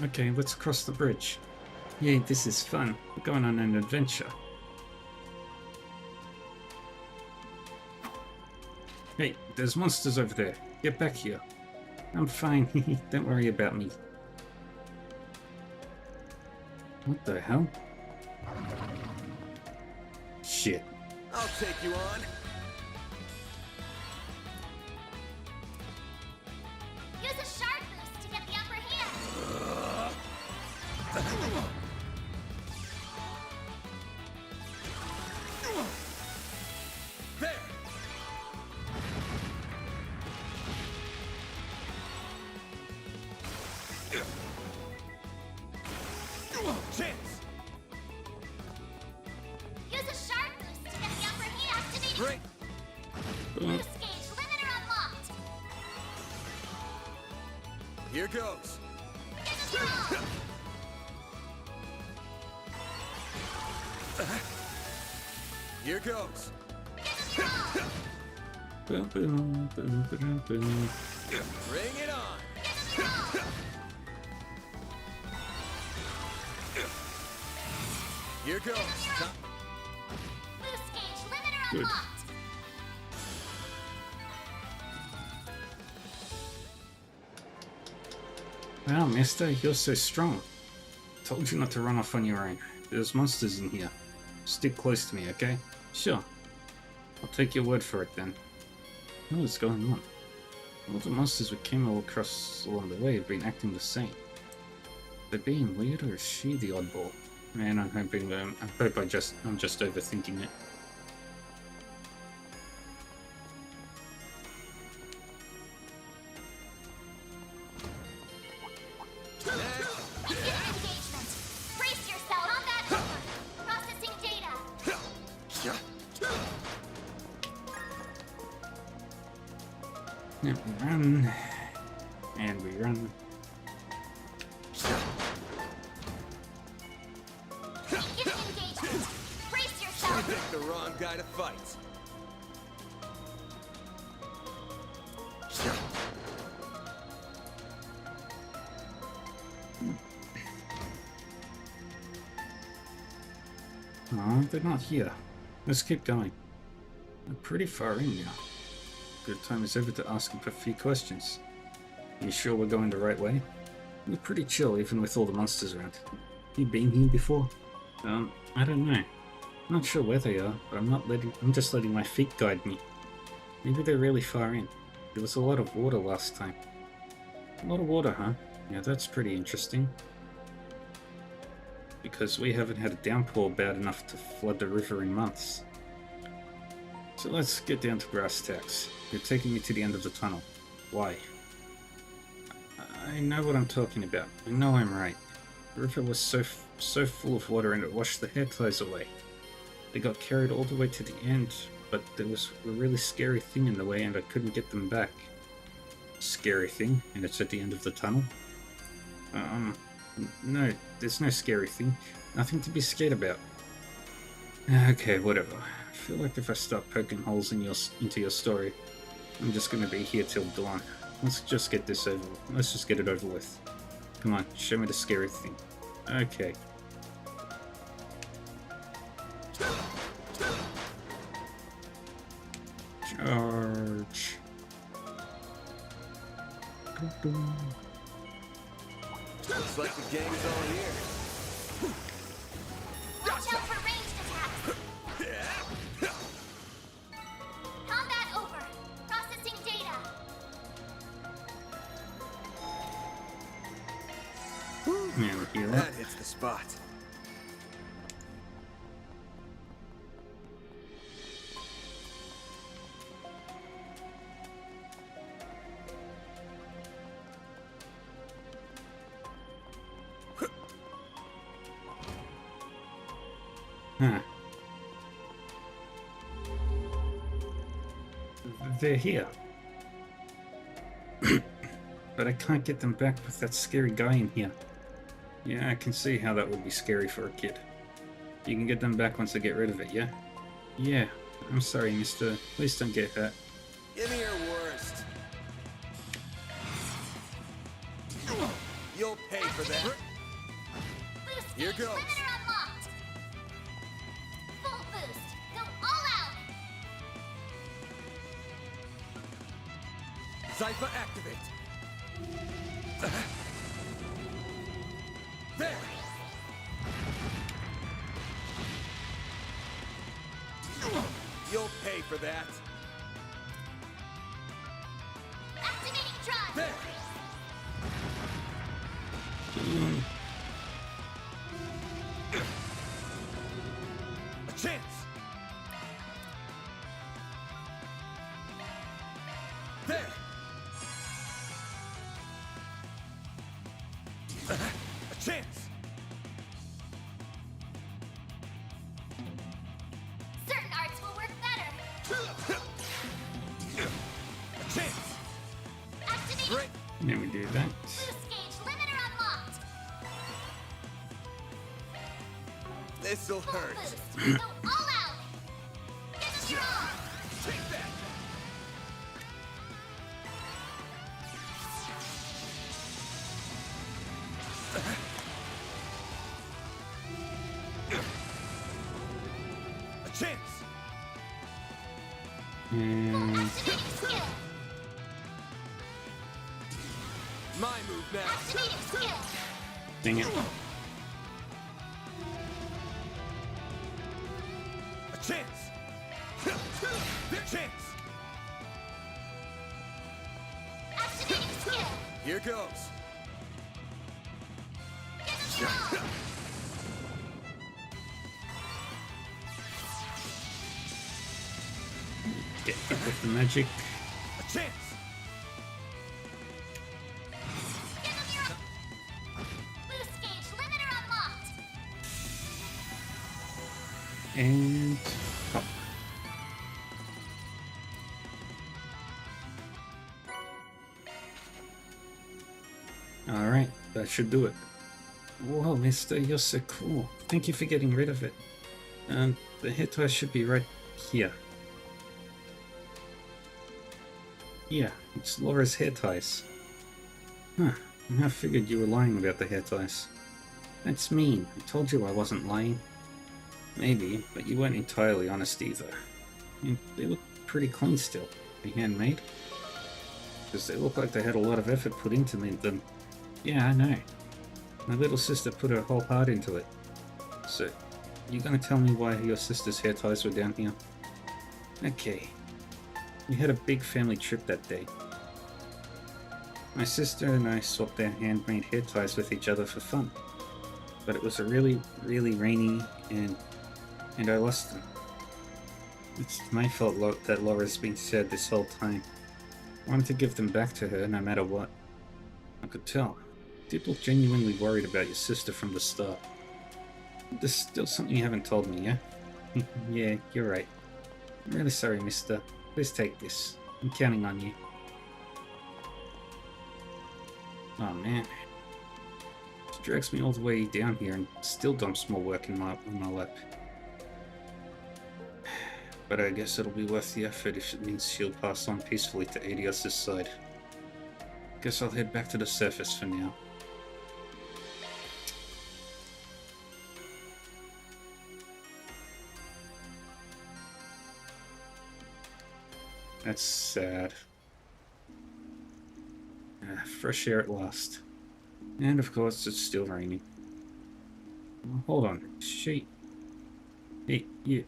Okay, let's cross the bridge. Yay, this is fun. We're going on an adventure. Hey, there's monsters over there. Get back here. I'm fine. Don't worry about me. What the hell? Shit. I'll take you on. Use a shard boost to get the upper hand. There. Chance. Use a shard boost to get the upper hand. Activating. Great. Boost gauge limiter unlocked. Here goes. Here goes. Bring it on. Here goes. Boost gauge limiter Good. unlocked. Wow, mister, you're so strong. Told you not to run off on your own. There's monsters in here. Stick close to me, okay? Sure. I'll take your word for it then. What's going on? All the monsters we came across along the way have been acting the same. They're being weird, or is she the oddball? Man, I'm hoping I'm just overthinking it. And we run. And we run. Brace You yourself! picked the wrong guy to fight. Oh, they're not here. Let's keep going. We're pretty far in now. Good time as ever to ask him a few questions. You sure we're going the right way? We're pretty chill even with all the monsters around. You been here before? I don't know. I'm not sure where they are, but I'm just letting my feet guide me. Maybe they're really far in. There was a lot of water last time. A lot of water, huh? Yeah, that's pretty interesting. Because we haven't had a downpour bad enough to flood the river in months. So let's get down to brass tacks. You're taking me to the end of the tunnel. Why? I know what I'm talking about. I know I'm right. The river was so full of water and it washed the hair ties away. They got carried all the way to the end, but there was a really scary thing in the way and I couldn't get them back. Scary thing? And it's at the end of the tunnel? No, there's no scary thing. Nothing to be scared about. Okay, whatever. I feel like if I start poking holes into your story, I'm just gonna be here till dawn. Let's just get this over. Let's just get it over with. Come on, show me the scary thing. Okay. Charge. Looks like the gang is all here. Watch out for ranged attacks! Combat over! Processing data! Man, we're here. That hits the spot. Huh. They're here. But I can't get them back with that scary guy in here. Yeah, I can see how that would be scary for a kid. You can get them back once I get rid of it, yeah? Yeah. I'm sorry, mister. Please don't get hurt. Give me your worst. You'll pay for that. Here goes. Limiter unlocked! Full boost! Go all out! Zypher activate. There. You'll pay for that. Activating drive! There. A chance. There. A chance. Certain arts will work better! A chance. Activating Great. Let me do that. boost gauge limiter unlocked! This'll Full hurt. boost! Go all out! Give them your all! Take that. A chance. And Activating skill! My move now. Activating skill! dang it. A chance. Their chance. Activating skill! Here goes. Give them your all! Get hit with the magic. A chance. Give them your all! Boost gauge limiter unlocked! And pop. that should do it. Whoa, mister, you're so cool. Thank you for getting rid of it. The hair tie should be right here. Yeah, it's Laura's hair ties. Huh, I figured you were lying about the hair ties. That's mean. I told you I wasn't lying. Maybe, but you weren't entirely honest either. And they look pretty clean still. They handmade? Because they look like they had a lot of effort put into them. Yeah, I know. My little sister put her whole heart into it. So, you gonna tell me why your sister's hair ties were down here? Okay. We had a big family trip that day. My sister and I swapped our handmade hair ties with each other for fun. But it was a really, really rainy and I lost them. It's my fault that Laura's been sad this whole time. I wanted to give them back to her no matter what. I could tell. You did look genuinely worried about your sister from the start. There's still something you haven't told me, yeah? Yeah, you're right. I'm really sorry, mister. Please take this. I'm counting on you. Oh man. She drags me all the way down here and still dumps more work in my lap. But I guess it'll be worth the effort if it means she'll pass on peacefully to Adios' side. Guess I'll head back to the surface for now. That's sad. Fresh air at last. And of course, it's still raining. Oh, hold on. Hey, you.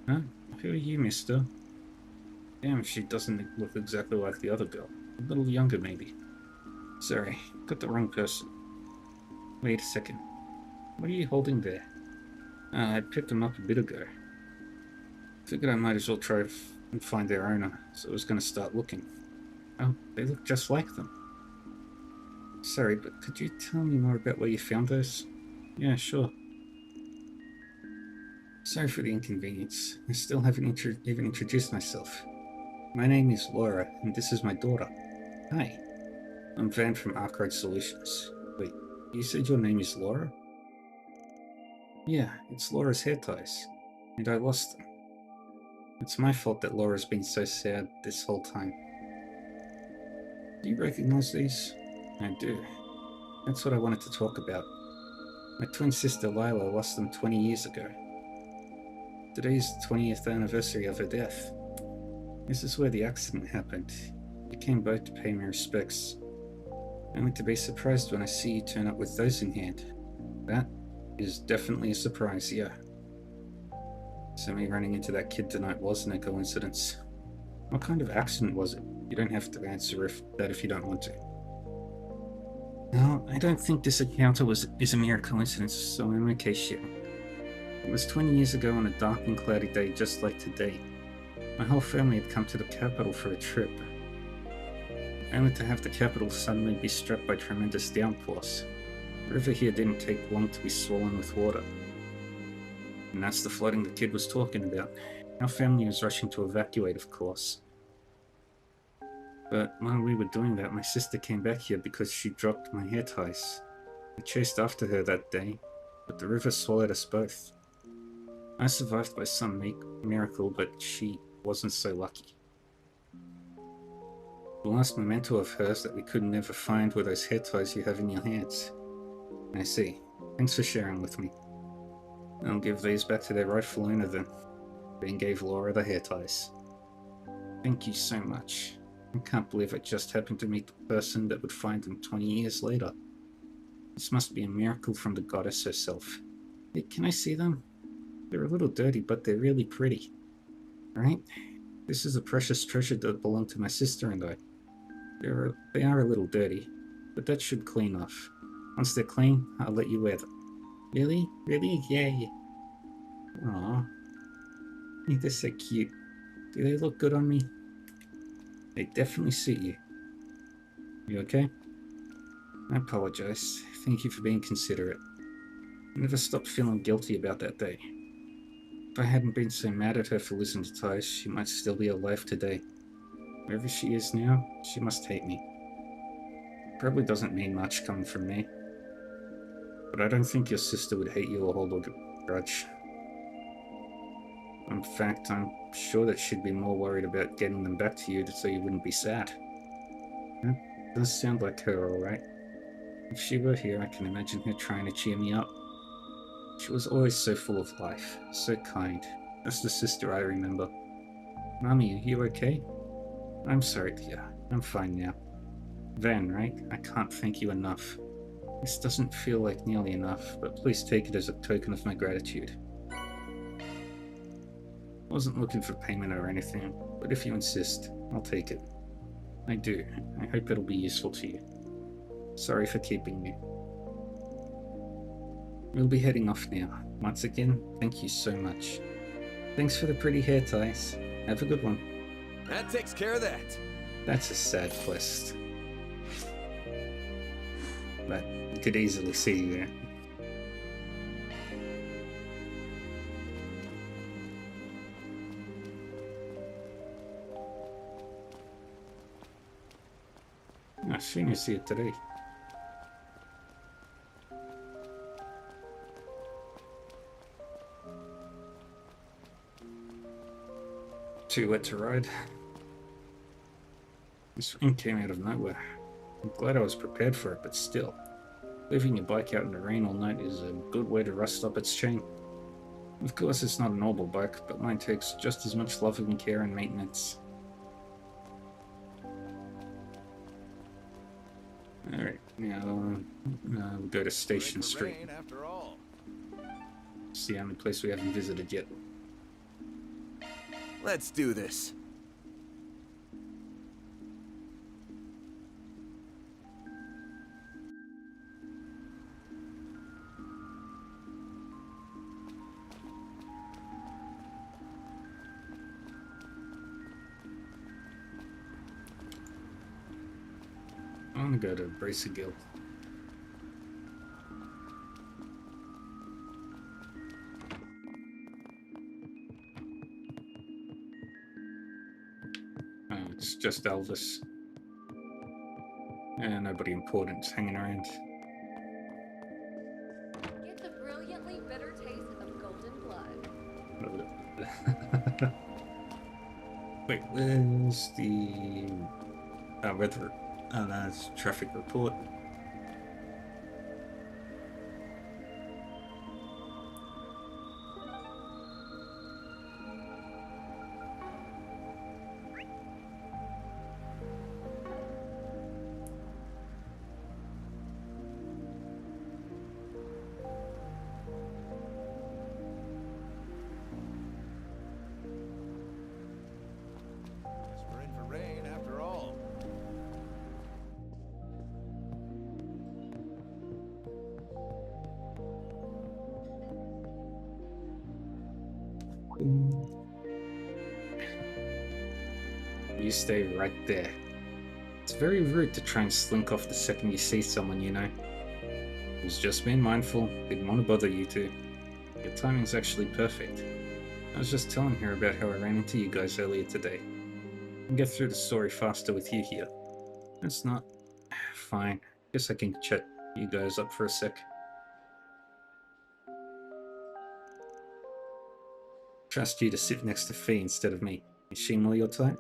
Huh? Who are you, mister? Damn, she doesn't look exactly like the other girl. A little younger, maybe. Sorry, got the wrong person. Wait a second. What are you holding there? I picked them up a bit ago. Figured I might as well try and find their owner, so I was going to start looking. Oh, they look just like them. Sorry, but could you tell me more about where you found those? Yeah, sure. Sorry for the inconvenience. I still haven't even introduced myself. My name is Laura, and this is my daughter. Hi. I'm Van from Arcade Solutions. Wait, you said your name is Laura? Yeah, it's Laura's hair ties. And I lost them. It's my fault that Laura's been so sad this whole time. Do you recognize these? I do. That's what I wanted to talk about. My twin sister Lila lost them 20 years ago. Today's the 20th anniversary of her death. This is where the accident happened. I came by to pay my respects. Only to be surprised when I see you turn up with those in hand. That is definitely a surprise, yeah. So me running into that kid tonight wasn't a coincidence. What kind of accident was it? You don't have to answer if you don't want to. No, I don't think this encounter is a mere coincidence, so I'm okay sharing. It was 20 years ago on a dark and cloudy day just like today. My whole family had come to the capital for a trip. Only to have the capital suddenly be struck by tremendous downpours. The river here didn't take long to be swollen with water. And that's the flooding the kid was talking about. Our family was rushing to evacuate, of course. But while we were doing that, my sister came back here because she dropped my hair ties. I chased after her that day, but the river swallowed us both. I survived by some miracle, but she wasn't so lucky. The last memento of hers that we could never find were those hair ties you have in your hands. I see. Thanks for sharing with me. I'll give these back to their rightful owner then. Ben gave Laura the hair ties. Thank you so much. I can't believe I just happened to meet the person that would find them 20 years later. This must be a miracle from the goddess herself. Hey, can I see them? They're a little dirty, but they're really pretty. Right? This is a precious treasure that belonged to my sister and I. They are a little dirty, but that should clean off. Once they're clean, I'll let you wear them. Really? Really? Yay. Aww. They're so cute. Do they look good on me? They definitely suit you. You okay? I apologize. Thank you for being considerate. I never stopped feeling guilty about that day. If I hadn't been so mad at her for losing the ties, she might still be alive today. Wherever she is now, she must hate me. Probably doesn't mean much coming from me. But I don't think your sister would hate you or hold a grudge. In fact, I'm sure that she'd be more worried about getting them back to you so you wouldn't be sad. That does sound like her, alright. If she were here, I can imagine her trying to cheer me up. She was always so full of life, so kind. That's the sister I remember. Mommy, are you okay? I'm sorry, dear. I'm fine now. Van, right? I can't thank you enough. This doesn't feel like nearly enough, but please take it as a token of my gratitude. I wasn't looking for payment or anything, but if you insist, I'll take it. I do. I hope it'll be useful to you. Sorry for keeping you. We'll be heading off now. Once again, thank you so much. Thanks for the pretty hair ties. Have a good one. That takes care of that. That's a sad quest. But you could easily see that. I've seen you see it today. Too wet to ride. This rain came out of nowhere. I'm glad I was prepared for it, but still. Leaving your bike out in the rain all night is a good way to rust up its chain. Of course, it's not a normal bike, but mine takes just as much loving care and maintenance. Alright, now we'll go to Station Street. It's the only place we haven't visited yet. Let's do this. I want to go to Bracer Guild. Oh, it's just Elvis. And nobody important's hanging around. Get the brilliantly bitter taste of golden blood. Wait, where's the weather? Oh, that's traffic report. We're in for rain after all. You stay right there. It's very rude to try and slink off the second you see someone, you know. I was just being mindful, didn't want to bother you two. Your timing's actually perfect. I was just telling her about how I ran into you guys earlier today. I can get through the story faster with you here. That's not... fine. Guess I can chat you guys up for a sec. Trust you to sit next to Fee instead of me. Is she more your type?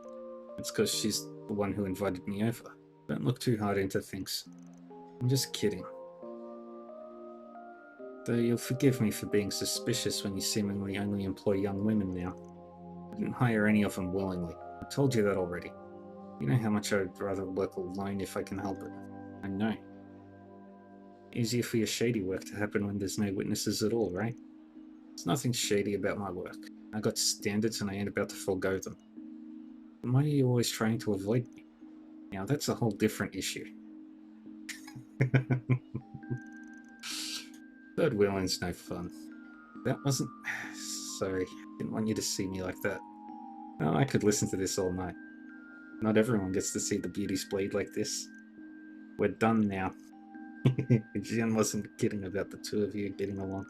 It's because she's the one who invited me over. Don't look too hard into things. I'm just kidding. Though you'll forgive me for being suspicious when you seemingly only employ young women now. I didn't hire any of them willingly. I told you that already. You know how much I'd rather work alone if I can help it. I know. Easier for your shady work to happen when there's no witnesses at all, right? There's nothing shady about my work. I got standards and I ain't about to forego them. And why are you always trying to avoid me? Now that's a whole different issue. Third wheeling's no fun. That wasn't... Sorry, didn't want you to see me like that. Oh, I could listen to this all night. Not everyone gets to see the beauty's blade like this. We're done now. Jen wasn't kidding about the two of you getting along.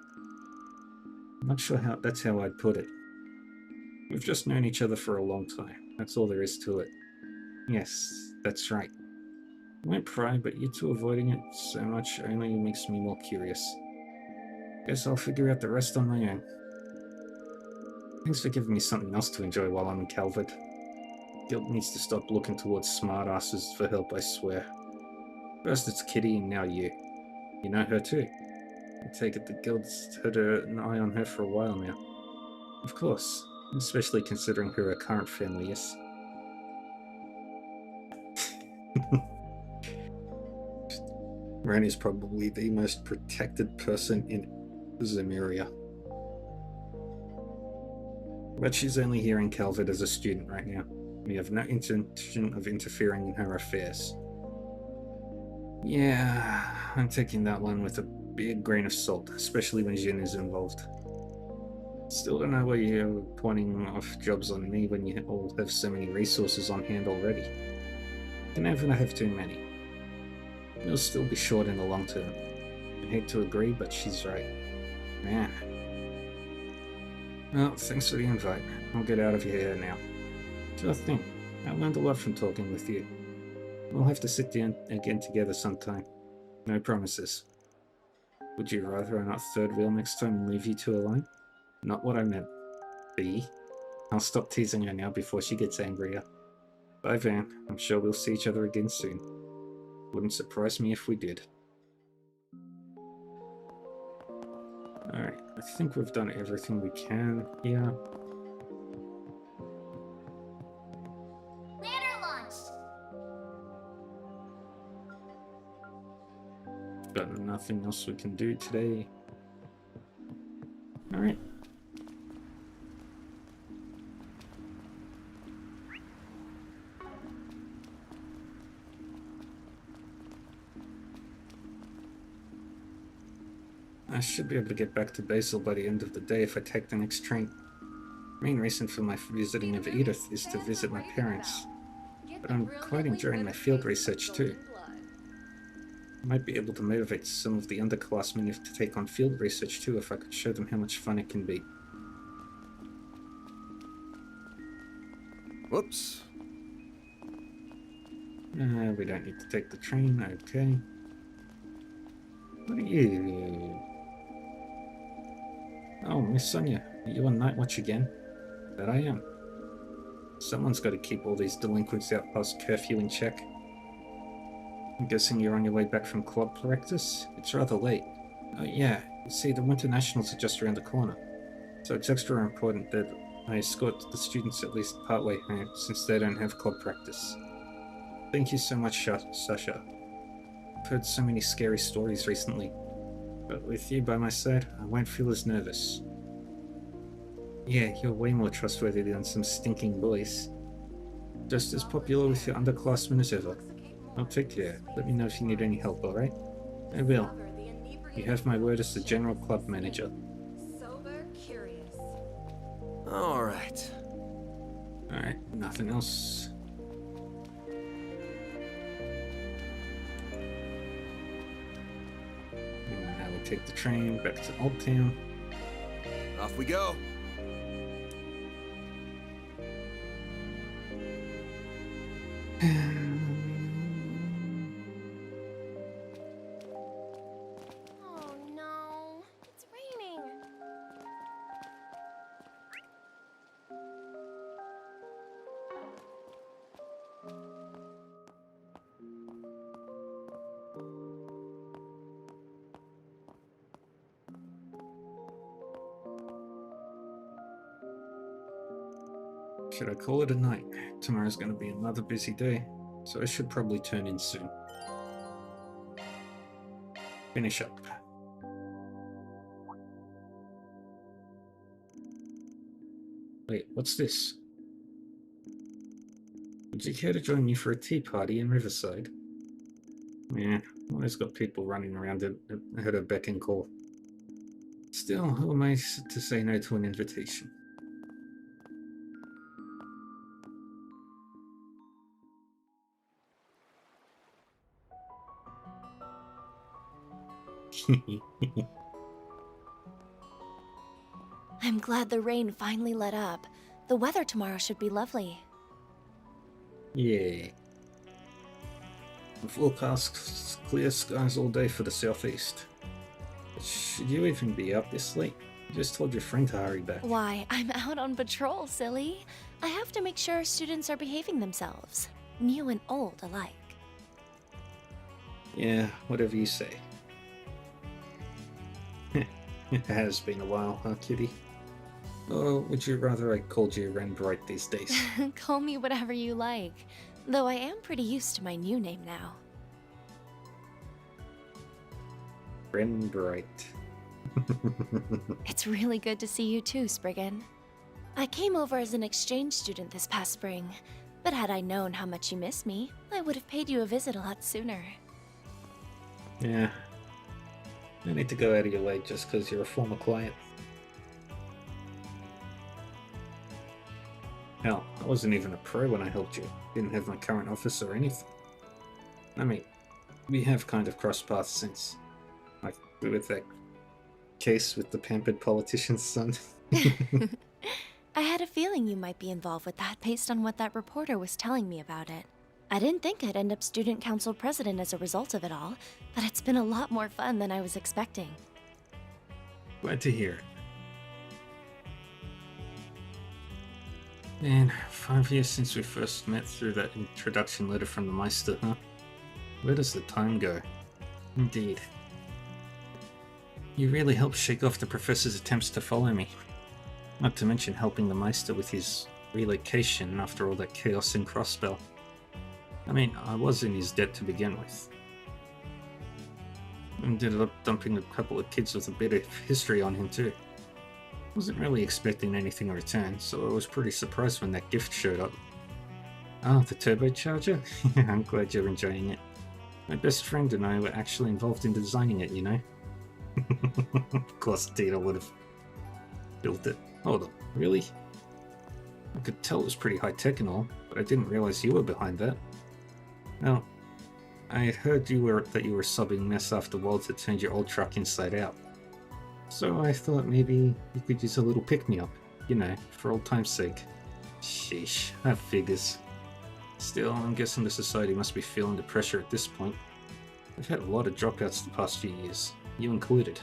I'm not sure that's how I'd put it. We've just known each other for a long time. That's all there is to it. Yes, that's right. I won't pry, but you two avoiding it so much only makes me more curious. Guess I'll figure out the rest on my own. Thanks for giving me something else to enjoy while I'm in Calvert. Guild needs to stop looking towards smartasses for help, I swear. First it's Kitty, and now you. You know her too. I take it the Guild's had an eye on her for a while now. Of course, especially considering who her current family is. Ren is probably the most protected person in Zemuria. But she's only here in Calvert as a student right now. We have no intention of interfering in her affairs. Yeah, I'm taking that one with a big grain of salt, especially when Jin is involved. Still don't know why you're pointing off jobs on me when you all have so many resources on hand already. Can never have too many. We'll still be short in the long term. I hate to agree, but she's right. Man. Well, thanks for the invite. I'll get out of your hair now. Sure thing. I learned a lot from talking with you. We'll have to sit down again together sometime. No promises. Would you rather I not third wheel next time and leave you two alone? Not what I meant. B. I'll stop teasing her now before she gets angrier. Bye, Van. I'm sure we'll see each other again soon. Wouldn't surprise me if we did. Alright, I think we've done everything we can here. Ladder launched! Got nothing else we can do today. Alright. I should be able to get back to Basel by the end of the day if I take the next train. Main reason for my visiting of Edith is to visit my parents, but I'm quite enjoying my field research too. I might be able to motivate some of the underclassmen to take on field research too if I could show them how much fun it can be. Whoops. We don't need to take the train, okay. What are you? Oh, Miss Sonia, are you on night watch again? That I am. Someone's got to keep all these delinquents out past curfew in check. I'm guessing you're on your way back from club practice? It's rather late. Oh yeah, you see, the Winter Nationals are just around the corner. So it's extra important that I escort the students at least partway home, since they don't have club practice. Thank you so much, Sasha. I've heard so many scary stories recently. But with you by my side, I won't feel as nervous. Yeah, you're way more trustworthy than some stinking boys. Just as popular with your underclassmen as ever. I'll take care. Let me know if you need any help, alright? I will. You have my word as the general club manager. Sober, curious. Alright. Alright, nothing else. And now we take the train back to Old Town. Off we go. Oh no, it's raining. Should I call it a night? Tomorrow's going to be another busy day, so I should probably turn in soon. Finish up. Wait, what's this? Would you care to join me for a tea party in Riverside? Yeah, always got people running around at her beck and call. Still, who am I to say no to an invitation? I'm glad the rain finally let up. The weather tomorrow should be lovely. Yeah. The forecast clear skies all day for the southeast. But should you even be out this late? You just told your friend to hurry back. Why, I'm out on patrol, silly. I have to make sure students are behaving themselves, new and old alike. Yeah, whatever you say. It has been a while, huh, kitty? Or would you rather I called you Ren Bright these days? Call me whatever you like, though I am pretty used to my new name now. Ren Bright. It's really good to see you too, Spriggan. I came over as an exchange student this past spring, but had I known how much you miss me, I would have paid you a visit a lot sooner. Yeah. No need to go out of your way just because you're a former client. Hell, I wasn't even a pro when I helped you. Didn't have my current office or anything. I mean, we have kind of crossed paths since. Like, with that case with the pampered politician's son. I had a feeling you might be involved with that based on what that reporter was telling me about it. I didn't think I'd end up student council president as a result of it all, but it's been a lot more fun than I was expecting. Glad to hear it. Man, 5 years since we first met through that introduction letter from the Meister, huh? Where does the time go? Indeed. You really helped shake off the professor's attempts to follow me. Not to mention helping the Meister with his relocation after all that chaos in Crossbell. I mean, I was in his debt to begin with. Ended up dumping a couple of kids with a bit of history on him too. Wasn't really expecting anything in return, so I was pretty surprised when that gift showed up. Ah, the turbocharger? I'm glad you're enjoying it. My best friend and I were actually involved in designing it, you know? Of course Dita would have built it. Hold on, really? I could tell it was pretty high-tech and all, but I didn't realize you were behind that. Well, I had heard that you were subbing mess after Walter had turned your old truck inside out. So I thought maybe you could use a little pick-me-up, you know, for old time's sake. Sheesh, that figures. Still, I'm guessing the society must be feeling the pressure at this point. I've had a lot of dropouts the past few years, you included.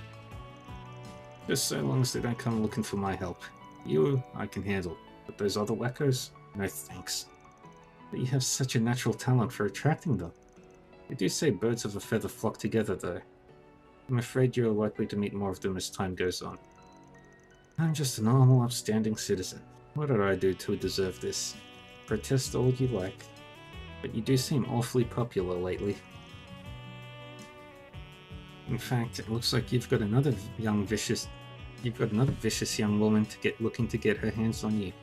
Just so long as they don't come looking for my help. You, I can handle, but those other wackos? No thanks. But you have such a natural talent for attracting them. They do say birds of a feather flock together, though. I'm afraid you're likely to meet more of them as time goes on. I'm just a normal, upstanding citizen. What did I do to deserve this? Protest all you like, but you do seem awfully popular lately. In fact, it looks like you've got another vicious young woman looking to get her hands on you.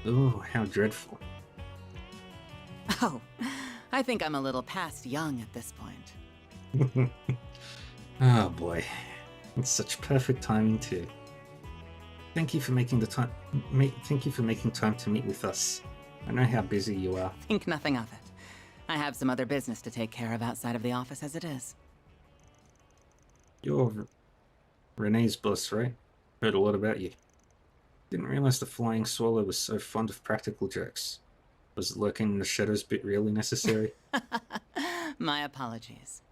Oh, how dreadful. Oh, I think I'm a little past young at this point. Oh boy, it's such perfect timing too. Thank you for making time to meet with us. I know how busy you are. Think nothing of it. I have some other business to take care of outside of the office as it is. You're Renee's boss, right? Heard a lot about you. Didn't realize the Flying Swallow was so fond of practical jokes. Was lurking in the shadows bit really necessary? My apologies.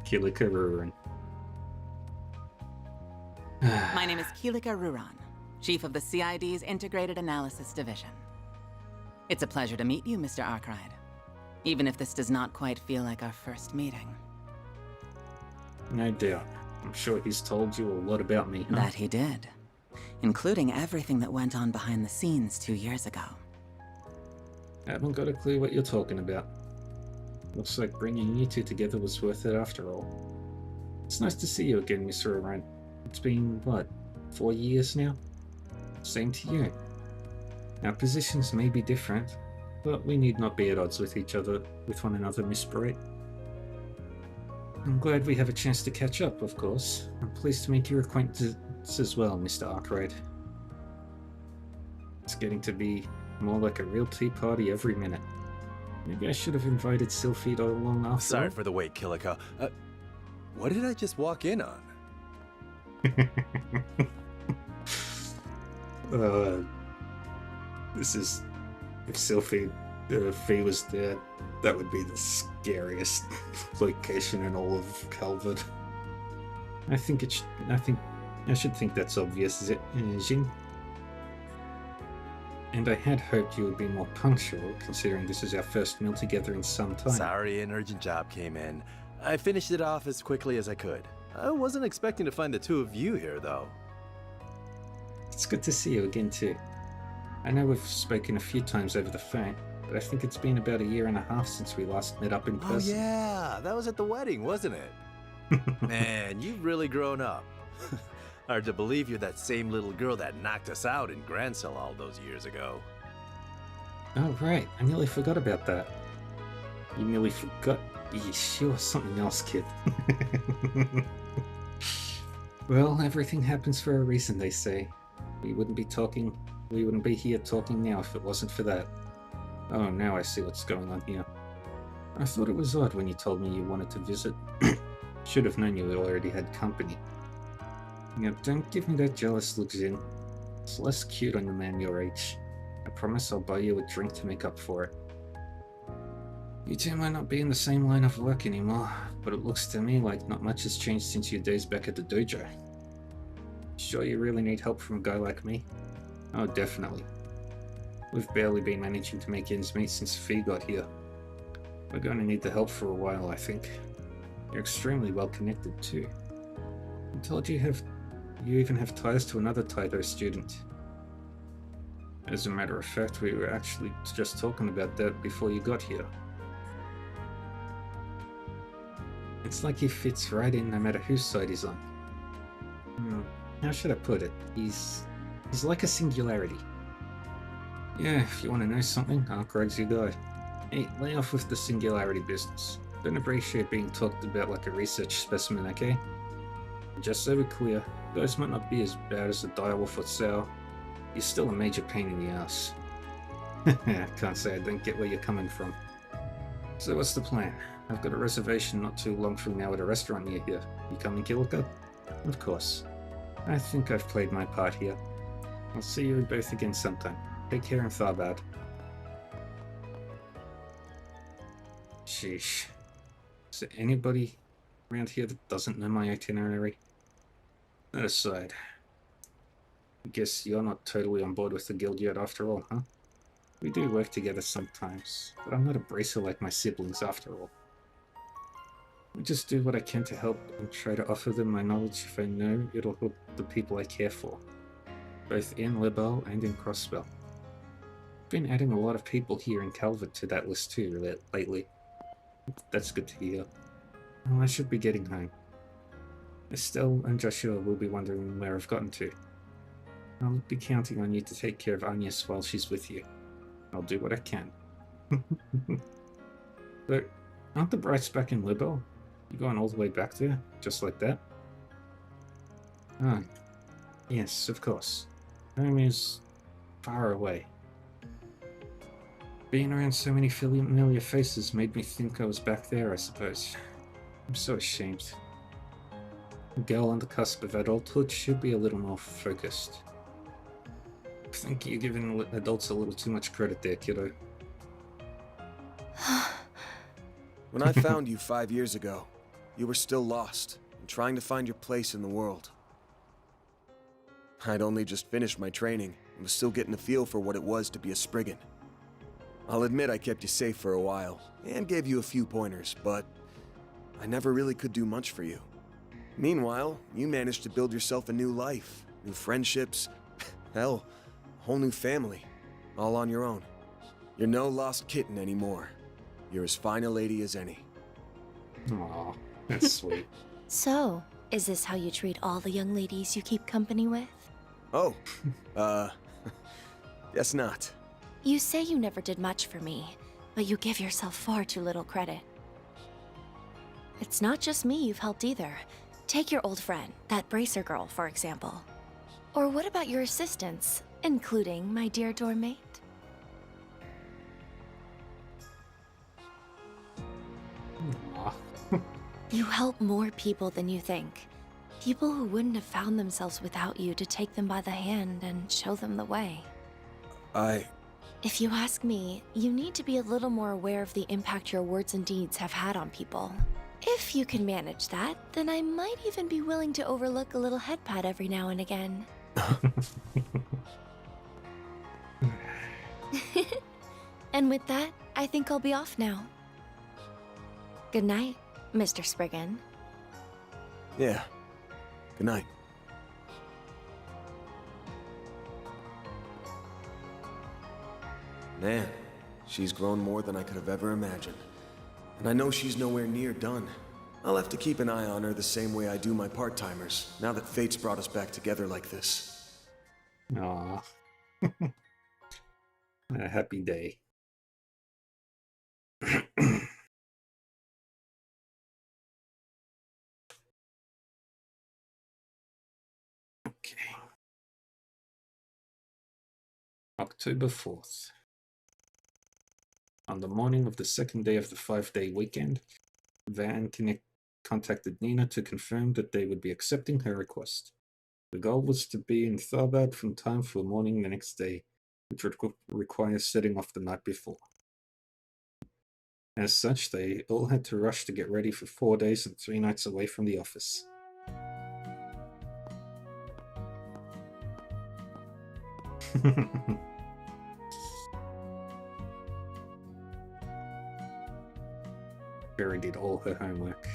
Kilika Ruran. My name is Kilika Ruran, Chief of the CID's Integrated Analysis Division. It's a pleasure to meet you, Mr. Arkwright. Even if this does not quite feel like our first meeting. No doubt. I'm sure he's told you a lot about me, huh? That he did. Including everything that went on behind the scenes 2 years ago. I haven't got a clue what you're talking about. Looks like bringing you two together was worth it after all. It's nice to see you again, Mr. Orion. It's been, what, 4 years now? Same to you. Our positions may be different, but we need not be at odds with one another, Miss Bright. I'm glad we have a chance to catch up, of course. I'm pleased to make your acquaintance as well, Mr. Arkwright. It's getting to be more like a real tea party every minute. Maybe I should have invited Sylphid all along after. Sorry for the wait, Kilika. What did I just walk in on? This is if Sylphid If he was there, that would be the scariest location in all of Calvert. I think I should think that's obvious, Jin. And I had hoped you would be more punctual, considering this is our first meal together in some time. Sorry, an urgent job came in. I finished it off as quickly as I could. I wasn't expecting to find the two of you here, though. It's good to see you again, too. I know we've spoken a few times over the phone, but I think it's been about 1.5 years since we last met up in person. Oh yeah, that was at the wedding, wasn't it? Man, you've really grown up. Hard to believe you're that same little girl that knocked us out in Grancel all those years ago. Oh right, I nearly forgot about that. You nearly forgot? Yeesh, you're something else, kid. Well, everything happens for a reason, they say. We wouldn't be here talking now if it wasn't for that. Oh, now I see what's going on here. I thought it was odd when you told me you wanted to visit. Should have known you already had company. Now, don't give me that jealous look, Jin. It's less cute on a man your age. I promise I'll buy you a drink to make up for it. You two might not be in the same line of work anymore, but it looks to me like not much has changed since your days back at the dojo. Sure you really need help from a guy like me? Oh, definitely. We've barely been managing to make ends meet since Fee got here. We're going to need the help for a while, I think. You're extremely well connected, too. I'm told you even have ties to another Taito student. As a matter of fact, we were actually just talking about that before you got here. It's like he fits right in no matter whose side he's on. How should I put it? He's like a singularity. Yeah, if you want to know something, Arkwright's your guy. Hey, lay off with the singularity business. Don't appreciate being talked about like a research specimen, okay? Just so we're clear, those might not be as bad as the direwolf or Sao. You're still a major pain in the ass. Can't say I don't get where you're coming from. So what's the plan? I've got a reservation not too long from now at a restaurant near here. You coming, Kilika? Of course. I think I've played my part here. I'll see you both again sometime. Take care and Tharbad. Sheesh. Is there anybody around here that doesn't know my itinerary? That aside, I guess you're not totally on board with the guild yet after all, huh? We do work together sometimes, but I'm not a bracer like my siblings after all. I just do what I can to help and try to offer them my knowledge if I know it'll help the people I care for, both in Libel and in Crossbell. I've been adding a lot of people here in Calvert to that list too lately. That's good to hear. Well, I should be getting home. Estelle and Joshua will be wondering where I've gotten to. I'll be counting on you to take care of Agnes while she's with you. I'll do what I can. But aren't the Brights back in Libel? You going all the way back there? Just like that? Ah, yes, of course. Home is far away. Being around so many familiar faces made me think I was back there, I suppose. I'm so ashamed. A girl on the cusp of adulthood should be a little more focused. I think you're giving adults a little too much credit there, kiddo. When I found you 5 years ago, you were still lost and trying to find your place in the world. I'd only just finished my training and was still getting a feel for what it was to be a Spriggan. I'll admit I kept you safe for a while and gave you a few pointers, but I never really could do much for you. Meanwhile, you managed to build yourself a new life, new friendships, hell, a whole new family, all on your own. You're no lost kitten anymore. You're as fine a lady as any. Aw, that's sweet. So, is this how you treat all the young ladies you keep company with? Oh, guess not. You say you never did much for me, but you give yourself far too little credit. It's not just me you've helped either. Take your old friend, that bracer girl, for example. Or what about your assistants, including my dear doormate? You help more people than you think. People who wouldn't have found themselves without you to take them by the hand and show them the way. If you ask me, you need to be a little more aware of the impact your words and deeds have had on people. If you can manage that, then I might even be willing to overlook a little head pat every now and again. And with that, I think I'll be off now. Good night, Mr. Spriggan. Yeah. Good night. Man, she's grown more than I could have ever imagined. And I know she's nowhere near done. I'll have to keep an eye on her the same way I do my part-timers, now that fate's brought us back together like this. Aww. A happy day. Okay. October 4th. On the morning of the second day of the 5-day weekend, Van contacted Nina to confirm that they would be accepting her request. The goal was to be in Tharbad from time for morning the next day, which would require setting off the night before. As such, they all had to rush to get ready for 4 days and 3 nights away from the office. Barry did all her homework.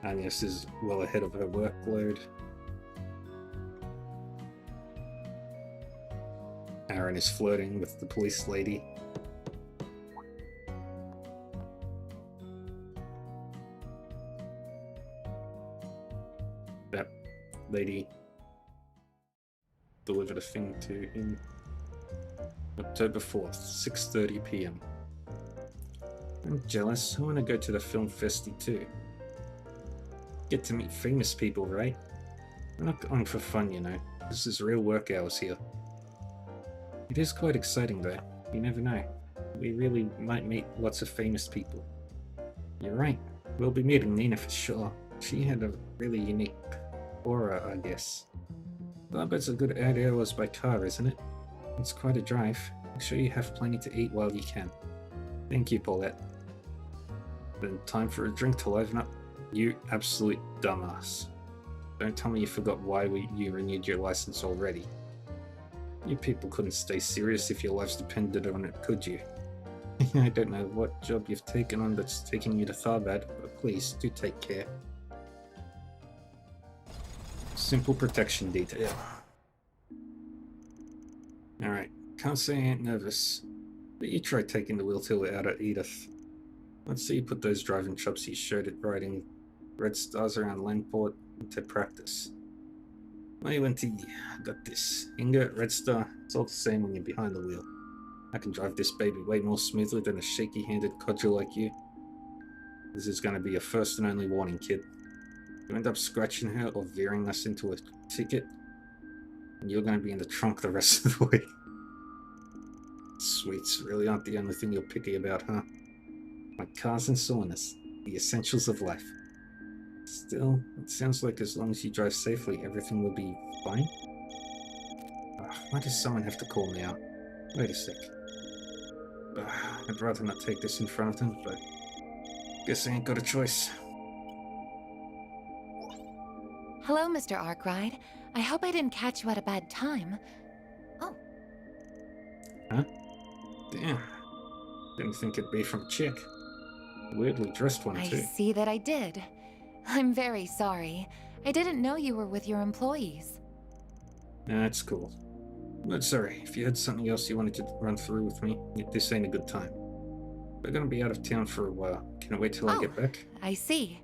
Agnes is well ahead of her workload. Aaron is flirting with the police lady. That lady delivered a thing to him. October 4th, 6:30 p.m. I'm jealous. I want to go to the film festy too. Get to meet famous people, right? I'm not going for fun, you know. This is real work hours here. It is quite exciting though. You never know. We really might meet lots of famous people. You're right. We'll be meeting Nina for sure. She had a really unique aura, I guess. Tharbad's a good 8 hours by car, isn't it? It's quite a drive. Make sure you have plenty to eat while you can. Thank you, Paulette. Then time for a drink to liven up. You absolute dumbass. Don't tell me you forgot why you renewed your license already. You people couldn't stay serious if your lives depended on it, could you? I don't know what job you've taken on that's taking you to Tharbad, but please, do take care. Simple protection detail. Alright, can't say I ain't nervous. But you try taking the wheel till out at Edith. Let's see you put those driving chops you showed at riding red stars around Landport into practice. My UNT, got this. Ingot, red star, it's all the same when you're behind the wheel. I can drive this baby way more smoothly than a shaky-handed codger like you. This is going to be your first and only warning, kid. If you end up scratching her or veering us into a ticket, you're going to be in the trunk the rest of the way. Sweets really aren't the only thing you're picky about, huh? Like cars and saunas, the essentials of life. Still, it sounds like as long as you drive safely, everything will be fine. Why does someone have to call me out? Wait a sec. I'd rather not take this in front of them, but guess I ain't got a choice. Hello, Mr. Arkwright. I hope I didn't catch you at a bad time. Oh. Huh? Damn. Didn't think it'd be from a chick. Weirdly dressed one, too. I see that I did. I'm very sorry. I didn't know you were with your employees. That's cool. But sorry, if you had something else you wanted to run through with me, this ain't a good time. We're gonna be out of town for a while. Can I wait till I get back? I see.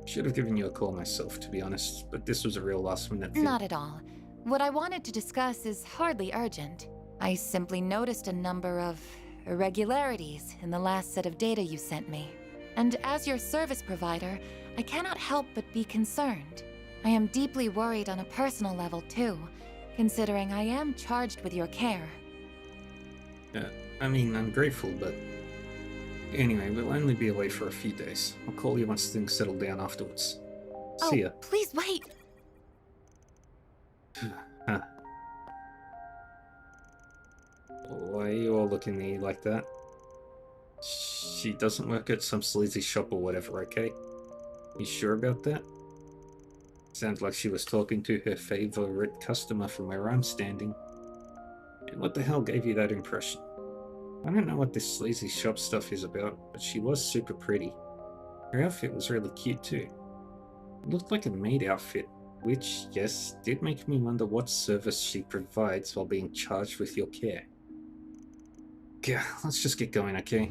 Should have given you a call myself, to be honest, but this was a real last-minute thing. Not at all. What I wanted to discuss is hardly urgent. I simply noticed a number of irregularities in the last set of data you sent me. And as your service provider, I cannot help but be concerned. I am deeply worried on a personal level, too, considering I am charged with your care. I mean, I'm grateful, but... Anyway, we'll only be away for a few days. I'll call you once things settle down afterwards. See ya. Please wait! Why are you all looking at me like that? She doesn't work at some sleazy shop or whatever, okay? You sure about that? Sounds like she was talking to her favorite customer from where I'm standing. And what the hell gave you that impression? I don't know what this sleazy shop stuff is about, but she was super pretty. Her outfit was really cute too. It looked like a maid outfit, which, yes, did make me wonder what service she provides while being charged with your care. Yeah, let's just get going, okay?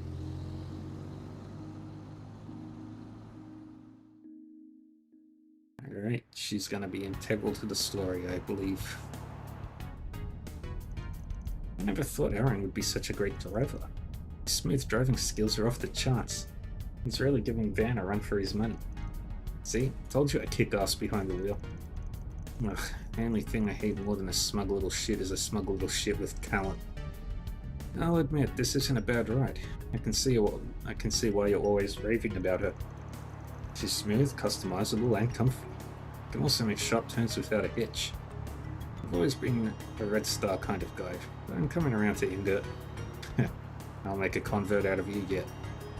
Alright, she's gonna be integral to the story, I believe. I never thought Aaron would be such a great driver. His smooth driving skills are off the charts. He's really giving Van a run for his money. See, told you I'd kick ass behind the wheel. Ugh, the only thing I hate more than a smug little shit is a smug little shit with talent. I'll admit, this isn't a bad ride. I can see why you're always raving about her. She's smooth, customizable, and comfy. Can also make sharp turns without a hitch. I've always been a Red Star kind of guy, but I'm coming around to Invert. I'll make a convert out of you yet.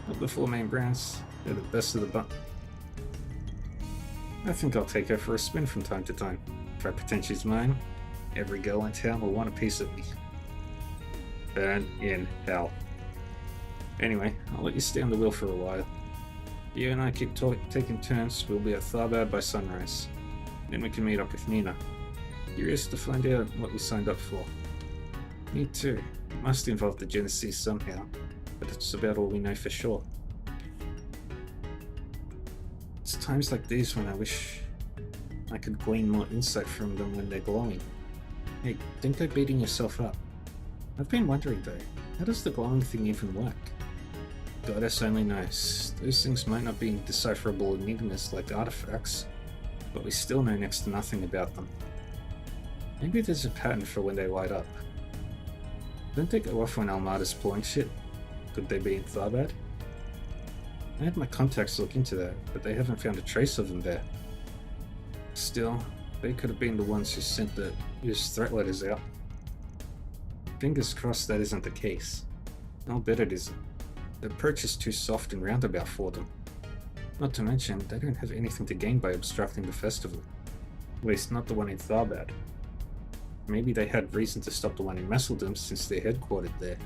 Not before main brands, they're the best of the bunch. I think I'll take her for a spin from time to time. If I pretend she's mine, every girl in town will want a piece of me. Burn in hell. Anyway, I'll let you stay on the wheel for a while. You and I keep taking turns, we'll be at Tharbad by sunrise. Then we can meet up with Nina. Curious to find out what we signed up for. Me too. It must involve the Genesis somehow, but it's about all we know for sure. It's times like these when I wish I could glean more insight from them when they're glowing. Hey, don't go beating yourself up. I've been wondering though, how does the glowing thing even work? Goddess only knows. Those things might not be decipherable enigmas like artifacts, but we still know next to nothing about them. Maybe there's a pattern for when they light up. Don't they go off when Almada's pulling shit? Could they be in Tharbad? I had my contacts look into that, but they haven't found a trace of them there. Still, they could have been the ones who sent whose threat letters out. Fingers crossed that isn't the case. I'll bet it isn't. The approach is too soft and roundabout for them. Not to mention, they don't have anything to gain by obstructing the festival. At least not the one in Tharbad. Maybe they had reason to stop the one in Masseldom since they're headquartered there.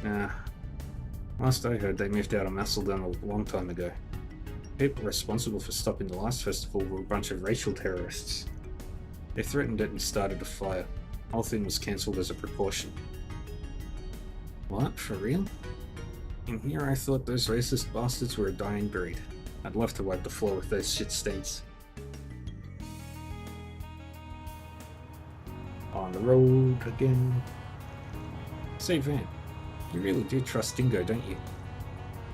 Nah. Last I heard, they moved out of Masseldom a long time ago. People responsible for stopping the last festival were a bunch of racial terrorists. They threatened it and started a fire. The whole thing was cancelled as a precaution. What? For real? In here I thought those racist bastards were a dying breed. I'd love to wipe the floor with those shit stains. On the road again. Say Van, you really do trust Dingo, don't you?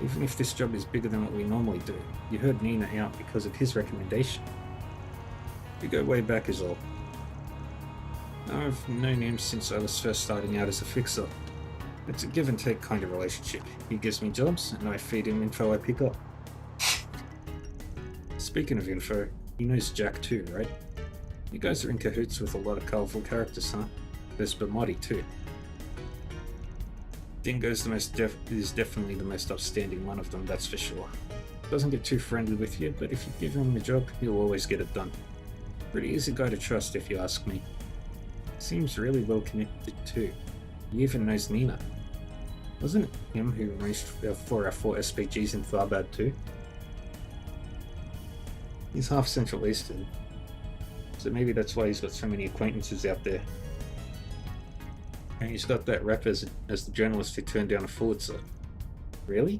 Even if this job is bigger than what we normally do, you heard Nina out because of his recommendation. We go way back is all. I've known him since I was first starting out as a fixer. It's a give and take kind of relationship. He gives me jobs, and I feed him info I pick up. Speaking of info, he knows Jack too, right? You guys are in cahoots with a lot of colourful characters, huh? There's Bamati too. Dingo's is definitely the most upstanding one of them, that's for sure. Doesn't get too friendly with you, but if you give him a job, he'll always get it done. Pretty easy guy to trust if you ask me. Seems really well connected too. He even knows Nina. Wasn't it him who arranged for our 4 SPGs in Tharbad too? He's half Central Eastern, so maybe that's why he's got so many acquaintances out there. And he's got that rep as the journalist who turned down a Pulitzer. Really?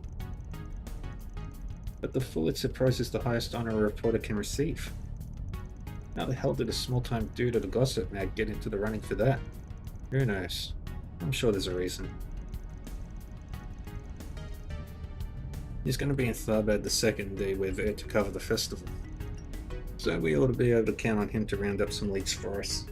But the Pulitzer Prize is the highest honor a reporter can receive. How the hell did a small-time dude at a gossip mag get into the running for that? Who knows? I'm sure there's a reason. He's going to be in Tharbad the second day we're there to cover the festival. So we ought to be able to count on him to round up some leads for us.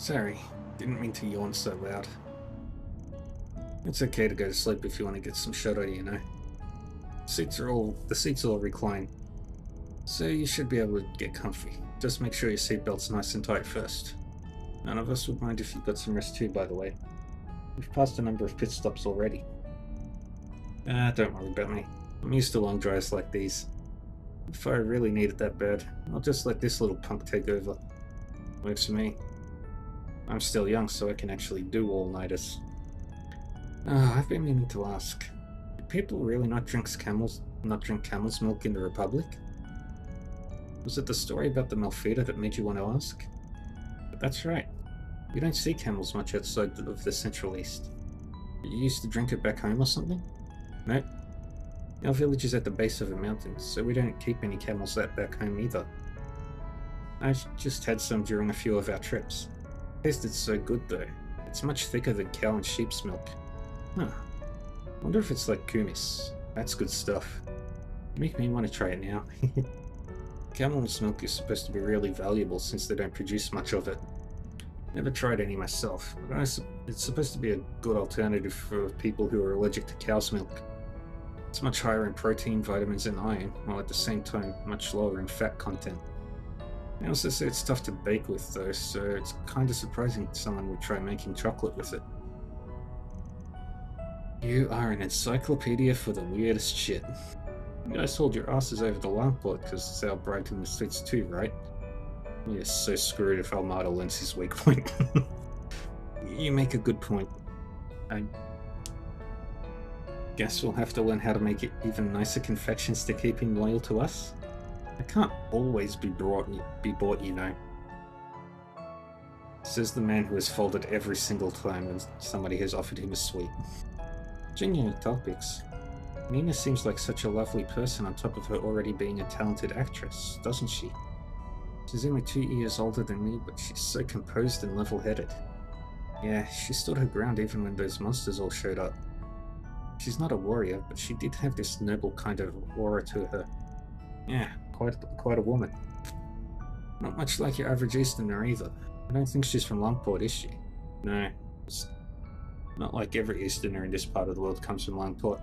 Sorry, didn't mean to yawn so loud. It's okay to go to sleep if you want to get some shadow, you know. The seats all recline, so you should be able to get comfy. Just make sure your seatbelt's nice and tight first. None of us would mind if you got some rest too, by the way. We've passed a number of pit stops already. Don't worry about me. I'm used to long drives like these. If I really need it that bad, I'll just let this little punk take over. Works for me. I'm still young, so I can actually do all-nighters. I've been meaning to ask. Do people really not drink camel's milk in the Republic? Was it the story about the Malfeita that made you want to ask? But that's right. You don't see camels much outside of the Central East. You used to drink it back home or something? Nope. Our village is at the base of the mountains, so we don't keep any camels back home either. I just had some during a few of our trips. It tasted so good though. It's much thicker than cow and sheep's milk. Huh. Wonder if it's like kumis. That's good stuff. You make me want to try it now. Camel's milk is supposed to be really valuable since they don't produce much of it. Never tried any myself, but it's supposed to be a good alternative for people who are allergic to cow's milk. It's much higher in protein, vitamins, and iron, while at the same time much lower in fat content. They also say it's tough to bake with though, so it's kinda surprising someone would try making chocolate with it. You are an encyclopedia for the weirdest shit. You guys hold your asses over the Longport because it's our bride in the States too, right? We're so screwed if Almada learns his weak point. You make a good point. I guess we'll have to learn how to make it even nicer confections to keep him loyal to us. I can't always be bought, you know. Says the man who has folded every single time when somebody has offered him a sweet. Genuine topics. Nina seems like such a lovely person on top of her already being a talented actress, doesn't she? She's only 2 years older than me, but she's so composed and level-headed. Yeah, she stood her ground even when those monsters all showed up. She's not a warrior, but she did have this noble kind of aura to her. Yeah, quite a woman. Not much like your average Easterner either. I don't think she's from Longport, is she? No, it's not like every Easterner in this part of the world comes from Longport.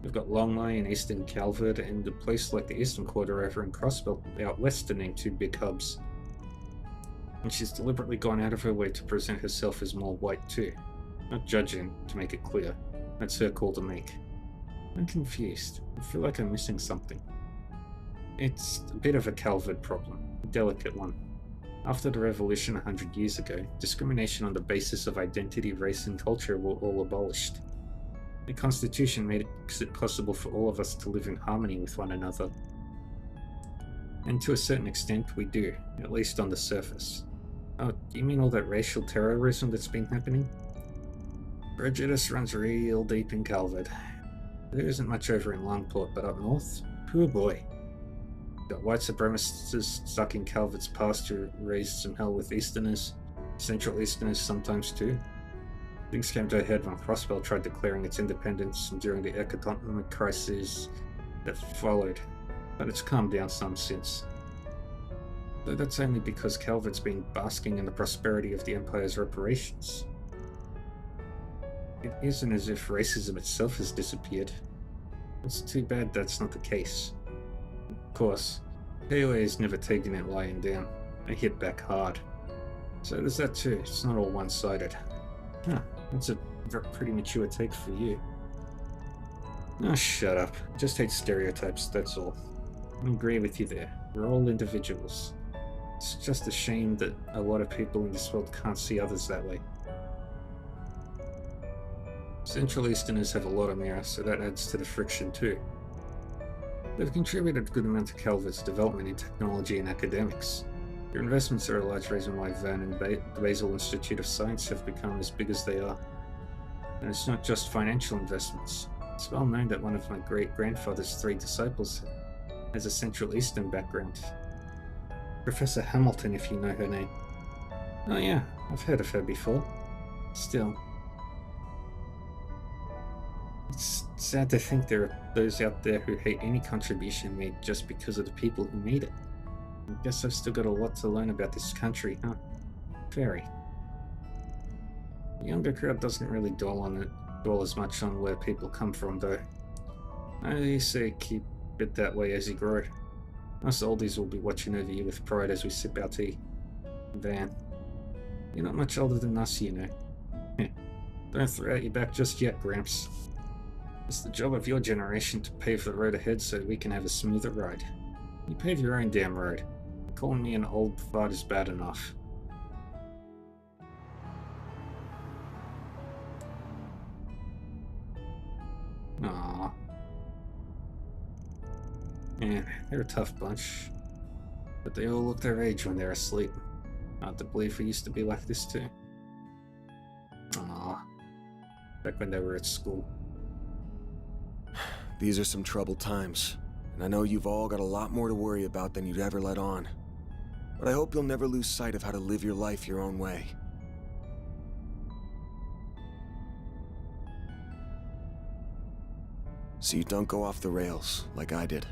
We've got Longley and Eastern Calvert, and a place like the Eastern Quarter over in Crossbelt out west to name 2 big hubs. And she's deliberately gone out of her way to present herself as more white too. Not judging, to make it clear. That's her call to make. I'm confused. I feel like I'm missing something. It's a bit of a Calvert problem. A delicate one. After the revolution 100 years ago, discrimination on the basis of identity, race and culture were all abolished. The Constitution makes it possible for all of us to live in harmony with one another. And to a certain extent we do, at least on the surface. Oh, you mean all that racial terrorism that's been happening? Prejudice runs real deep in Calvert. There isn't much over in Longport, but up north? Poor boy. Got white supremacists stuck in Calvert's past who raised some hell with Easterners, Central Easterners sometimes too. Things came to a head when Crossbell tried declaring its independence during the economic crisis that followed, but it's calmed down some since. Though that's only because Calvert's been basking in the prosperity of the Empire's reparations. It isn't as if racism itself has disappeared. It's too bad that's not the case. Of course, KOA's never taken it lying down. They hit back hard. So there's that too, it's not all one-sided. Huh, that's a pretty mature take for you. Oh, shut up. I just hate stereotypes, that's all. I agree with you there. We're all individuals. It's just a shame that a lot of people in this world can't see others that way. Central Easterners have a lot of mirror, so that adds to the friction too. They've contributed a good amount to Calvert's development in technology and academics. Their investments are a large reason why Vern and the Basel Institute of Science have become as big as they are. And it's not just financial investments. It's well known that one of my great-grandfather's 3 disciples has a Central Eastern background. Professor Hamilton, if you know her name. Oh yeah, I've heard of her before. Still, it's sad to think there are those out there who hate any contribution made just because of the people who made it. I guess I've still got a lot to learn about this country, huh? Very. The younger crowd doesn't really dwell as much on where people come from, though. I say keep it that way as you grow. Us oldies will be watching over you with pride as we sip our tea. Van, you're not much older than us, you know. Don't throw out your back just yet, Gramps. It's the job of your generation to pave the road ahead so we can have a smoother ride. You pave your own damn road. Calling me an old fart is bad enough. Aww. Yeah, they're a tough bunch. But they all look their age when they're asleep. Hard to believe we used to be like this too. Aww. Back when they were at school. These are some troubled times, and I know you've all got a lot more to worry about than you'd ever let on. But I hope you'll never lose sight of how to live your life your own way. So you don't go off the rails like I did.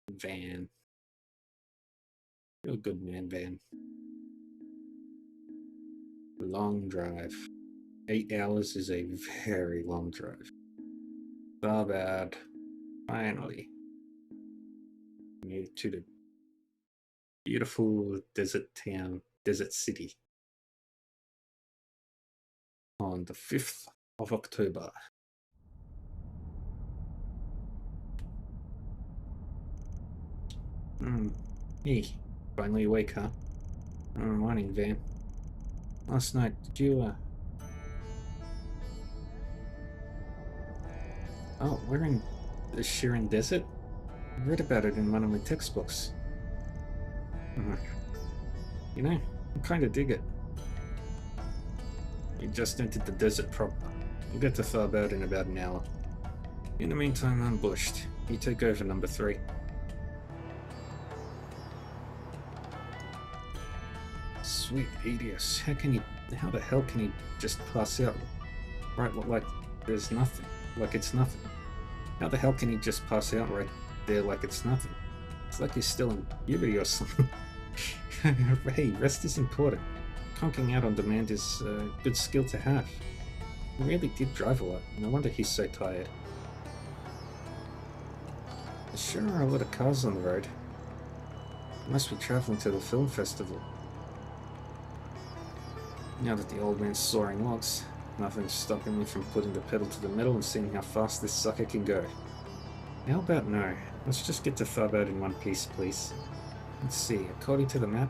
Van. You're a good man, Van. Long drive. 8 hours is a very long drive. So bad. Finally. Made it to the beautiful desert town, desert city. On the 5th of October. Hey, finally awake, huh? Morning, Van. Last night, did you, Oh, we're in the Shirin Desert? I read about it in one of my textbooks. You know, I kinda dig it. We just entered the desert proper. We'll get to thaw out in about an hour. In the meantime, I'm bushed. You take over number 3. Sweet Edius, how the hell can he just pass out? Right, like there's nothing. Like it's nothing. How the hell can he just pass out right there like it's nothing? It's like he's still in puberty or something. Hey, rest is important. Conking out on demand is a good skill to have. He really did drive a lot. No wonder he's so tired. There sure are a lot of cars on the road. He must be traveling to the film festival. Now that the old man's sawing logs, nothing's stopping me from putting the pedal to the metal and seeing how fast this sucker can go. How about no? Let's just get to Tharbad in one piece, please. Let's see, according to the map...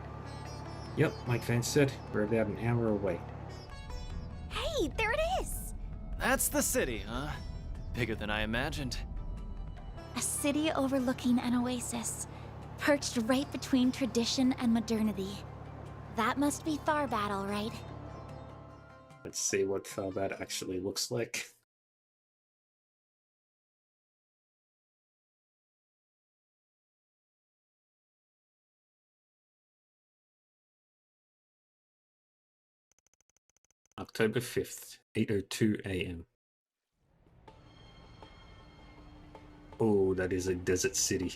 Yep, like Van said, we're about an hour away. Hey, there it is! That's the city, huh? Bigger than I imagined. A city overlooking an oasis, perched right between tradition and modernity. That must be Tharbad, all right. Let's see what Tharbad actually looks like. October 5th, 8:02 AM. Oh, that is a desert city.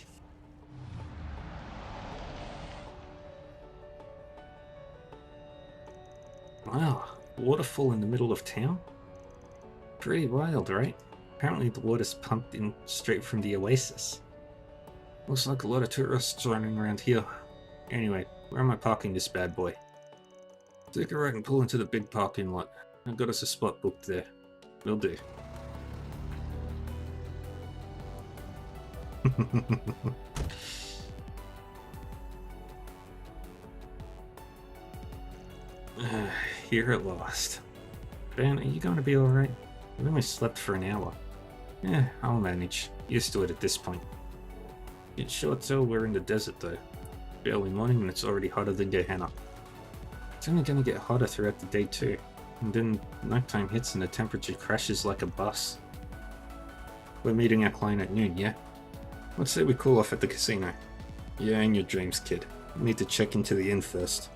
Wow, waterfall in the middle of town? Pretty wild, right? Apparently the water's pumped in straight from the oasis. Looks like a lot of tourists running around here. Anyway, where am I parking this bad boy? Take a right and pull into the big parking lot. I've got us a spot booked there. Will do. Here at last. Ben, are you going to be alright? I've only slept for an hour. Yeah, I'll manage. Used to it at this point. You can sure tell we're in the desert though. Early morning and it's already hotter than Gehenna. It's only going to get hotter throughout the day too. And then nighttime hits and the temperature crashes like a bus. We're meeting our client at noon, yeah? Let's say we cool off at the casino. Yeah, in your dreams, kid. We need to check into the inn first.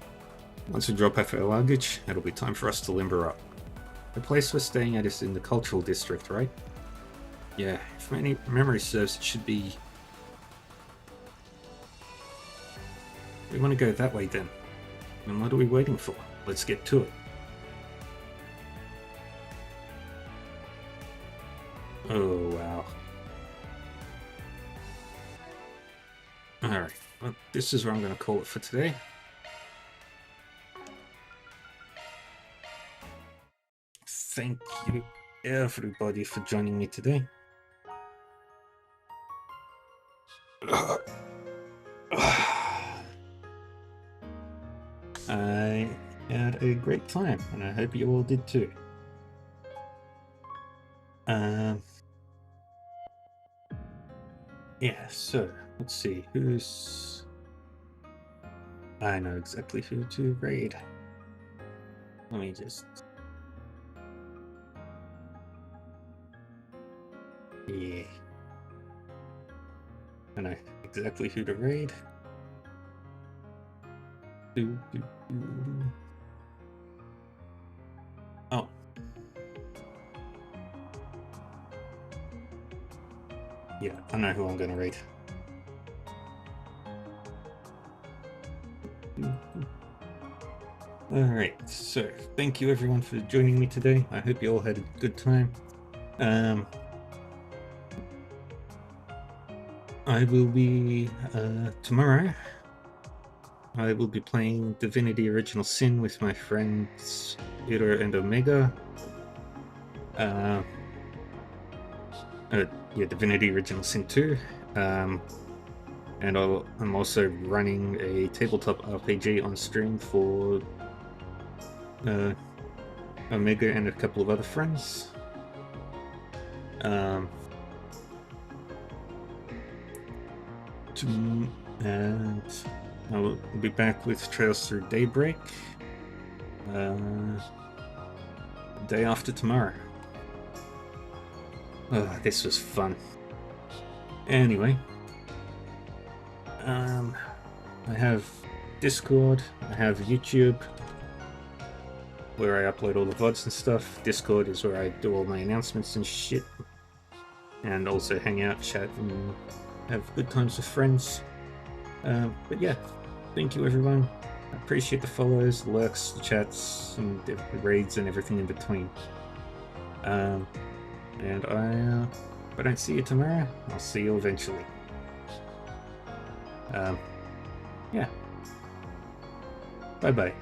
Once we drop off our luggage, it'll be time for us to limber up. The place we're staying at is in the cultural district, right? Yeah, if my memory serves, it should be... We want to go that way then. And what are we waiting for? Let's get to it. Oh, wow. Alright, well, this is where I'm going to call it for today. Thank you, everybody, for joining me today. I had a great time, and I hope you all did too. Yeah, so, let's see, who's... I know exactly who to raid. Let me just... Yeah. I know exactly who to raid. Oh. Yeah, I know who I'm gonna raid. Alright, so thank you everyone for joining me today. I hope you all had a good time. I will be, tomorrow, I will be playing Divinity Original Sin with my friends Ira and Omega. Yeah, Divinity Original Sin 2. And I'm also running a tabletop RPG on stream for Omega and a couple of other friends. And I'll be back with Trails Through Daybreak day after tomorrow. Oh, this was fun. Anyway, I have Discord, I have YouTube, where I upload all the VODs and stuff. Discord is where I do all my announcements and shit. And also hang out, chat, and have good times with friends. But yeah, thank you everyone. I appreciate the follows, the lurks, the chats, and the raids and everything in between. And if I don't see you tomorrow, I'll see you eventually. Yeah. Bye-bye.